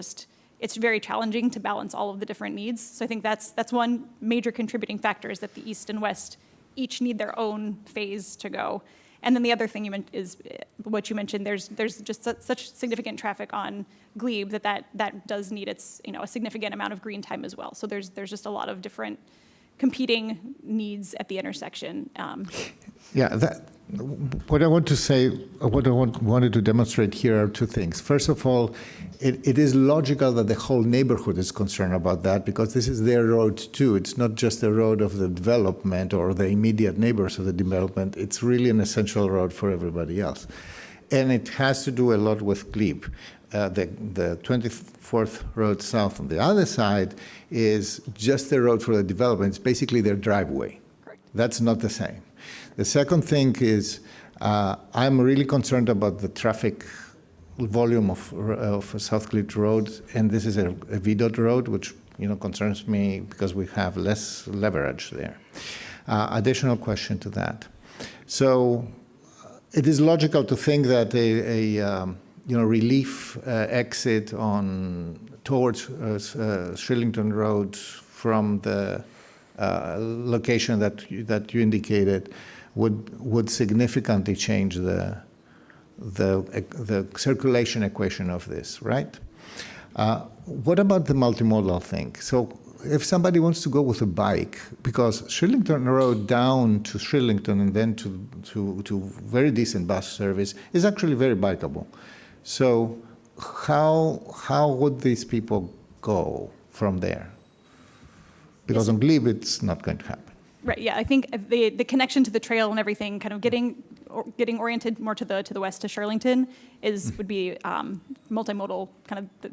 it's very challenging to balance all of the different needs. So I think that's one major contributing factor, is that the east and west each need their own phase to go. And then the other thing is what you mentioned. There's just such significant traffic on Glebe that does need a significant amount of green time as well. So there's just a lot of different competing needs at the intersection. What I want to say, what I wanted to demonstrate here are two things. First of all, it is logical that the whole neighborhood is concerned about that, because this is their road too. It's not just the road of the development or the immediate neighbors of the development. It's really an essential road for everybody else. And it has to do a lot with Glebe. The 24th Road South on the other side is just the road for the development. It's basically their driveway. Correct. That's not the same. The second thing is I'm really concerned about the traffic volume of South Glebe Road, and this is a VDOT road, which concerns me because we have less leverage there. Additional question to that. So it is logical to think that relief exit towards Shirlington Road from the location that you indicated would significantly change the circulation equation of this, right? What about the multimodal thing? So if somebody wants to go with a bike, because Shirlington Road down to Shirlington and then to very decent bus service is actually very bikeable. So how would these people go from there? Because on Glebe, it's not going to happen. Right, yeah, I think the connection to the trail and everything, kind of getting oriented more to the west to Shirlington would be multimodal, kind of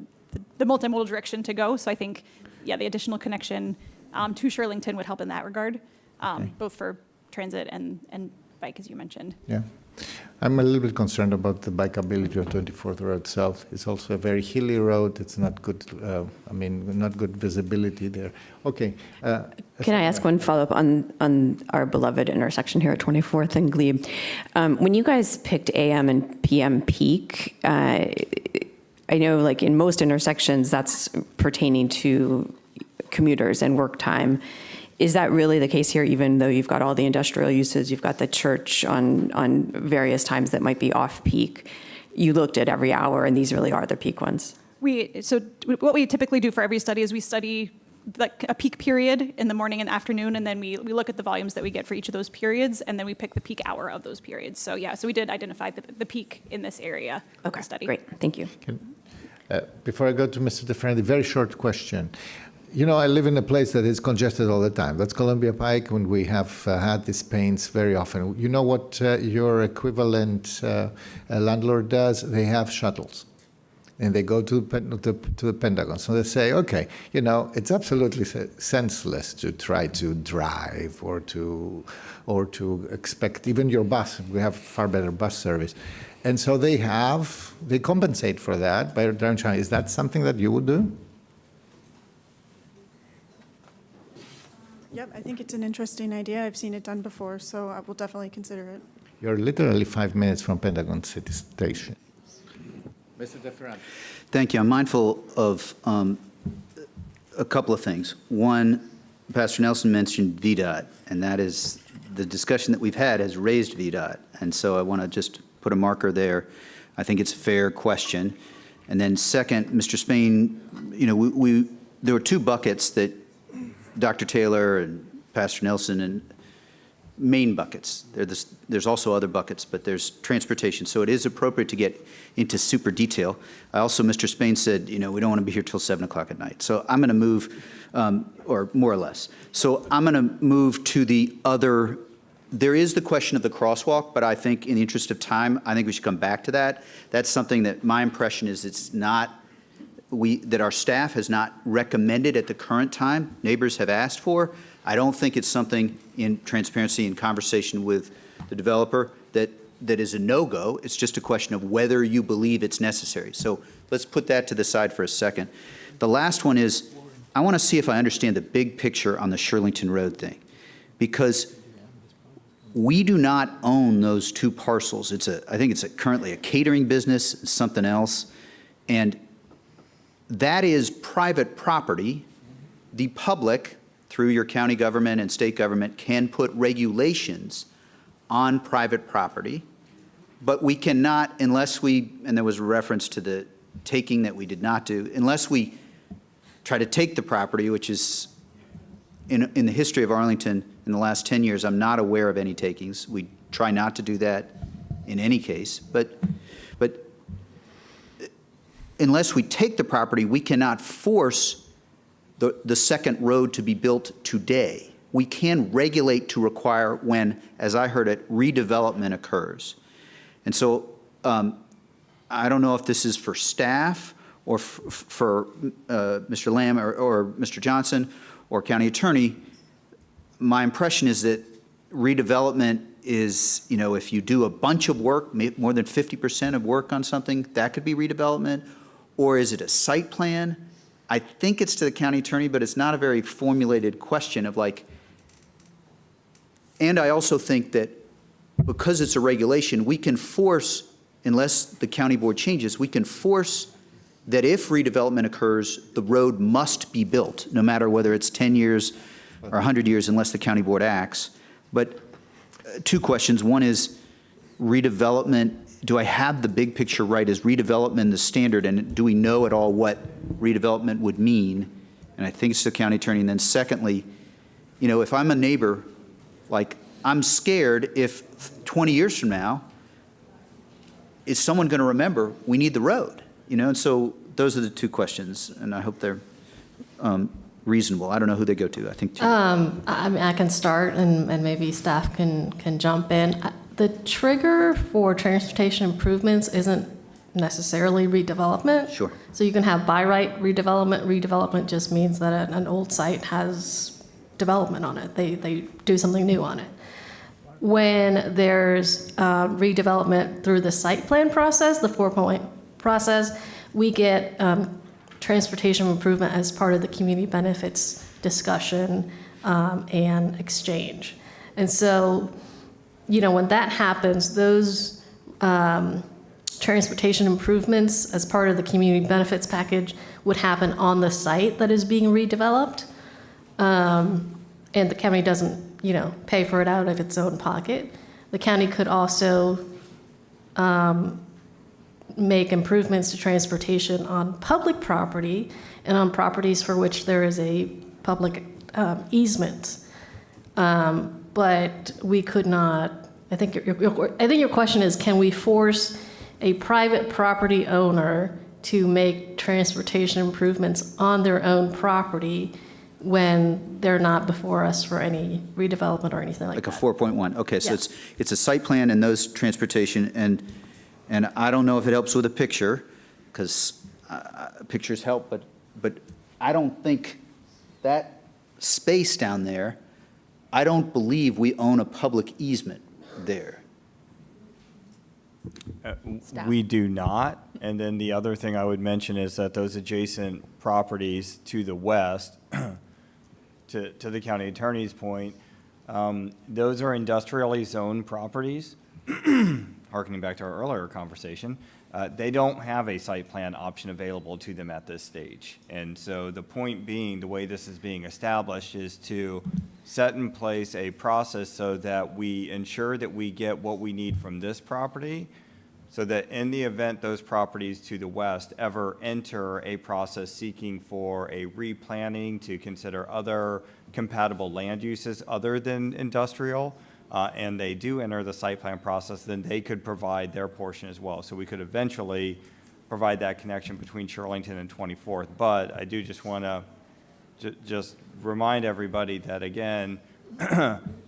the multimodal direction to go. So I think, yeah, the additional connection to Shirlington would help in that regard, both for transit and bike, as you mentioned. Yeah. I'm a little bit concerned about the bikeability of 24th Road South. It's also a very hilly road. It's not good, not good visibility there. Okay. Can I ask one follow-up on our beloved intersection here at 24th and Glebe? When you guys picked AM and PM peak, I know like in most intersections that's pertaining to commuters and work time. Is that really the case here, even though you've got all the industrial uses, you've got the church on various times that might be off-peak? You looked at every hour, and these really are the peak ones. So what we typically do for every study is we study like a peak period in the morning and afternoon, and then we look at the volumes that we get for each of those periods, and then we pick the peak hour of those periods. So yeah, so we did identify the peak in this area of the study. Great, thank you. Before I go to Mr. DeFranchi, very short question. I live in a place that is congested all the time. That's Columbia Pike, and we have had these pains very often. You know what your equivalent landlord does? They have shuttles, and they go to the Pentagon. So they say, okay, it's absolutely senseless to try to drive or to expect even your bus. We have far better bus service. And so they compensate for that by trying. Is that something that you would do? Yep, I think it's an interesting idea. I've seen it done before, so I will definitely consider it. You're literally 5 minutes from Pentagon City Station. Mr. DeFranchi. Thank you. I'm mindful of a couple of things. One, Pastor Nelson mentioned VDOT, and that is the discussion that we've had has raised VDOT. And so I want to just put a marker there. I think it's a fair question. And then second, Mr. Spain, there were two buckets that Dr. Taylor and Pastor Nelson and main buckets. There's also other buckets, but there's transportation. So it is appropriate to get into super detail. Mr. Spain said, we don't want to be here till 7 o'clock at night. So I'm going to move, or more or less. So I'm going to move to the other. There is the question of the crosswalk, but I think in the interest of time, I think we should come back to that. That's something that my impression is that our staff has not recommended at the current time. Neighbors have asked for. I don't think it's something in transparency and conversation with the developer that is a no-go. It's just a question of whether you believe it's necessary. So let's put that to the side for a second. The last one is, I want to see if I understand the big picture on the Shirlington Road thing, because we do not own those two parcels. I think it's currently a catering business, something else, and that is private property. The public, through your county government and state government, can put regulations on private property, but we cannot, unless and there was a reference to the taking that we did not do, unless we try to take the property, which is, in the history of Arlington, in the last 10 years, I'm not aware of any takings. We try not to do that in any case, but unless we take the property, we cannot force the second road to be built today. We can regulate to require when, as I heard it, redevelopment occurs. And so I don't know if this is for staff or for Mr. Lamb or Mr. Johnson or county attorney. My impression is that redevelopment is, if you do a bunch of work, more than 50% of work on something, that could be redevelopment. Or is it a site plan? I think it's to the county attorney, but it's not a very formulated question of and I also think that because it's a regulation, we can force unless the county board changes, we can force that if redevelopment occurs, the road must be built, no matter whether it's 10 years or 100 years, unless the county board acts. But two questions. One is redevelopment. Do I have the big picture right? Is redevelopment the standard? And do we know at all what redevelopment would mean? And I think it's the county attorney. And then secondly, you know, if I'm a neighbor, like, I'm scared if 20 years from now, is someone going to remember we need the road? You know, and so those are the two questions, and I hope they're reasonable. I don't know who they go to. I think. I mean, I can start, and maybe staff can jump in. The trigger for transportation improvements isn't necessarily redevelopment. Sure. So you can have by right redevelopment. Redevelopment just means that an old site has development on it. They do something new on it. When there's redevelopment through the site plan process, the 4-point process, we get transportation improvement as part of the community benefits discussion and exchange. And so, you know, when that happens, those transportation improvements as part of the community benefits package would happen on the site that is being redeveloped. And the county doesn't, you know, pay for it out of its own pocket. The county could also make improvements to transportation on public property and on properties for which there is a public easement. But we could not, I think your question is, can we force a private property owner to make transportation improvements on their own property when they're not before us for any redevelopment or anything like that? Like a 4.1. Okay, so Yes. it's a site plan and those transportation, and I don't know if it helps with a picture, because pictures help, but I don't think that space down there, I don't believe we own a public easement there. We do not. And then the other thing I would mention is that those adjacent properties to the west, to the county attorney's point, those are industrially zoned properties. Harkening back to our earlier conversation, they don't have a site plan option available to them at this stage. And so the point being, the way this is being established is to set in place a process so that we ensure that we get what we need from this property, so that in the event those properties to the west ever enter a process seeking for a replanning to consider other compatible land uses other than industrial, and they do enter the site plan process, then they could provide their portion as well. So we could eventually provide that connection between Shirlington and 24th. But I do just want to just remind everybody that, again,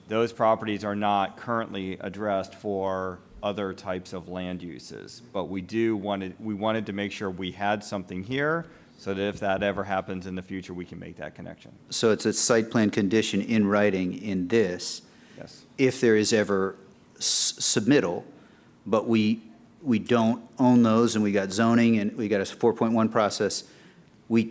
those properties are not currently addressed for other types of land uses. But we wanted to make sure we had something here so that if that ever happens in the future, we can make that connection. So it's a site plan condition in writing in this. Yes. If there is ever submittal, but we don't own those, and we got zoning, and we got a 4.1 process, we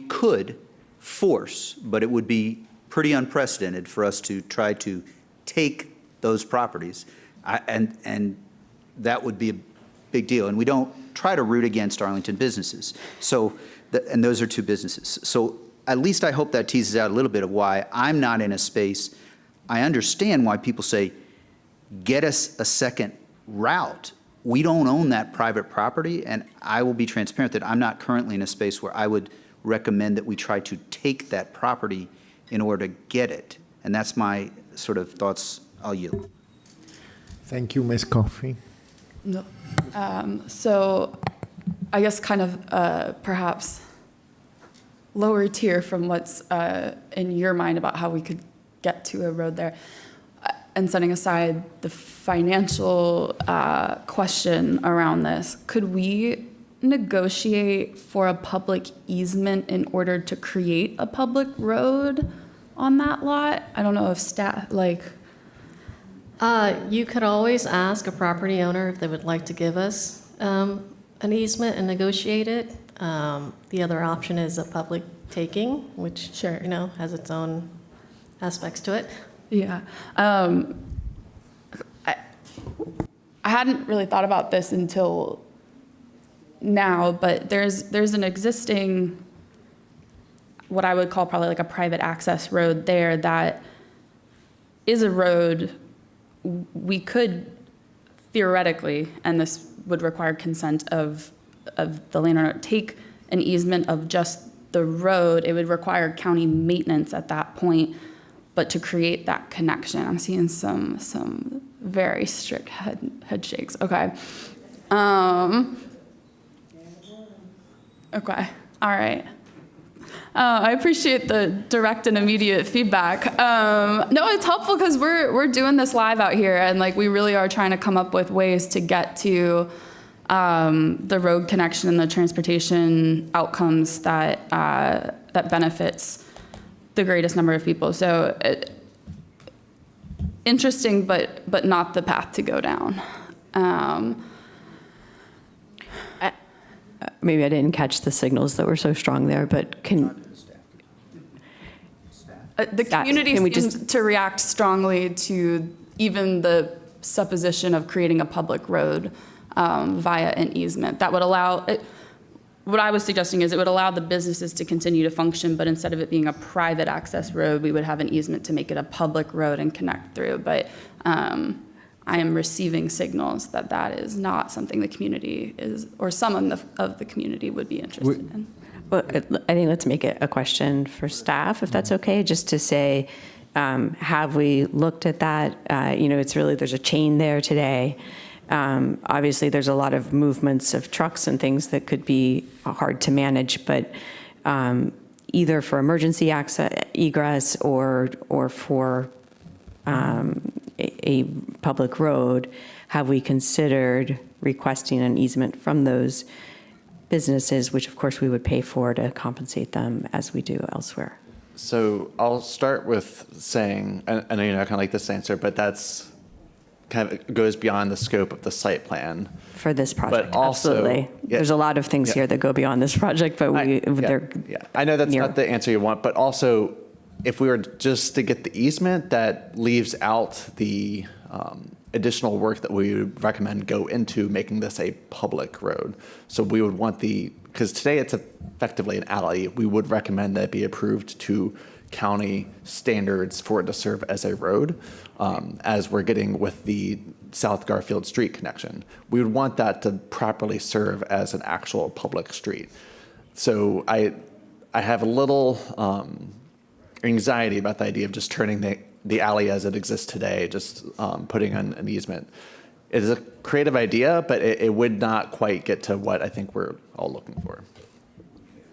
could force, but it would be pretty unprecedented for us to try to take those properties, and that would be a big deal. And we don't try to root against Arlington businesses. So, and those are two businesses. So at least I hope that teases out a little bit of why I'm not in a space. I understand why people say, get us a second route. We don't own that private property, and I will be transparent that I'm not currently in a space where I would recommend that we try to take that property in order to get it. And that's my sort of thoughts. I'll yield. Thank you, Ms. Coffey. No. So I guess kind of perhaps lower tier from what's in your mind about how we could get to a road there. And setting aside the financial question around this, could we negotiate for a public easement in order to create a public road on that lot? I don't know if staff, like... You could always ask a property owner if they would like to give us an easement and negotiate it. The other option is a public taking, which, you know, has its own aspects to it. Yeah. I hadn't really thought about this until now, but there's an existing, what I would call probably like a private access road there that is a road we could theoretically, and this would require consent of the landowner, take an easement of just the road. It would require county maintenance at that point, but to create that connection, I'm seeing some very strict head shakes. Okay. Okay. All right. I appreciate the direct and immediate feedback. No, it's helpful because we're doing this live out here, and like we really are trying to come up with ways to get to the road connection and the transportation outcomes that that benefits the greatest number of people. So interesting, but not the path to go down. Maybe I didn't catch the signals that were so strong there, but can the community seems to react strongly to even the supposition of creating a public road via an easement. That would allow, what I was suggesting is it would allow the businesses to continue to function, but instead of it being a private access road, we would have an easement to make it a public road and connect through. But I am receiving signals that that is not something the community is, or some of the community would be interested in. Well, I think let's make it a question for staff, if that's okay, just to say, have we looked at that? It's really, there's a chain there today. Obviously, there's a lot of movements of trucks and things that could be hard to manage, but either for emergency access, egress or for a public road, have we considered requesting an easement from those businesses, which of course we would pay for to compensate them as we do elsewhere? So I'll start with saying, I know you're not going to like this answer, but that's kind of goes beyond the scope of the site plan. For this project, But also, absolutely. yeah, There's a lot of things here that go beyond this project, but they're I know that's not the answer you want, but also, if we were just to get the easement, that leaves out the additional work that we would recommend go into making this a public road. So we would want because today it's effectively an alley, we would recommend that it be approved to county standards for it to serve as a road, as we're getting with the South Garfield Street connection. We would want that to properly serve as an actual public street. So I have a little anxiety about the idea of just turning the alley as it exists today, just putting in an easement. It is a creative idea, but it would not quite get to what I think we're all looking for.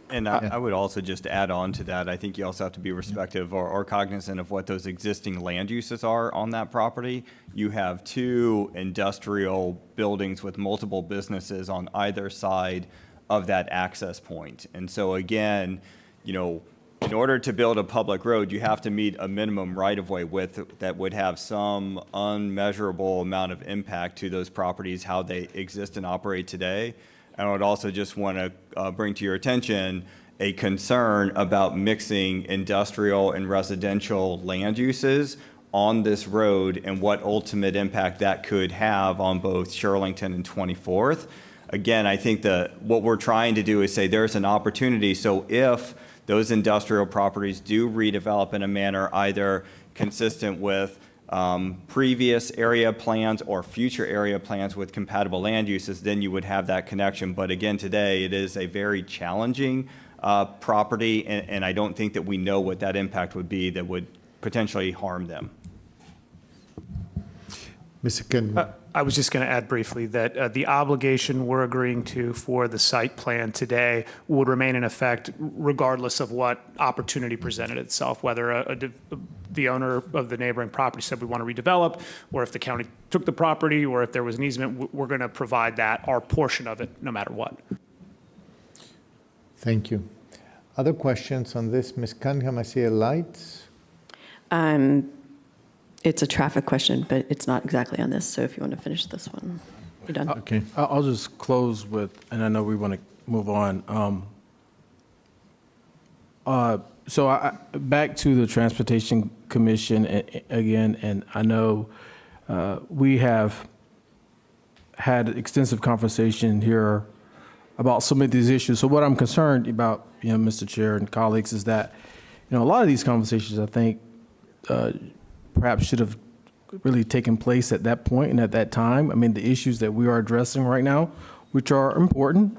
And I would also just add on to that, I think you also have to be respectful or cognizant of what those existing land uses are on that property. You have 2 industrial buildings with multiple businesses on either side of that access point. And so again, in order to build a public road, you have to meet a minimum right-of-way width that would have some unmeasurable amount of impact to those properties, how they exist and operate today. And I would also just want to bring to your attention a concern about mixing industrial and residential land uses on this road and what ultimate impact that could have on both Shirlington and 24th. Again, I think what we're trying to do is say there's an opportunity. So if those industrial properties do redevelop in a manner either consistent with previous area plans or future area plans with compatible land uses, then you would have that connection. But again, today it is a very challenging property, and I don't think that we know what that impact would be that would potentially harm them. Mr. Ken. I was just going to add briefly that the obligation we're agreeing to for the site plan today would remain in effect regardless of what opportunity presented itself, whether the owner of the neighboring property said we want to redevelop, or if the county took the property, or if there was an easement, we're going to provide that, our portion of it, no matter what. Thank you. Other questions on this? Ms. Cunningham, I see a light. It's a traffic question, but it's not exactly on this. So if you want to finish this one, you're done. Okay. I'll just close with, and I know we want to move on. So back to the Transportation Commission again, and I know we have had extensive conversation here about some of these issues. So what I'm concerned about, Mr. Chair and colleagues, is that, a lot of these conversations, I think, perhaps should have really taken place at that point and at that time. I mean, the issues that we are addressing right now, which are important,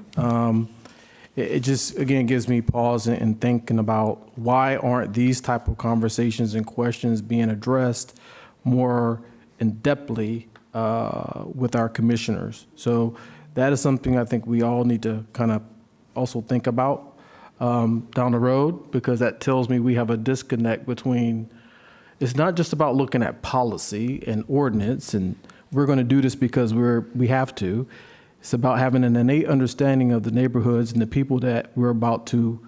it just, again, gives me pause in thinking about why aren't these type of conversations and questions being addressed more in-depthly with our commissioners. So that is something I think we all need to kind of also think about down the road, because that tells me we have a disconnect between, it's not just about looking at policy and ordinance and we're going to do this because we have to. It's about having an innate understanding of the neighborhoods and the people that we're about to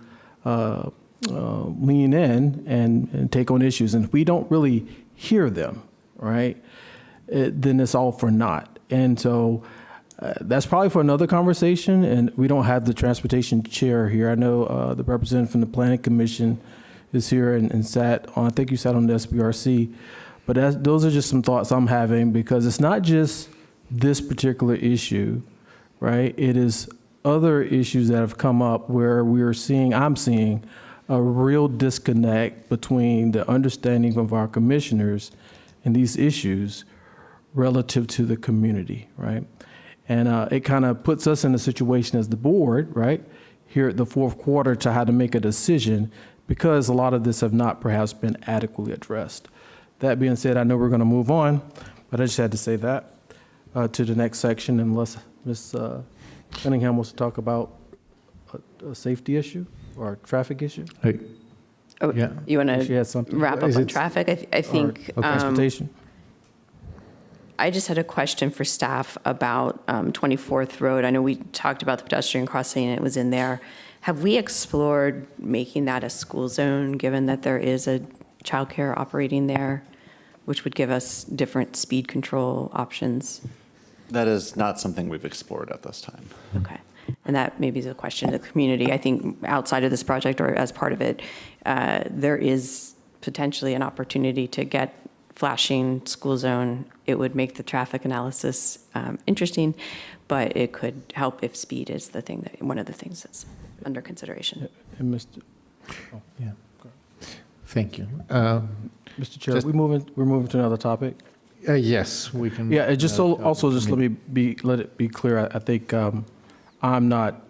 lean in and take on issues. And if we don't really hear them, right, then it's all for naught. And so that's probably for another conversation. And we don't have the transportation chair here. I know the representative from the Planning Commission is here and sat on, I think you sat on the SBRC. But those are just some thoughts I'm having, because it's not just this particular issue, right? It is other issues that have come up where I'm seeing a real disconnect between the understanding of our commissioners and these issues relative to the community, right? And it kind of puts us in a situation as the board, right, here at the fourth quarter to how to make a decision, because a lot of this have not perhaps been adequately addressed. That being said, I know we're going to move on, but I just had to say that to the next section, unless Ms. Cunningham wants to talk about a safety issue or a traffic issue. Oh, Yeah. you want She had to something. wrap up Is on it- traffic? I think Transportation. I just had a question for staff about 24th Road. I know we talked about the pedestrian crossing and it was in there. Have we explored making that a school zone, given that there is a childcare operating there, which would give us different speed control options? That is not something we've explored at this time. Okay. And that maybe is a question to the community. I think outside of this project or as part of it, there is potentially an opportunity to get flashing school zone. It would make the traffic analysis interesting, but it could help if speed is one of the things that's under consideration. And Mr. Yeah. Thank you. Mr. Chair, we're moving to another topic. Yes, we can. Yeah, it just also just let it be clear. I think I'm not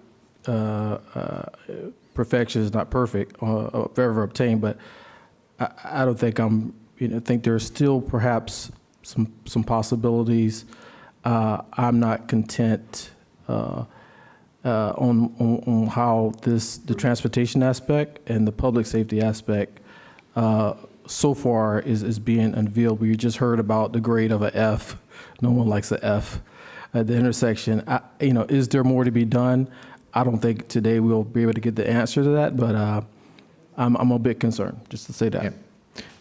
perfection is not perfect or ever obtained, but I don't think I think there's still perhaps some possibilities. I'm not content on how the transportation aspect and the public safety aspect so far is being unveiled. We just heard about the grade of a F. No one likes an F at the intersection. Is there more to be done? I don't think today we'll be able to get the answer to that, but I'm a bit concerned, just to say that. Yeah.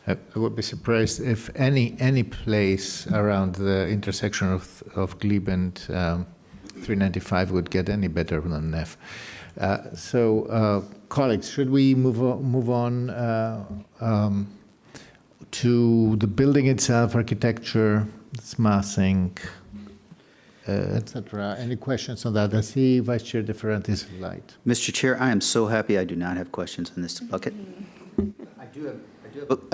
I would be surprised if any place around the intersection of Glebe and 395 would get any better than an F. So, colleagues, should we move on to the building itself, architecture, massing, etc.? Any questions on that? I see Vice Chair DeFerrante's light. Mr. Chair, I am so happy I do not have questions in this bucket. I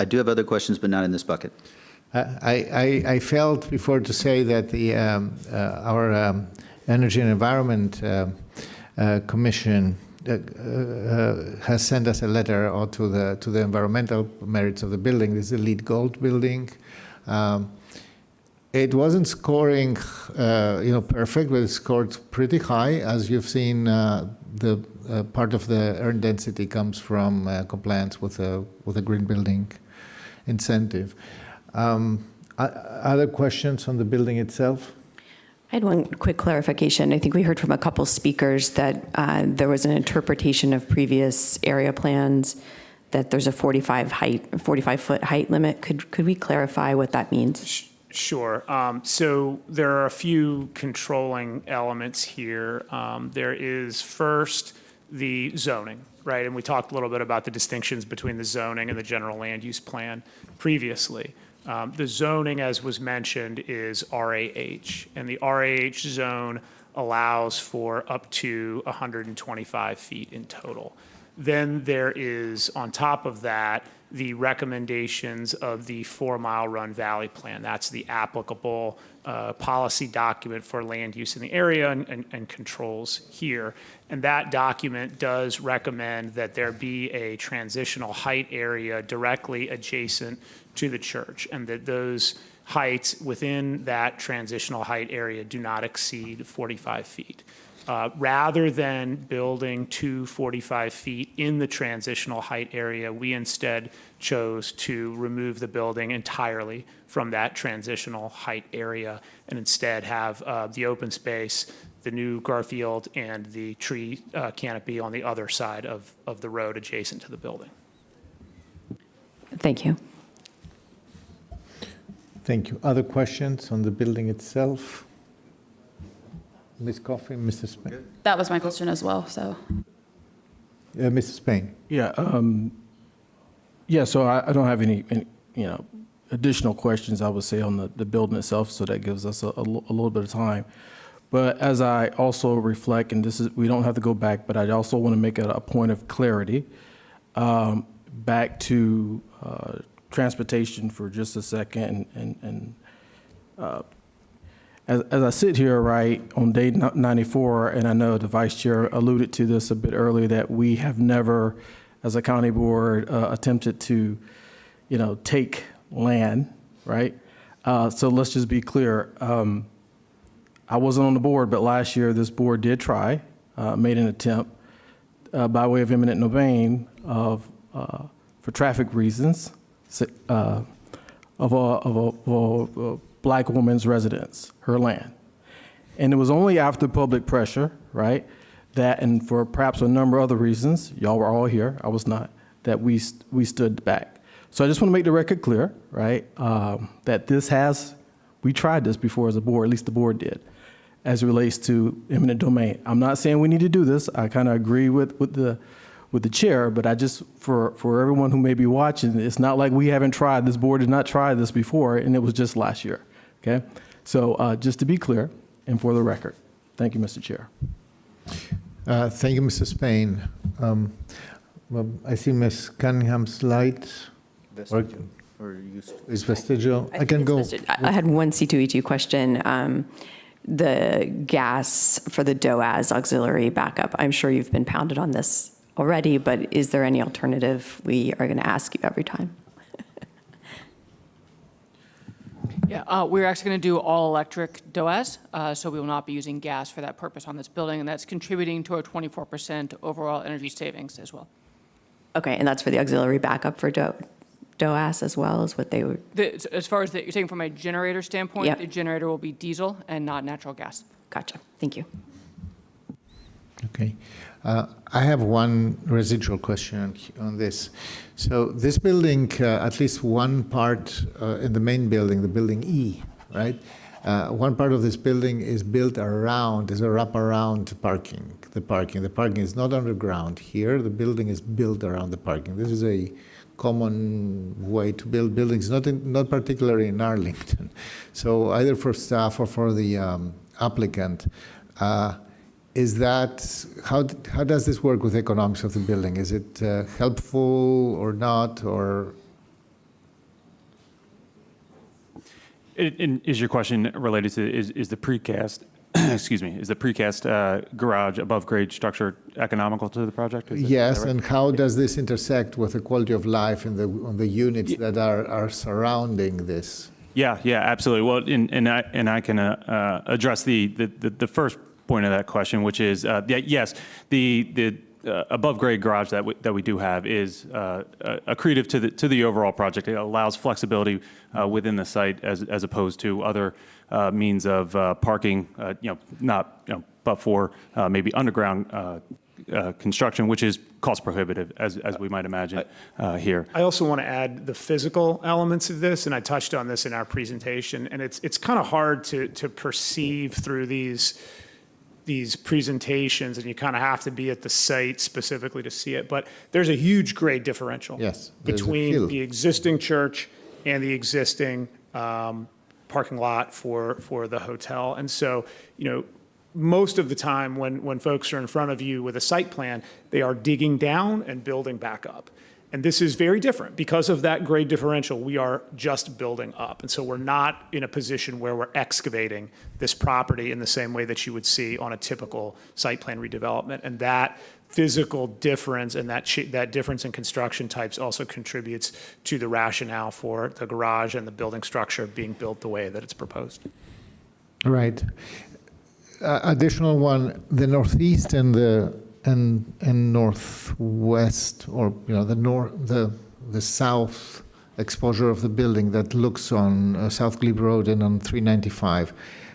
do have other questions, but not in this bucket. I felt before to say that our Energy and Environment Commission has sent us a letter to the environmental merits of the building. This is a LEED Gold building. It wasn't scoring, perfect, but it scored pretty high. As you've seen, the part of the earn density comes from compliance with a green building incentive. Other questions on the building itself? I had one quick clarification. I think we heard from a couple speakers that there was an interpretation of previous area plans that there's a 45-foot height limit. Could we clarify what that means? Sure. So there are a few controlling elements here. There is first the zoning, right? And we talked a little bit about the distinctions between the zoning and the general land use plan previously. The zoning, as was mentioned, is RAH, and the RAH zone allows for up to 125 feet in total. Then there is, on top of that, the recommendations of the 4 Mile Run Valley Plan. That's the applicable policy document for land use in the area and controls here. And that document does recommend that there be a transitional height area directly adjacent to the church, and that those heights within that transitional height area do not exceed 45 feet. Rather than building 245 feet in the transitional height area, we instead chose to remove the building entirely from that transitional height area and instead have the open space, the new Garfield, and the tree canopy on the other side of the road adjacent to the building. Thank you. Thank you. Other questions on the building itself? Ms. Coffin, Mr. Spain? That was my question as well, so. Mr. Spain? Yeah, yeah. So I don't have any additional questions, I would say, on the building itself. So that gives us a little bit of time. But as I also reflect, and we don't have to go back, but I also want to make a point of clarity back to transportation for just a second. As I sit here, right, on day 94, and I know the vice chair alluded to this a bit earlier, that we have never, as a county board, attempted to, take land, right? So let's just be clear. I wasn't on the board, but last year this board did try, made an attempt by way of eminent domain for traffic reasons of a Black woman's residence, her land. And it was only after public pressure, right, that, and for perhaps a number of other reasons, y'all were all here, I was not, that we stood back. So I just want to make the record clear, right, that we tried this before as a board, at least the board did, as it relates to eminent domain. I'm not saying we need to do this. I kind of agree with the chair, but I just, for everyone who may be watching, it's not like we haven't tried, this board did not try this before, and it was just last year, okay? So just to be clear, and for the record, thank you, Mr. Chair. Thank you, Mr. Spain. I see Ms. Cunningham's light. Is vestigial? I can go. I had one C2E2 question. The gas for the DOAS auxiliary backup, I'm sure you've been pounded on this already, but is there any alternative? We are going to ask you every time. Yeah, we're actually going to do all-electric DOAS, so we will not be using gas for that purpose on this building, and that's contributing to a 24% overall energy savings as well. Okay, and that's for the auxiliary backup for DOAS as well as what they would? As far as you're saying from a generator standpoint, Yep. The generator will be diesel and not natural gas. Gotcha. Thank you. Okay. I have one residual question on this. So this building, at least one part in the main building, the building E, right? One part of this building is built around, is a wraparound parking. The parking is not underground here. The building is built around the parking. This is a common way to build buildings, not particularly in Arlington. So either for staff or for the applicant, is that, how does this work with economics of the building? Is it helpful or not, or? Is your question related to, is the precast, excuse me, is the precast garage above grade structure economical to the project? Yes, right? And how does this intersect with the quality of life on the units that are surrounding this? Yeah, absolutely. Well, and I can address the first point of that question, which is yes, the above grade garage that we do have is accretive to the overall project. It allows flexibility within the site as opposed to other means of parking, but for maybe underground construction, which is cost prohibitive, as we might imagine here. I also want to add the physical elements of this, and I touched on this in our presentation, and it's kind of hard to perceive through these presentations, and you kind of have to be at the site specifically to see it. But there's a huge grade differential between the existing church and the existing parking lot for the hotel. And so, most of the time when folks are in front of you with a site plan, they are digging down and building back up. And this is very different. Because of that grade differential, we are just building up. And so we're not in a position where we're excavating this property in the same way that you would see on a typical site plan redevelopment. And that physical difference and that difference in construction types also contributes to the rationale for the garage and the building structure being built the way that it's proposed. Right. Additional one, the northeast and the northwest, or the south exposure of the building that looks on South Glebe Road and on 395.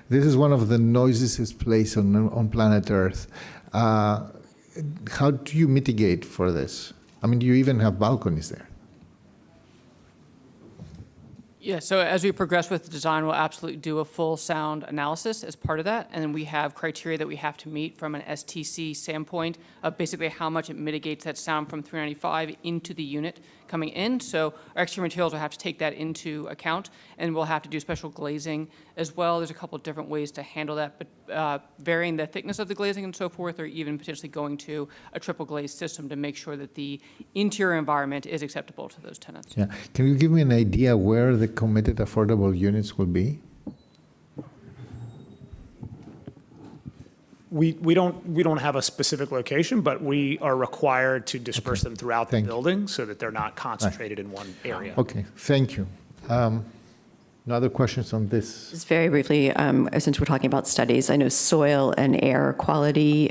This is one of the noisiest places on planet Earth. How do you mitigate for this? I mean, do you even have balconies there? Yeah, so as we progress with the design, we'll absolutely do a full sound analysis as part of that. And then we have criteria that we have to meet from an STC standpoint of basically how much it mitigates that sound from 395 into the unit coming in. So our exterior materials will have to take that into account, and we'll have to do special glazing as well. There's a couple of different ways to handle that, but varying the thickness of the glazing and so forth, or even potentially going to a triple glazed system to make sure that the interior environment is acceptable to those tenants. Yeah. Can you give me an idea where the committed affordable units will be? We don't have a specific location, but we are required to disperse them throughout the building so that they're not concentrated in one area. Okay, thank you. No other questions on this? Just very briefly, since we're talking about studies, I know soil and air quality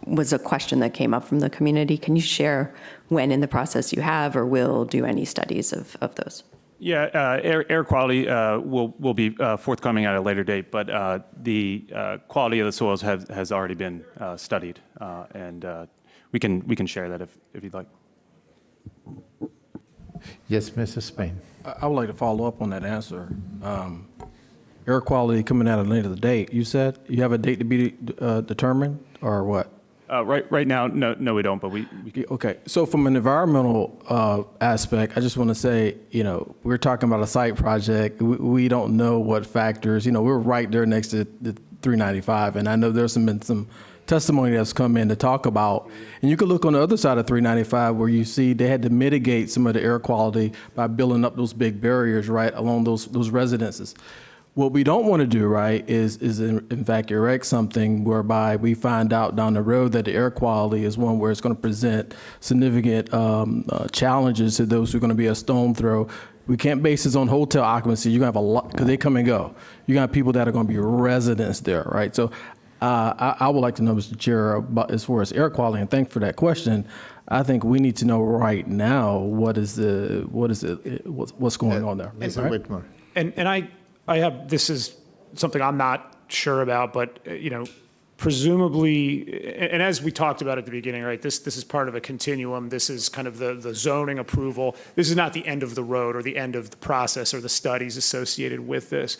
was a question that came up from the community. Can you share when in the process you have or will do any studies of those? Yeah, air quality will be forthcoming at a later date, but the quality of the soils has already been studied, and we can share that if you'd like. Yes, Mrs. Spain. I would like to follow up on that answer. Air quality coming out at the end of the date. You said you have a date to be determined, or what? Right now, no, we don't. But we okay. So from an environmental aspect, I just want to say, we're talking about a site project. We don't know what factors. We're right there next to the 395, and I know there's been some testimony that's come in to talk about. And you can look on the other side of 395 where you see they had to mitigate some of the air quality by building up those big barriers right along those residences. What we don't want to do, right, is in fact erect something whereby we find out down the road that the air quality is one where it's going to present significant challenges to those who are going to be a stone throw. We can't base this on hotel occupancy. You're going to have a lot, because they come and go. You're going to have people that are going to be residents there, right? So I would like to know, Mr. Chair, about as far as air quality, and thanks for that question. I think we need to know right now what's going on there. Mr. Whitmore. And I have, this is something I'm not sure about, but, presumably, and as we talked about at the beginning, right, this is part of a continuum. This is kind of the zoning approval. This is not the end of the road or the end of the process or the studies associated with this.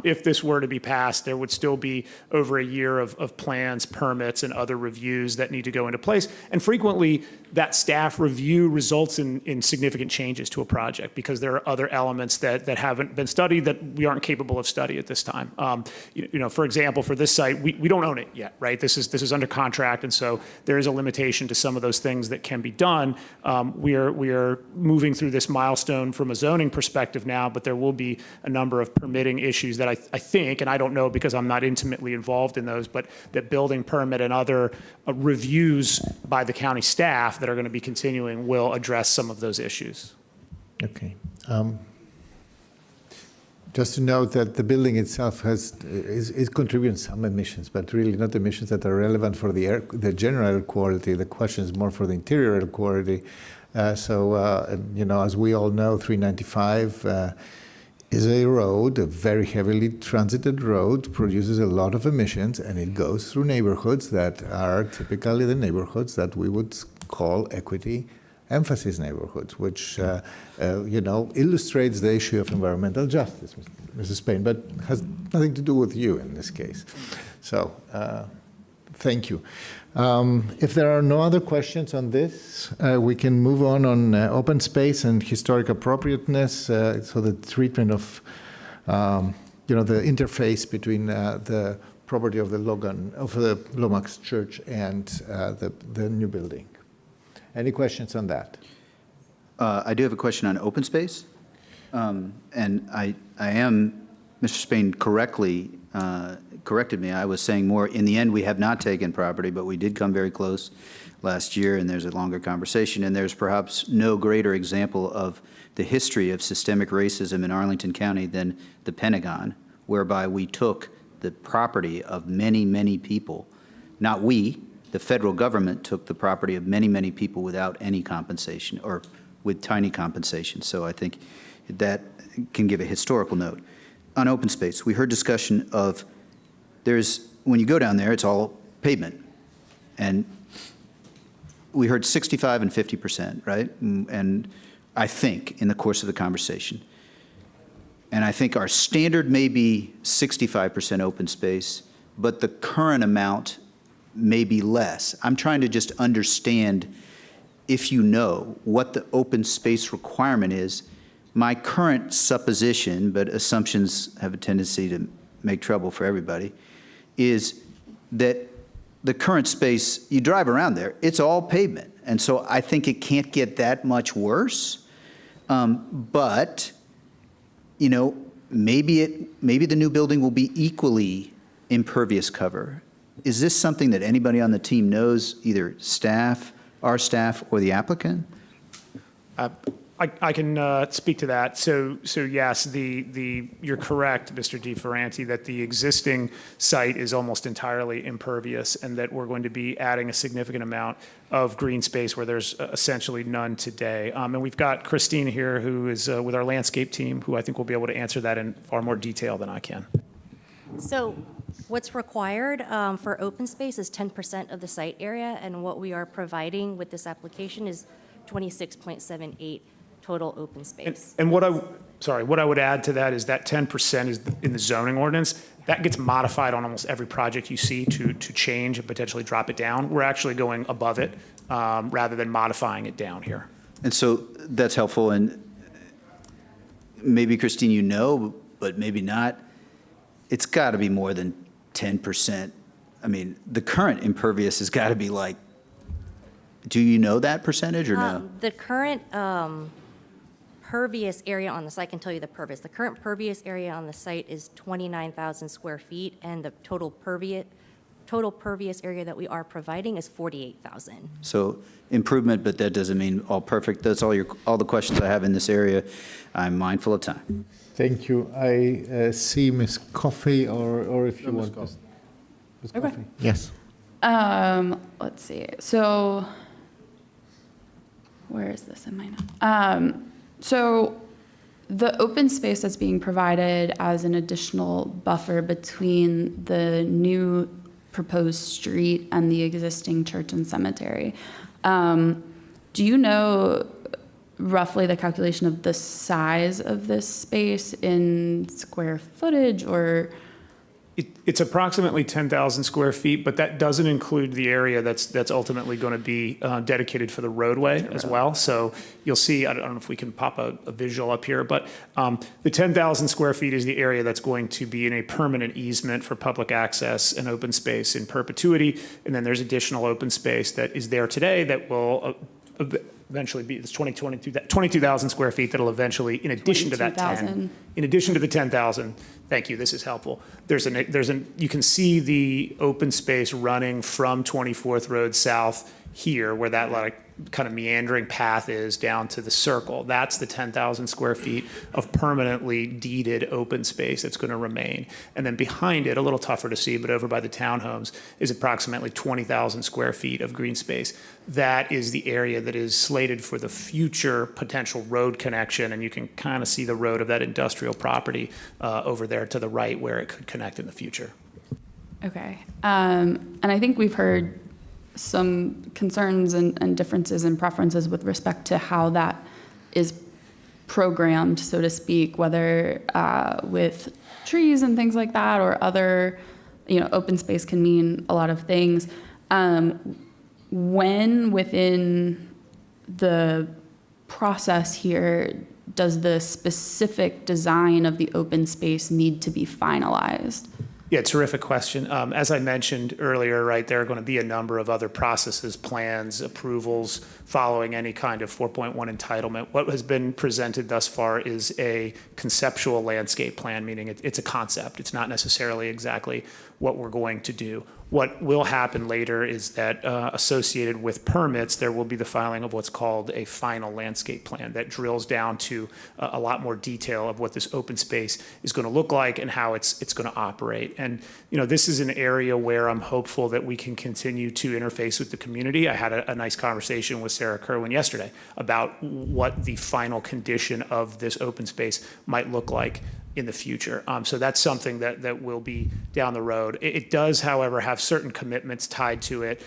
If this were to be passed, there would still be over a year of plans, permits, and other reviews that need to go into place. And frequently, that staff review results in significant changes to a project because there are other elements that haven't been studied that we aren't capable of study at this time. For example, for this site, we don't own it yet, right? This is under contract, and so there is a limitation to some of those things that can be done. We are moving through this milestone from a zoning perspective now, but there will be a number of permitting issues that I think, and I don't know because I'm not intimately involved in those, but that building permit and other reviews by the county staff that are going to be continuing will address some of those issues. Okay. Just to note that the building itself is contributing some emissions, but really not emissions that are relevant for the general air quality. The question is more for the interior air quality. As we all know, 395 is a road, a very heavily transited road, produces a lot of emissions, and it goes through neighborhoods that are typically the neighborhoods that we would call equity emphasis neighborhoods, which illustrates the issue of environmental justice, Mrs. Payne, but has nothing to do with you in this case. So Thank you. If there are no other questions on this, we can move on open space and historic appropriateness. So the treatment of, the interface between the property of the Lomax Church and the new building. Any questions on that? I do have a question on open space. And I am, Mr. Spain corrected me. I was saying more, in the end, we have not taken property, but we did come very close last year, and there's a longer conversation. And there's perhaps no greater example of the history of systemic racism in Arlington County than the Pentagon, whereby we took the property of many, many people. Not we, the federal government took the property of many, many people without any compensation or with tiny compensation. So I think that can give a historical note. On open space, we heard discussion of when you go down there, it's all pavement. And we heard 65 and 50%, right? And I think in the course of the conversation. And I think our standard may be 65% open space, but the current amount may be less. I'm trying to just understand, if you know, what the open space requirement is. My current supposition, but assumptions have a tendency to make trouble for everybody, is that the current space, you drive around there, it's all pavement. And so I think it can't get that much worse. But, maybe the new building will be equally impervious cover. Is this something that anybody on the team knows, either staff, our staff, or the applicant? I can speak to that. So yes, you're correct, Mr. DiFerranti, that the existing site is almost entirely impervious, and that we're going to be adding a significant amount of green space where there's essentially none today. And we've got Christine here, who is with our landscape team, who I think will be able to answer that in far more detail than I can. So what's required for open space is 10% of the site area, and what we are providing with this application is 26.78 total open space. And what I would add to that is that 10% is in the zoning ordinance. That gets modified on almost every project you see to change and potentially drop it down. We're actually going above it rather than modifying it down here. And so that's helpful. And maybe, Christine, but maybe not. It's got to be more than 10%. I mean, the current impervious has got to be like, do you know that percentage or no? The current pervious area on the site, I can tell you the pervious. The current pervious area on the site is 29,000 square feet, and the total pervious area that we are providing is 48,000. So improvement, but that doesn't mean all perfect. That's all the questions I have in this area. I'm mindful of time. Thank you. I see Ms. Coffey, or if you want. Ms. Okay. Coffey. Yes. Let's see. So where is this in my notes? So the open space that's being provided as an additional buffer between the new proposed street and the existing church and cemetery. Do you know roughly the calculation of the size of this space in square footage, or? It's approximately 10,000 square feet, but that doesn't include the area that's ultimately going to be dedicated for the roadway as well. So you'll see, I don't know if we can pop a visual up here, but the 10,000 square feet is the area that's going to be in a permanent easement for public access and open space in perpetuity. And then there's additional open space that is there today that will eventually be, it's 22,000 square feet that'll eventually, in addition to that 10, in addition to the 10,000, thank you, this is helpful. You can see the open space running from 24th Road South here, where that kind of meandering path is down to the circle. That's the 10,000 square feet of permanently deeded open space that's going to remain. And then behind it, a little tougher to see, but over by the townhomes, is approximately 20,000 square feet of green space. That is the area that is slated for the future potential road connection, and you can kind of see the road of that industrial property over there to the right where it could connect in the future. Okay. And I think we've heard some concerns and differences in preferences with respect to how that is programmed, so to speak, whether with trees and things like that or other open space can mean a lot of things. When within the process here does the specific design of the open space need to be finalized? Yeah, terrific question. As I mentioned earlier, right, there are going to be a number of other processes, plans, approvals following any kind of 4.1 entitlement. What has been presented thus far is a conceptual landscape plan, meaning it's a concept. It's not necessarily exactly what we're going to do. What will happen later is that associated with permits, there will be the filing of what's called a final landscape plan that drills down to a lot more detail of what this open space is going to look like and how it's going to operate. And this is an area where I'm hopeful that we can continue to interface with the community. I had a nice conversation with Sarah Kerwin yesterday about what the final condition of this open space might look like in the future. So that's something that will be down the road. It does, however, have certain commitments tied to it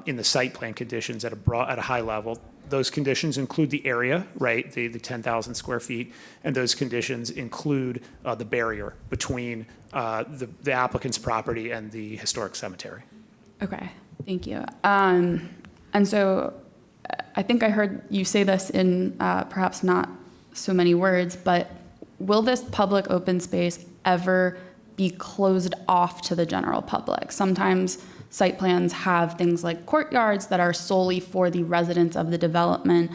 in the site plan conditions at a high level. Those conditions include the area, right, the 10,000 square feet, and those conditions include the barrier between the applicant's property and the historic cemetery. Okay, thank you. And so I think I heard you say this in perhaps not so many words, but will this public open space ever be closed off to the general public? Sometimes site plans have things like courtyards that are solely for the residents of the development.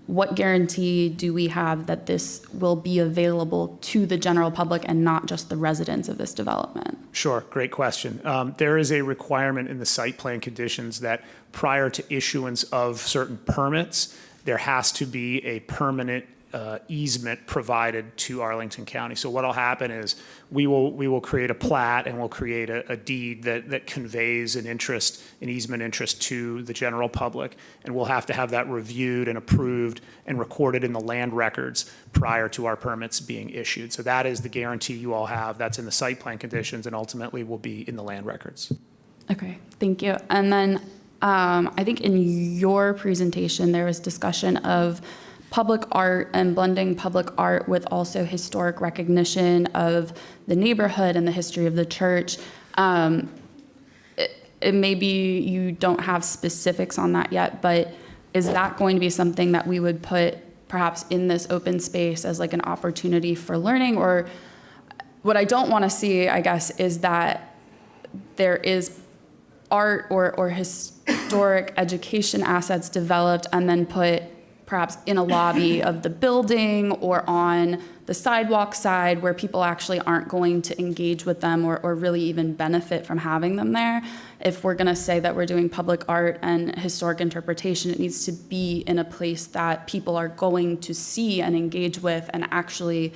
What guarantee do we have that this will be available to the general public and not just the residents of this development? Sure, great question. There is a requirement in the site plan conditions that prior to issuance of certain permits, there has to be a permanent easement provided to Arlington County. So what'll happen is we will create a plat and we'll create a deed that conveys an easement interest to the general public, and we'll have to have that reviewed and approved and recorded in the land records prior to our permits being issued. So that is the guarantee you all have. That's in the site plan conditions and ultimately will be in the land records. Okay, thank you. And then I think in your presentation there was discussion of public art and blending public art with also historic recognition of the neighborhood and the history of the church. It may be you don't have specifics on that yet, but is that going to be something that we would put perhaps in this open space as like an opportunity for learning? Or what I don't want to see, I guess, is that there is art or historic education assets developed and then put perhaps in a lobby of the building or on the sidewalk side where people actually aren't going to engage with them or really even benefit from having them there. If we're going to say that we're doing public art and historic interpretation, it needs to be in a place that people are going to see and engage with and actually,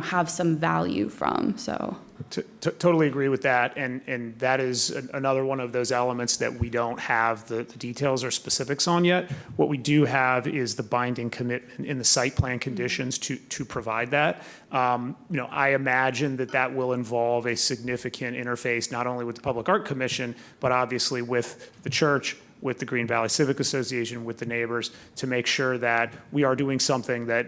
have some value from. So. Totally agree with that, and that is another one of those elements that we don't have the details or specifics on yet. What we do have is the binding commitment in the site plan conditions to provide that. I imagine that will involve a significant interface not only with the Public Art Commission, but obviously with the church, with the Green Valley Civic Association, with the neighbors, to make sure that we are doing something that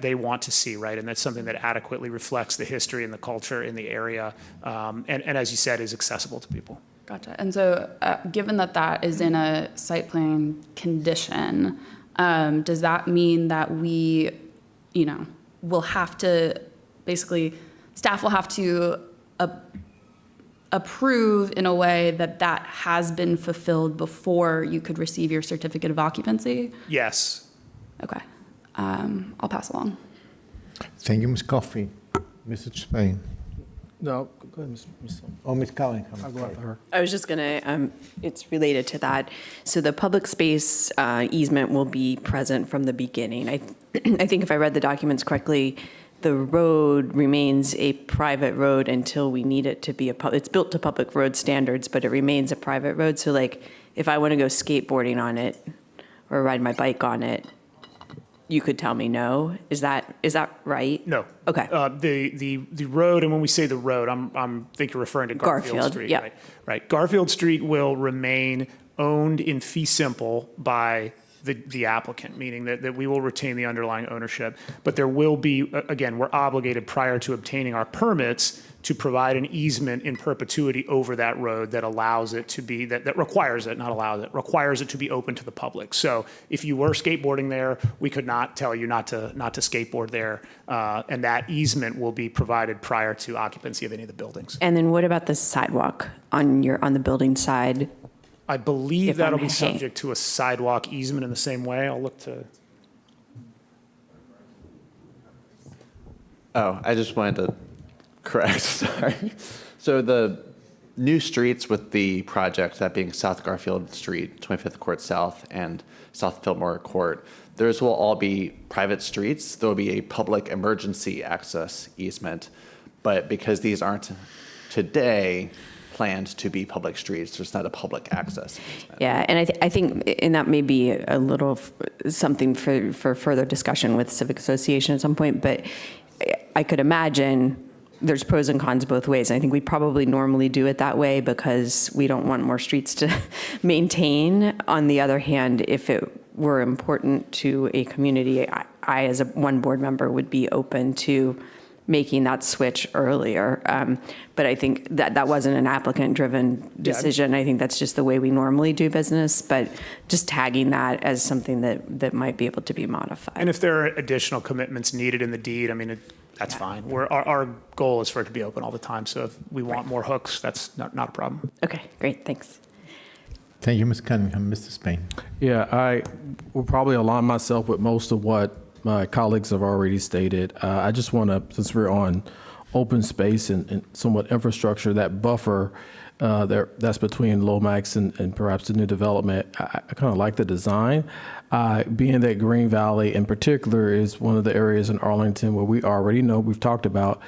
they want to see, right? And that's something that adequately reflects the history and the culture in the area, and as you said, is accessible to people. Gotcha. And so given that is in a site plan condition, does that mean that we, will have to, basically, staff will have to approve in a way that has been fulfilled before you could receive your certificate of occupancy? Yes. Okay. I'll pass along. Thank you, Ms. Coffey. Mr. Spain. No, go ahead, Ms. Oh, Ms. Callahan. I'll go after her. I was just going to, it's related to that. So the public space easement will be present from the beginning. I think if I read the documents correctly, the road remains a private road until we need it to be it's built to public road standards, but it remains a private road. So like if I want to go skateboarding on it or ride my bike on it, you could tell me no. Is that right? No. Okay. The road, and when we say the road, I'm think you're referring to Garfield Street. Yeah. Right. Garfield Street will remain owned in fee simple by the applicant, meaning that we will retain the underlying ownership. But there will be, again, we're obligated prior to obtaining our permits to provide an easement in perpetuity over that road that allows it to be, that requires it, not allows it, requires it to be open to the public. So if you were skateboarding there, we could not tell you not to skateboard there. And that easement will be provided prior to occupancy of any of the buildings. And then what about the sidewalk on the building side? I believe If that'll I'm be subject to a sidewalk easement in the same way. I'll look to. Oh, I just wanted to correct, sorry. So the new streets with the project, that being South Garfield Street, 25th Court South, and South Fillmore Court, those will all be private streets. There will be a public emergency access easement. But because these aren't today planned to be public streets, there's not a public access easement. Yeah, and I think, and that may be a little something for further discussion with Civic Association at some point, but I could imagine there's pros and cons both ways. I think we probably normally do it that way because we don't want more streets to maintain. On the other hand, if it were important to a community, I as one board member would be open to making that switch earlier. But I think that wasn't an applicant-driven decision. I think that's just the way we normally do business, but just tagging that as something that might be able to be modified. And if there are additional commitments needed in the deed, I mean, that's fine. Our goal is for it to be open all the time. So if we want more hooks, that's not a problem. Okay, great, thanks. Thank you, Ms. Cunningham. Mr. Spain. Yeah, I will probably align myself with most of what my colleagues have already stated. I just want to, since we're on open space and somewhat infrastructure, that buffer that's between Lomax and perhaps the new development, I kind of like the design. Being that Green Valley in particular is one of the areas in Arlington where we already know, we've talked about,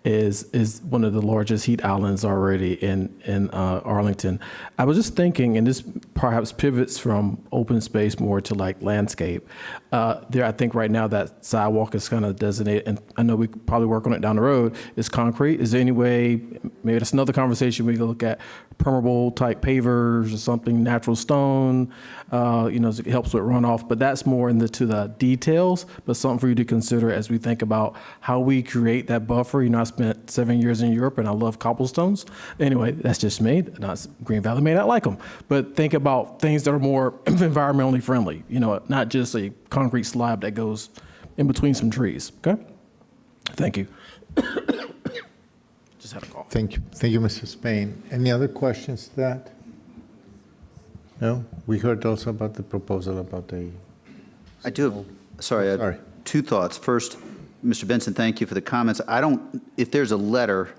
is one of the largest heat islands already in Arlington. I was just thinking, and this perhaps pivots from open space more to like landscape. There, I think right now that sidewalk is kind of designated, and I know we could probably work on it down the road, is concrete. Is there any way, maybe that's another conversation, we can look at permeable type pavers or something, natural stone, it helps with runoff, but that's more to the details, but something for you to consider as we think about how we create that buffer. I spent 7 years in Europe and I love cobblestones. Anyway, that's just me. Green Valley may not like them, but think about things that are more environmentally friendly, not just a concrete slab that goes in between some trees, okay? Thank you. Just had a call. Thank you, Mr. Spain. Any other questions to that? No? We heard also about the proposal about the... I do have, sorry. Two thoughts. First, Mr. Benson, thank you for the comments. If there's a letter,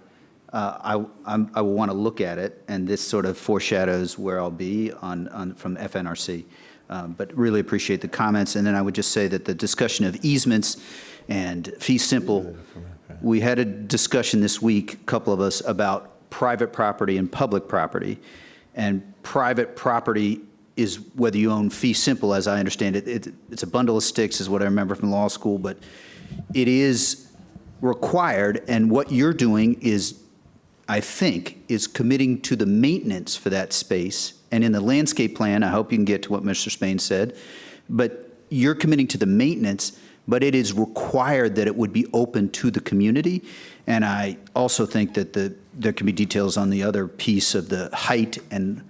I will want to look at it, and this sort of foreshadows where I'll be from FNRC. But really appreciate the comments. And then I would just say that the discussion of easements and fee simple, we had a discussion this week, a couple of us, about private property and public property. And private property is whether you own fee simple, as I understand it. It's a bundle of sticks is what I remember from law school, but it is required, and what you're doing is, I think, is committing to the maintenance for that space. And in the landscape plan, I hope you can get to what Mr. Spain said, but you're committing to the maintenance, but it is required that it would be open to the community. And I also think that there can be details on the other piece of the height and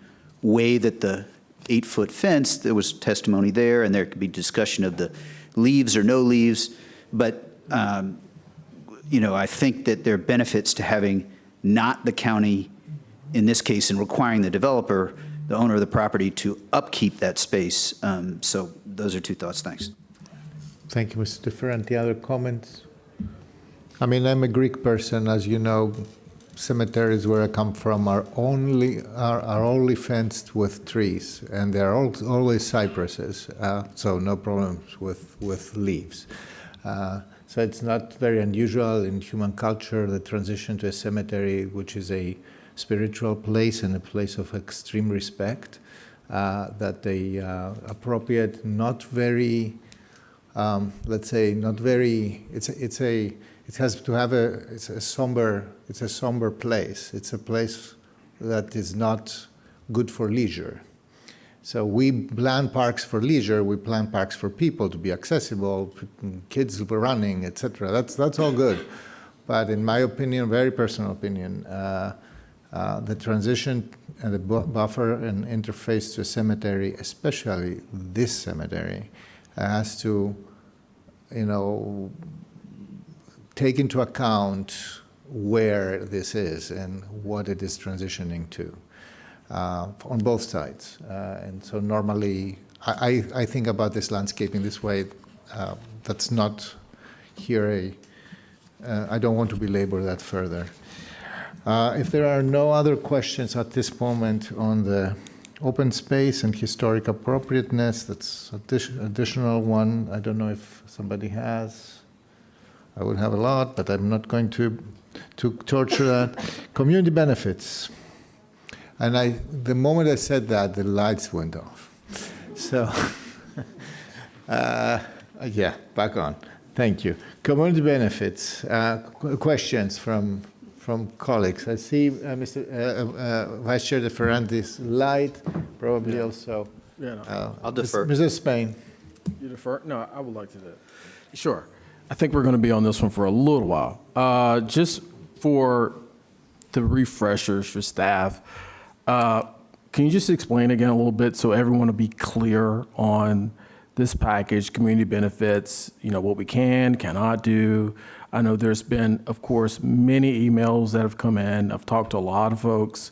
way that the 8-foot fence, there was testimony there, and there could be discussion of the leaves or no leaves. But, I think that there are benefits to having not the county, in this case, in requiring the developer, the owner of the property, to upkeep that space. So those are two thoughts. Thanks. Thank you, Mr. Differenti. Other comments? I mean, I'm a Greek person. As you know, cemeteries where I come from are only fenced with trees, and they're always cypresses, so no problems with leaves. So it's not very unusual in human culture, the transition to a cemetery, which is a spiritual place and a place of extreme respect, that the appropriate, not very, let's say, not very, it has to have it's a somber place. It's a place that is not good for leisure. So we plan parks for leisure, we plan parks for people to be accessible, kids running, etc. That's all good. But in my opinion, very personal opinion, the transition and the buffer and interface to a cemetery, especially this cemetery, has to, take into account where this is and what it is transitioning to on both sides. And so normally, I think about this landscaping this way. That's not here I don't want to belabor that further. If there are no other questions at this moment on the open space and historic appropriateness, that's additional one. I don't know if somebody has. I would have a lot, but I'm not going to torture that. Community benefits. And the moment I said that, the lights went off. So, yeah, back on. Thank you. Community benefits. Questions from colleagues. I see Mr. Vice Chair De Ferrandi's light, probably also. Yeah, no. I'll defer. Mrs. Spain. You defer? No, I would like to do that. Sure. I think we're going to be on this one for a little while. Just for the refreshers for staff, can you just explain again a little bit so everyone will be clear on this package, community benefits, what we cannot do? I know there's been, of course, many emails that have come in. I've talked to a lot of folks,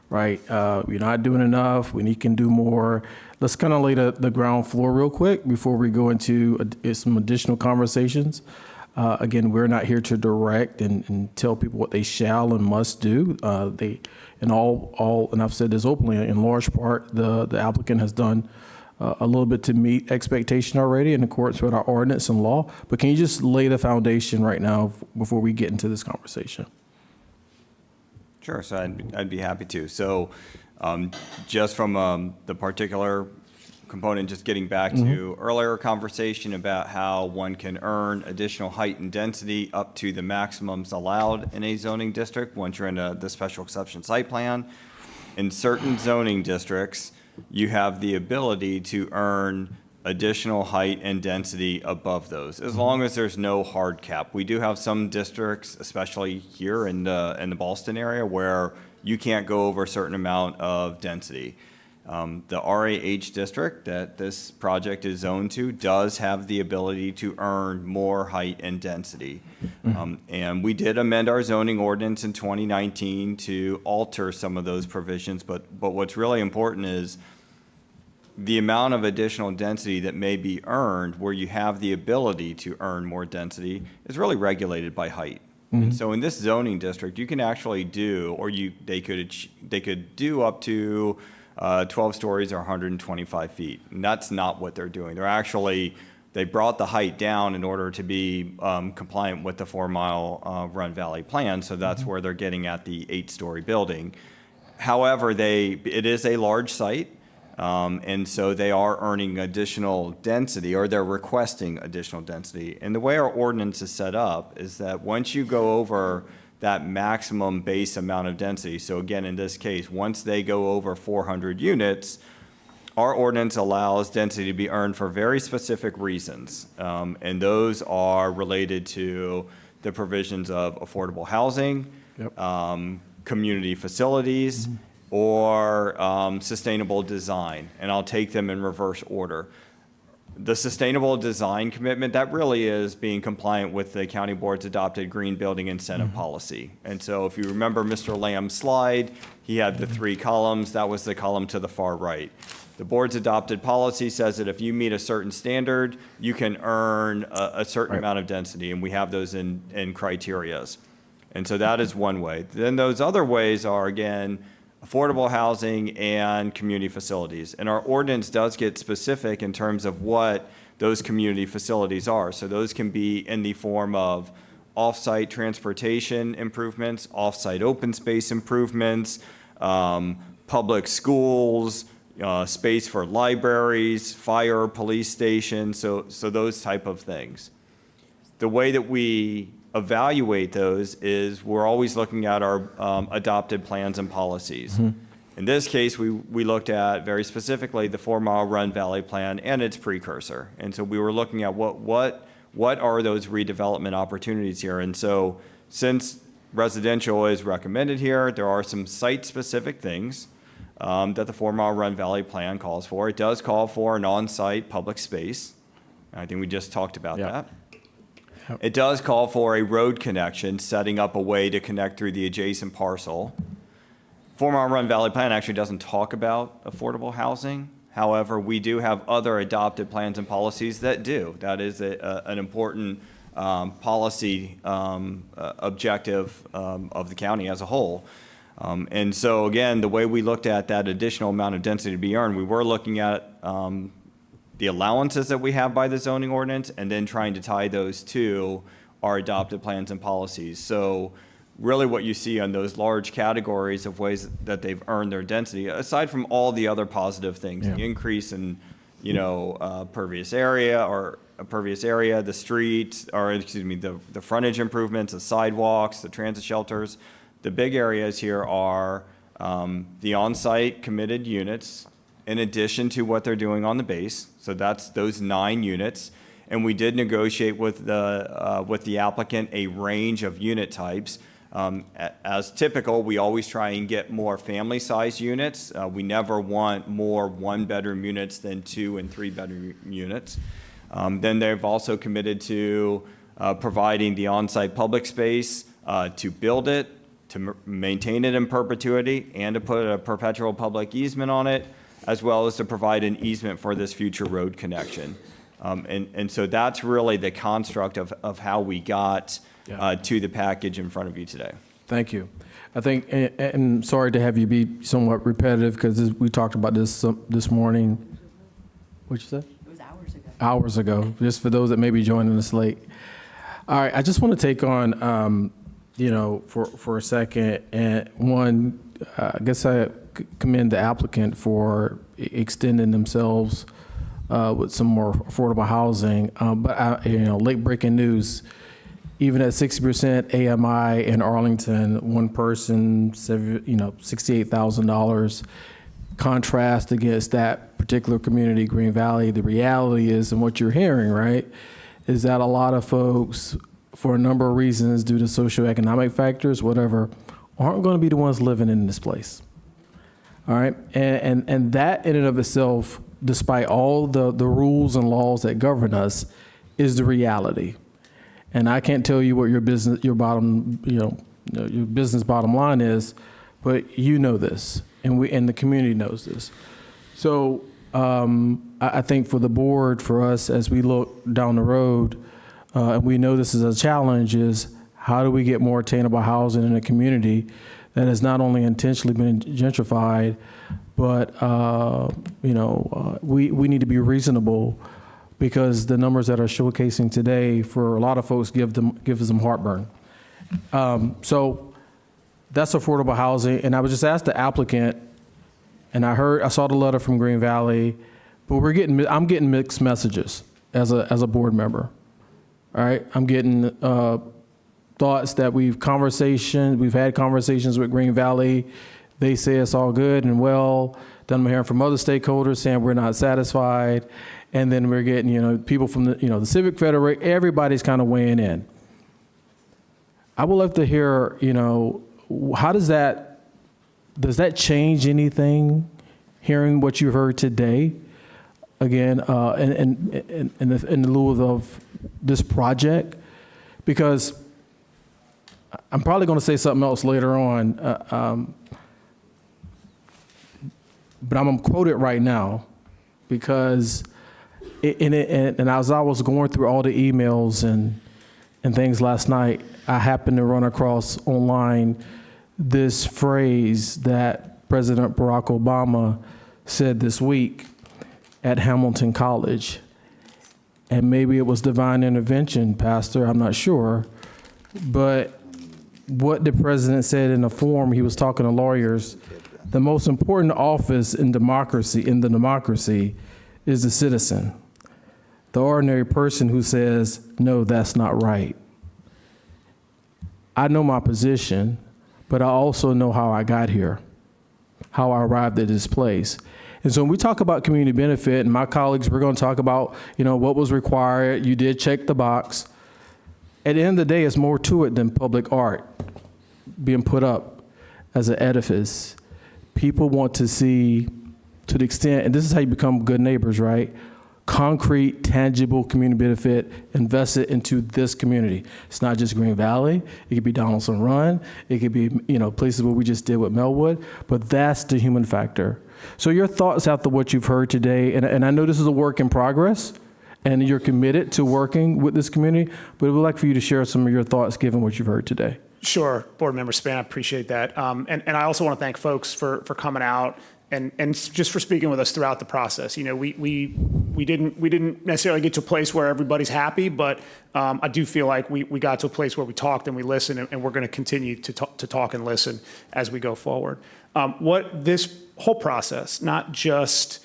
right? You're not doing enough. We can do more. Let's kind of lay the ground floor real quick before we go into some additional conversations. Again, we're not here to direct and tell people what they shall and must do. And I've said this openly, in large part, the applicant has done a little bit to meet expectation already in accordance with our ordinance and law. But can you just lay the foundation right now before we get into this conversation? Sure, so I'd be happy to. So just from the particular component, just getting back to earlier conversation about how one can earn additional height and density up to the maximums allowed in a zoning district once you're in the special exception site plan. In certain zoning districts, you have the ability to earn additional height and density above those, as long as there's no hard cap. We do have some districts, especially here in the Ballston area, where you can't go over a certain amount of density. The RAH district that this project is zoned to does have the ability to earn more height and density. And we did amend our zoning ordinance in 2019 to alter some of those provisions, but what's really important is the amount of additional density that may be earned where you have the ability to earn more density is really regulated by height. And so in this zoning district, you can actually do, or they could do up to 12 stories or 125 feet. And that's not what they're doing. They brought the height down in order to be compliant with the 4 Mile Run Valley plan. So that's where they're getting at the 8-story building. However, it is a large site. And so they are earning additional density, or they're requesting additional density. And the way our ordinance is set up is that once you go over that maximum base amount of density, so again, in this case, once they go over 400 units, our ordinance allows density to be earned for very specific reasons. And those are related to the provisions of affordable housing, community facilities, or sustainable design. And I'll take them in reverse order. The sustainable design commitment, that really is being compliant with the county board's adopted green building incentive policy. And so if you remember Mr. Lamb's slide, he had the 3 columns. That was the column to the far right. The board's adopted policy says that if you meet a certain standard, you can earn a certain amount of density, and we have those in criterias. And so that is one way. Then those other ways are, again, affordable housing and community facilities. And our ordinance does get specific in terms of what those community facilities are. So those can be in the form of off-site transportation improvements, off-site open space improvements, public schools, space for libraries, fire, police stations, so those type of things. The way that we evaluate those is we're always looking at our adopted plans and policies. In this case, we looked at very specifically the 4 Mile Run Valley plan and its precursor. And so we were looking at what are those redevelopment opportunities here. And so since residential is recommended here, there are some site-specific things that the 4 Mile Run Valley Plan calls for. It does call for an on-site public space. I think we just talked about that. It does call for a road connection, setting up a way to connect through the adjacent parcel. 4 Mile Run Valley Plan actually doesn't talk about affordable housing. However, we do have other adopted plans and policies that do. That is an important policy objective of the county as a whole. And so again, the way we looked at that additional amount of density to be earned, we were looking at the allowances that we have by the zoning ordinance and then trying to tie those to our adopted plans and policies. So really what you see on those large categories of ways that they've earned their density, aside from all the other positive things, the increase in, pervious area, the streets, or excuse me, the frontage improvements, the sidewalks, the transit shelters. The big areas here are the on-site committed units in addition to what they're doing on the base. So that's those 9 units. And we did negotiate with the applicant a range of unit types. As typical, we always try and get more family-sized units. We never want more 1-bedroom units than 2- and 3-bedroom units. Then they've also committed to providing the on-site public space to build it, to maintain it in perpetuity, and to put a perpetual public easement on it, as well as to provide an easement for this future road connection. And so that's really the construct of how we got to the package in front of you today. Thank you. I think, and sorry to have you be somewhat repetitive, because we talked about this morning. What'd you say? It was hours ago. Hours ago, just for those that may be joining us late. All right, I just want to take on, for a second, and one, I guess I commend the applicant for extending themselves with some more affordable housing. But late breaking news, even at 60% AMI in Arlington, one person, $68,000. Contrast against that particular community, Green Valley, the reality is, and what you're hearing, right, is that a lot of folks, for a number of reasons, due to socioeconomic factors, whatever, aren't going to be the ones living in this place. All right, and that in and of itself, despite all the rules and laws that govern us, is the reality. And I can't tell you what your business bottom line is, but you know this, and the community knows this. So I think for the board, for us, as we look down the road, and we know this is a challenge, is how do we get more attainable housing in a community that has not only intentionally been gentrified, but we need to be reasonable, because the numbers that are showcasing today for a lot of folks gives them heartburn. So that's affordable housing. And I would just ask the applicant, and I saw the letter from Green Valley, but I'm getting mixed messages as a board member. All right, I'm getting thoughts that we've had conversations with Green Valley. They say it's all good and well. Then I'm hearing from other stakeholders saying we're not satisfied. And then we're getting, people from the Civic Federation, everybody's kind of weighing in. I would love to hear, how does that change anything, hearing what you heard today? Again, in lieu of this project, because I'm probably going to say something else later on, but I'm going to quote it right now, because and as I was going through all the emails and things last night, I happened to run across online this phrase that President Barack Obama said this week at Hamilton College. And maybe it was divine intervention, Pastor, I'm not sure. But what the president said in a forum, he was talking to lawyers, the most important office in the democracy is the citizen. The ordinary person who says, no, that's not right. I know my position, but I also know how I got here, how I arrived at this place. And so when we talk about community benefit, and my colleagues, we're going to talk about, what was required. You did check the box. At the end of the day, it's more to it than public art being put up as an edifice. People want to see, to the extent, and this is how you become good neighbors, right? Concrete, tangible community benefit invested into this community. It's not just Green Valley. It could be Donaldson Run. It could be, places where we just did with Melwood. But that's the human factor. So your thoughts after what you've heard today, and I know this is a work in progress, and you're committed to working with this community, but we'd like for you to share some of your thoughts given what you've heard today. Sure, Board Member Span, I appreciate that. And I also want to thank folks for coming out and just for speaking with us throughout the process. We didn't necessarily get to a place where everybody's happy, but I do feel like we got to a place where we talked and we listened, and we're going to continue to talk and listen as we go forward. What this whole process, not just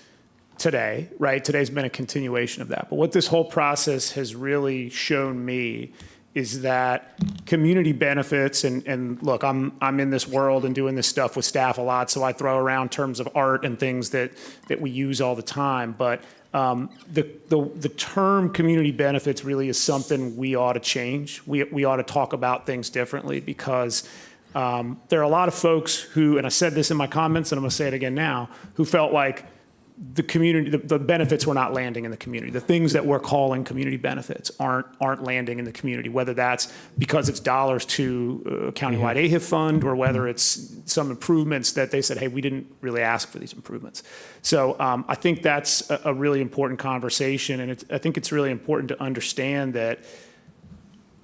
today, right? Today's been a continuation of that. But what this whole process has really shown me is that community benefits, and look, I'm in this world and doing this stuff with staff a lot, so I throw around terms of art and things that we use all the time. But the term community benefits really is something we ought to change. We ought to talk about things differently, because there are a lot of folks who, and I said this in my comments and I'm going to say it again now, who felt like the community, the benefits were not landing in the community. The things that we're calling community benefits aren't landing in the community, whether that's because it's dollars to a countywide AHIP fund, or whether it's some improvements that they said, hey, we didn't really ask for these improvements. So I think that's a really important conversation, and I think it's really important to understand that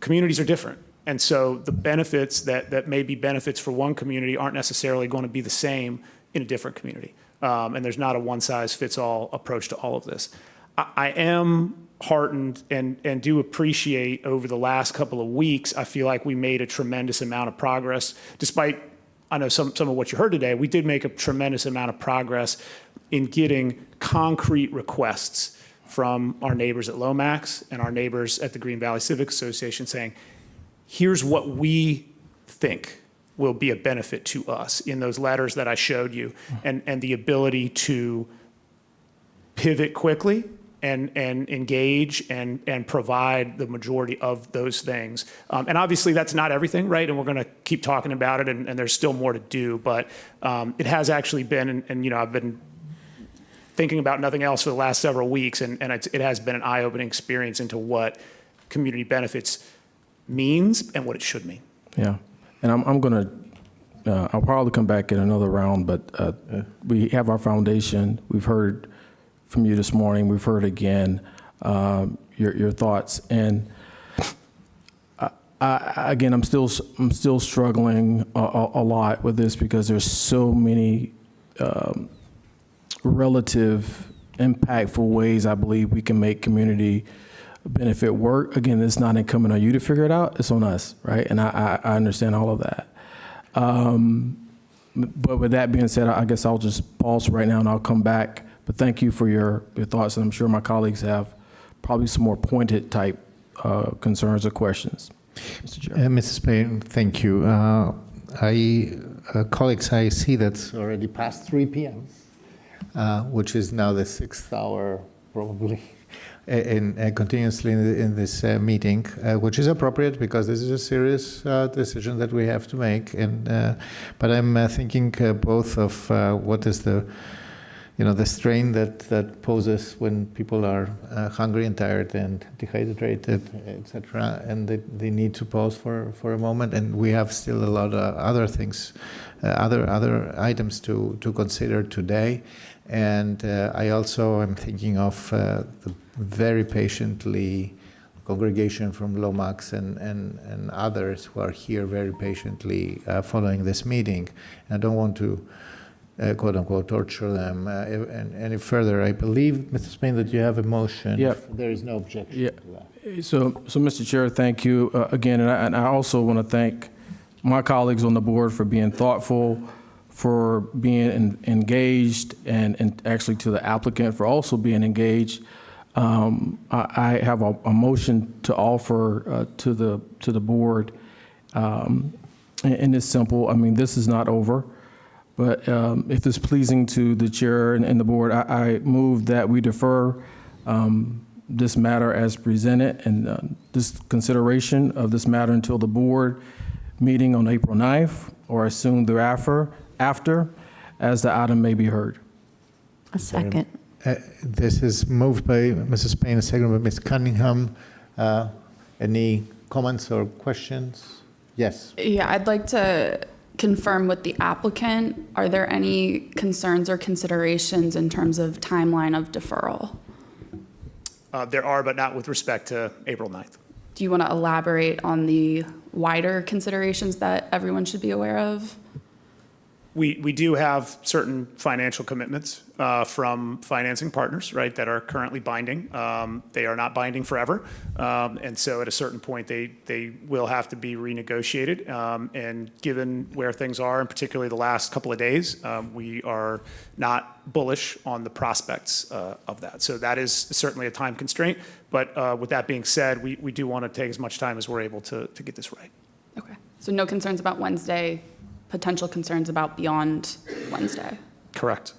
communities are different. And so the benefits that may be benefits for one community aren't necessarily going to be the same in a different community. And there's not a one-size-fits-all approach to all of this. I am heartened and do appreciate over the last couple of weeks, I feel like we made a tremendous amount of progress. Despite, I know some of what you heard today, we did make a tremendous amount of progress in getting concrete requests from our neighbors at Lomax and our neighbors at the Green Valley Civic Association saying, here's what we think will be a benefit to us in those letters that I showed you, and the ability to pivot quickly and engage and provide the majority of those things. And obviously that's not everything, right? And we're gonna keep talking about it, and there's still more to do, but it has actually been, and I've been thinking about nothing else for the last several weeks, and it has been an eye-opening experience into what community benefits means and what it should mean. Yeah. And I'm going to, I'll probably come back in another round, but we have our foundation. We've heard from you this morning. We've heard again your thoughts. And again, I'm still struggling a lot with this, because there's so many relative impactful ways I believe we can make community benefit work. Again, it's not incumbent on you to figure it out. It's on us, right? And I understand all of that. But with that being said, I guess I'll just pause right now and I'll come back. But thank you for your thoughts, and I'm sure my colleagues have probably some more pointed type concerns or questions. Mr. Chair. Mrs. Payne, thank you. Colleagues, I see that's already past 3 p.m., which is now the 6th hour probably. Continuously in this meeting, which is appropriate because this is a serious decision that we have to make. But I'm thinking both of what is the strain that poses when people are hungry and tired and dehydrated, etc., and they need to pause for a moment. And we have still a lot of other things, other items to consider today. And I also am thinking of the very patiently congregation from Lomax and others who are here very patiently following this meeting. And I don't want to, quote unquote, torture them any further. I believe, Mr. Spain, that you have a motion. Yeah. There is no objection to that. So Mr. Chair, thank you again. And I also want to thank my colleagues on the board for being thoughtful, for being engaged, and actually to the applicant for also being engaged. I have a motion to offer to the board, and it's simple. I mean, this is not over, but if it's pleasing to the chair and the board, I move that we defer this matter as presented and this consideration of this matter until the board meeting on April 9th or as soon thereafter, as the item may be heard. A second. This is moved by Mrs. Payne, seconded by Ms. Cunningham. Any comments or questions? Yes. Yeah, I'd like to confirm with the applicant, are there any concerns or considerations in terms of timeline of deferral? There are, but not with respect to April 9th. Do you want to elaborate on the wider considerations that everyone should be aware of? We do have certain financial commitments from financing partners, right, that are currently binding. They are not binding forever. And so at a certain point, they will have to be renegotiated. And given where things are, and particularly the last couple of days, we are not bullish on the prospects of that. So that is certainly a time constraint. But with that being said, we do want to take as much time as we're able to get this right. Okay. So no concerns about Wednesday, potential concerns about beyond Wednesday? Correct.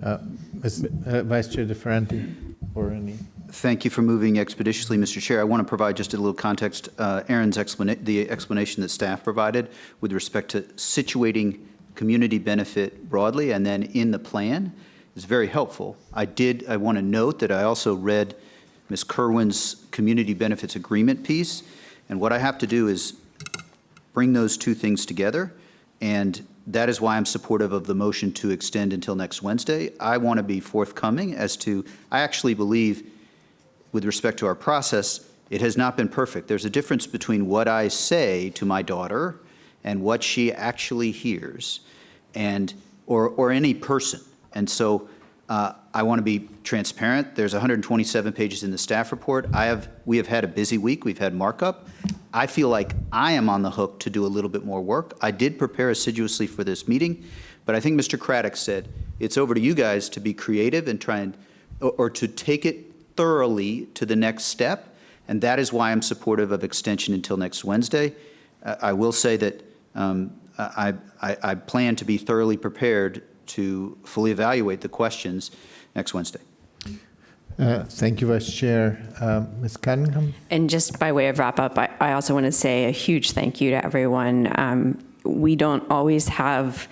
Vice Chair DeFerranti, or any? Thank you for moving expeditiously, Mr. Chair. I want to provide just a little context. Aaron's the explanation that staff provided with respect to situating community benefit broadly and then in the plan is very helpful. I want to note that I also read Ms. Kerwin's community benefits agreement piece, and what I have to do is bring those two things together, and that is why I'm supportive of the motion to extend until next Wednesday. I want to be forthcoming as to, I actually believe, with respect to our process, it has not been perfect. There's a difference between what I say to my daughter and what she actually hears, and or any person. And so I want to be transparent. There's 127 pages in the staff report. We have had a busy week. We've had markup. I feel like I am on the hook to do a little bit more work. I did prepare assiduously for this meeting, but I think Mr. Craddock said it's over to you guys to be creative and try and, or to take it thoroughly to the next step, and that is why I'm supportive of extension until next Wednesday. I will say that I plan to be thoroughly prepared to fully evaluate the questions next Wednesday. Thank you, Vice Chair. Ms. Cunningham? And just by way of wrap up, I also want to say a huge thank you to everyone. We don't always have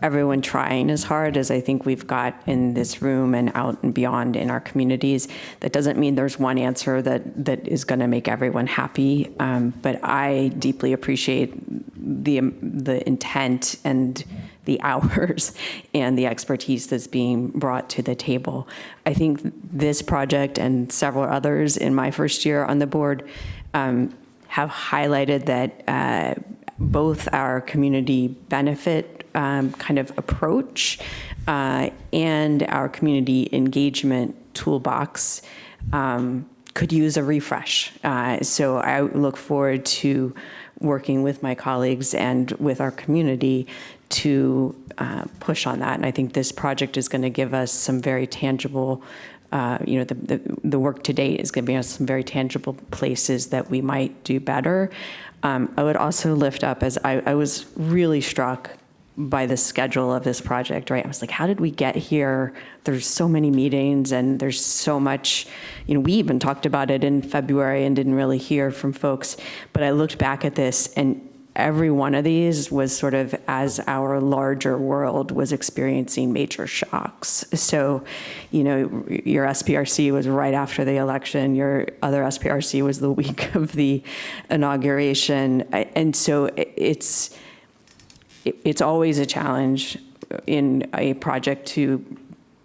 everyone trying as hard as I think we've got in this room and out and beyond in our communities. That doesn't mean there's one answer that is going to make everyone happy, but I deeply appreciate the intent and the hours and the expertise that's being brought to the table. I think this project and several others in my first year on the board have highlighted that both our community benefit kind of approach and our community engagement toolbox could use a refresh. So I look forward to working with my colleagues and with our community to push on that. And I think this project is going to give us some very tangible, the work to date is going to give us some very tangible places that we might do better. I would also lift up, as I was really struck by the schedule of this project, right? I was like, how did we get here? There's so many meetings and there's so much, we even talked about it in February and didn't really hear from folks. But I looked back at this and every one of these was sort of as our larger world was experiencing major shocks. So, your SPRC was right after the election. Your other SPRC was the week of the inauguration. And so it's always a challenge in a project to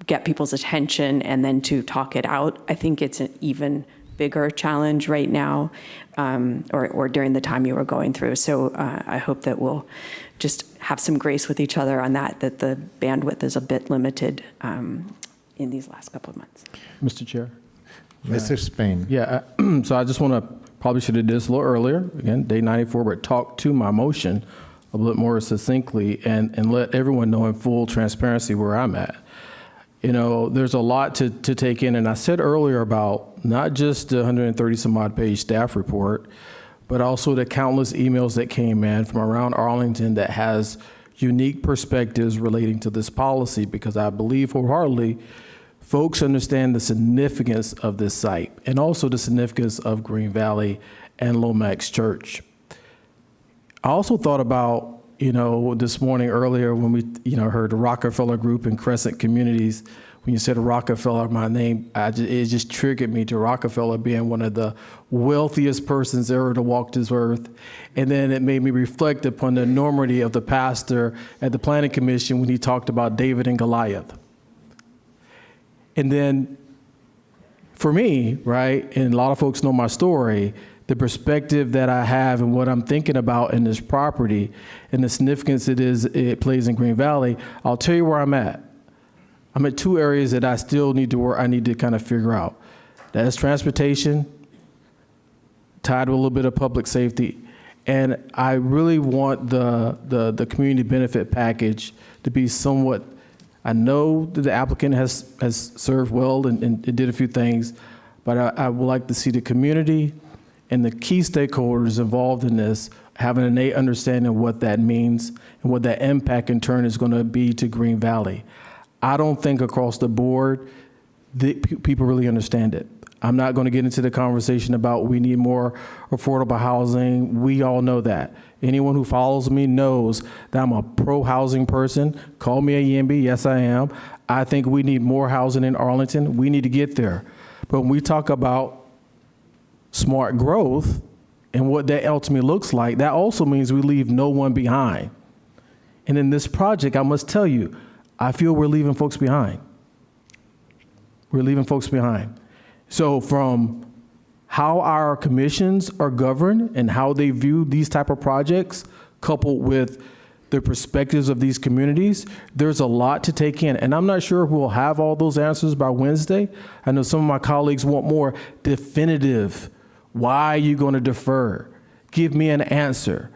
get people's attention and then to talk it out. I think it's an even bigger challenge right now, or during the time you were going through. So I hope that we'll just have some grace with each other on that the bandwidth is a bit limited in these last couple of months. Mr. Chair? Mr. Spain. Yeah, so I just want to, probably should have did this a little earlier, again, day 94, but talk to my motion a bit more succinctly and let everyone know in full transparency where I'm at. There's a lot to take in, and I said earlier about not just the 130 some odd page staff report, but also the countless emails that came in from around Arlington that has unique perspectives relating to this policy, because I believe wholeheartedly folks understand the significance of this site and also the significance of Green Valley and Lomax Church. I also thought about, this morning earlier when we, heard the Rockefeller Group and Crescent Communities. When you said Rockefeller, my name, it just triggered me to Rockefeller being one of the wealthiest persons ever to walk this earth. And then it made me reflect upon the enormity of the pastor at the Planning Commission when he talked about David and Goliath. And then for me, right, and a lot of folks know my story, the perspective that I have and what I'm thinking about in this property and the significance it plays in Green Valley, I'll tell you where I'm at. I'm at two areas that I still need to work, I need to kind of figure out. That is transportation, tied with a little bit of public safety. And I really want the community benefit package to be somewhat, I know that the applicant has served well and did a few things, but I would like to see the community and the key stakeholders involved in this have an innate understanding of what that means and what that impact in turn is going to be to Green Valley. I don't think across the board that people really understand it. I'm not going to get into the conversation about we need more affordable housing. We all know that. Anyone who follows me knows that I'm a pro-housing person. Call me a YIMBY, yes I am. I think we need more housing in Arlington. We need to get there. But when we talk about smart growth and what that ultimately looks like, that also means we leave no one behind. And in this project, I must tell you, I feel we're leaving folks behind. We're leaving folks behind. So from how our commissions are governed and how they view these type of projects, coupled with the perspectives of these communities, there's a lot to take in. And I'm not sure we'll have all those answers by Wednesday. I know some of my colleagues want more definitive. Why are you going to defer? Give me an answer.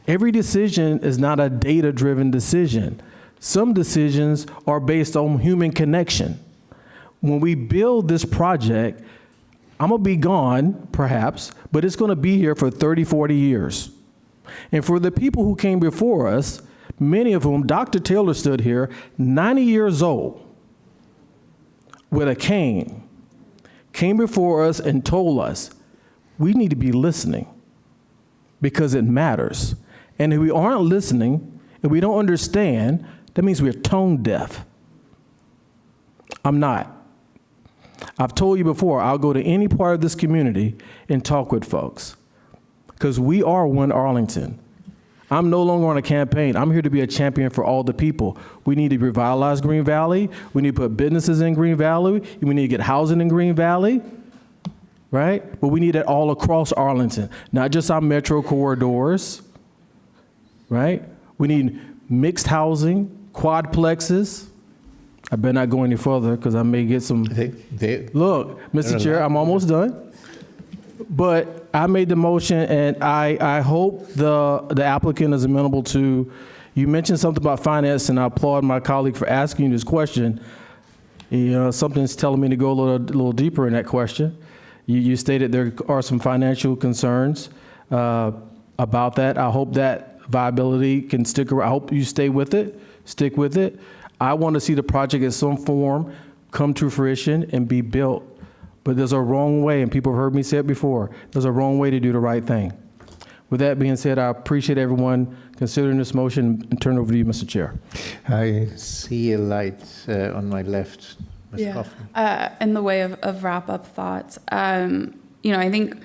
Every decision is not a data-driven decision. Some decisions are based on human connection. When we build this project, I'm going to be gone, perhaps, but it's going to be here for 30, 40 years. And for the people who came before us, many of whom, Dr. Taylor stood here, 90 years old, with a cane, came before us and told us, we need to be listening because it matters. And if we aren't listening and we don't understand, that means we're tone deaf. I'm not. I've told you before, I'll go to any part of this community and talk with folks because we are one Arlington. I'm no longer on a campaign. I'm here to be a champion for all the people. We need to revitalize Green Valley. We need to put businesses in Green Valley. We need to get housing in Green Valley, right? But we need it all across Arlington, not just our metro corridors, right? We need mixed housing, quadplexes. I better not go any further because I may get some. Look, Mr. Chair, I'm almost done. But I made the motion, and I hope the applicant is amenable to. You mentioned something about finance, and I applaud my colleague for asking you this question. Something's telling me to go a little deeper in that question. You stated there are some financial concerns about that. I hope that viability can stick around. I hope you stay with it, stick with it. I want to see the project in some form come to fruition and be built. But there's a wrong way, and people have heard me say it before, there's a wrong way to do the right thing. With that being said, I appreciate everyone considering this motion and turn over to you, Mr. Chair. I see a light on my left. Ms. Hoffman. In the way of wrap-up thoughts, I think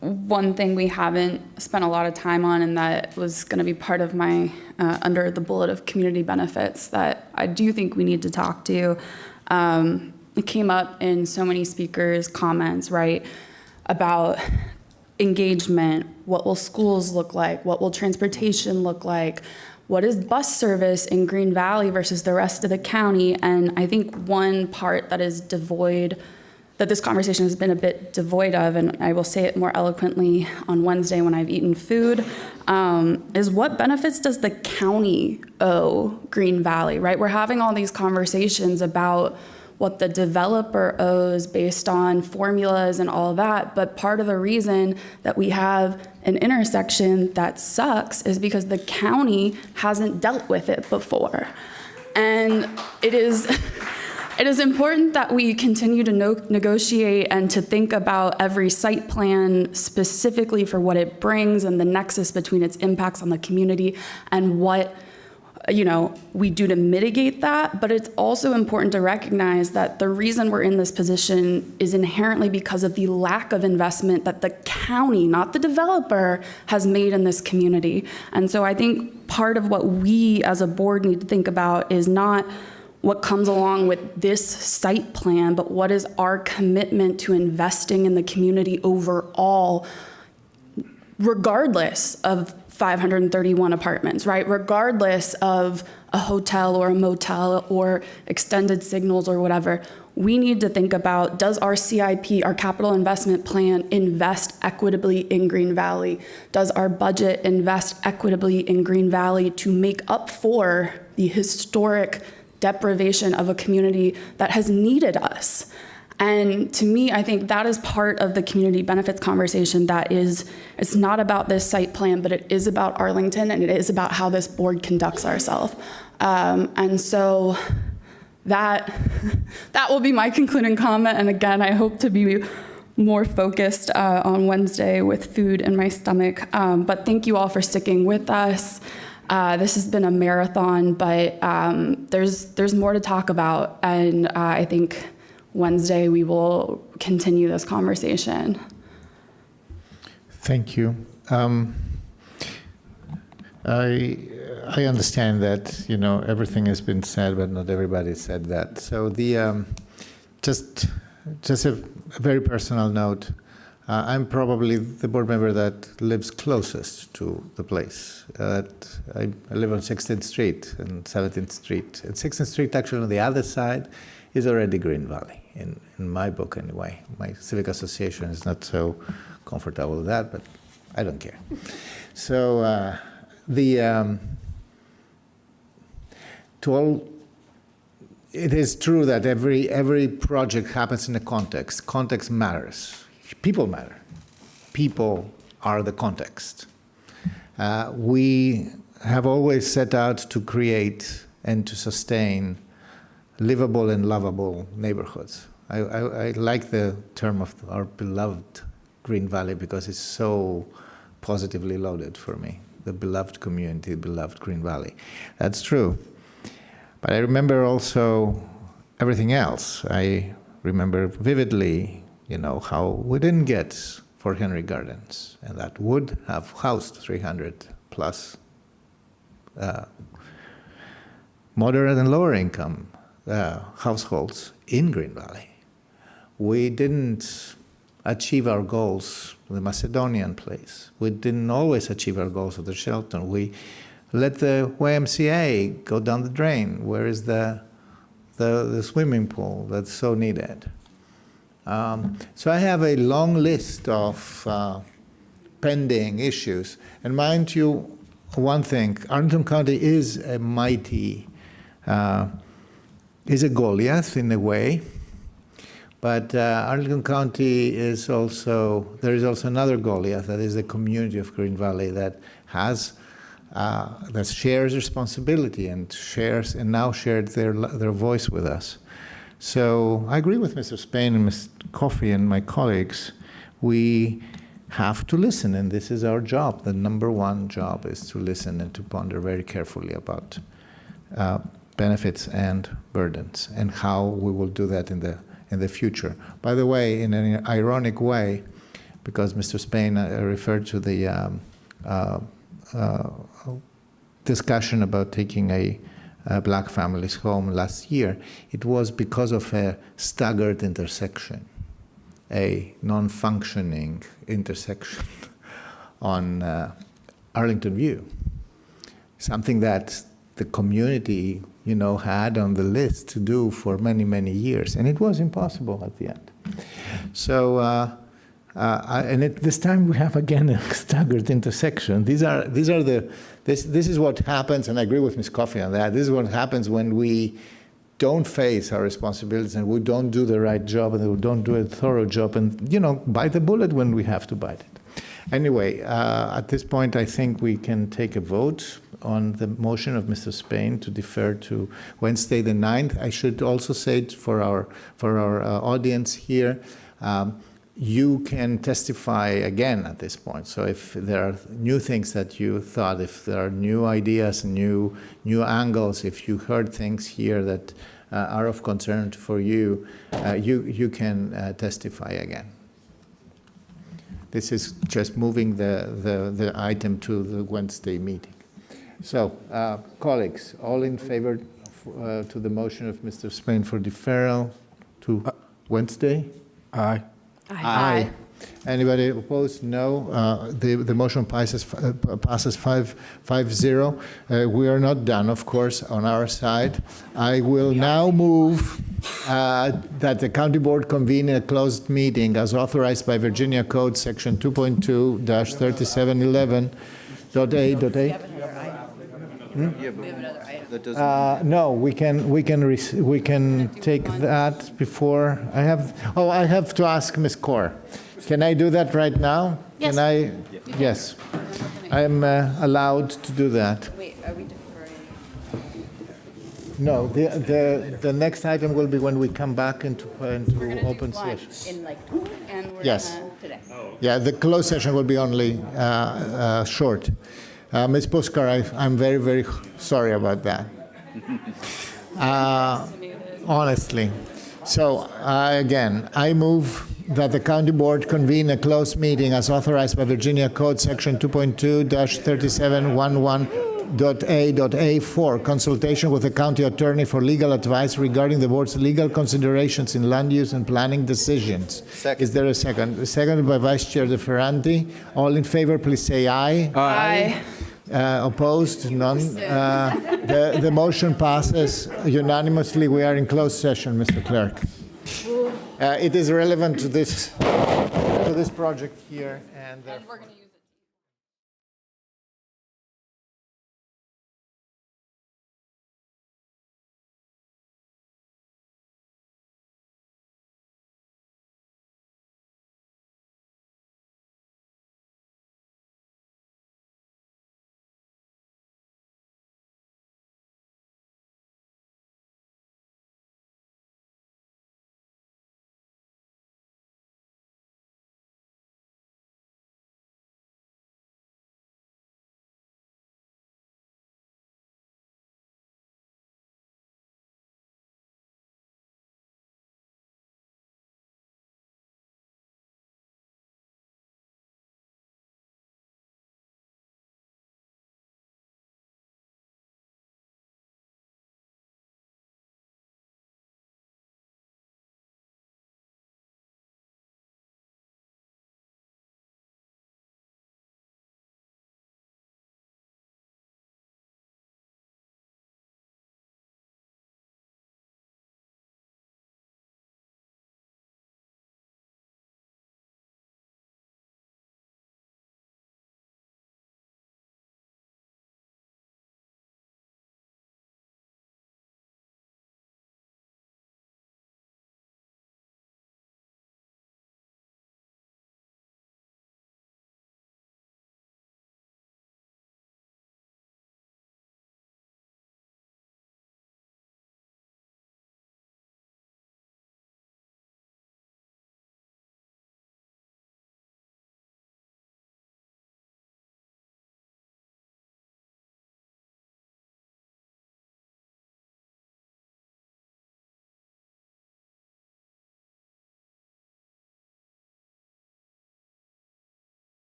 one thing we haven't spent a lot of time on, and that was going to be part of my, under the bullet of community benefits, that I do think we need to talk to. It came up in so many speakers' comments, right, about engagement. What will schools look like? What will transportation look like? What is bus service in Green Valley versus the rest of the county? And I think one part that is devoid, that this conversation has been a bit devoid of, and I will say it more eloquently on Wednesday when I've eaten food, is what benefits does the county owe Green Valley, right? We're having all these conversations about what the developer owes based on formulas and all of that, but part of the reason that we have an intersection that sucks is because the county hasn't dealt with it before. And it is It is important that we continue to negotiate and to think about every site plan specifically for what it brings and the nexus between its impacts on the community and what we do to mitigate that. But it's also important to recognize that the reason we're in this position is inherently because of the lack of investment that the county, not the developer, has made in this community. And so I think part of what we as a board need to think about is not what comes along with this site plan, but what is our commitment to investing in the community overall, regardless of 531 apartments, right? Regardless of a hotel or a motel or extended signals or whatever. We need to think about, does our CIP, our capital investment plan, invest equitably in Green Valley? Does our budget invest equitably in Green Valley to make up for the historic deprivation of a community that has needed us? And to me, I think that is part of the community benefits conversation it's not about this site plan, but it is about Arlington, and it is about how this board conducts ourselves. And so that will be my concluding comment. And again, I hope to be more focused on Wednesday with food in my stomach. But thank you all for sticking with us. This has been a marathon, but there's more to talk about. And I think Wednesday we will continue this conversation. Thank you. I understand that everything has been said, but not everybody said that. So the just a very personal note. I'm probably the board member that lives closest to the place. I live on 16th Street and 17th Street. And 16th Street, actually, on the other side, is already Green Valley, in my book anyway. My civic association is not so comfortable with that, but I don't care. So it is true that every project happens in a context. Context matters. People matter. People are the context. We have always set out to create and to sustain livable and lovable neighborhoods. I like the term of our beloved Green Valley because it's so positively loaded for me. The beloved community, beloved Green Valley. That's true. But I remember also everything else. I remember vividly, how we didn't get Fort Henry Gardens, and that would have housed 300 plus moderate and lower income households in Green Valley. We didn't achieve our goals with the Macedonian place. We didn't always achieve our goals with the Shelton. We let the YMCA go down the drain. Where is the swimming pool that's so needed? So I have a long list of pending issues. And mind you, one thing, Arlington County is a mighty, is a Goliath in a way. But Arlington County is also, there is also another Goliath, that is the community of Green Valley that has, that shares responsibility and now shared their voice with us. So I agree with Mr. Spain and Ms. Coffey and my colleagues. We have to listen, and this is our job. The number one job is to listen and to ponder very carefully about benefits and burdens and how we will do that in the future. By the way, in an ironic way, because Mr. Spain referred to the discussion about taking a black family's home last year, it was because of a staggered intersection, a non-functioning intersection on Arlington View, something that the community, had on the list to do for many, many years, and it was impossible at the end. So, this time we have again a staggered intersection. This is what happens, and I agree with Ms. Coffey on that. This is what happens when we don't face our responsibilities and we don't do the right job and we don't do a thorough job and, bite the bullet when we have to bite it. Anyway, at this point, I think we can take a vote on the motion of Mr. Spain to defer to Wednesday the 9th. I should also say for our audience here, you can testify again at this point. So if there are new things that you thought, if there are new ideas, new angles, if you heard things here that are of concern for you, you can testify again. This is just moving the item to the Wednesday meeting. So, colleagues, all in favor to the motion of Mr. Spain for deferral to Wednesday? Aye. Aye. Anybody opposed? No. The motion passes 5-0. We are not done, of course, on our side. I will now move that the county board convene a closed meeting as authorized by Virginia Code Section 2.2-3711.a.a. No, we can take that before I have to ask Ms. Kaur. Can I do that right now? Yes. Can I? Yes. I am allowed to do that. Wait, are we deferring? No, the next item will be when we come back into open session. In like, and we're Yes. today. Yeah, the closed session will be only short. Ms. Puskar, I'm very, very sorry about that. Honestly. So, again, I move that the county board convene a closed meeting as authorized by Virginia Code Section 2.2-3711.a.a for consultation with the county attorney for legal advice regarding the board's legal considerations in land use and planning decisions. Second. Is there a second? Seconded by Vice Chair De Ferranti. All in favor, please say aye. Aye. Opposed? None. The motion passes unanimously. We are in closed session, Mr. Clerk. It is relevant to this project here, and we're going to use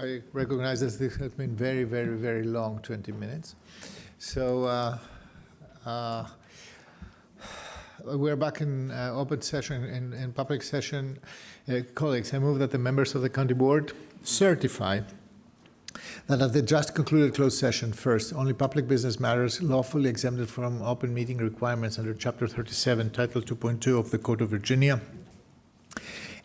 I recognize that this has been very, very, very long, 20 minutes. So we're back in open session, in public session. Colleagues, I move that the members of the county board certify that at the just concluded closed session, first, only public business matters lawfully exempted from open meeting requirements under Chapter 37, Title 2.2 of the Code of Virginia.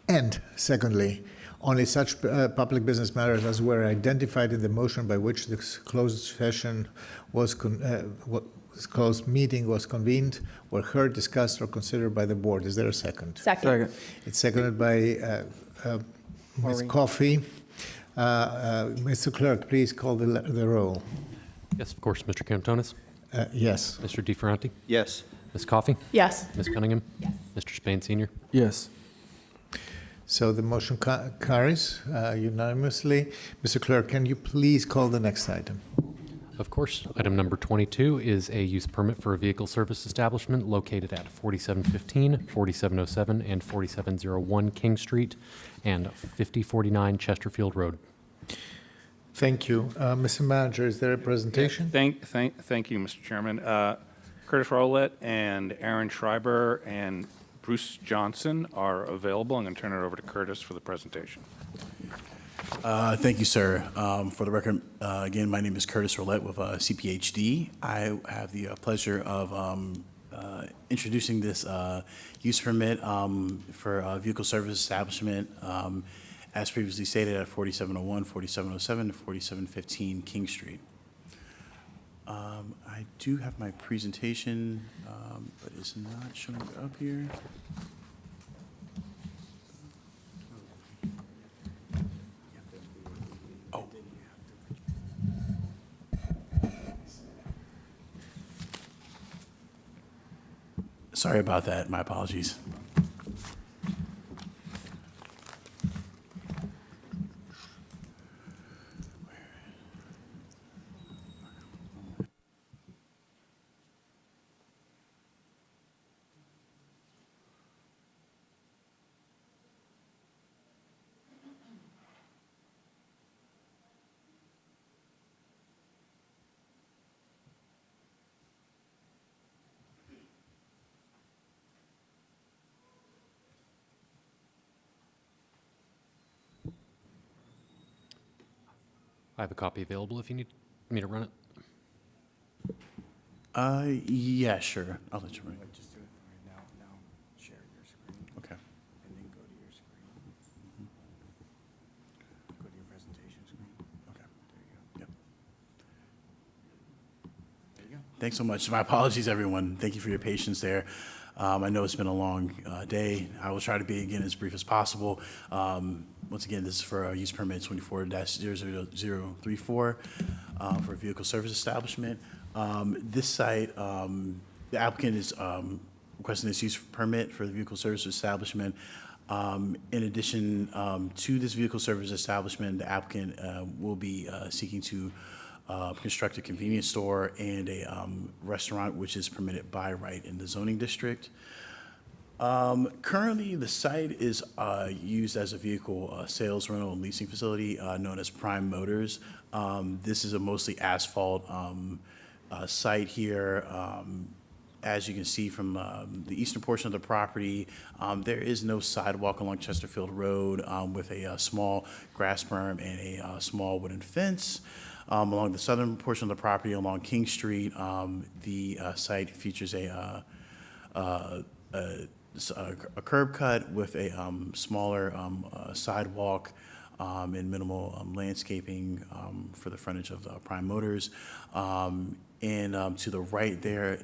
And secondly, only such public business matters as were identified in the motion by which this closed session closed meeting was convened, were heard, discussed, or considered by the board. Is there a second? Second. It's seconded by Ms. Coffey. Mr. Clerk, please call the roll. Yes, of course. Mr. Cantonis? Yes. Mr. DeFerranti? Yes. Ms. Coffey? Yes. Ms. Cunningham? Yes. Mr. Spain Sr.? Yes. So the motion carries unanimously. Mr. Clerk, can you please call the next item? Of course. Item number 22 is a use permit for a vehicle service establishment located at 4715, 4707, and 4701 King Street and 5049 Chesterfield Road. Thank you. Mr. Manager, is there a presentation? Thank you, Mr. Chairman. Curtis Rowlett and Aaron Schreiber and Bruce Johnson are available. I'm going to turn it over to Curtis for the presentation. Thank you, sir. For the record, again, my name is Curtis Roulette with CPHD. I have the pleasure of introducing this use permit for a vehicle service establishment, as previously stated, at 4701, 4707, to 4715 King Street. I do have my presentation, but it's not showing up here. Sorry about that. My apologies. I have a copy available if you need me to run it. Yeah, sure. I'll let you run it. Just do it right now. Share your screen. Okay. And then go to your screen. Go to your presentation screen. Okay. There you go. Yep. There you go. Thanks so much. My apologies, everyone. Thank you for your patience there. I know it's been a long day. I will try to be, again, as brief as possible. Once again, this is for a use permit 24-00034 for a vehicle service establishment. This site, the applicant is requesting this use permit for the vehicle service establishment. In addition to this vehicle service establishment, the applicant will be seeking to construct a convenience store and a restaurant, which is permitted by right in the zoning district. Currently, the site is used as a vehicle sales, rental, and leasing facility known as Prime Motors. This is a mostly asphalt site here. As you can see from the eastern portion of the property, there is no sidewalk along Chesterfield Road with a small grass berm and a small wooden fence. Along the southern portion of the property along King Street, the site features a curb cut with a smaller sidewalk and minimal landscaping for the frontage of Prime Motors. And to the right there,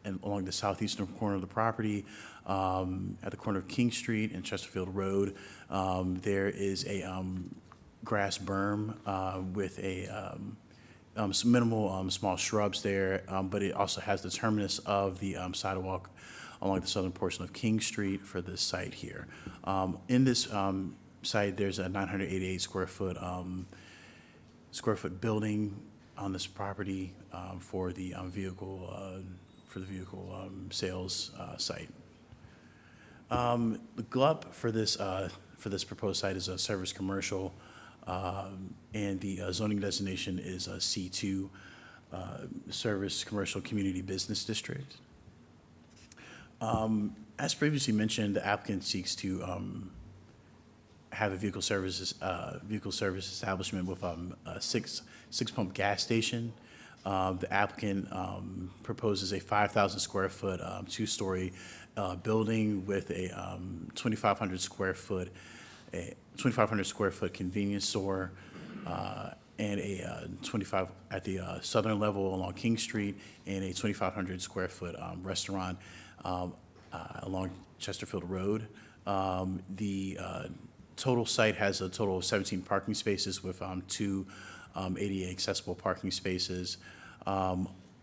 and along the southeastern corner of the property, at the corner of King Street and Chesterfield Road, there is a grass berm with a some minimal small shrubs there, but it also has the terminus of the sidewalk along the southern portion of King Street for this site here. In this site, there's a 988 square foot building on this property for the vehicle sales site. The GLUP for this proposed site is a service commercial And the zoning designation is C2, Service Commercial Community Business District. As previously mentioned, the applicant seeks to have a vehicle service establishment with a six pump gas station. The applicant proposes a 5,000 square foot, 2-story building with a 2,500 square foot convenience store, and a 25 at the southern level along King Street, and a 2,500 square foot restaurant along Chesterfield Road. The total site has a total of 17 parking spaces with 2 ADA accessible parking spaces.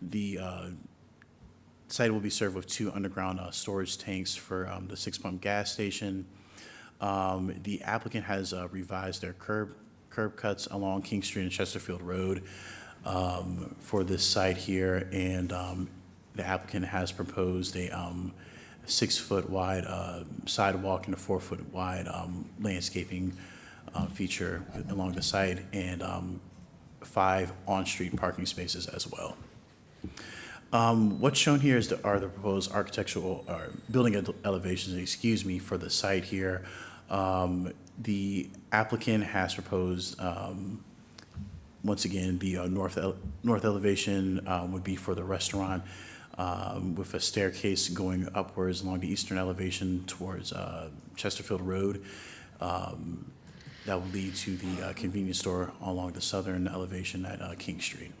The site will be served with 2 underground storage tanks for the 6-pump gas station. The applicant has revised their curb cuts along King Street and Chesterfield Road for this site here, and the applicant has proposed a 6-foot wide sidewalk and a 4-foot wide landscaping feature along the site, and 5 on-street parking spaces as well. What's shown here are the proposed architectural building elevations, for the site here. The applicant has proposed, once again, the north elevation would be for the restaurant, with a staircase going upwards along the eastern elevation towards Chesterfield Road. That will lead to the convenience store along the southern elevation at King Street.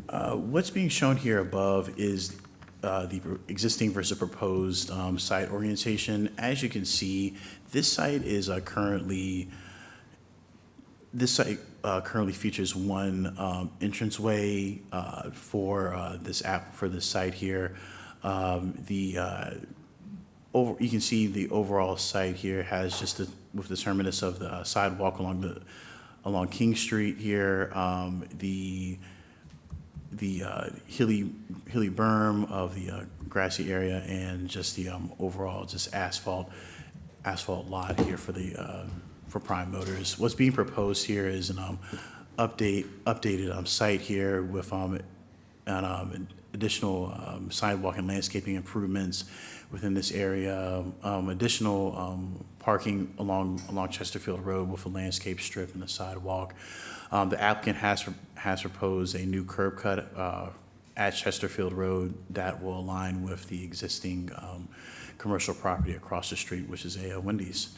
What's being shown here above is the existing versus proposed site orientation. As you can see, this site is currently features one entranceway for this site here. You can see the overall site here has just with the terminus of the sidewalk along King Street here, the hilly berm of the grassy area, and just the overall just asphalt lot here for Prime Motors. What's being proposed here is an updated site here with an additional sidewalk and landscaping improvements within this area, additional parking along Chesterfield Road with a landscape strip and a sidewalk. The applicant has proposed a new curb cut at Chesterfield Road that will align with the existing commercial property across the street, which is a Wendy's.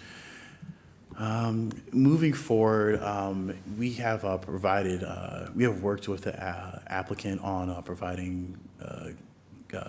Moving forward, we have worked with the applicant on providing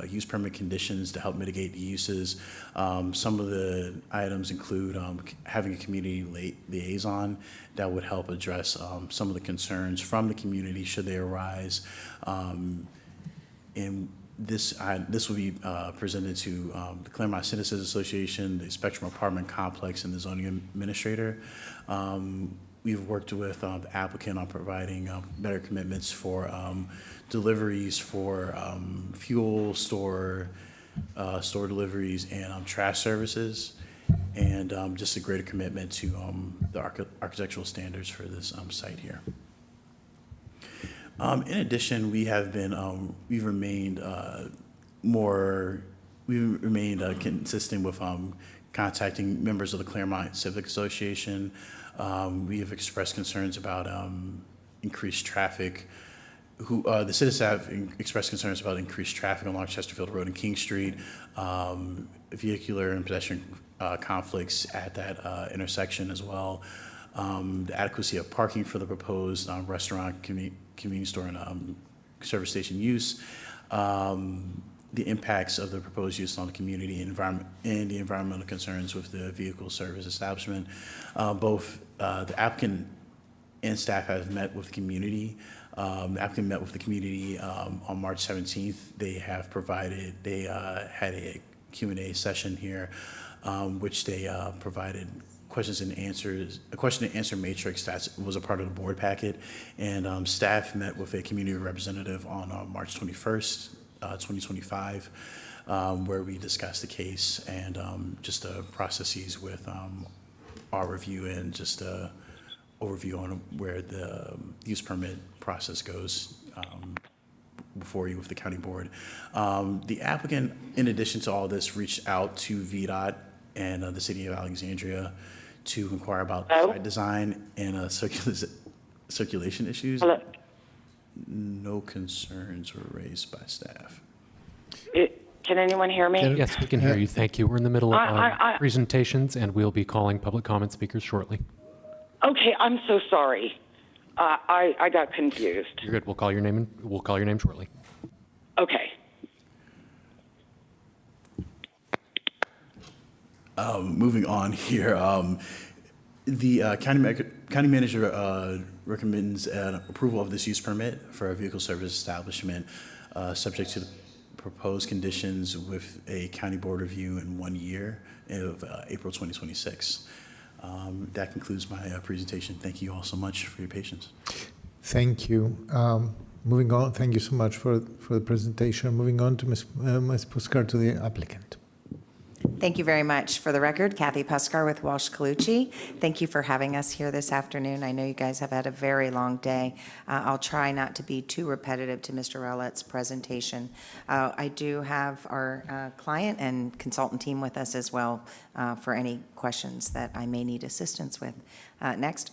use permit conditions to help mitigate the uses. Some of the items include having a community liaison that would help address some of the concerns from the community should they arise. And this will be presented to the Claremont Citizens Association, the Spectrum Apartment Complex, and the zoning administrator. We've worked with the applicant on providing better commitments for deliveries for fuel store deliveries and trash services, and just a greater commitment to the architectural standards for this site here. In addition, we've remained consistent with contacting members of the Claremont Civic Association. We have expressed concerns about increased traffic. The citizens have expressed concerns about increased traffic along Chesterfield Road and King Street, vehicular and pedestrian conflicts at that intersection as well. The adequacy of parking for the proposed restaurant, convenience store, and service station use. The impacts of the proposed use on the community and the environmental concerns with the vehicle service establishment. Both the applicant and staff have met with the community. The applicant met with the community on March 17th. They had a Q&A session here, which they provided a question and answer matrix that was a part of the board packet. And staff met with a community representative on March 21st, 2025, where we discussed the case and just the processes with our review and just a overview on where the use permit process goes before you with the county board. The applicant, in addition to all this, reached out to VDOT and the city of Alexandria to inquire about site design and circulation issues. Hello? No concerns were raised by staff. Can anyone hear me? Yes, we can hear you. Thank you. We're in the middle of I- presentations, and we'll be calling public comment speakers shortly. Okay, I'm so sorry. I got confused. You're good. We'll call your name shortly. Okay. Moving on here, the county manager recommends approval of this use permit for a vehicle service establishment, subject to the proposed conditions with a county board review in 1 year of April 2026. That concludes my presentation. Thank you all so much for your patience. Thank you. Moving on, thank you so much for the presentation. Moving on to Ms. Puskar, to the applicant. Thank you very much. For the record, Kathy Puskar with Walsh Colucci. Thank you for having us here this afternoon. I know you guys have had a very long day. I'll try not to be too repetitive to Mr. Rowlett's presentation. I do have our client and consultant team with us as well for any questions that I may need assistance with. Next.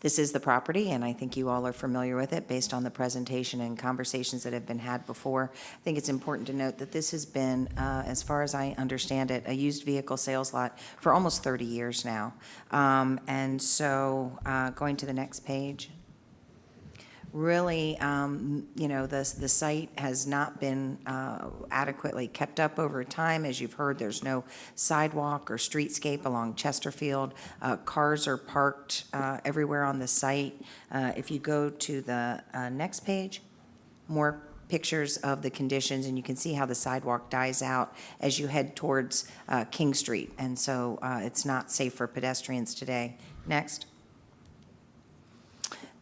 This is the property, and I think you all are familiar with it based on the presentation and conversations that have been had before. I think it's important to note that this has been, as far as I understand it, a used vehicle sales lot for almost 30 years now. And so going to the next page. Really, the site has not been adequately kept up over time. As you've heard, there's no sidewalk or streetscape along Chesterfield. Cars are parked everywhere on the site. If you go to the next page, more pictures of the conditions, and you can see how the sidewalk dies out as you head towards King Street. And so it's not safe for pedestrians today. Next.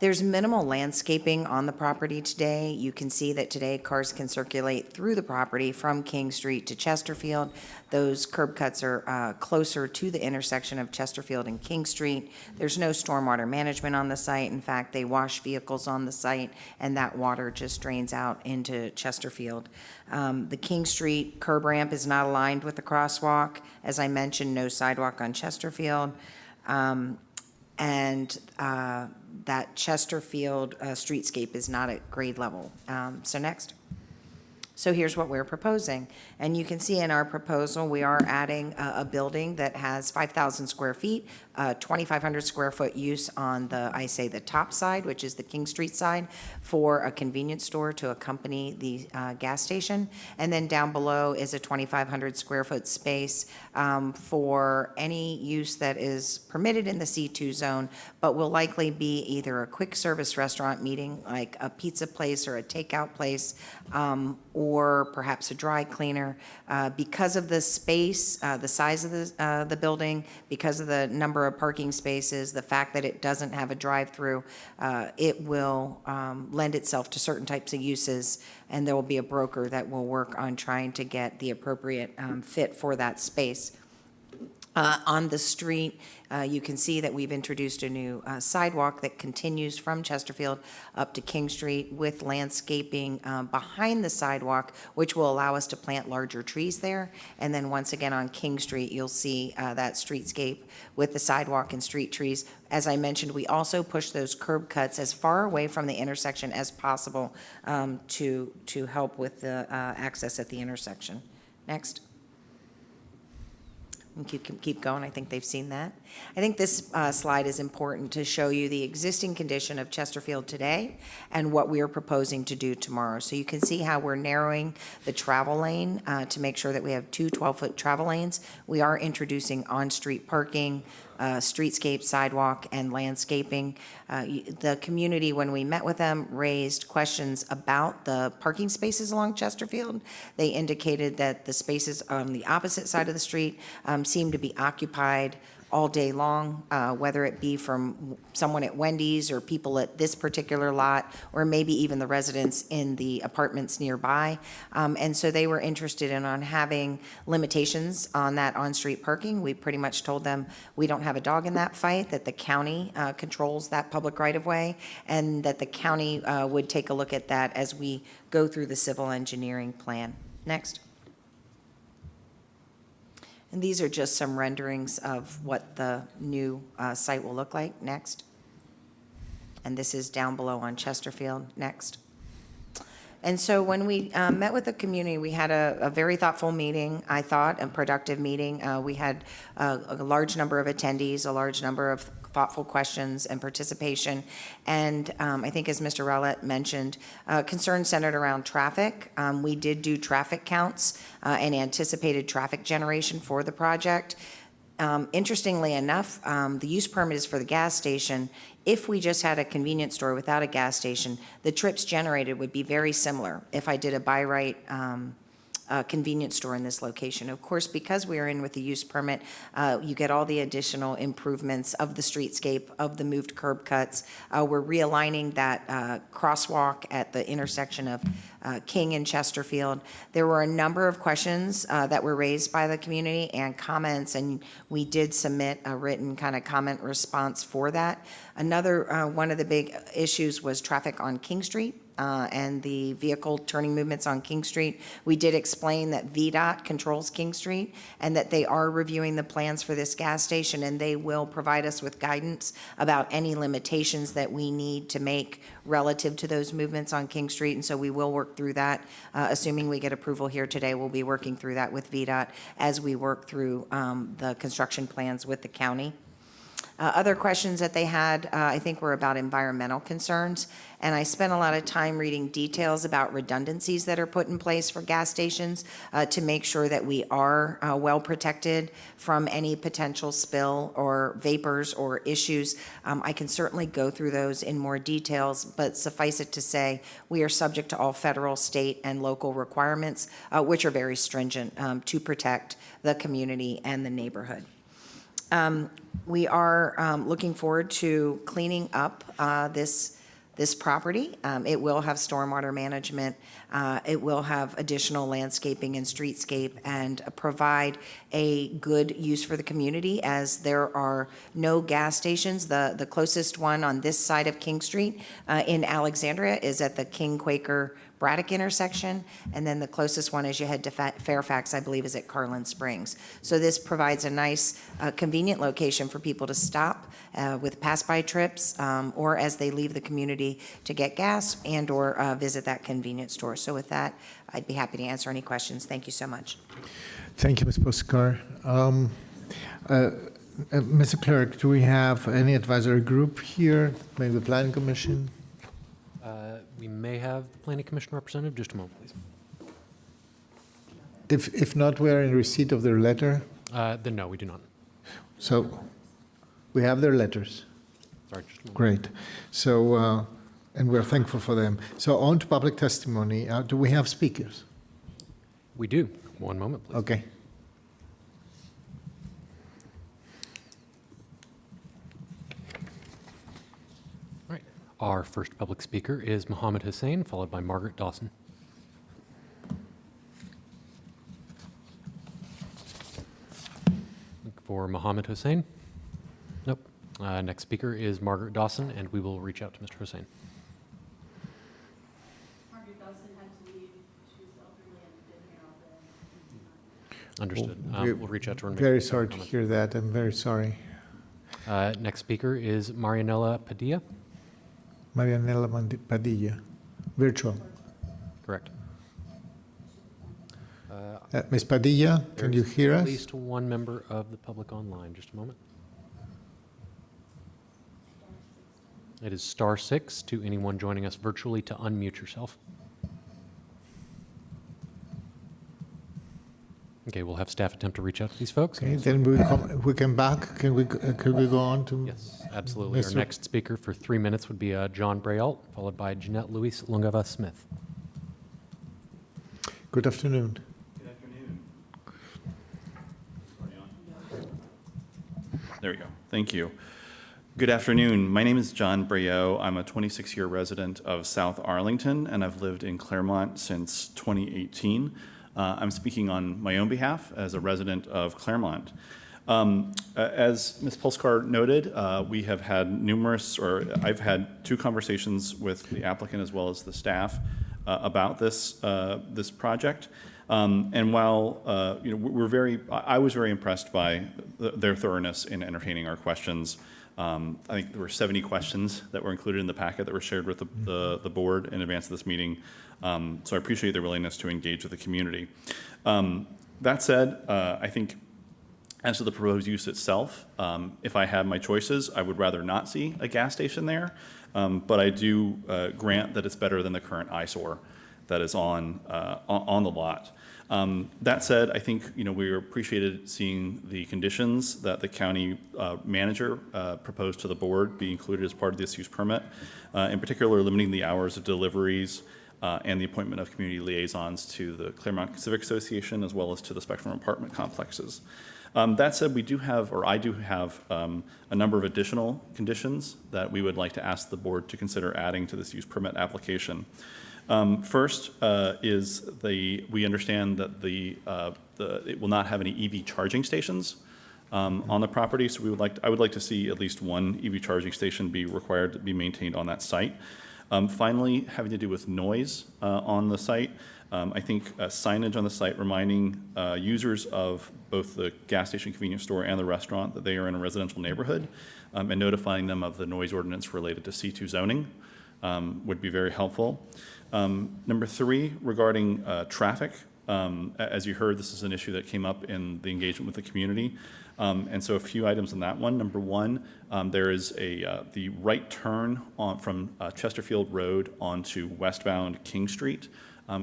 There's minimal landscaping on the property today. You can see that today cars can circulate through the property from King Street to Chesterfield. Those curb cuts are closer to the intersection of Chesterfield and King Street. There's no stormwater management on the site. In fact, they wash vehicles on the site, and that water just drains out into Chesterfield. The King Street curb ramp is not aligned with the crosswalk. As I mentioned, no sidewalk on Chesterfield. That Chesterfield streetscape is not at grade level. So next. So here's what we're proposing. And you can see in our proposal, we are adding a building that has 5,000 square feet, 2,500 square foot use on the top side, which is the King Street side, for a convenience store to accompany the gas station. And then down below is a 2,500 square foot space for any use that is permitted in the C2 zone, but will likely be either a quick service restaurant meeting like a pizza place or a takeout place, or perhaps a dry cleaner. Because of the space, the size of the building, because of the number of parking spaces, the fact that it doesn't have a drive-through, it will lend itself to certain types of uses, and there will be a broker that will work on trying to get the appropriate fit for that space. On the street, you can see that we've introduced a new sidewalk that continues from Chesterfield up to King Street with landscaping behind the sidewalk, which will allow us to plant larger trees there. And then once again on King Street, you'll see that streetscape with the sidewalk and street trees. As I mentioned, we also push those curb cuts as far away from the intersection as possible to help with the access at the intersection. Next. And you can keep going. I think they've seen that. I think this slide is important to show you the existing condition of Chesterfield today and what we are proposing to do tomorrow. So you can see how we're narrowing the travel lane to make sure that we have two 12-foot travel lanes. We are introducing on-street parking, streetscape, sidewalk, and landscaping. The community, when we met with them, raised questions about the parking spaces along Chesterfield. They indicated that the spaces on the opposite side of the street seem to be occupied all day long, whether it be from someone at Wendy's or people at this particular lot, or maybe even the residents in the apartments nearby. And so they were interested in on having limitations on that on-street parking. We pretty much told them we don't have a dog in that fight, that the county controls that public right-of-way, and that the county would take a look at that as we go through the civil engineering plan. Next. And these are just some renderings of what the new site will look like. Next. And this is down below on Chesterfield. Next. And so when we met with the community, we had a very thoughtful meeting, I thought, a productive meeting. We had a large number of attendees, a large number of thoughtful questions and participation. And I think as Mr. Rowlett mentioned, concerns centered around traffic. We did do traffic counts and anticipated traffic generation for the project. Interestingly enough, the use permit is for the gas station. If we just had a convenience store without a gas station, the trips generated would be very similar if I did a by right convenience store in this location. Of course, because we are in with the use permit, you get all the additional improvements of the streetscape, of the moved curb cuts. We're realigning that crosswalk at the intersection of King and Chesterfield. There were a number of questions that were raised by the community and comments, and we did submit a written kind of comment response for that. Another one of the big issues was traffic on King Street. And the vehicle turning movements on King Street. We did explain that VDOT controls King Street and that they are reviewing the plans for this gas station, and they will provide us with guidance about any limitations that we need to make relative to those movements on King Street. And so we will work through that. Assuming we get approval here today, we'll be working through that with VDOT as we work through the construction plans with the county. Other questions that they had, I think, were about environmental concerns. And I spent a lot of time reading details about redundancies that are put in place for gas stations to make sure that we are well protected from any potential spill or vapors or issues. I can certainly go through those in more details, but suffice it to say, we are subject to all federal, state, and local requirements, which are very stringent to protect the community and the neighborhood. We are looking forward to cleaning up this property. It will have stormwater management. It will have additional landscaping and streetscape and provide a good use for the community as there are no gas stations. The closest one on this side of King Street in Alexandria is at the King Quaker Braddock intersection, and then the closest one as you head to Fairfax, I believe, is at Carlin Springs. So this provides a nice, convenient location for people to stop with pass-by trips or as they leave the community to get gas and or visit that convenience store. So with that, I'd be happy to answer any questions. Thank you so much. Thank you, Ms. Puskar. Mr. Clerk, do we have any advisory group here? Maybe the Planning Commission? We may have the Planning Commission representative. Just a moment, please. If not, we are in receipt of their letter. Then no, we do not. So we have their letters. Sorry, just a moment. Great. So, and we're thankful for them. So on to public testimony. Do we have speakers? We do. One moment, please. Okay. All right. Our first public speaker is Mohammed Hussein, followed by Margaret Dawson. Look for Mohammed Hussein. Nope. Next speaker is Margaret Dawson, and we will reach out to Mr. Hussein. Margaret Dawson had to leave. She was elderly and been here all day. Understood. We'll reach out to her. And Very make sorry to comments. hear that. I'm very sorry. Next speaker is Marianela Padilla. Marianela Padilla, virtual. Correct. Ms. Padilla, can you There's hear us? At least one member of the public online. Just a moment. It is *6 to anyone joining us virtually to unmute yourself. Okay, we'll have staff attempt to reach out to these folks. Okay, then we come back. Can we go on to? Yes, absolutely. Our Mr. next speaker for 3 minutes would be John Brault, followed by Jeanette Luis Lungava Smith. Good afternoon. There we go. Thank you. Good afternoon. My name is John Breaux. I'm a 26-year resident of South Arlington, and I've lived in Claremont since 2018. I'm speaking on my own behalf as a resident of Claremont. As Ms. Pulskar noted, we have had I've had 2 conversations with the applicant as well as the staff about this project. And while I was very impressed by their thoroughness in entertaining our questions. I think there were 70 questions that were included in the packet that were shared with the board in advance of this meeting. So I appreciate their willingness to engage with the community. That said, I think as to the proposed use itself, if I had my choices, I would rather not see a gas station there. But I do grant that it's better than the current eyesore that is on the lot. That said, I think we appreciated seeing the conditions that the county manager proposed to the board be included as part of this use permit, in particular limiting the hours of deliveries and the appointment of community liaisons to the Claremont Civic Association as well as to the Spectrum apartment complexes. That said, I do have a number of additional conditions that we would like to ask the board to consider adding to this use permit application. First is we understand that it will not have any EV charging stations on the property, so I would like to see at least one EV charging station be required to be maintained on that site. Finally, having to do with noise on the site, I think signage on the site reminding users of both the gas station, convenience store, and the restaurant that they are in a residential neighborhood, and notifying them of the noise ordinance related to C2 zoning would be very helpful. Number 3, regarding traffic, as you heard, this is an issue that came up in the engagement with the community. And so a few items on that one. Number 1, there is the right turn from Chesterfield Road onto westbound King Street.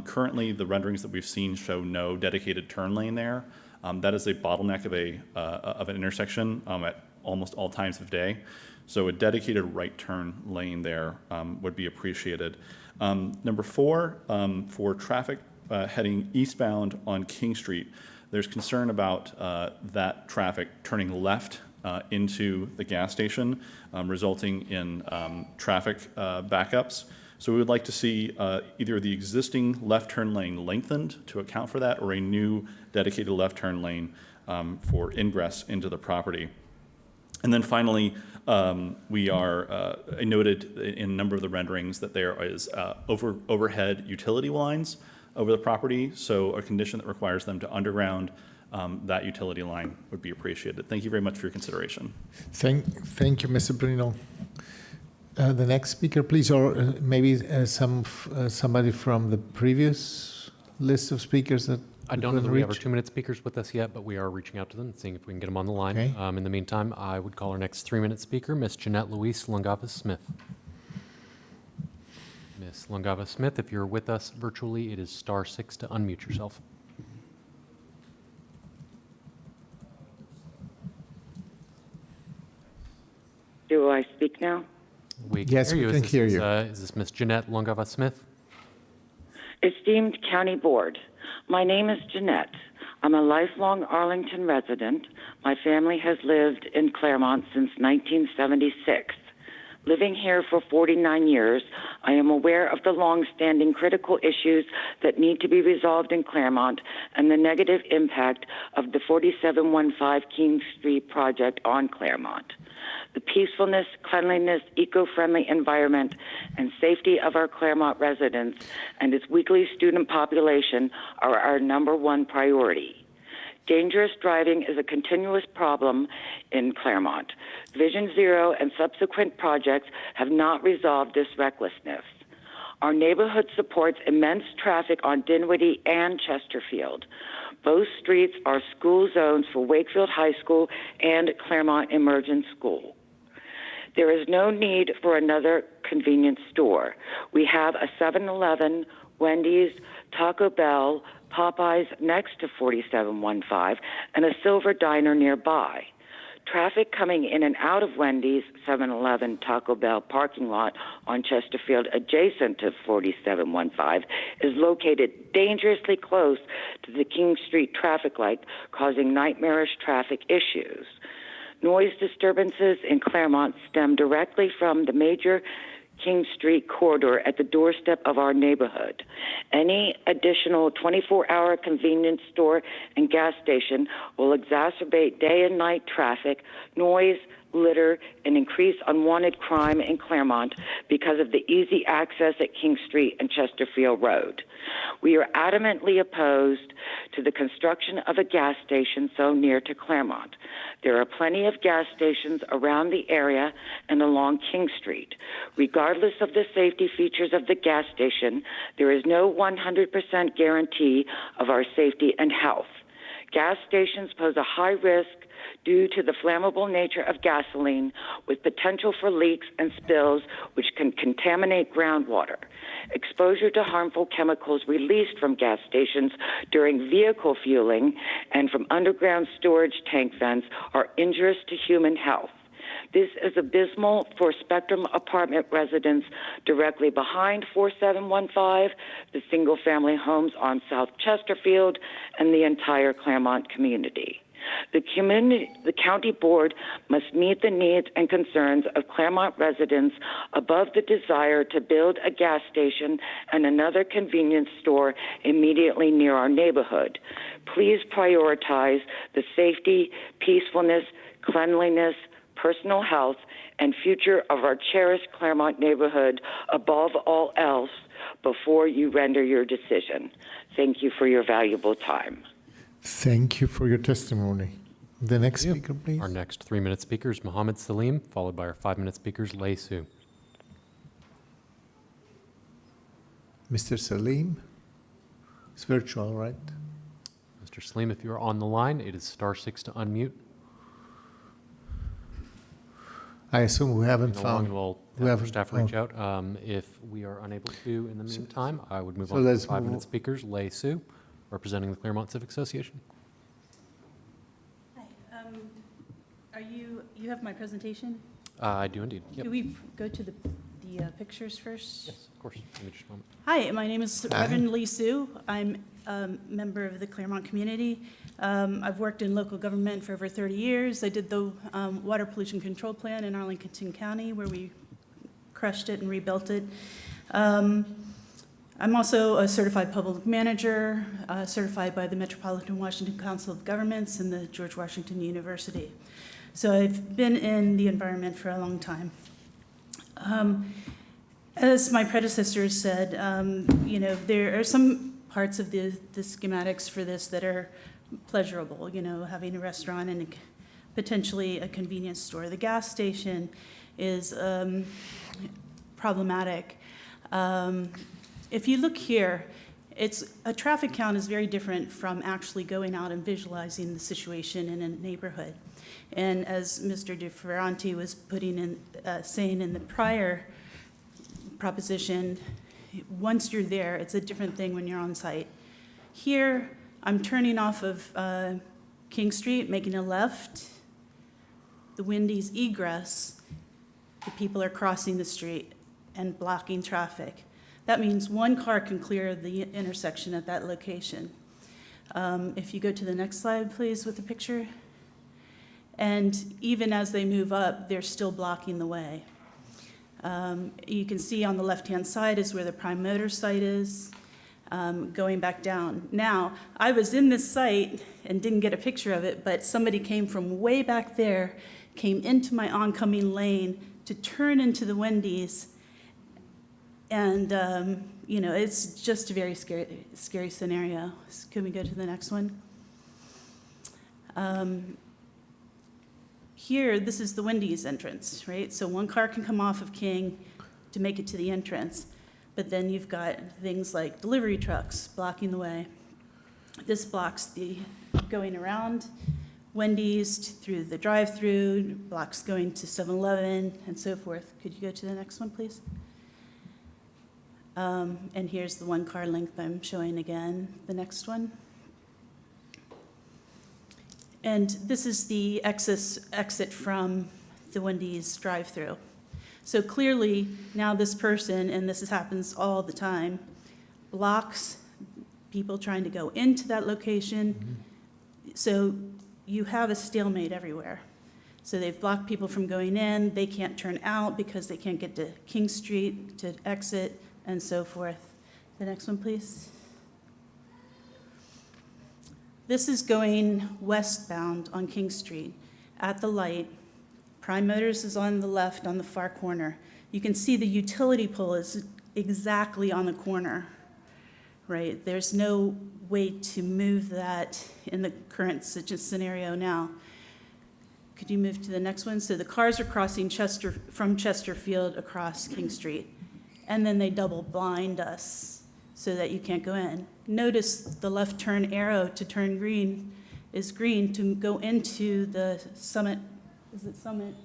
Currently, the renderings that we've seen show no dedicated turn lane there. That is a bottleneck of an intersection at almost all times of day. So a dedicated right turn lane there would be appreciated. Number 4, for traffic heading eastbound on King Street, there's concern about that traffic turning left into the gas station, resulting in traffic backups. So we would like to see either the existing left turn lane lengthened to account for that, or a new dedicated left turn lane for ingress into the property. And then finally, I noted in a number of the renderings that there is overhead utility lines over the property, so a condition that requires them to underground that utility line would be appreciated. Thank you very much for your consideration. Thank you, Mr. Bruno. The next speaker, please, or maybe somebody from the previous list of speakers that I don't know that we have our 2-minute speakers with us yet, but we are reaching out to them and seeing if we can get them on the line. Okay. In the meantime, I would call our next 3-minute speaker, Ms. Jeanette Louise Lungavas-Smith. Ms. Lungavas-Smith, if you're with us virtually, it is *6 to unmute yourself. Do I speak now? Yes, we can hear you. Is this Ms. Jeanette Lungavas-Smith? Esteemed County Board, my name is Jeanette. I'm a lifelong Arlington resident. My family has lived in Claremont since 1976. Living here for 49 years, I am aware of the long-standing critical issues that need to be resolved in Claremont and the negative impact of the 4715 King Street project on Claremont. The peacefulness, cleanliness, eco-friendly environment, and safety of our Claremont residents and its weekly student population are our #1 priority. Dangerous driving is a continuous problem in Claremont. Vision Zero and subsequent projects have not resolved this recklessness. Our neighborhood supports immense traffic on Dinwiddie and Chesterfield. Both streets are school zones for Wakefield High School and Claremont Emergent School. There is no need for another convenience store. We have a 7-Eleven, Wendy's, Taco Bell, Popeyes next to 4715, and a Silver Diner nearby. Traffic coming in and out of Wendy's, 7-Eleven, Taco Bell parking lot on Chesterfield adjacent to 4715 is located dangerously close to the King Street traffic light, causing nightmarish traffic issues. Noise disturbances in Claremont stem directly from the major King Street corridor at the doorstep of our neighborhood. Any additional 24-hour convenience store and gas station will exacerbate day and night traffic, noise, litter, and increase unwanted crime in Claremont because of the easy access at King Street and Chesterfield Road. We are adamantly opposed to the construction of a gas station so near to Claremont. There are plenty of gas stations around the area and along King Street. Regardless of the safety features of the gas station, there is no 100% guarantee of our safety and health. Gas stations pose a high risk due to the flammable nature of gasoline, with potential for leaks and spills which can contaminate groundwater. Exposure to harmful chemicals released from gas stations during vehicle fueling and from underground storage tank vents are injurious to human health. This is abysmal for Spectrum apartment residents directly behind 4715, the single-family homes on South Chesterfield, and the entire Claremont community. The county board must meet the needs and concerns of Claremont residents above the desire to build a gas station and another convenience store immediately near our neighborhood. Please prioritize the safety, peacefulness, cleanliness, personal health, and future of our cherished Claremont neighborhood above all else before you render your decision. Thank you for your valuable time. Thank you for your testimony. The next speaker, please. Our next 3-minute speaker is Mohammed Salim, followed by our 5-minute speakers, Lei Su. Mr. Salim, it's virtual, right? Mr. Salim, if you're on the line, it is *6 to unmute. I assume we haven't Along, found. and we'll we have our haven't- staff reach out. If we are unable to, in the meantime, I would move So on to the let's 5-minute move- speakers, Lei Su, representing the Claremont Civic Association. Hi, you have my presentation? I do indeed. Yep. Do we go to the pictures first? Yes, of course. Give me just a moment. Hi, my name is Hi. Reverend Lee Sue. I'm a member of the Claremont community. I've worked in local government for over 30 years. I did the water pollution control plan in Arlington County, where we crushed it and rebuilt it. I'm also a certified public manager, certified by the Metropolitan Washington Council of Governments and the George Washington University. So I've been in the environment for a long time. As my predecessors said, there are some parts of the schematics for this that are pleasurable, having a restaurant and potentially a convenience store. The gas station is problematic. If you look here, a traffic count is very different from actually going out and visualizing the situation in a neighborhood. And as Mr. DeFerranti was saying in the prior proposition, once you're there, it's a different thing when you're on site. Here, I'm turning off of King Street, making a left. The Wendy's egress, the people are crossing the street and blocking traffic. That means one car can clear the intersection at that location. If you go to the next slide, please, with the picture. And even as they move up, they're still blocking the way. You can see on the left-hand side is where the Prime Motors site is, going back down. Now, I was in this site and didn't get a picture of it, but somebody came from way back there, came into my oncoming lane to turn into the Wendy's. And, it's just a very scary scenario. Can we go to the next one? Here, this is the Wendy's entrance, right? So one car can come off of King to make it to the entrance, but then you've got things like delivery trucks blocking the way. This blocks the going around Wendy's through the drive-through, blocks going to 7-Eleven, and so forth. Could you go to the next one, please? And here's the one car length I'm showing again. The next one. And this is the exit from the Wendy's drive-through. So clearly, now this person, and this happens all the time, blocks people trying to go into that location. So you have a stalemate everywhere. So they've blocked people from going in. They can't turn out because they can't get to King Street to exit and so forth. The next one, please. This is going westbound on King Street at the light. Prime Motors is on the left on the far corner. You can see the utility pole is exactly on the corner, right? There's no way to move that in the current scenario now. Could you move to the next one? So the cars are crossing from Chesterfield across King Street, and then they double blind us so that you can't go in. Notice the left turn arrow to turn green is green to go into the Summit, is it Summit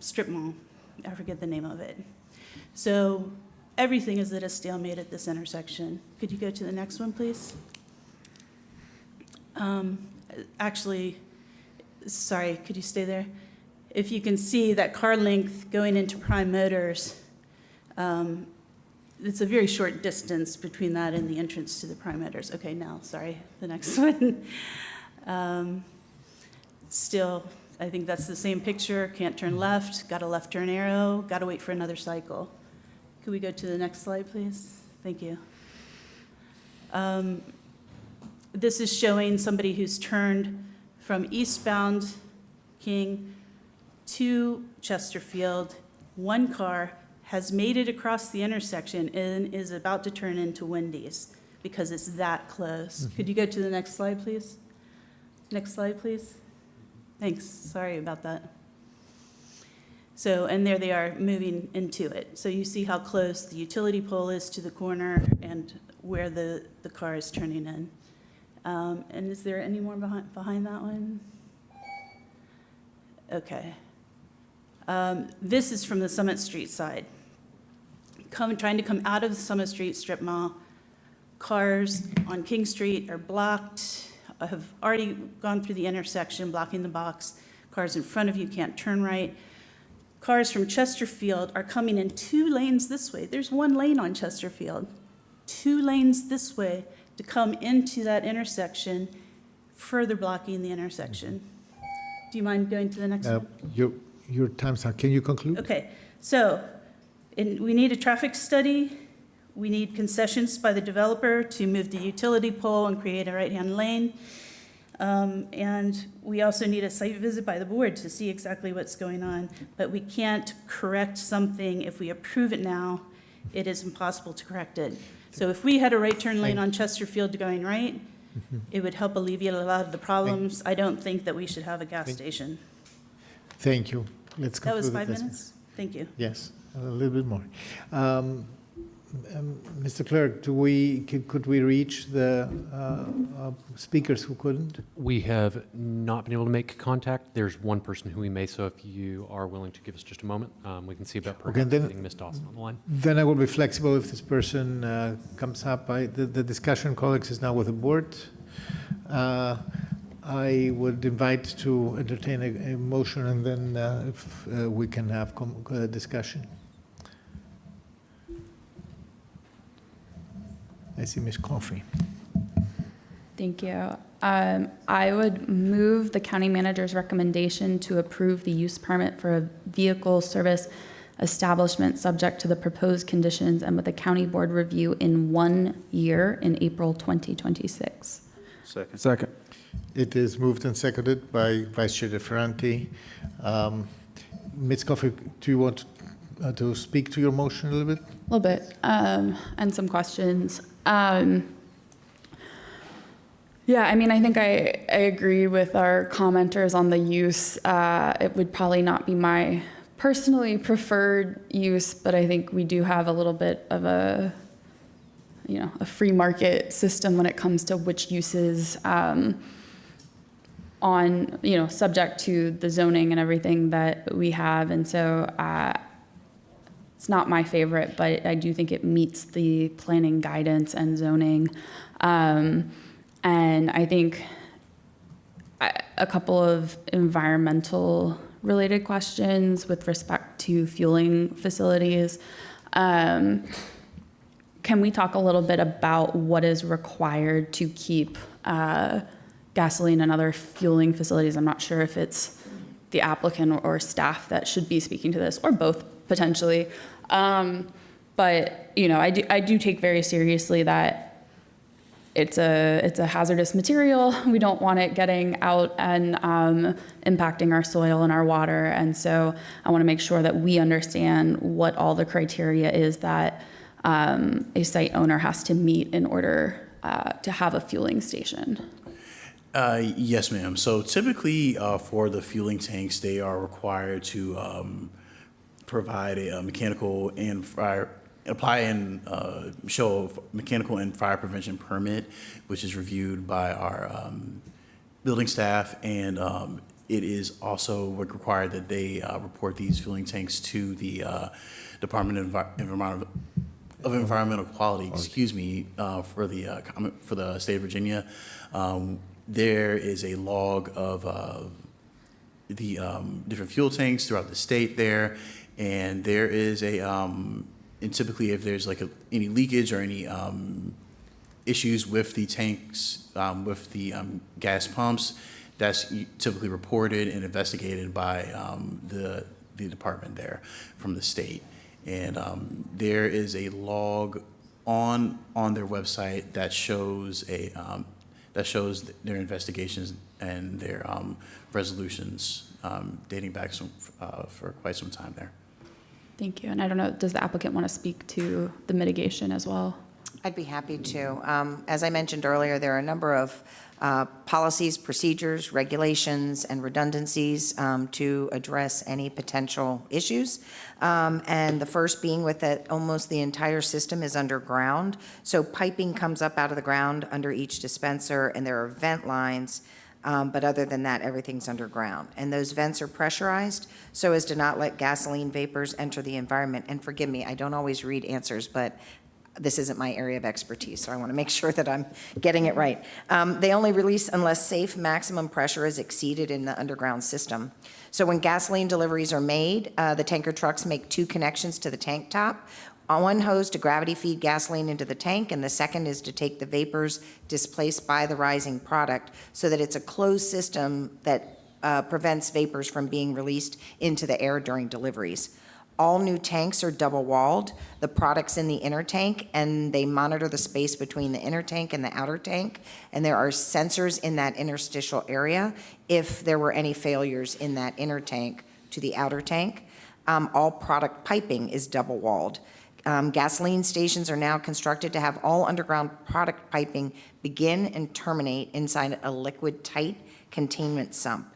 strip mall? I forget the name of it. So everything is at a stalemate at this intersection. Could you go to the next one, please? Actually, sorry, could you stay there? If you can see that car length going into Prime Motors, it's a very short distance between that and the entrance to the Prime Motors. Okay, now, sorry, the next one. Still, I think that's the same picture. Can't turn left, got a left turn arrow, got to wait for another cycle. Could we go to the next slide, please? Thank you. This is showing somebody who's turned from eastbound King to Chesterfield. One car has made it across the intersection and is about to turn into Wendy's because it's that close. Could you go to the next slide, please? Next slide, please. Thanks. Sorry about that. So, and there they are moving into it. So you see how close the utility pole is to the corner and where the car is turning in. And is there any more behind that one? Okay. This is from the Summit Street side. Trying to come out of the Summit Street strip mall. Cars on King Street are blocked, have already gone through the intersection, blocking the box. Cars in front of you can't turn right. Cars from Chesterfield are coming in 2 lanes this way. There's 1 lane on Chesterfield. 2 lanes this way to come into that intersection, further blocking the intersection. Do you mind going to the next one? Your time's up. Can you conclude? Okay, so we need a traffic study. We need concessions by the developer to move the utility pole and create a right-hand lane. And we also need a site visit by the board to see exactly what's going on. But we can't correct something if we approve it now. It is impossible to correct it. So if we had a right turn lane on Chesterfield going right, it would help alleviate a lot of the problems. I don't think that we should have a gas station. Thank you. Let's That was conclude 5 this. minutes? Thank you. Yes, a little bit more. Mr. Clerk, could we reach the speakers who couldn't? We have not been able to make contact. There's one person who we may, so if you are willing to give us just a moment, we can see about perhaps getting Ms. Dawson on the line. Then I will be flexible if this person comes up. The discussion, colleagues, is now with the board. I would invite to entertain a motion, and then if we can have discussion. I see Ms. Coffey. Thank you. I would move the county manager's recommendation to approve the use permit for a vehicle service establishment subject to the proposed conditions and with a county board review in 1 year in April 2026. Second. It is moved and seconded by Vice Chair DeFerranti. Ms. Coffey, do you want to speak to your motion a little bit? A little bit, and some questions. Yeah, I mean, I think I agree with our commenters on the use. It would probably not be my personally preferred use, but I think we do have a little bit of a free market system when it comes to which uses subject to the zoning and everything that we have. And so it's not my favorite, but I do think it meets the planning guidance and zoning. And I think a couple of environmental related questions with respect to fueling facilities. Can we talk a little bit about what is required to keep gasoline and other fueling facilities? I'm not sure if it's the applicant or staff that should be speaking to this, or both potentially. But, I do take very seriously that it's a hazardous material. We don't want it getting out and impacting our soil and our water. And so I want to make sure that we understand what all the criteria is that a site owner has to meet in order to have a fueling station. Yes, ma'am. So typically for the fueling tanks, they are required to provide a mechanical and fire, apply and show a mechanical and fire prevention permit, which is reviewed by our building staff. And it is also required that they report these fueling tanks to the Department of Environmental Quality, for the state of Virginia. There is a log of the different fuel tanks throughout the state there, and there is and typically if there's like any leakage or any issues with the tanks, with the gas pumps, that's typically reported and investigated by the department there from the state. And there is a log on their website that shows their investigations and their resolutions dating back for quite some time there. Thank you. And I don't know, does the applicant want to speak to the mitigation as well? I'd be happy to. As I mentioned earlier, there are a number of policies, procedures, regulations, and redundancies to address any potential issues. And the first being with that almost the entire system is underground. So piping comes up out of the ground under each dispenser, and there are vent lines. But other than that, everything's underground. And those vents are pressurized so as to not let gasoline vapors enter the environment. And forgive me, I don't always read answers, but this isn't my area of expertise, so I want to make sure that I'm getting it right. They only release unless safe maximum pressure is exceeded in the underground system. So when gasoline deliveries are made, the tanker trucks make two connections to the tank top. One hose to gravity feed gasoline into the tank, and the second is to take the vapors displaced by the rising product so that it's a closed system that prevents vapors from being released into the air during deliveries. All new tanks are double-walled. The product's in the inner tank, and they monitor the space between the inner tank and the outer tank, and there are sensors in that interstitial area if there were any failures in that inner tank to the outer tank. All product piping is double-walled. Gasoline stations are now constructed to have all underground product piping begin and terminate inside a liquid-tight containment sump.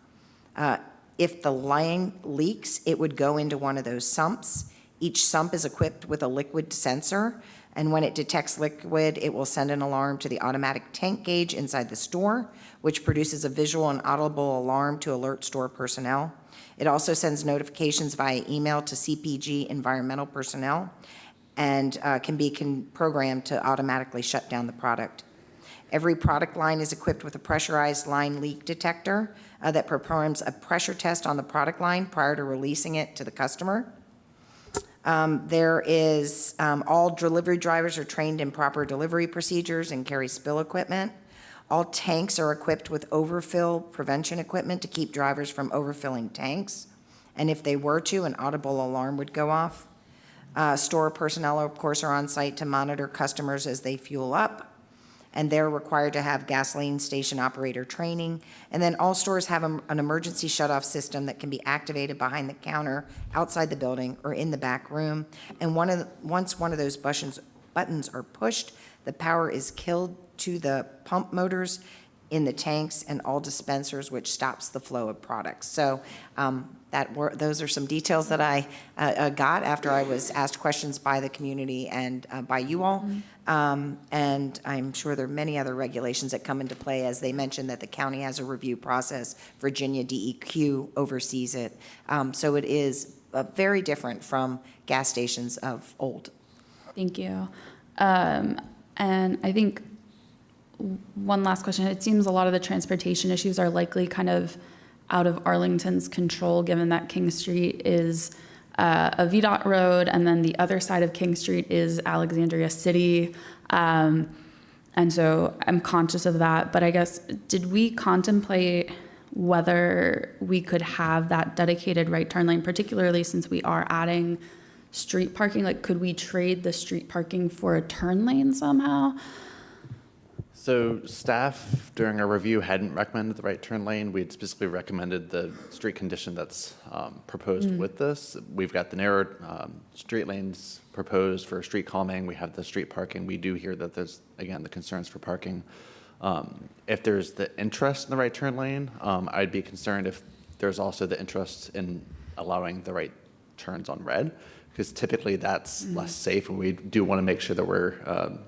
If the line leaks, it would go into one of those sumps. Each sump is equipped with a liquid sensor, and when it detects liquid, it will send an alarm to the automatic tank gauge inside the store, which produces a visual and audible alarm to alert store personnel. It also sends notifications via email to CPG environmental personnel, and can be programmed to automatically shut down the product. Every product line is equipped with a pressurized line leak detector that performs a pressure test on the product line prior to releasing it to the customer. All delivery drivers are trained in proper delivery procedures and carry spill equipment. All tanks are equipped with overfill prevention equipment to keep drivers from overfilling tanks. And if they were to, an audible alarm would go off. Store personnel, of course, are on site to monitor customers as they fuel up, and they're required to have gasoline station operator training. And then all stores have an emergency shutoff system that can be activated behind the counter, outside the building, or in the back room. And once one of those buttons are pushed, the power is killed to the pump motors in the tanks and all dispensers, which stops the flow of products. So those are some details that I got after I was asked questions by the community and by you all. And I'm sure there are many other regulations that come into play, as they mentioned that the county has a review process. Virginia DEQ oversees it. So it is very different from gas stations of old. Thank you. And I think one last question. It seems a lot of the transportation issues are likely kind of out of Arlington's control, given that King Street is a VDOT road, and then the other side of King Street is Alexandria City. And so I'm conscious of that. But I guess, did we contemplate whether we could have that dedicated right turn lane, particularly since we are adding street parking. Like, could we trade the street parking for a turn lane somehow? So staff, during our review, hadn't recommended the right turn lane. We'd specifically recommended the street condition that's proposed with this. We've got the narrow street lanes proposed for street calming. We have the street parking. We do hear that there's, again, the concerns for parking. If there's the interest in the right turn lane, I'd be concerned if there's also the interest in allowing the right turns on red, because typically that's less safe, and we do want to make sure that we're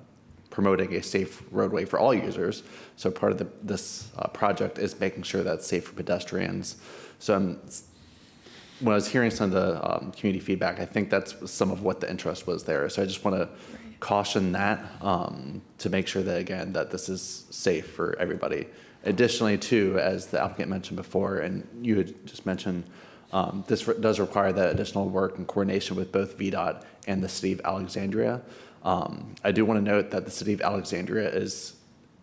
promoting a safe roadway for all users. So part of this project is making sure that's safe for pedestrians. So when I was hearing some of the community feedback, I think that's some of what the interest was there. So I just want to caution that to make sure that, again, that this is safe for everybody. Additionally, too, as the applicant mentioned before, and you had just mentioned, this does require that additional work and coordination with both VDOT and the City of Alexandria. I do want to note that the City of Alexandria is,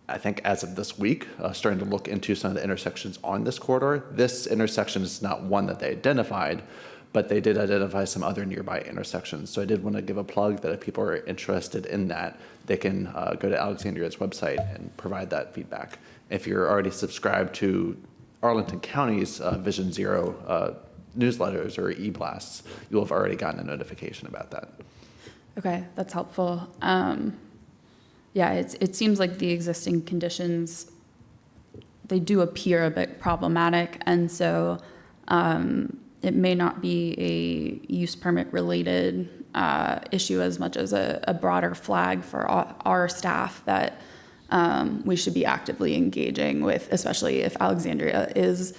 I think as of this week, starting to look into some of the intersections on this corridor. This intersection is not one that they identified, but they did identify some other nearby intersections. So I did want to give a plug that if people are interested in that, they can go to Alexandria's website and provide that feedback. If you're already subscribed to Arlington County's Vision Zero newsletters or e-blasts, you'll have already gotten a notification about that. Okay, that's helpful. Yeah, it seems like the existing conditions, they do appear a bit problematic, and so it may not be a use permit related issue as much as a broader flag for our staff that we should be actively engaging with, especially if Alexandria is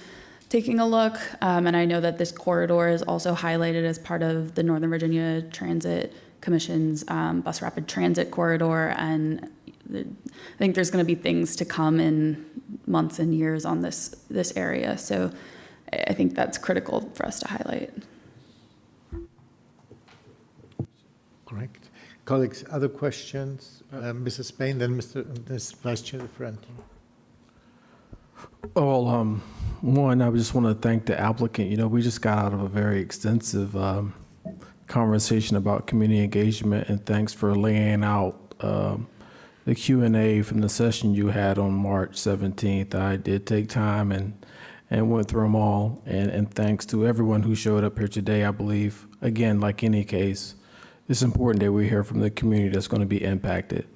taking a look. And I know that this corridor is also highlighted as part of the Northern Virginia Transit Commission's bus rapid transit corridor, and I think there's going to be things to come in months and years on this area. So I think that's critical for us to highlight. Correct. Colleagues, other questions? Mrs. Payne, then Ms. Vice Chair Ferranti. Well, one, I just want to thank the applicant. You know, we just got out of a very extensive conversation about community engagement, and thanks for laying out the Q&A from the session you had on March 17th. I did take time and went through them all, and thanks to everyone who showed up here today. I believe, again, like any case, it's important that we hear from the community that's going to be impacted.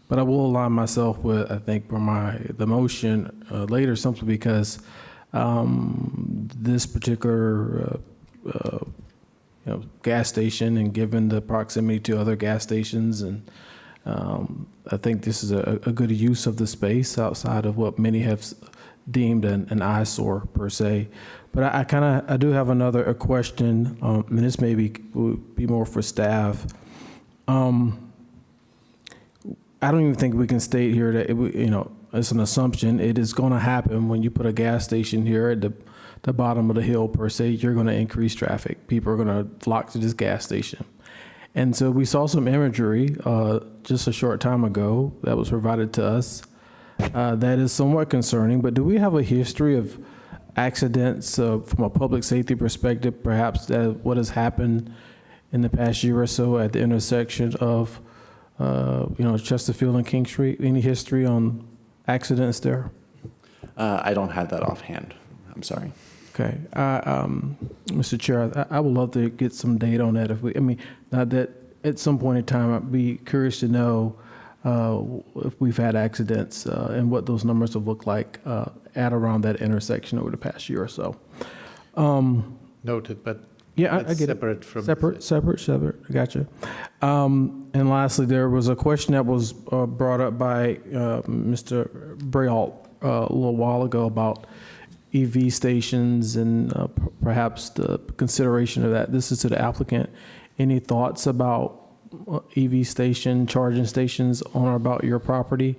But I will align myself with, I think, for the motion later, simply because this particular gas station, and given the proximity to other gas stations, and I think this is a good use of the space outside of what many have deemed an eyesore per se. But I do have a question, and this would be more for staff. I don't even think we can state here that it's an assumption. It is going to happen when you put a gas station here at the bottom of the hill per se. You're going to increase traffic. People are going to flock to this gas station. And so we saw some imagery just a short time ago that was provided to us that is somewhat concerning. But do we have a history of accidents from a public safety perspective, perhaps what has happened in the past year or so at the intersection of Chesterfield and King Street? Any history on accidents there? I don't have that offhand. I'm sorry. Okay. Mr. Chair, I would love to get some data on that. Not that at some point in time, I'd be curious to know if we've had accidents and what those numbers have looked like at around that intersection over the past year or so. Noted, but yeah, I get separate it. from Separate. I gotcha. And lastly, there was a question that was brought up by Mr. Brault a little while ago about EV stations and perhaps the consideration of that. This is to the applicant. Any thoughts about EV station, charging stations on or about your property?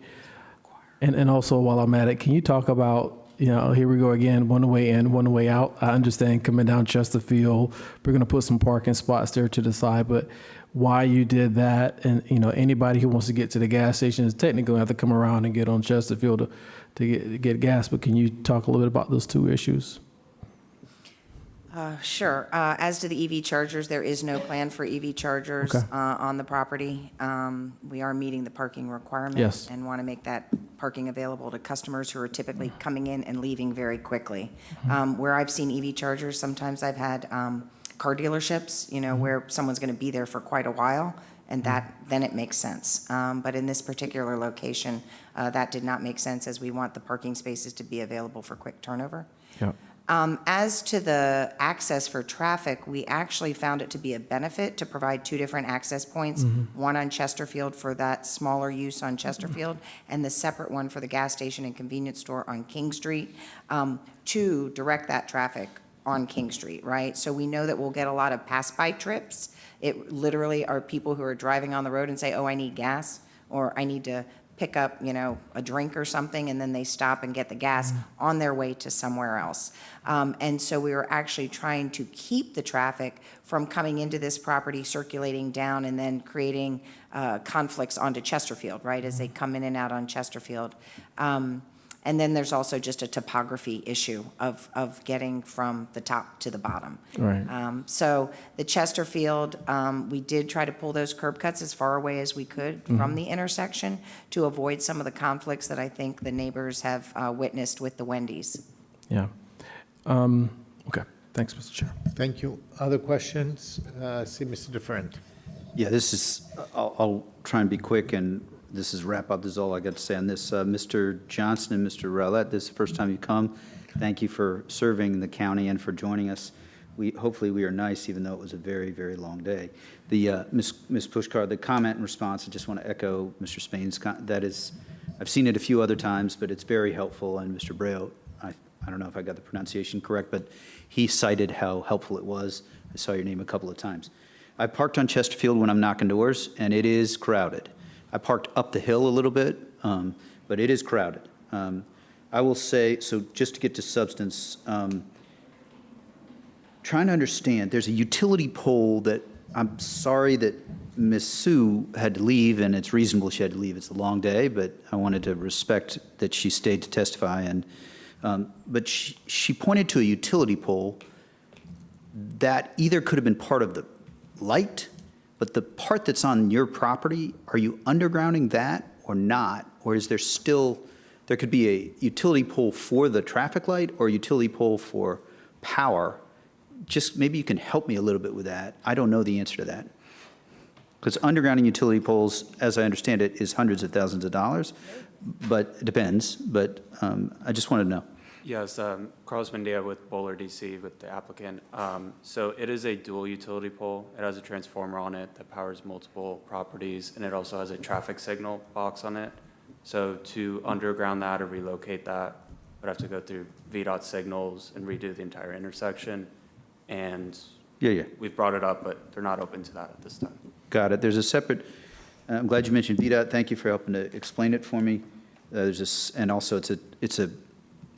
And also, while I'm at it, can you talk about here we go again, one way in, one way out. I understand coming down Chesterfield, we're going to put some parking spots there to the side, but why you did that, and, anybody who wants to get to the gas station is technically going to have to come around and get on Chesterfield to get gas, but can you talk a little bit about those two issues? Sure. As to the EV chargers, there is no plan for EV chargers Okay. on the property. We are meeting the parking requirement Yes. and want to make that parking available to customers who are typically coming in and leaving very quickly. Where I've seen EV chargers, sometimes I've had car dealerships, where someone's going to be there for quite a while, and then it makes sense. But in this particular location, that did not make sense, as we want the parking spaces to be available for quick turnover. Yeah. As to the access for traffic, we actually found it to be a benefit to provide two different access points, one on Chesterfield for that smaller use on Chesterfield, and the separate one for the gas station and convenience store on King Street, to direct that traffic on King Street, right? So we know that we'll get a lot of pass-by trips. It literally are people who are driving on the road and say, oh, I need gas, or I need to pick up, a drink or something, and then they stop and get the gas on their way to somewhere else. And so we were actually trying to keep the traffic from coming into this property, circulating down, and then creating conflicts onto Chesterfield, right, as they come in and out on Chesterfield. And then there's also just a topography issue of getting from the top to the bottom. Right. So the Chesterfield, we did try to pull those curb cuts as far away as we could from the intersection to avoid some of the conflicts that I think the neighbors have witnessed with the Wendy's. Yeah. Okay. Thanks, Mr. Chair. Thank you. Other questions? See Mr. DeFerent. Yeah, this is, I'll try and be quick, and this is wrap up. This is all I got to say on this. Mr. Johnson and Mr. Rowlett, this is the first time you come. Thank you for serving the county and for joining us. Hopefully we are nice, even though it was a very, very long day. The Ms. Pushkar, the comment and response, I just want to echo Mr. Spain's. That is, I've seen it a few other times, but it's very helpful. And Mr. Breo, I don't know if I got the pronunciation correct, but he cited how helpful it was. I saw your name a couple of times. I parked on Chesterfield when I'm knocking doors, and it is crowded. I parked up the hill a little bit, but it is crowded. I will say, so just to get to substance, trying to understand, there's a utility pole that, I'm sorry that Ms. Sue had to leave, and it's reasonable she had to leave. It's a long day, but I wanted to respect that she stayed to testify. And but she pointed to a utility pole that either could have been part of the light, but the part that's on your property, are you undergrounding that or not? Or is there still, there could be a utility pole for the traffic light or a utility pole for power? Just maybe you can help me a little bit with that. I don't know the answer to that. Because undergrounding utility poles, as I understand it, is hundreds of thousands of dollars, but it depends. But I just wanted to know. Yes, Carlos Mendia with Bowler DC with the applicant. So it is a dual utility pole. It has a transformer on it that powers multiple properties, and it also has a traffic signal box on it. So to underground that or relocate that, would have to go through VDOT signals and redo the entire intersection. And we've brought it up, but they're not open to that at this time. Got it. There's a separate, I'm glad you mentioned VDOT. Thank you for helping to explain it for me. There's this, and also it's a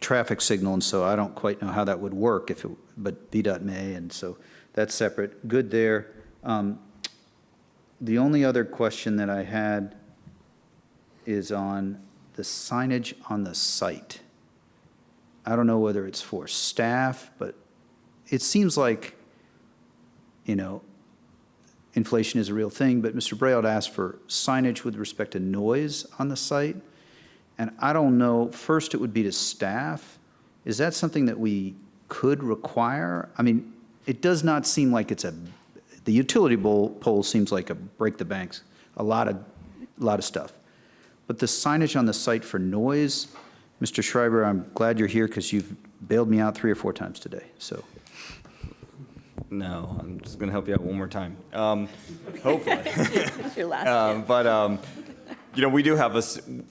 traffic signal, and so I don't quite know how that would work if it, but VDOT may, and so that's separate. Good there. The only other question that I had is on the signage on the site. I don't know whether it's for staff, but it seems like, inflation is a real thing, but Mr. Braille asked for signage with respect to noise on the site. And I don't know, first it would be to staff. Is that something that we could require? I mean, it does not seem like it's the utility pole seems like a break the banks, a lot of stuff. But the signage on the site for noise, Mr. Schreiber, I'm glad you're here because you've bailed me out 3 or 4 times today, so. No, I'm just going to help you out one more time. Hopefully. It's your last But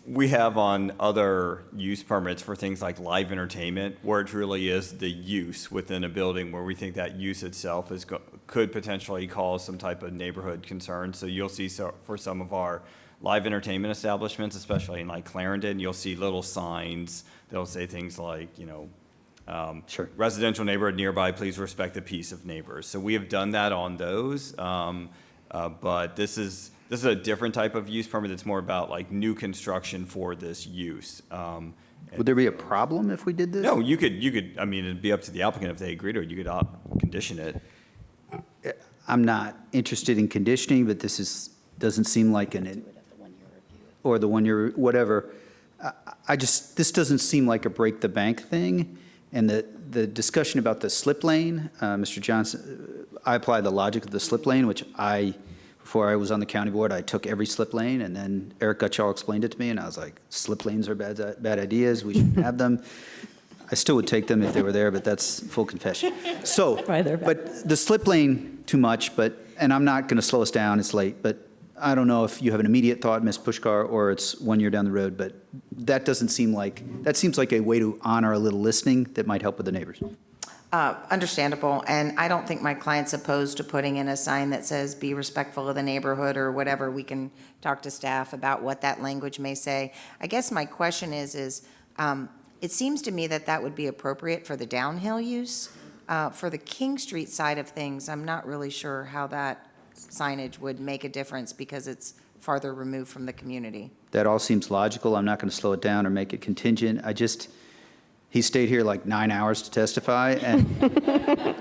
we have on other use permits for things like live entertainment, where it really is the use within a building where we think that use itself could potentially cause some type of neighborhood concern. So you'll see for some of our live entertainment establishments, especially in like Clarendon, you'll see little signs. They'll say things like, residential neighborhood nearby, please respect the peace of neighbors. So we have done that on those, but this is a different type of use permit that's more about like new construction for this use. Would there be a problem if we did this? No, you could, I mean, it'd be up to the applicant if they agree to it. You could condition it. I'm not interested in conditioning, but doesn't seem like or the 1 year, whatever. This doesn't seem like a break the bank thing. And the discussion about the slip lane, Mr. Johnson, I apply the logic of the slip lane, which before I was on the county board, I took every slip lane, and then Eric Gutschall explained it to me, and I was like, slip lanes are bad ideas, we shouldn't have them. I still would take them if they were there, but that's full confession. So, but the slip lane, too much, and I'm not going to slow us down, it's late, but I don't know if you have an immediate thought, Ms. Pushkar, or it's 1 year down the road, but that seems like a way to honor a little listening that might help with the neighbors. Understandable, and I don't think my client's opposed to putting in a sign that says, be respectful of the neighborhood or whatever. We can talk to staff about what that language may say. I guess my question is it seems to me that would be appropriate for the downhill use. For the King Street side of things, I'm not really sure how that signage would make a difference because it's farther removed from the community. That all seems logical. I'm not going to slow it down or make it contingent. He stayed here like 9 hours to testify, and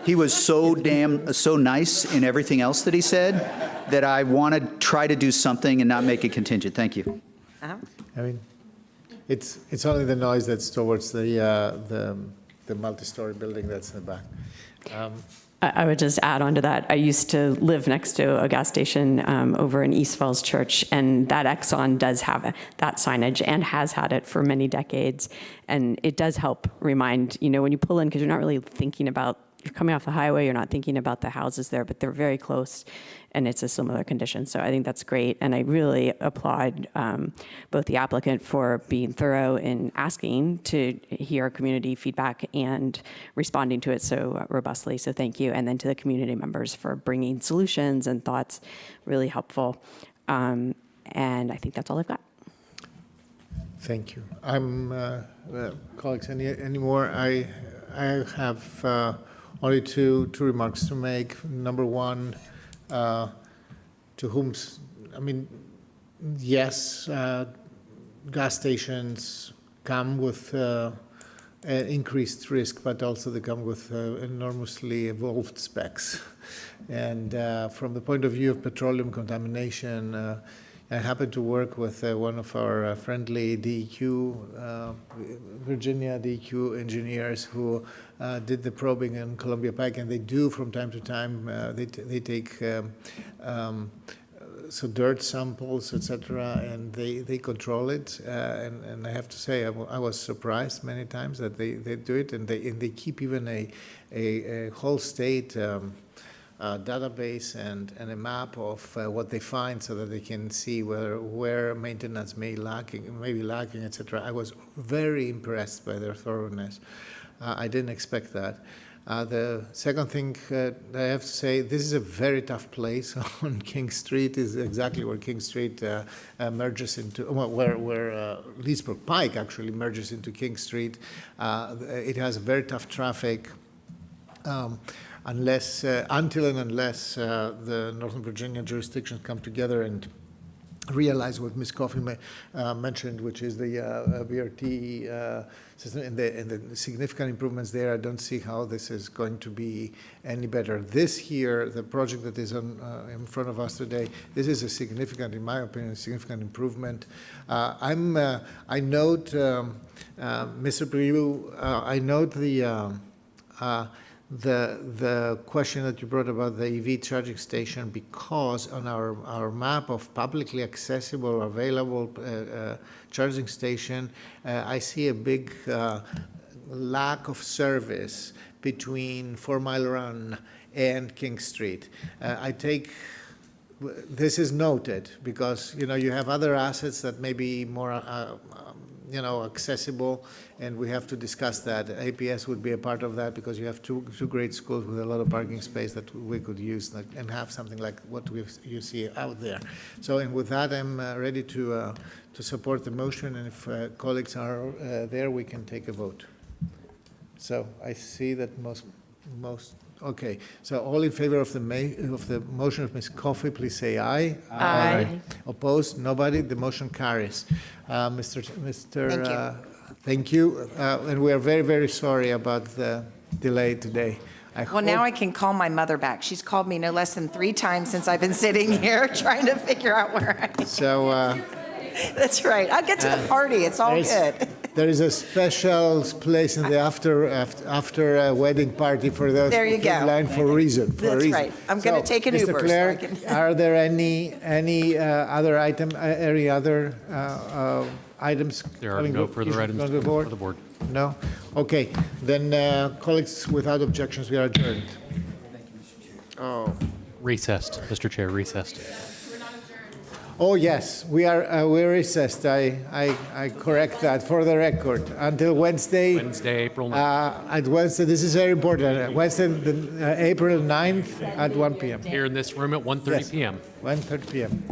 he was so nice in everything else that he said that I want to try to do something and not make it contingent. Thank you. Uh-huh. I mean, it's only the noise that's towards the multi-story building that's in the back. I would just add on to that. I used to live next to a gas station over in East Falls Church, and that Exxon does have that signage and has had it for many decades. And it does help remind, when you pull in, because you're not really thinking about, you're coming off the highway, you're not thinking about the houses there, but they're very close, and it's a similar condition. So I think that's great, and I really applaud both the applicant for being thorough in asking to hear community feedback and responding to it so robustly. So thank you, and then to the community members for bringing solutions and thoughts, really helpful. And I think that's all I've got. Thank you. Colleagues, any more? I have only two remarks to make. Number one, yes, gas stations come with increased risk, but also they come with enormously evolved specs. And from the point of view of petroleum contamination, I happen to work with one of our friendly DEQ, Virginia DEQ engineers who did the probing in Columbia Pike, and they do from time to time, they take dirt samples, etc., and they control it. And I have to say, I was surprised many times that they do it, and they keep even a whole state database and a map of what they find so that they can see where maintenance may be lacking, etc. I was very impressed by their thoroughness. I didn't expect that. The second thing I have to say, this is a very tough place on King Street, is exactly where King Street merges into, where Leesburg Pike actually merges into King Street. It has very tough traffic. Until and unless the Northern Virginia jurisdictions come together and realize what Ms. Coffey mentioned, which is the BRT system and the significant improvements there, I don't see how this is going to be any better. This here, the project that is in front of us today, this is a significant, in my opinion, significant improvement. I note, Mr. Priu, I note the question that you brought about the EV charging station, because on our map of publicly accessible, available charging station, I see a big lack of service between 4 Mile Run and King Street. I take this is noted, because, you have other assets that may be more, accessible, and we have to discuss that. APS would be a part of that, because you have two great schools with a lot of parking space that we could use and have something like what you see out there. So, and with that, I'm ready to support the motion, and if colleagues are there, we can take a vote. So I see that most, okay. So all in favor of the motion of Ms. Coffey, please say aye. Aye. Opposed? Nobody? The motion carries. Thank you. Thank you. And we are very, very sorry about the delay today. Well, now I can call my mother back. She's called me no less than 3 times since I've been sitting here trying to figure out where I am. So That's right. I'll get to the party. It's all good. there is a special place in the after wedding party for those There you who go. line for a reason. That's right. I'm going to take an Mr. Uber. Clerk, so I can... are there any other item, any other items? There are no further items on the board? for the board. No? Okay. Then, colleagues, without objections, we are adjourned. Oh. Recessed, Mr. Chair, recessed. Oh, yes, we're recessed. I correct that for the record until Wednesday. Wednesday, April 9th. At Wednesday, this is very important. Wednesday, April 9th at 1 p.m. Here in this room at 1:30 p.m. 1:30 p.m.